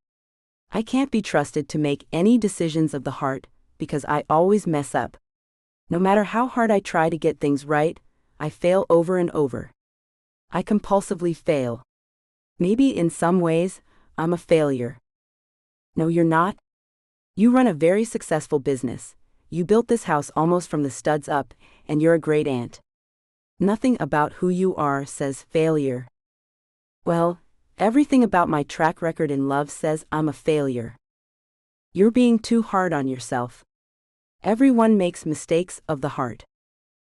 I can't be trusted to make any decisions of the heart, because I always mess up. No matter how hard I try to get things right, I fail over and over. I compulsively fail. Maybe in some ways, I'm a failure. No, you're not. You run a very successful business. You built this house almost from the studs up, and you're a great aunt. Nothing about who you are says failure. Well, everything about my track record in love says I'm a failure. You're being too hard on yourself. Everyone makes mistakes of the heart.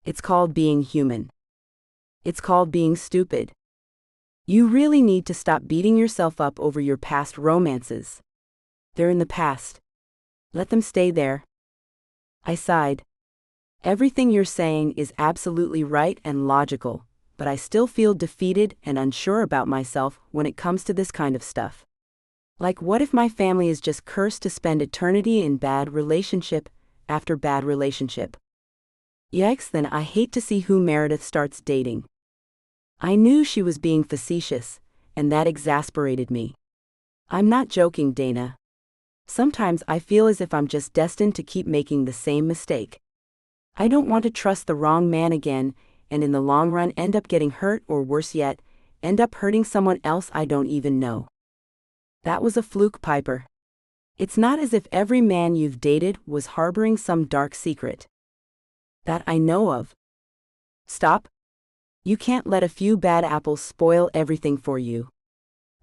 It's called being human. It's called being stupid. You really need to stop beating yourself up over your past romances. They're in the past. Let them stay there. I sighed. Everything you're saying is absolutely right and logical, but I still feel defeated and unsure about myself when it comes to this kind of stuff. Like, what if my family is just cursed to spend eternity in bad relationship after bad relationship? Yikes, then I hate to see who Meredith starts dating. I knew she was being facetious, and that exasperated me. I'm not joking, Dana. Sometimes I feel as if I'm just destined to keep making the same mistake. I don't want to trust the wrong man again, and in the long run end up getting hurt, or worse yet, end up hurting someone else I don't even know. That was a fluke, Piper. It's not as if every man you've dated was harboring some dark secret. That I know of. Stop. You can't let a few bad apples spoil everything for you.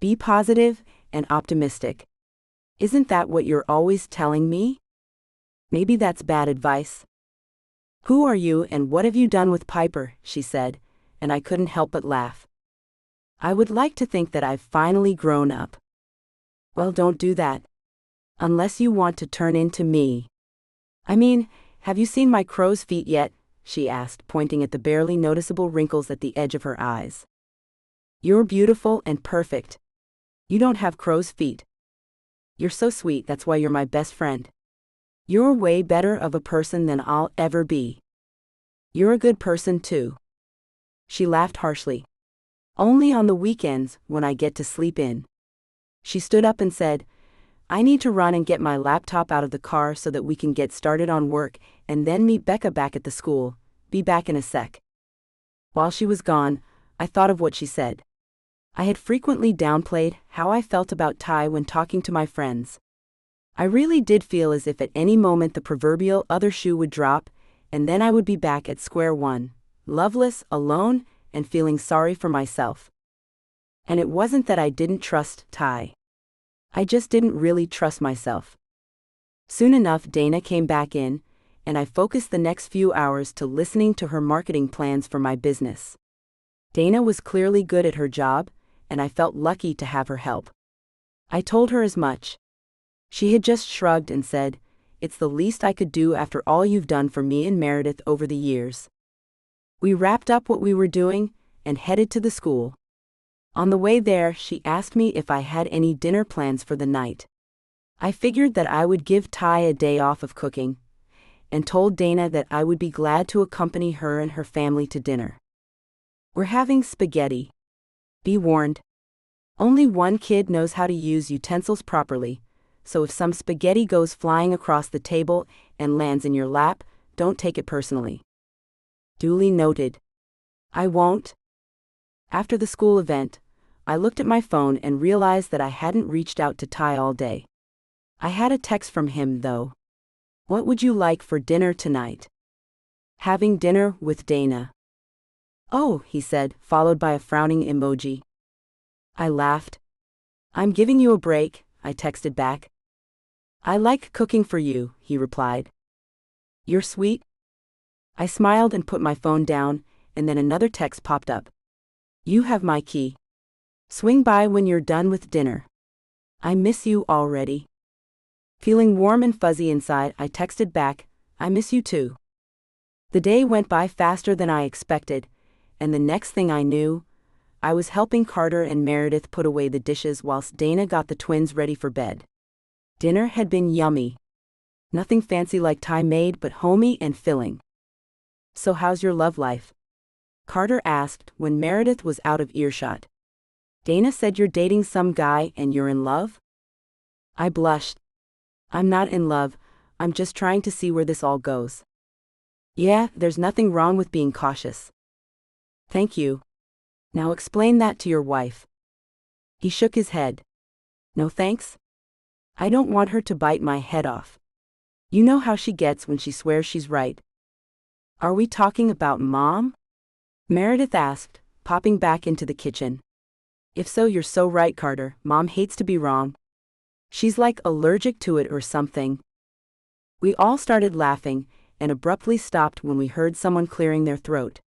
Be positive and optimistic. Isn't that what you're always telling me? Maybe that's bad advice. Who are you and what have you done with Piper? She said, and I couldn't help but laugh. I would like to think that I've finally grown up. Well, don't do that. Unless you want to turn into me. I mean, have you seen my crow's feet yet? She asked, pointing at the barely noticeable wrinkles at the edge of her eyes. You're beautiful and perfect. You don't have crow's feet. You're so sweet, that's why you're my best friend. You're way better of a person than I'll ever be. You're a good person too. She laughed harshly. Only on the weekends when I get to sleep in. She stood up and said, I need to run and get my laptop out of the car so that we can get started on work and then meet Becca back at the school. Be back in a sec. While she was gone, I thought of what she said. I had frequently downplayed how I felt about Ty when talking to my friends. I really did feel as if at any moment the proverbial other shoe would drop, and then I would be back at square one, loveless, alone, and feeling sorry for myself. And it wasn't that I didn't trust Ty. I just didn't really trust myself. Soon enough, Dana came back in, and I focused the next few hours to listening to her marketing plans for my business. Dana was clearly good at her job, and I felt lucky to have her help. I told her as much. She had just shrugged and said, It's the least I could do after all you've done for me and Meredith over the years. We wrapped up what we were doing and headed to the school. On the way there, she asked me if I had any dinner plans for the night. I figured that I would give Ty a day off of cooking, and told Dana that I would be glad to accompany her and her family to dinner. We're having spaghetti. Be warned. Only one kid knows how to use utensils properly, so if some spaghetti goes flying across the table and lands in your lap, don't take it personally. Duly noted. I won't. After the school event, I looked at my phone and realized that I hadn't reached out to Ty all day. I had a text from him, though. What would you like for dinner tonight? Having dinner with Dana. Oh, he said, followed by a frowning emoji. I laughed. I'm giving you a break, I texted back. I like cooking for you, he replied. You're sweet. I smiled and put my phone down, and then another text popped up. You have my key. Swing by when you're done with dinner. I miss you already. Feeling warm and fuzzy inside, I texted back, I miss you too. The day went by faster than I expected, and the next thing I knew, I was helping Carter and Meredith put away the dishes whilst Dana got the twins ready for bed. Dinner had been yummy. Nothing fancy like Ty made, but homey and filling. So how's your love life? Carter asked when Meredith was out of earshot. Dana said you're dating some guy and you're in love? I blushed. I'm not in love, I'm just trying to see where this all goes. Yeah, there's nothing wrong with being cautious. Thank you. Now explain that to your wife. He shook his head. No thanks? I don't want her to bite my head off. You know how she gets when she swears she's right. Are we talking about Mom? Meredith asked, popping back into the kitchen. If so, you're so right, Carter. Mom hates to be wrong. She's like allergic to it or something. We all started laughing, and abruptly stopped when we heard someone clearing their throat.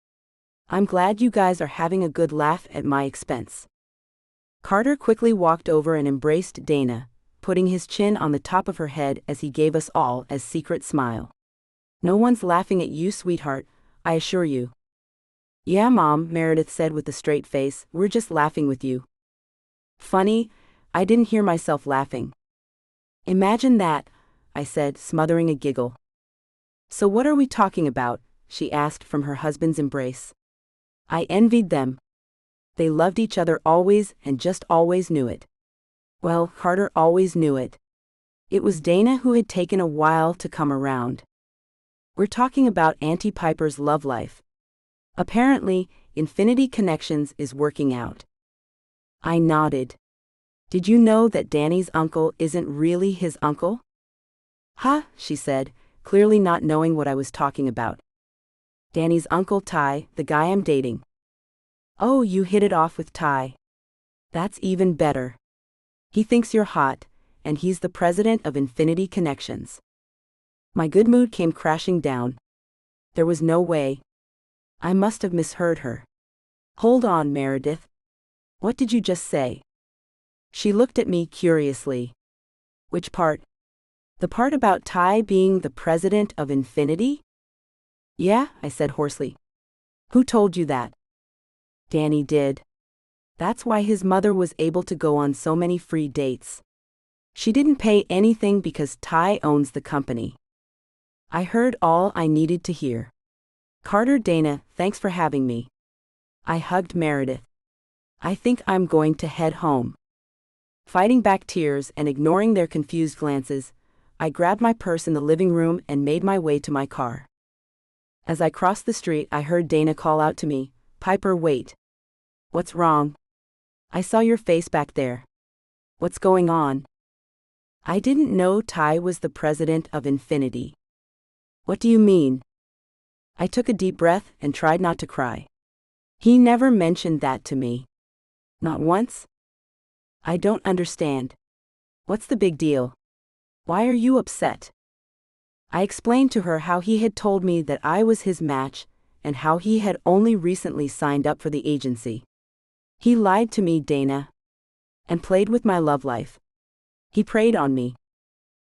I'm glad you guys are having a good laugh at my expense. Carter quickly walked over and embraced Dana, putting his chin on the top of her head as he gave us all a secret smile. No one's laughing at you, sweetheart, I assure you. Yeah, Mom, Meredith said with a straight face, we're just laughing with you. Funny, I didn't hear myself laughing. Imagine that, I said, smothering a giggle. So what are we talking about? She asked from her husband's embrace. I envied them. They loved each other always and just always knew it. Well, Carter always knew it. It was Dana who had taken a while to come around. We're talking about Auntie Piper's love life. Apparently, Infinity Connections is working out. I nodded. Did you know that Danny's uncle isn't really his uncle? Huh, she said, clearly not knowing what I was talking about. Danny's uncle Ty, the guy I'm dating. Oh, you hit it off with Ty. That's even better. He thinks you're hot, and he's the president of Infinity Connections. My good mood came crashing down. There was no way. I must have misheard her. Hold on, Meredith. What did you just say? She looked at me curiously. Which part? The part about Ty being the president of Infinity? Yeah, I said hoarsely. Who told you that? Danny did. That's why his mother was able to go on so many free dates. She didn't pay anything because Ty owns the company. I heard all I needed to hear. Carter, Dana, thanks for having me. I hugged Meredith. I think I'm going to head home. Fighting back tears and ignoring their confused glances, I grabbed my purse in the living room and made my way to my car. As I crossed the street, I heard Dana call out to me, "Piper, wait. What's wrong? I saw your face back there. What's going on?" I didn't know Ty was the president of Infinity. "What do you mean?" I took a deep breath and tried not to cry. He never mentioned that to me. Not once. I don't understand. What's the big deal? Why are you upset? I explained to her how he had told me that I was his match and how he had only recently signed up for the agency. He lied to me, Dana, and played with my love life. He preyed on me.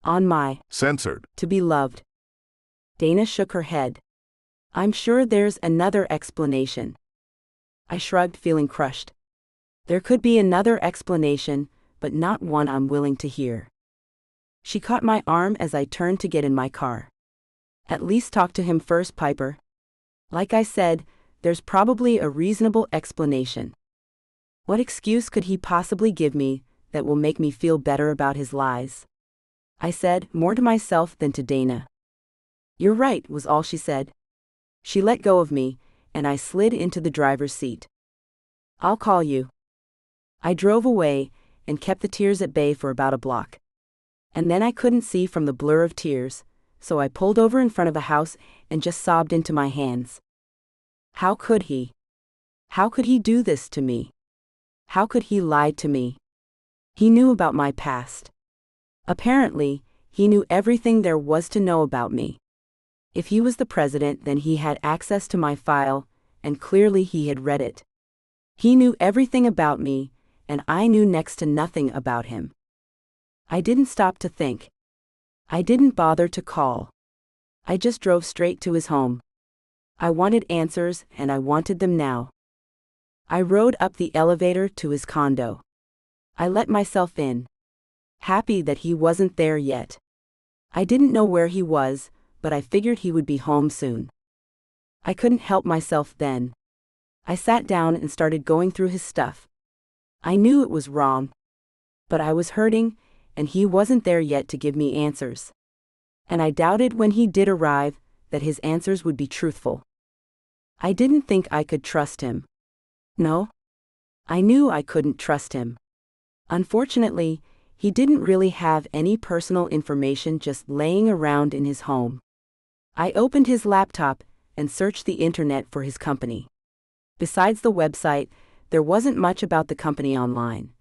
On my
Censored.
to be loved. Dana shook her head. "I'm sure there's another explanation." I shrugged, feeling crushed. There could be another explanation, but not one I'm willing to hear. She caught my arm as I turned to get in my car. "At least talk to him first, Piper. Like I said, there's probably a reasonable explanation. What excuse could he possibly give me that will make me feel better about his lies?" I said, more to myself than to Dana. "You're right," was all she said. She let go of me, and I slid into the driver's seat. "I'll call you." I drove away and kept the tears at bay for about a block. And then I couldn't see from the blur of tears, so I pulled over in front of a house and just sobbed into my hands. How could he? How could he do this to me? How could he lie to me? He knew about my past. Apparently, he knew everything there was to know about me. If he was the president, then he had access to my file, and clearly he had read it. He knew everything about me, and I knew next to nothing about him. I didn't stop to think. I didn't bother to call. I just drove straight to his home. I wanted answers, and I wanted them now. I rode up the elevator to his condo. I let myself in, happy that he wasn't there yet. I didn't know where he was, but I figured he would be home soon. I couldn't help myself then. I sat down and started going through his stuff. I knew it was wrong, but I was hurting, and he wasn't there yet to give me answers. And I doubted when he did arrive that his answers would be truthful. I didn't think I could trust him. No. I knew I couldn't trust him. Unfortunately, he didn't really have any personal information just laying around in his home. I opened his laptop and searched the internet for his company. Besides the website, there wasn't much about the company online,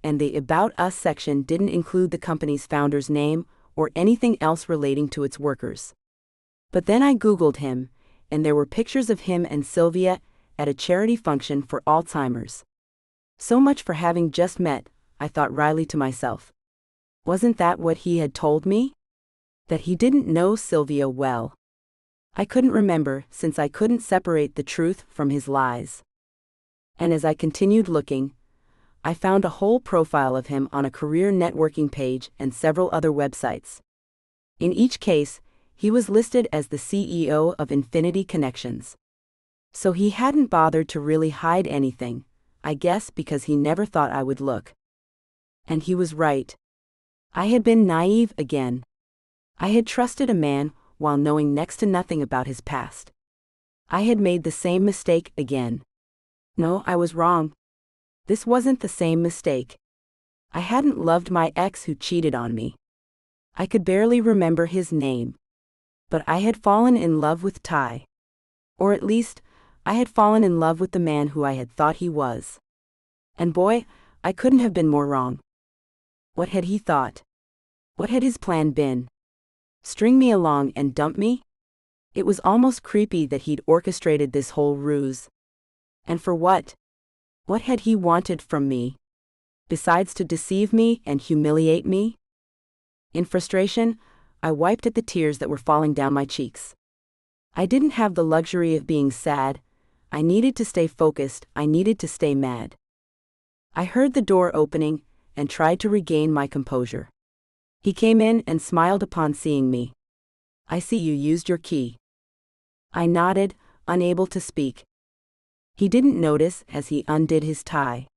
and the About Us section didn't include the company's founder's name or anything else relating to its workers. But then I Googled him, and there were pictures of him and Sylvia at a charity function for Alzheimer's. So much for having just met, I thought wryly to myself. Wasn't that what he had told me? That he didn't know Sylvia well. I couldn't remember, since I couldn't separate the truth from his lies. And as I continued looking, I found a whole profile of him on a career networking page and several other websites. In each case, he was listed as the CEO of Infinity Connections. So he hadn't bothered to really hide anything, I guess because he never thought I would look. And he was right. I had been naive again. I had trusted a man while knowing next to nothing about his past. I had made the same mistake again. No, I was wrong. This wasn't the same mistake. I hadn't loved my ex who cheated on me. I could barely remember his name. But I had fallen in love with Ty. Or at least, I had fallen in love with the man who I had thought he was. And boy, I couldn't have been more wrong. What had he thought? What had his plan been? String me along and dump me? It was almost creepy that he'd orchestrated this whole ruse. And for what? What had he wanted from me? Besides to deceive me and humiliate me? In frustration, I wiped at the tears that were falling down my cheeks. I didn't have the luxury of being sad. I needed to stay focused. I needed to stay mad. I heard the door opening and tried to regain my composure. He came in and smiled upon seeing me. "I see you used your key." I nodded, unable to speak. He didn't notice as he undid his tie.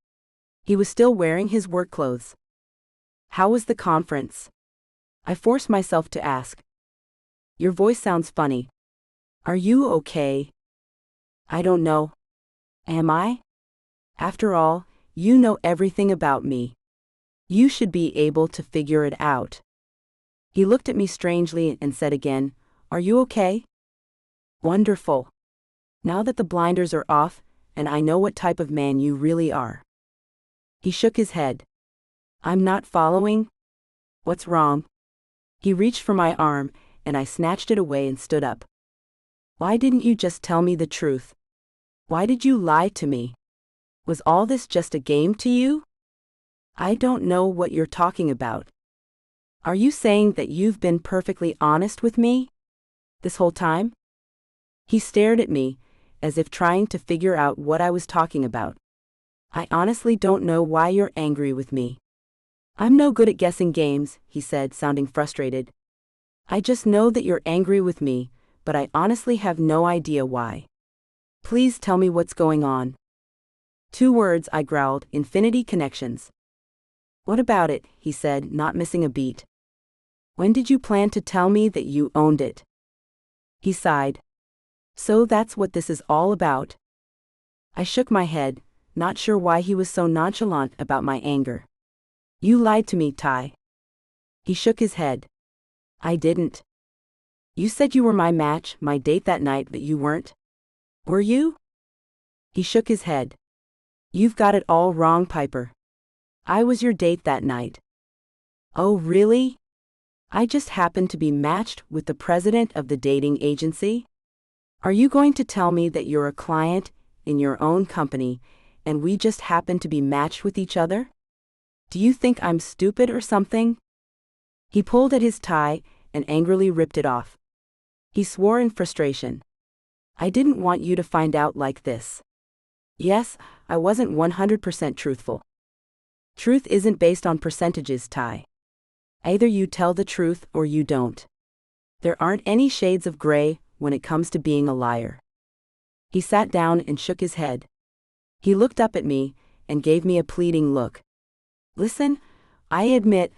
He was still wearing his work clothes. How was the conference? I forced myself to ask. Your voice sounds funny. Are you okay? I don't know. Am I? After all, you know everything about me. You should be able to figure it out. He looked at me strangely and said again, Are you okay? Wonderful. Now that the blinders are off, and I know what type of man you really are. He shook his head. I'm not following? What's wrong? He reached for my arm, and I snatched it away and stood up. Why didn't you just tell me the truth? Why did you lie to me? Was all this just a game to you? I don't know what you're talking about. Are you saying that you've been perfectly honest with me this whole time? He stared at me, as if trying to figure out what I was talking about. I honestly don't know why you're angry with me. I'm no good at guessing games, he said, sounding frustrated. I just know that you're angry with me, but I honestly have no idea why. Please tell me what's going on. 2 words, I growled, infinity connections. What about it, he said, not missing a beat. When did you plan to tell me that you owned it? He sighed. So that's what this is all about? I shook my head, not sure why he was so nonchalant about my anger. You lied to me, Ty. He shook his head. I didn't. You said you were my match, my date that night, but you weren't. Were you? He shook his head. You've got it all wrong, Piper. I was your date that night. Oh, really? I just happened to be matched with the president of the dating agency? Are you going to tell me that you're a client in your own company and we just happen to be matched with each other? Do you think I'm stupid or something? He pulled at his tie and angrily ripped it off. He swore in frustration. I didn't want you to find out like this. Yes, I wasn't 100% truthful. Truth isn't based on percentages, Ty. Either you tell the truth or you don't. There aren't any shades of gray when it comes to being a liar. He sat down and shook his head. He looked up at me and gave me a pleading look. Listen, I admit,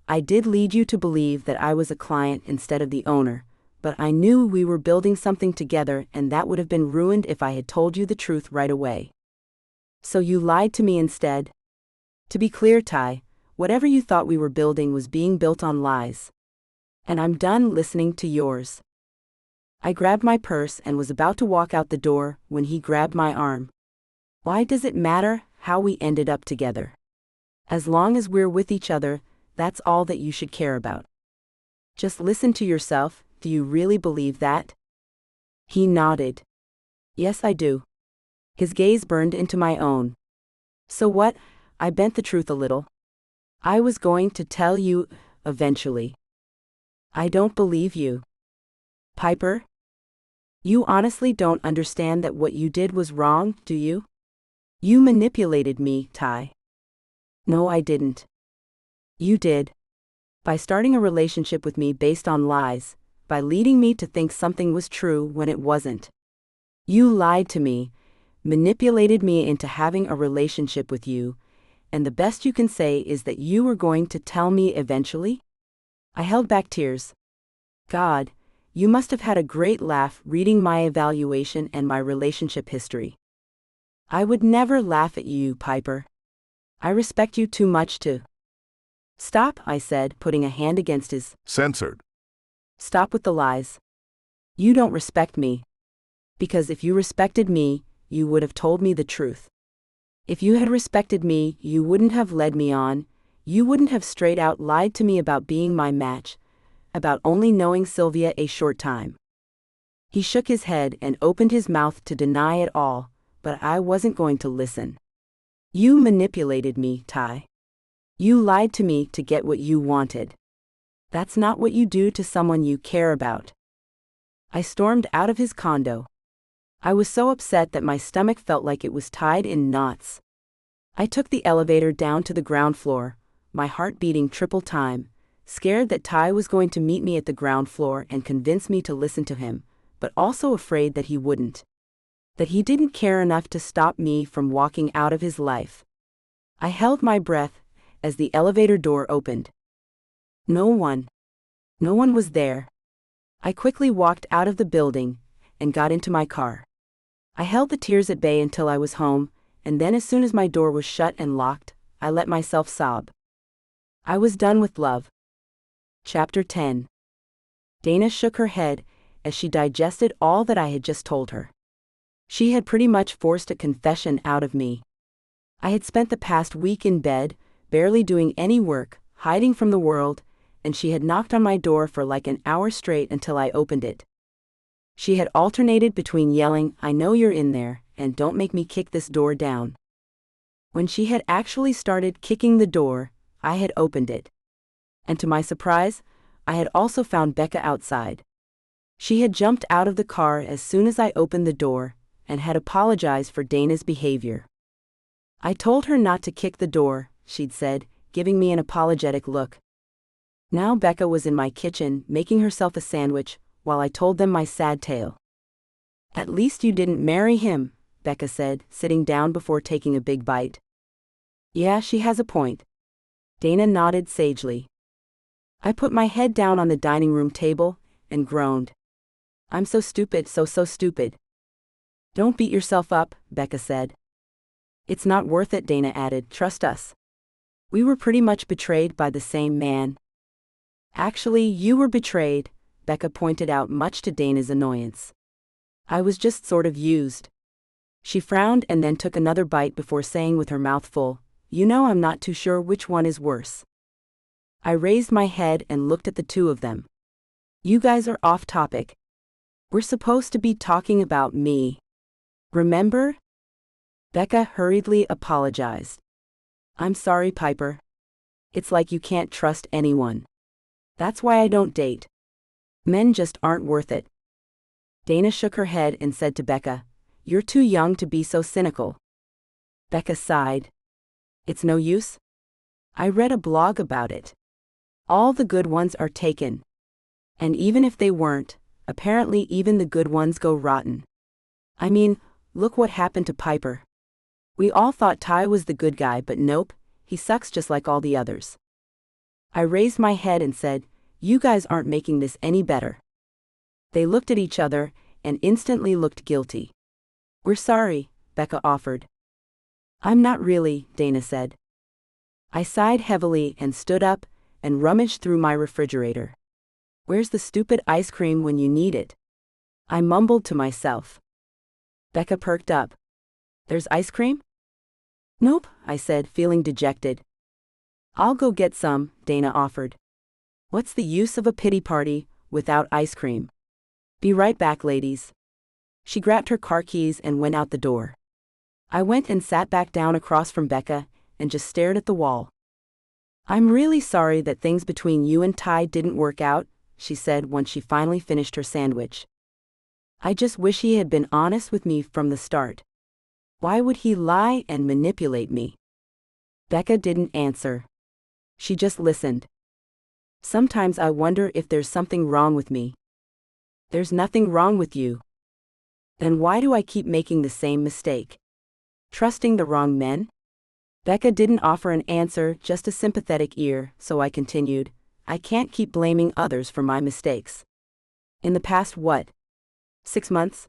I did lead you to believe that I was a client instead of the owner, but I knew we were building something together and that would have been ruined if I had told you the truth right away. So you lied to me instead? To be clear, Ty, whatever you thought we were building was being built on lies. And I'm done listening to yours. I grabbed my purse and was about to walk out the door when he grabbed my arm. Why does it matter how we ended up together? As long as we're with each other, that's all that you should care about. Just listen to yourself, do you really believe that? He nodded. Yes, I do. His gaze burned into my own. So what? I bent the truth a little. I was going to tell you, eventually. I don't believe you. Piper? You honestly don't understand that what you did was wrong, do you? You manipulated me, Ty. No, I didn't. You did. By starting a relationship with me based on lies, by leading me to think something was true when it wasn't. You lied to me, manipulated me into having a relationship with you, and the best you can say is that you were going to tell me eventually? I held back tears. God, you must have had a great laugh reading my evaluation and my relationship history. I would never laugh at you, Piper. I respect you too much to. Stop, I said, putting a hand against his.
Censored.
Stop with the lies. You don't respect me. Because if you respected me, you would have told me the truth. If you had respected me, you wouldn't have led me on, you wouldn't have straight out lied to me about being my match, about only knowing Sylvia a short time. He shook his head and opened his mouth to deny it all, but I wasn't going to listen. You manipulated me, Ty. You lied to me to get what you wanted. That's not what you do to someone you care about. I stormed out of his condo. I was so upset that my stomach felt like it was tied in knots. I took the elevator down to the ground floor, my heart beating triple time, scared that Ty was going to meet me at the ground floor and convince me to listen to him, but also afraid that he wouldn't. That he didn't care enough to stop me from walking out of his life. I held my breath, as the elevator door opened. No one was there. I quickly walked out of the building and got into my car. I held the tears at bay until I was home, and then as soon as my door was shut and locked, I let myself sob. I was done with love. Chapter 10. Dana shook her head as she digested all that I had just told her. She had pretty much forced a confession out of me. I had spent the past week in bed, barely doing any work, hiding from the world, and she had knocked on my door for like an hour straight until I opened it. She had alternated between yelling, "I know you're in there," and "Don't make me kick this door down." When she had actually started kicking the door, I had opened it. And to my surprise, I had also found Becca outside. She had jumped out of the car as soon as I opened the door, and had apologized for Dana's behavior. "I told her not to kick the door," she'd said, giving me an apologetic look. Now Becca was in my kitchen, making herself a sandwich, while I told them my sad tale. "At least you didn't marry him," Becca said, sitting down before taking a big bite. "Yeah, she has a point." Dana nodded sagely. I put my head down on the dining room table and groaned. "I'm so stupid, so stupid." "Don't beat yourself up," Becca said. "It's not worth it," Dana added. "Trust us. We were pretty much betrayed by the same man." "Actually, you were betrayed," Becca pointed out, much to Dana's annoyance. "I was just sort of used." She frowned and then took another bite before saying with her mouth full, "You know, I'm not too sure which one is worse." I raised my head and looked at the two of them. "You guys are off topic. We're supposed to be talking about me. Remember?" Becca hurriedly apologized. "I'm sorry, Piper. It's like you can't trust anyone. That's why I don't date. Men just aren't worth it." Dana shook her head and said to Becca, "You're too young to be so cynical." Becca sighed. "It's no use. I read a blog about it. All the good ones are taken. And even if they weren't, apparently even the good ones go rotten. I mean, look what happened to Piper. We all thought Ty was the good guy, but nope, he sucks just like all the others." I raised my head and said, "You guys aren't making this any better." They looked at each other and instantly looked guilty. "We're sorry," Becca offered. "I'm not really," Dana said. I sighed heavily and stood up and rummaged through my refrigerator. "Where's the stupid ice cream when you need it?" I mumbled to myself. Becca perked up. "There's ice cream?" "Nope," I said, feeling dejected. "I'll go get some," Dana offered. "What's the use of a pity party without ice cream?" "Be right back, ladies." She grabbed her car keys and went out the door. I went and sat back down across from Becca and just stared at the wall. "I'm really sorry that things between you and Ty didn't work out," she said once she finally finished her sandwich. "I just wish he had been honest with me from the start. Why would he lie and manipulate me?" Becca didn't answer. She just listened. "Sometimes I wonder if there's something wrong with me." "There's nothing wrong with you." "Then why do I keep making the same mistake? Trusting the wrong men?" Becca didn't offer an answer, just a sympathetic ear, so I continued, "I can't keep blaming others for my mistakes. In the past 6 months?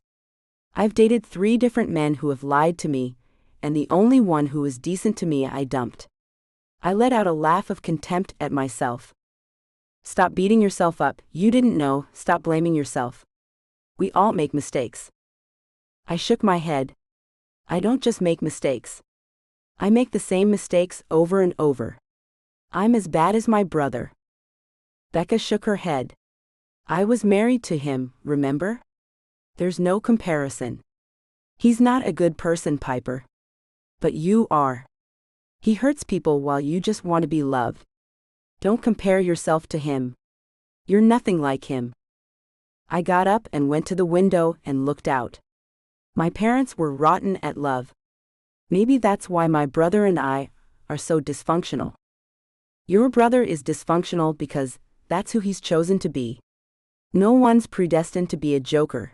I've dated 3 different men who have lied to me, and the only one who was decent to me I dumped." I let out a laugh of contempt at myself. "Stop beating yourself up, you didn't know, stop blaming yourself. We all make mistakes." I shook my head. "I don't just make mistakes. I make the same mistakes over and over. I'm as bad as my brother." Becca shook her head. "I was married to him, remember? There's no comparison. He's not a good person, Piper. But you are. He hurts people while you just want to be loved. Don't compare yourself to him. You're nothing like him." I got up and went to the window and looked out. My parents were rotten at love. Maybe that's why my brother and I are so dysfunctional. Your brother is dysfunctional because that's who he's chosen to be. No one's predestined to be a joker.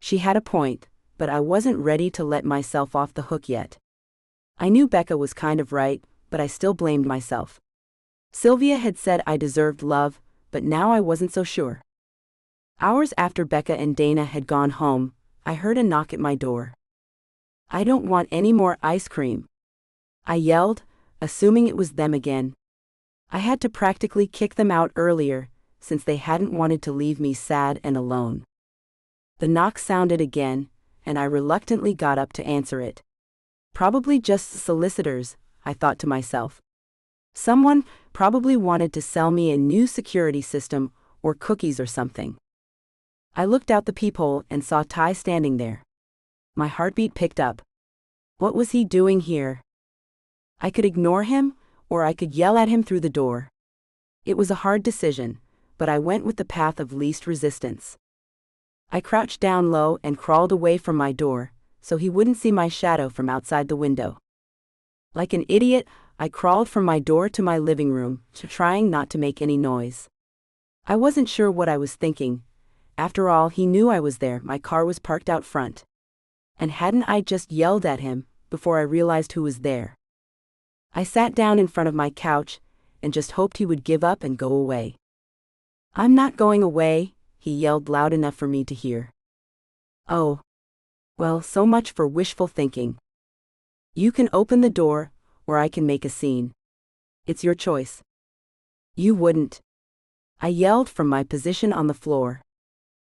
She had a point, but I wasn't ready to let myself off the hook yet. I knew Becca was kind of right, but I still blamed myself. Sylvia had said I deserved love, but now I wasn't so sure. Hours after Becca and Dana had gone home, I heard a knock at my door. "I don't want any more ice cream," I yelled, assuming it was them again. I had to practically kick them out earlier, since they hadn't wanted to leave me sad and alone. The knock sounded again, and I reluctantly got up to answer it. Probably just solicitors, I thought to myself. Someone probably wanted to sell me a new security system or cookies or something. I looked out the peephole and saw Ty standing there. My heartbeat picked up. What was he doing here? I could ignore him, or I could yell at him through the door. It was a hard decision, but I went with the path of least resistance. I crouched down low and crawled away from my door, so he wouldn't see my shadow from outside the window. Like an idiot, I crawled from my door to my living room, trying not to make any noise. I wasn't sure what I was thinking. After all, he knew I was there. My car was parked out front. And hadn't I just yelled at him before I realized who was there? I sat down in front of my couch and just hoped he would give up and go away. "I'm not going away," he yelled loud enough for me to hear. Oh. Well, so much for wishful thinking. "You can open the door, or I can make a scene. It's your choice." "You wouldn't," I yelled from my position on the floor.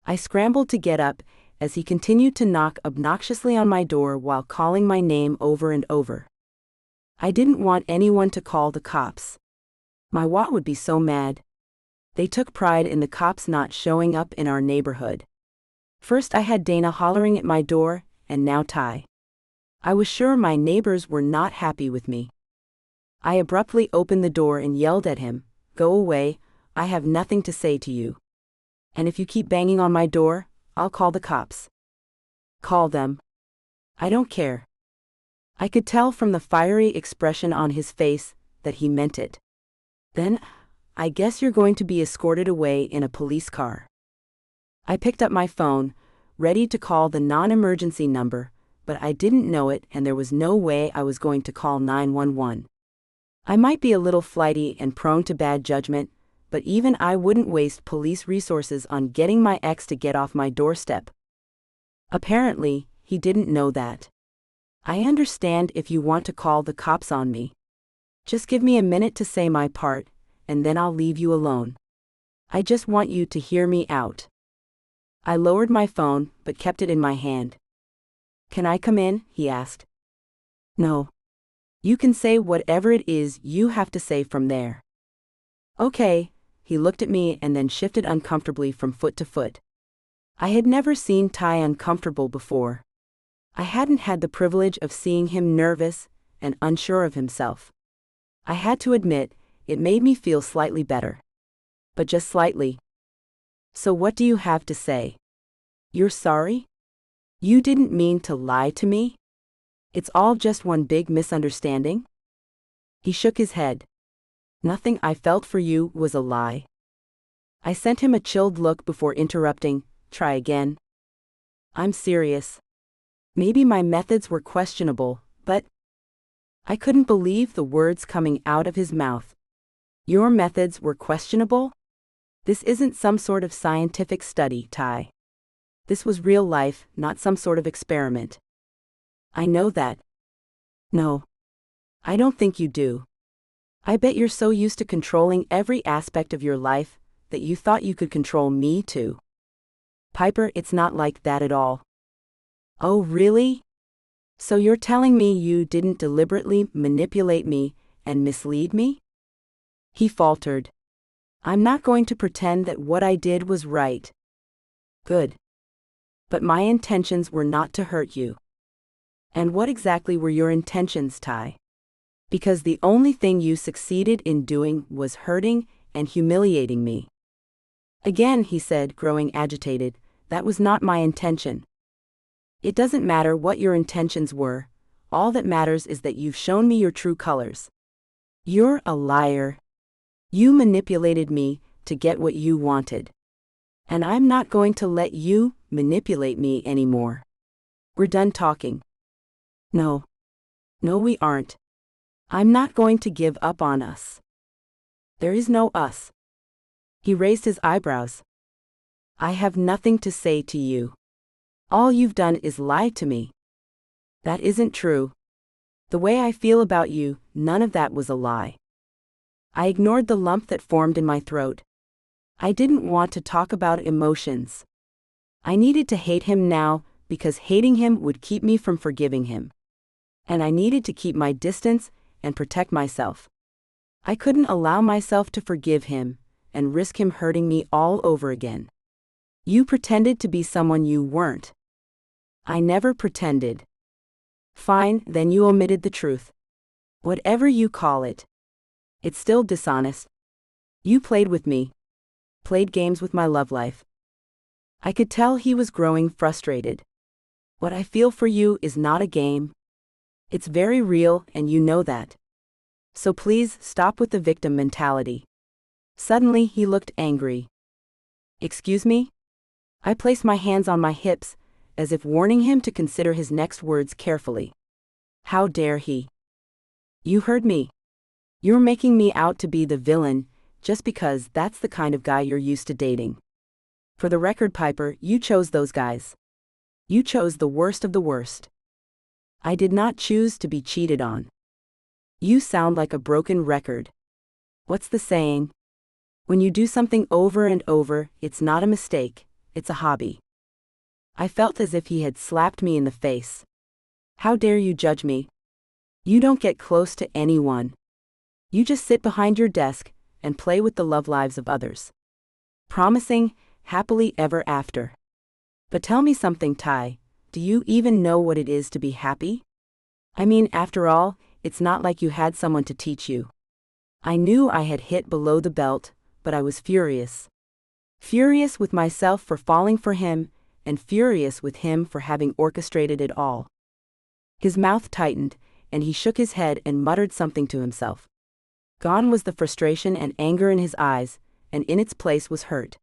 I scrambled to get up as he continued to knock obnoxiously on my door while calling my name over and over. I didn't want anyone to call the cops. My wa would be so mad. They took pride in the cops not showing up in our neighborhood. First I had Dana hollering at my door, and now Ty. I was sure my neighbors were not happy with me. I abruptly opened the door and yelled at him, "Go away, I have nothing to say to you. And if you keep banging on my door, I'll call the cops." "Call them. I don't care." I could tell from the fiery expression on his face that he meant it. "Then, I guess you're going to be escorted away in a police car." I picked up my phone, ready to call the non-emergency number, but I didn't know it and there was no way I was going to call 911. I might be a little flighty and prone to bad judgment, but even I wouldn't waste police resources on getting my ex to get off my doorstep. Apparently, he didn't know that. "I understand if you want to call the cops on me. Just give me a minute to say my part, and then I'll leave you alone. I just want you to hear me out." I lowered my phone, but kept it in my hand. "Can I come in?" he asked. "No. You can say whatever it is you have to say from there." "Okay." He looked at me and then shifted uncomfortably from foot to foot. I had never seen Ty uncomfortable before. I hadn't had the privilege of seeing him nervous and unsure of himself. I had to admit, it made me feel slightly better. But just slightly. "So what do you have to say? You're sorry? You didn't mean to lie to me? It's all just one big misunderstanding?" He shook his head. "Nothing I felt for you was a lie." I sent him a chilled look before interrupting, "Try again." "I'm serious. Maybe my methods were questionable, but..." I couldn't believe the words coming out of his mouth. "Your methods were questionable? This isn't some sort of scientific study, Ty. This was real life, not some sort of experiment." "I know that." "No. I don't think you do. I bet you're so used to controlling every aspect of your life that you thought you could control me too. Piper, it's not like that at all." "Oh, really? So you're telling me you didn't deliberately manipulate me and mislead me?" He faltered. "I'm not going to pretend that what I did was right." "Good. But my intentions were not to hurt you." "And what exactly were your intentions, Ty? Because the only thing you succeeded in doing was hurting and humiliating me." "Again," he said, growing agitated, "that was not my intention." "It doesn't matter what your intentions were. All that matters is that you've shown me your true colors. You're a liar. You manipulated me to get what you wanted. And I'm not going to let you manipulate me anymore. We're done talking." "No. No, we aren't. I'm not going to give up on us. There is no us. He raised his eyebrows. I have nothing to say to you. All you've done is lie to me. That isn't true. The way I feel about you, none of that was a lie. I ignored the lump that formed in my throat. I didn't want to talk about emotions. I needed to hate him now, because hating him would keep me from forgiving him. And I needed to keep my distance and protect myself. I couldn't allow myself to forgive him and risk him hurting me all over again. You pretended to be someone you weren't. I never pretended. Fine, then you omitted the truth. Whatever you call it. It's still dishonest. You played with me. Played games with my love life. I could tell he was growing frustrated. What I feel for you is not a game. It's very real, and you know that. So please stop with the victim mentality. Suddenly he looked angry. Excuse me? I placed my hands on my hips, as if warning him to consider his next words carefully. How dare he? You heard me. You're making me out to be the villain, just because that's the kind of guy you're used to dating. For the record, Piper, you chose those guys. You chose the worst of the worst. I did not choose to be cheated on. You sound like a broken record. What's the saying? When you do something over and over, it's not a mistake, it's a hobby. I felt as if he had slapped me in the face. How dare you judge me? You don't get close to anyone. You just sit behind your desk and play with the love lives of others. Promising happily ever after. But tell me something, Ty, do you even know what it is to be happy? I mean, after all, it's not like you had someone to teach you. I knew I had hit below the belt, but I was furious. Furious with myself for falling for him, and furious with him for having orchestrated it all. His mouth tightened, and he shook his head and muttered something to himself. Gone was the frustration and anger in his eyes, and in its place was hurt.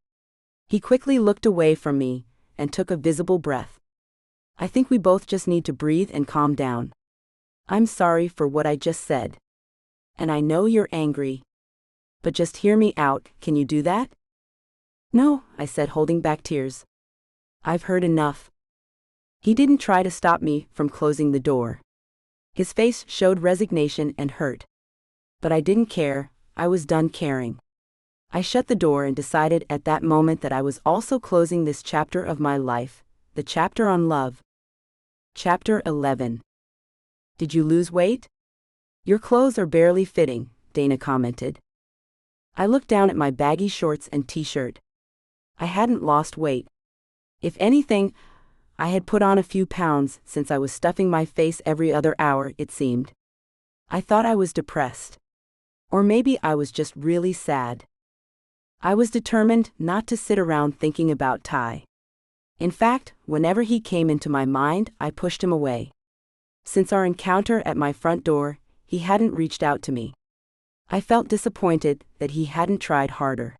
He quickly looked away from me, and took a visible breath. I think we both just need to breathe and calm down. I'm sorry for what I just said. And I know you're angry. But just hear me out, can you do that? No, I said, holding back tears. I've heard enough. He didn't try to stop me from closing the door. His face showed resignation and hurt. But I didn't care, I was done caring. I shut the door and decided at that moment that I was also closing this chapter of my life, the chapter on love. Chapter 11. Did you lose weight? Your clothes are barely fitting, Dana commented. I looked down at my baggy shorts and t-shirt. I hadn't lost weight. If anything, I had put on a few pounds since I was stuffing my face every other hour, it seemed. I thought I was depressed. Or maybe I was just really sad. I was determined not to sit around thinking about Ty. In fact, whenever he came into my mind, I pushed him away. Since our encounter at my front door, he hadn't reached out to me. I felt disappointed that he hadn't tried harder.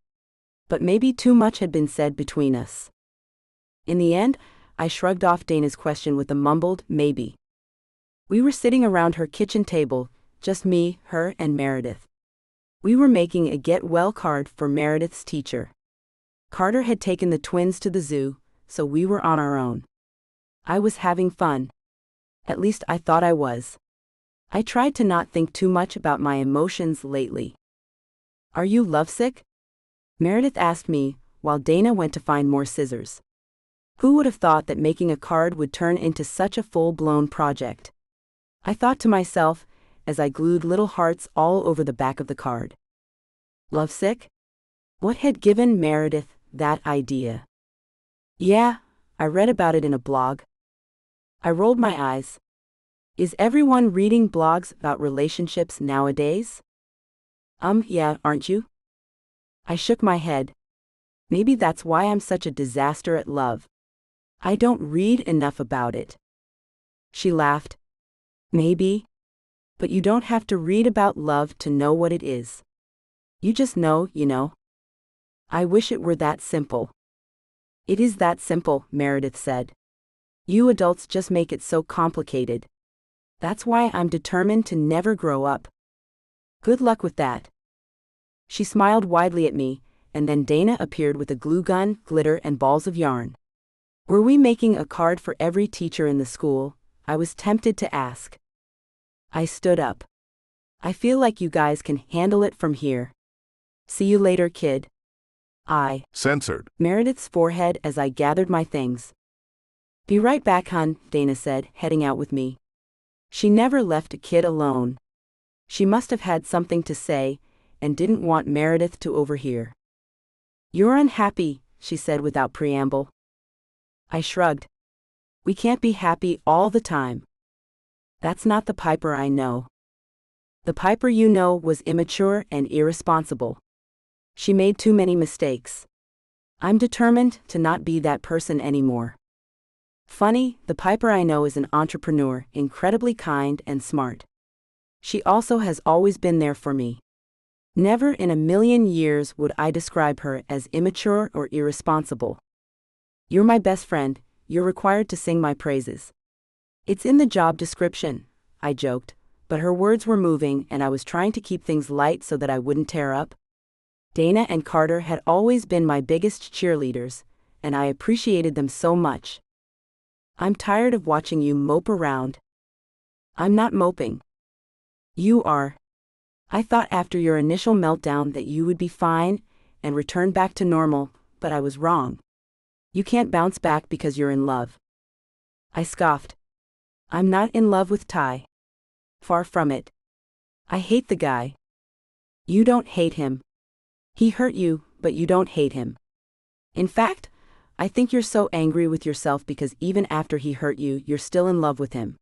But maybe too much had been said between us. In the end, I shrugged off Dana's question with a mumbled maybe. We were sitting around her kitchen table, just me, her, and Meredith. We were making a get-well card for Meredith's teacher. Carter had taken the twins to the zoo, so we were on our own. I was having fun. At least I thought I was. I tried to not think too much about my emotions lately. Are you lovesick? Meredith asked me, while Dana went to find more scissors. Who would have thought that making a card would turn into such a full-blown project? I thought to myself, as I glued little hearts all over the back of the card. Lovesick? What had given Meredith that idea? Yeah, I read about it in a blog. I rolled my eyes. Is everyone reading blogs about relationships nowadays? Yeah, aren't you? I shook my head. Maybe that's why I'm such a disaster at love. I don't read enough about it. She laughed. Maybe. But you don't have to read about love to know what it is. You just know, you know. I wish it were that simple. It is that simple, Meredith said. You adults just make it so complicated. That's why I'm determined to never grow up. Good luck with that. She smiled widely at me, and then Dana appeared with a glue gun, glitter, and balls of yarn. Were we making a card for every teacher in the school? I was tempted to ask. I stood up. I feel like you guys can handle it from here. See you later, kid. I
censored
Meredith's forehead as I gathered my things. Be right back, hon, Dana said, heading out with me. She never left a kid alone. She must have had something to say, and didn't want Meredith to overhear. You're unhappy, she said without preamble. I shrugged. We can't be happy all the time. That's not the Piper I know. The Piper you know was immature and irresponsible. She made too many mistakes. I'm determined to not be that person anymore. Funny, the Piper I know is an entrepreneur, incredibly kind and smart. She also has always been there for me. Never in a million years would I describe her as immature or irresponsible. You're my best friend, you're required to sing my praises. It's in the job description, I joked, but her words were moving and I was trying to keep things light so that I wouldn't tear up. Dana and Carter had always been my biggest cheerleaders, and I appreciated them so much. I'm tired of watching you mope around. I'm not moping. You are. I thought after your initial meltdown that you would be fine and return back to normal, but I was wrong. You can't bounce back because you're in love. I scoffed. I'm not in love with Ty. Far from it. I hate the guy. You don't hate him. He hurt you, but you don't hate him. In fact, I think you're so angry with yourself because even after he hurt you, you're still in love with him.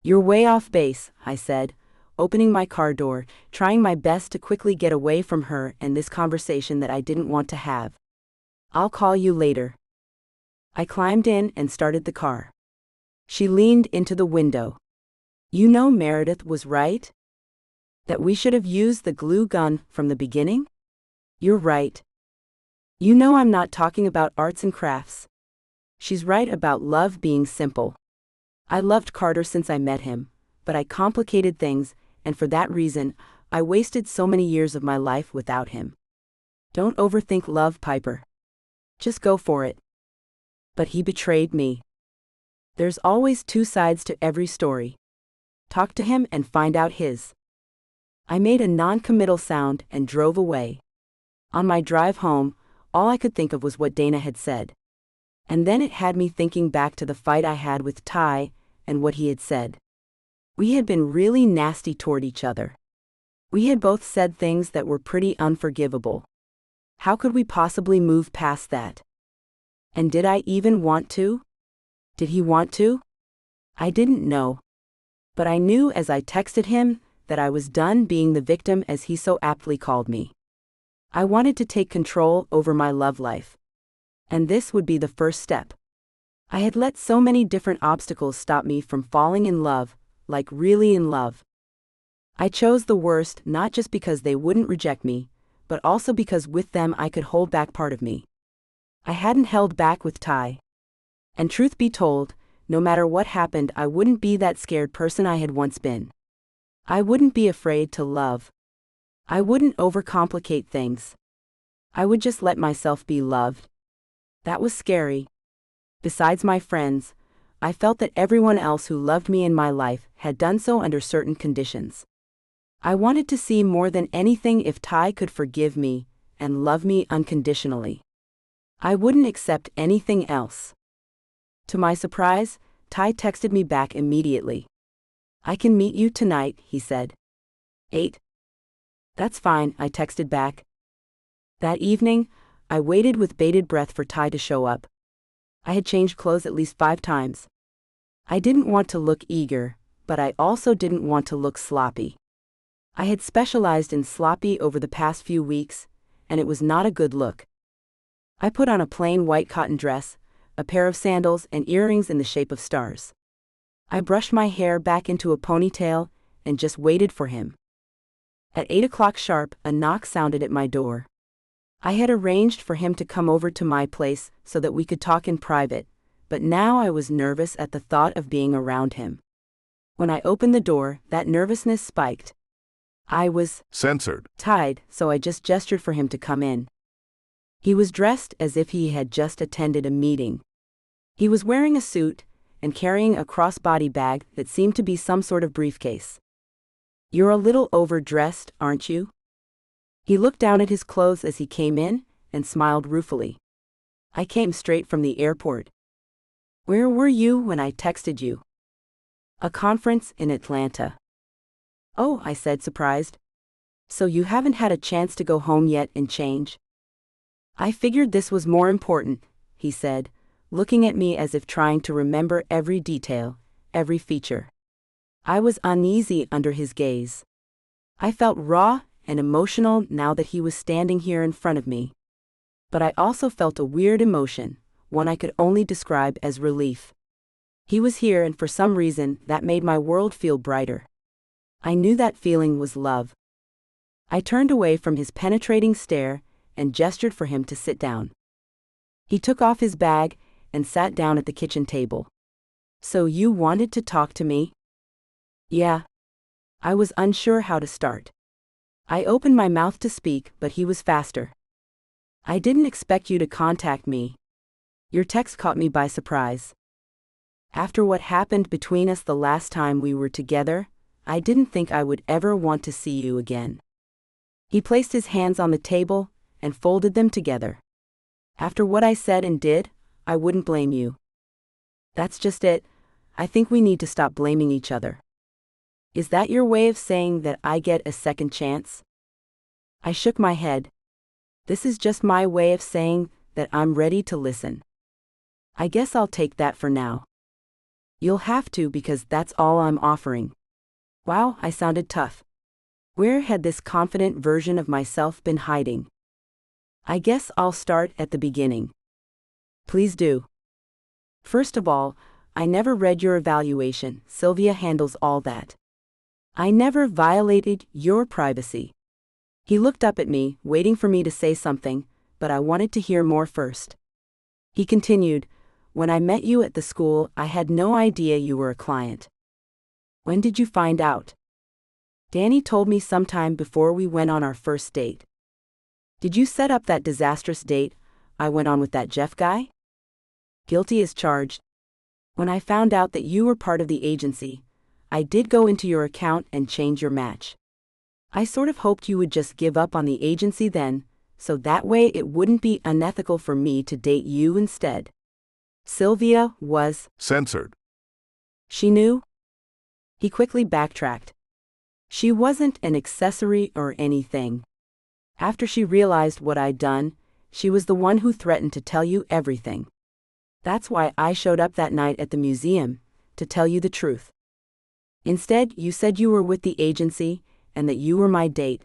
You're way off base, I said, opening my car door, trying my best to quickly get away from her and this conversation that I didn't want to have. I'll call you later. I climbed in and started the car. She leaned into the window. You know Meredith was right? That we should have used the glue gun from the beginning? You're right. You know I'm not talking about arts and crafts. She's right about love being simple. I loved Carter since I met him, but I complicated things, and for that reason, I wasted so many years of my life without him. Don't overthink love, Piper. Just go for it. But he betrayed me. There's always two sides to every story. Talk to him and find out his. I made a non-committal sound and drove away. On my drive home, all I could think of was what Dana had said. And then it had me thinking back to the fight I had with Ty and what he had said. We had been really nasty toward each other. We had both said things that were pretty unforgivable. How could we possibly move past that? And did I even want to? Did he want to? I didn't know. But I knew as I texted him that I was done being the victim, as he so aptly called me. I wanted to take control over my love life. And this would be the first step. I had let so many different obstacles stop me from falling in love, like really in love. I chose the worst not just because they wouldn't reject me, but also because with them I could hold back part of me. I hadn't held back with Ty. And truth be told, no matter what happened, I wouldn't be that scared person I had once been. I wouldn't be afraid to love. I wouldn't overcomplicate things. I would just let myself be loved. That was scary. Besides my friends, I felt that everyone else who loved me in my life had done so under certain conditions. I wanted to see more than anything if Ty could forgive me and love me unconditionally. I wouldn't accept anything else. To my surprise, Ty texted me back immediately. I can meet you tonight, he said. 8. That's fine, I texted back. That evening, I waited with bated breath for Ty to show up. I had changed clothes at least 5 times. I didn't want to look eager, but I also didn't want to look sloppy. I had specialized in sloppy over the past few weeks, and it was not a good look. I put on a plain white cotton dress, a pair of sandals, and earrings in the shape of stars. I brushed my hair back into a ponytail and just waited for him. At 8 o'clock sharp, a knock sounded at my door. I had arranged for him to come over to my place so that we could talk in private, but now I was nervous at the thought of being around him. When I opened the door, that nervousness spiked. I was
censored.
tired, so I just gestured for him to come in. He was dressed as if he had just attended a meeting. He was wearing a suit and carrying a crossbody bag that seemed to be some sort of briefcase. You're a little overdressed, aren't you? He looked down at his clothes as he came in and smiled ruefully. I came straight from the airport. Where were you when I texted you? A conference in Atlanta. Oh, I said, surprised. So you haven't had a chance to go home yet and change? I figured this was more important, he said, looking at me as if trying to remember every detail, every feature. I was uneasy under his gaze. I felt raw and emotional now that he was standing here in front of me. But I also felt a weird emotion, one I could only describe as relief. He was here, and for some reason that made my world feel brighter. I knew that feeling was love. I turned away from his penetrating stare and gestured for him to sit down. He took off his bag and sat down at the kitchen table. So you wanted to talk to me? Yeah. I was unsure how to start. I opened my mouth to speak, but he was faster. I didn't expect you to contact me. Your text caught me by surprise. After what happened between us the last time we were together, I didn't think I would ever want to see you again. He placed his hands on the table and folded them together. After what I said and did, I wouldn't blame you. That's just it. I think we need to stop blaming each other. Is that your way of saying that I get a second chance? I shook my head. This is just my way of saying that I'm ready to listen. I guess I'll take that for now. You'll have to, because that's all I'm offering. Wow, I sounded tough. Where had this confident version of myself been hiding? I guess I'll start at the beginning. Please do. First of all, I never read your evaluation. Sylvia handles all that. I never violated your privacy. He looked up at me, waiting for me to say something, but I wanted to hear more first. He continued, when I met you at the school, I had no idea you were a client. When did you find out? Danny told me sometime before we went on our first date. Did you set up that disastrous date I went on with that Jeff guy? Guilty as charged. When I found out that you were part of the agency, I did go into your account and change your match. I sort of hoped you would just give up on the agency then, so that way it wouldn't be unethical for me to date you instead. Sylvia was
censored.
She knew? He quickly backtracked. She wasn't an accessory or anything. After she realized what I'd done, she was the one who threatened to tell you everything. That's why I showed up that night at the museum, to tell you the truth. Instead, you said you were with the agency and that you were my date.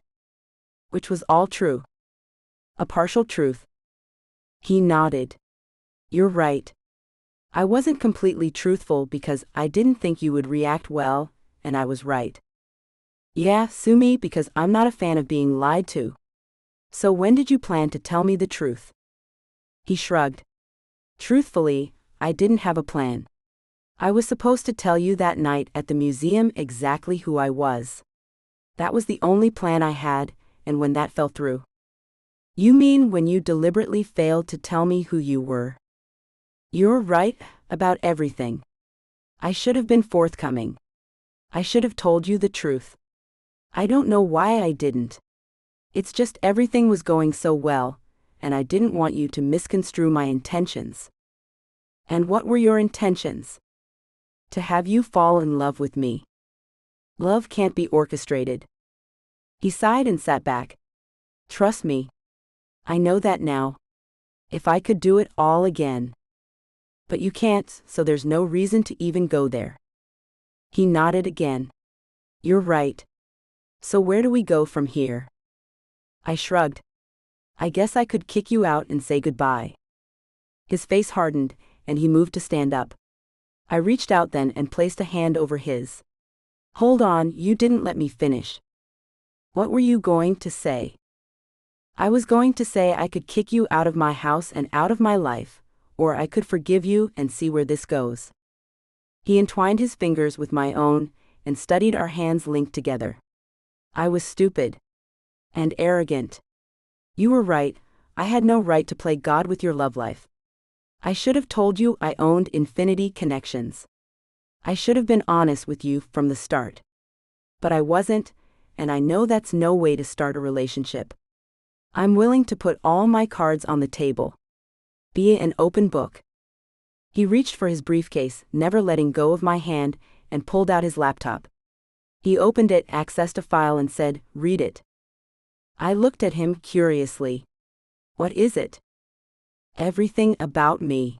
Which was all true. A partial truth. He nodded. You're right. I wasn't completely truthful because I didn't think you would react well, and I was right. Yeah, sue me, because I'm not a fan of being lied to. So when did you plan to tell me the truth? He shrugged. Truthfully, I didn't have a plan. I was supposed to tell you that night at the museum exactly who I was. That was the only plan I had, and when that fell through. You mean when you deliberately failed to tell me who you were? You're right about everything. I should have been forthcoming. I should have told you the truth. I don't know why I didn't. It's just everything was going so well, and I didn't want you to misconstrue my intentions. And what were your intentions? To have you fall in love with me. Love can't be orchestrated. He sighed and sat back. Trust me. I know that now. If I could do it all again. But you can't, so there's no reason to even go there. He nodded again. You're right. So where do we go from here? I shrugged. I guess I could kick you out and say goodbye. His face hardened, and he moved to stand up. I reached out then and placed a hand over his. Hold on, you didn't let me finish. What were you going to say? I was going to say I could kick you out of my house and out of my life, or I could forgive you and see where this goes. He entwined his fingers with my own and studied our hands linked together. I was stupid. And arrogant. You were right, I had no right to play God with your love life. I should have told you I owned infinity connections. I should have been honest with you from the start. But I wasn't, and I know that's no way to start a relationship. I'm willing to put all my cards on the table. Be an open book. He reached for his briefcase, never letting go of my hand, and pulled out his laptop. He opened it, accessed a file, and said, "Read it." I looked at him curiously. What is it? Everything about me.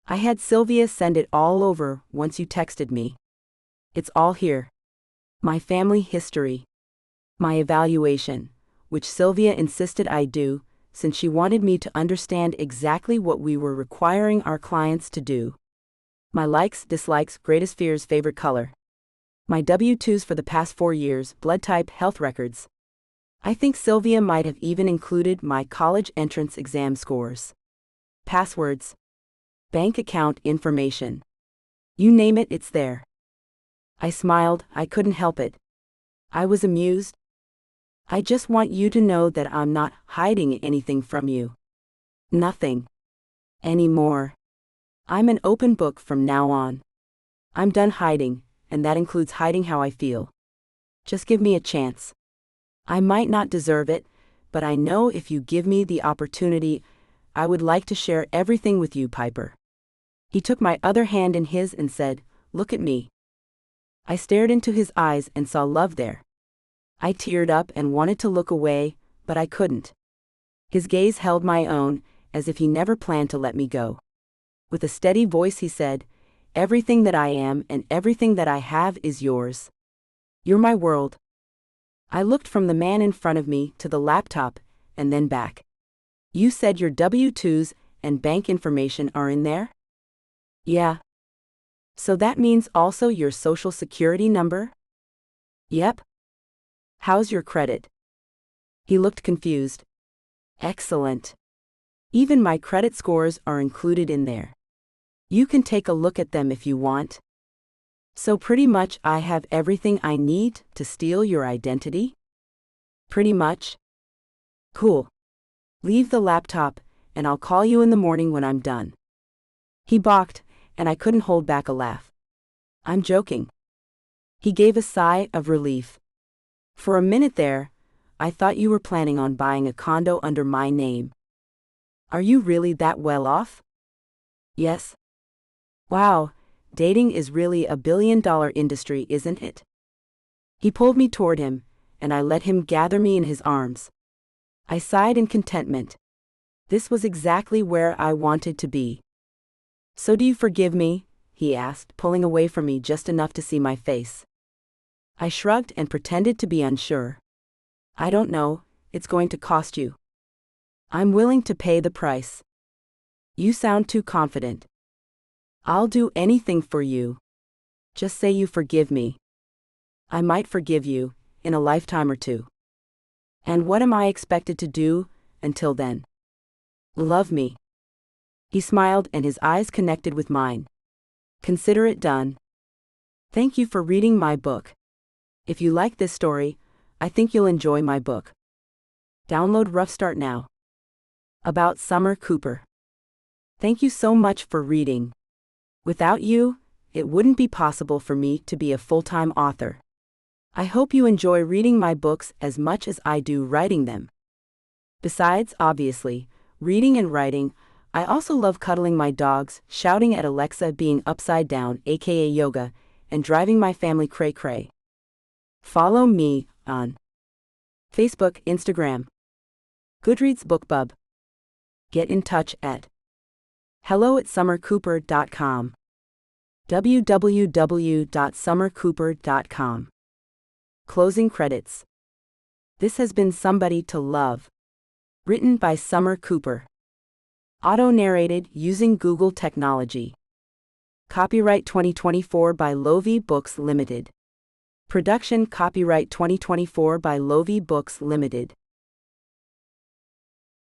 I had Sylvia send it all over once you texted me. It's all here. My family history. My evaluation, which Sylvia insisted I do, since she wanted me to understand exactly what we were requiring our clients to do. My likes, dislikes, greatest fears, favorite color. My W-2s for the past 4 years, blood type, health records. I think Sylvia might have even included my college entrance exam scores. Passwords. Bank account information. You name it, it's there. I smiled, I couldn't help it. I was amused. I just want you to know that I'm not hiding anything from you. Nothing. Anymore. I'm an open book from now on. I'm done hiding, and that includes hiding how I feel. Just give me a chance. I might not deserve it, but I know if you give me the opportunity, I would like to share everything with you, Piper. He took my other hand in his and said, "Look at me." I stared into his eyes and saw love there. I teared up and wanted to look away, but I couldn't. His gaze held my own, as if he never planned to let me go. With a steady voice he said, "Everything that I am and everything that I have is yours. You're my world." I looked from the man in front of me to the laptop, and then back. You said your W-2s and bank information are in there? Yeah. So that means also your social security number? Yep. How's your credit? He looked confused. Excellent. Even my credit scores are included in there. You can take a look at them if you want. So pretty much I have everything I need to steal your identity? Pretty much. Cool. Leave the laptop, and I'll call you in the morning when I'm done. He balked, and I couldn't hold back a laugh. I'm joking. He gave a sigh of relief. For a minute there, I thought you were planning on buying a condo under my name. Are you really that well off? Yes. Wow, dating is really a billion-dollar industry, isn't it? He pulled me toward him, and I let him gather me in his arms. I sighed in contentment. This was exactly where I wanted to be. So do you forgive me? He asked, pulling away from me just enough to see my face. I shrugged and pretended to be unsure. I don't know, it's going to cost you. I'm willing to pay the price. You sound too confident. I'll do anything for you. Just say you forgive me. I might forgive you, in a lifetime or two. And what am I expected to do, until then? Love me. He smiled and his eyes connected with mine. Consider it done. Thank you for reading my book. If you like this story, I think you'll enjoy my book. Download Rough Start now. About Summer Cooper. Thank you so much for reading. Without you, it wouldn't be possible for me to be a full-time author. I hope you enjoy reading my books as much as I do writing them. Besides, obviously, reading and writing, I also love cuddling my dogs, shouting at Alexa being upside down, aka yoga, and driving my family cray-cray. Follow me on Facebook, Instagram, Goodreads, BookBub. Get in touch at hello@summercooper.com. www.summercooper.com. Closing credits. This has been Somebody to Love. Written by Summer Cooper. Auto-narrated using Google technology. Copyright 2024 by Lovie Books Limited. Production copyright 2024 by Lovie Books Limited.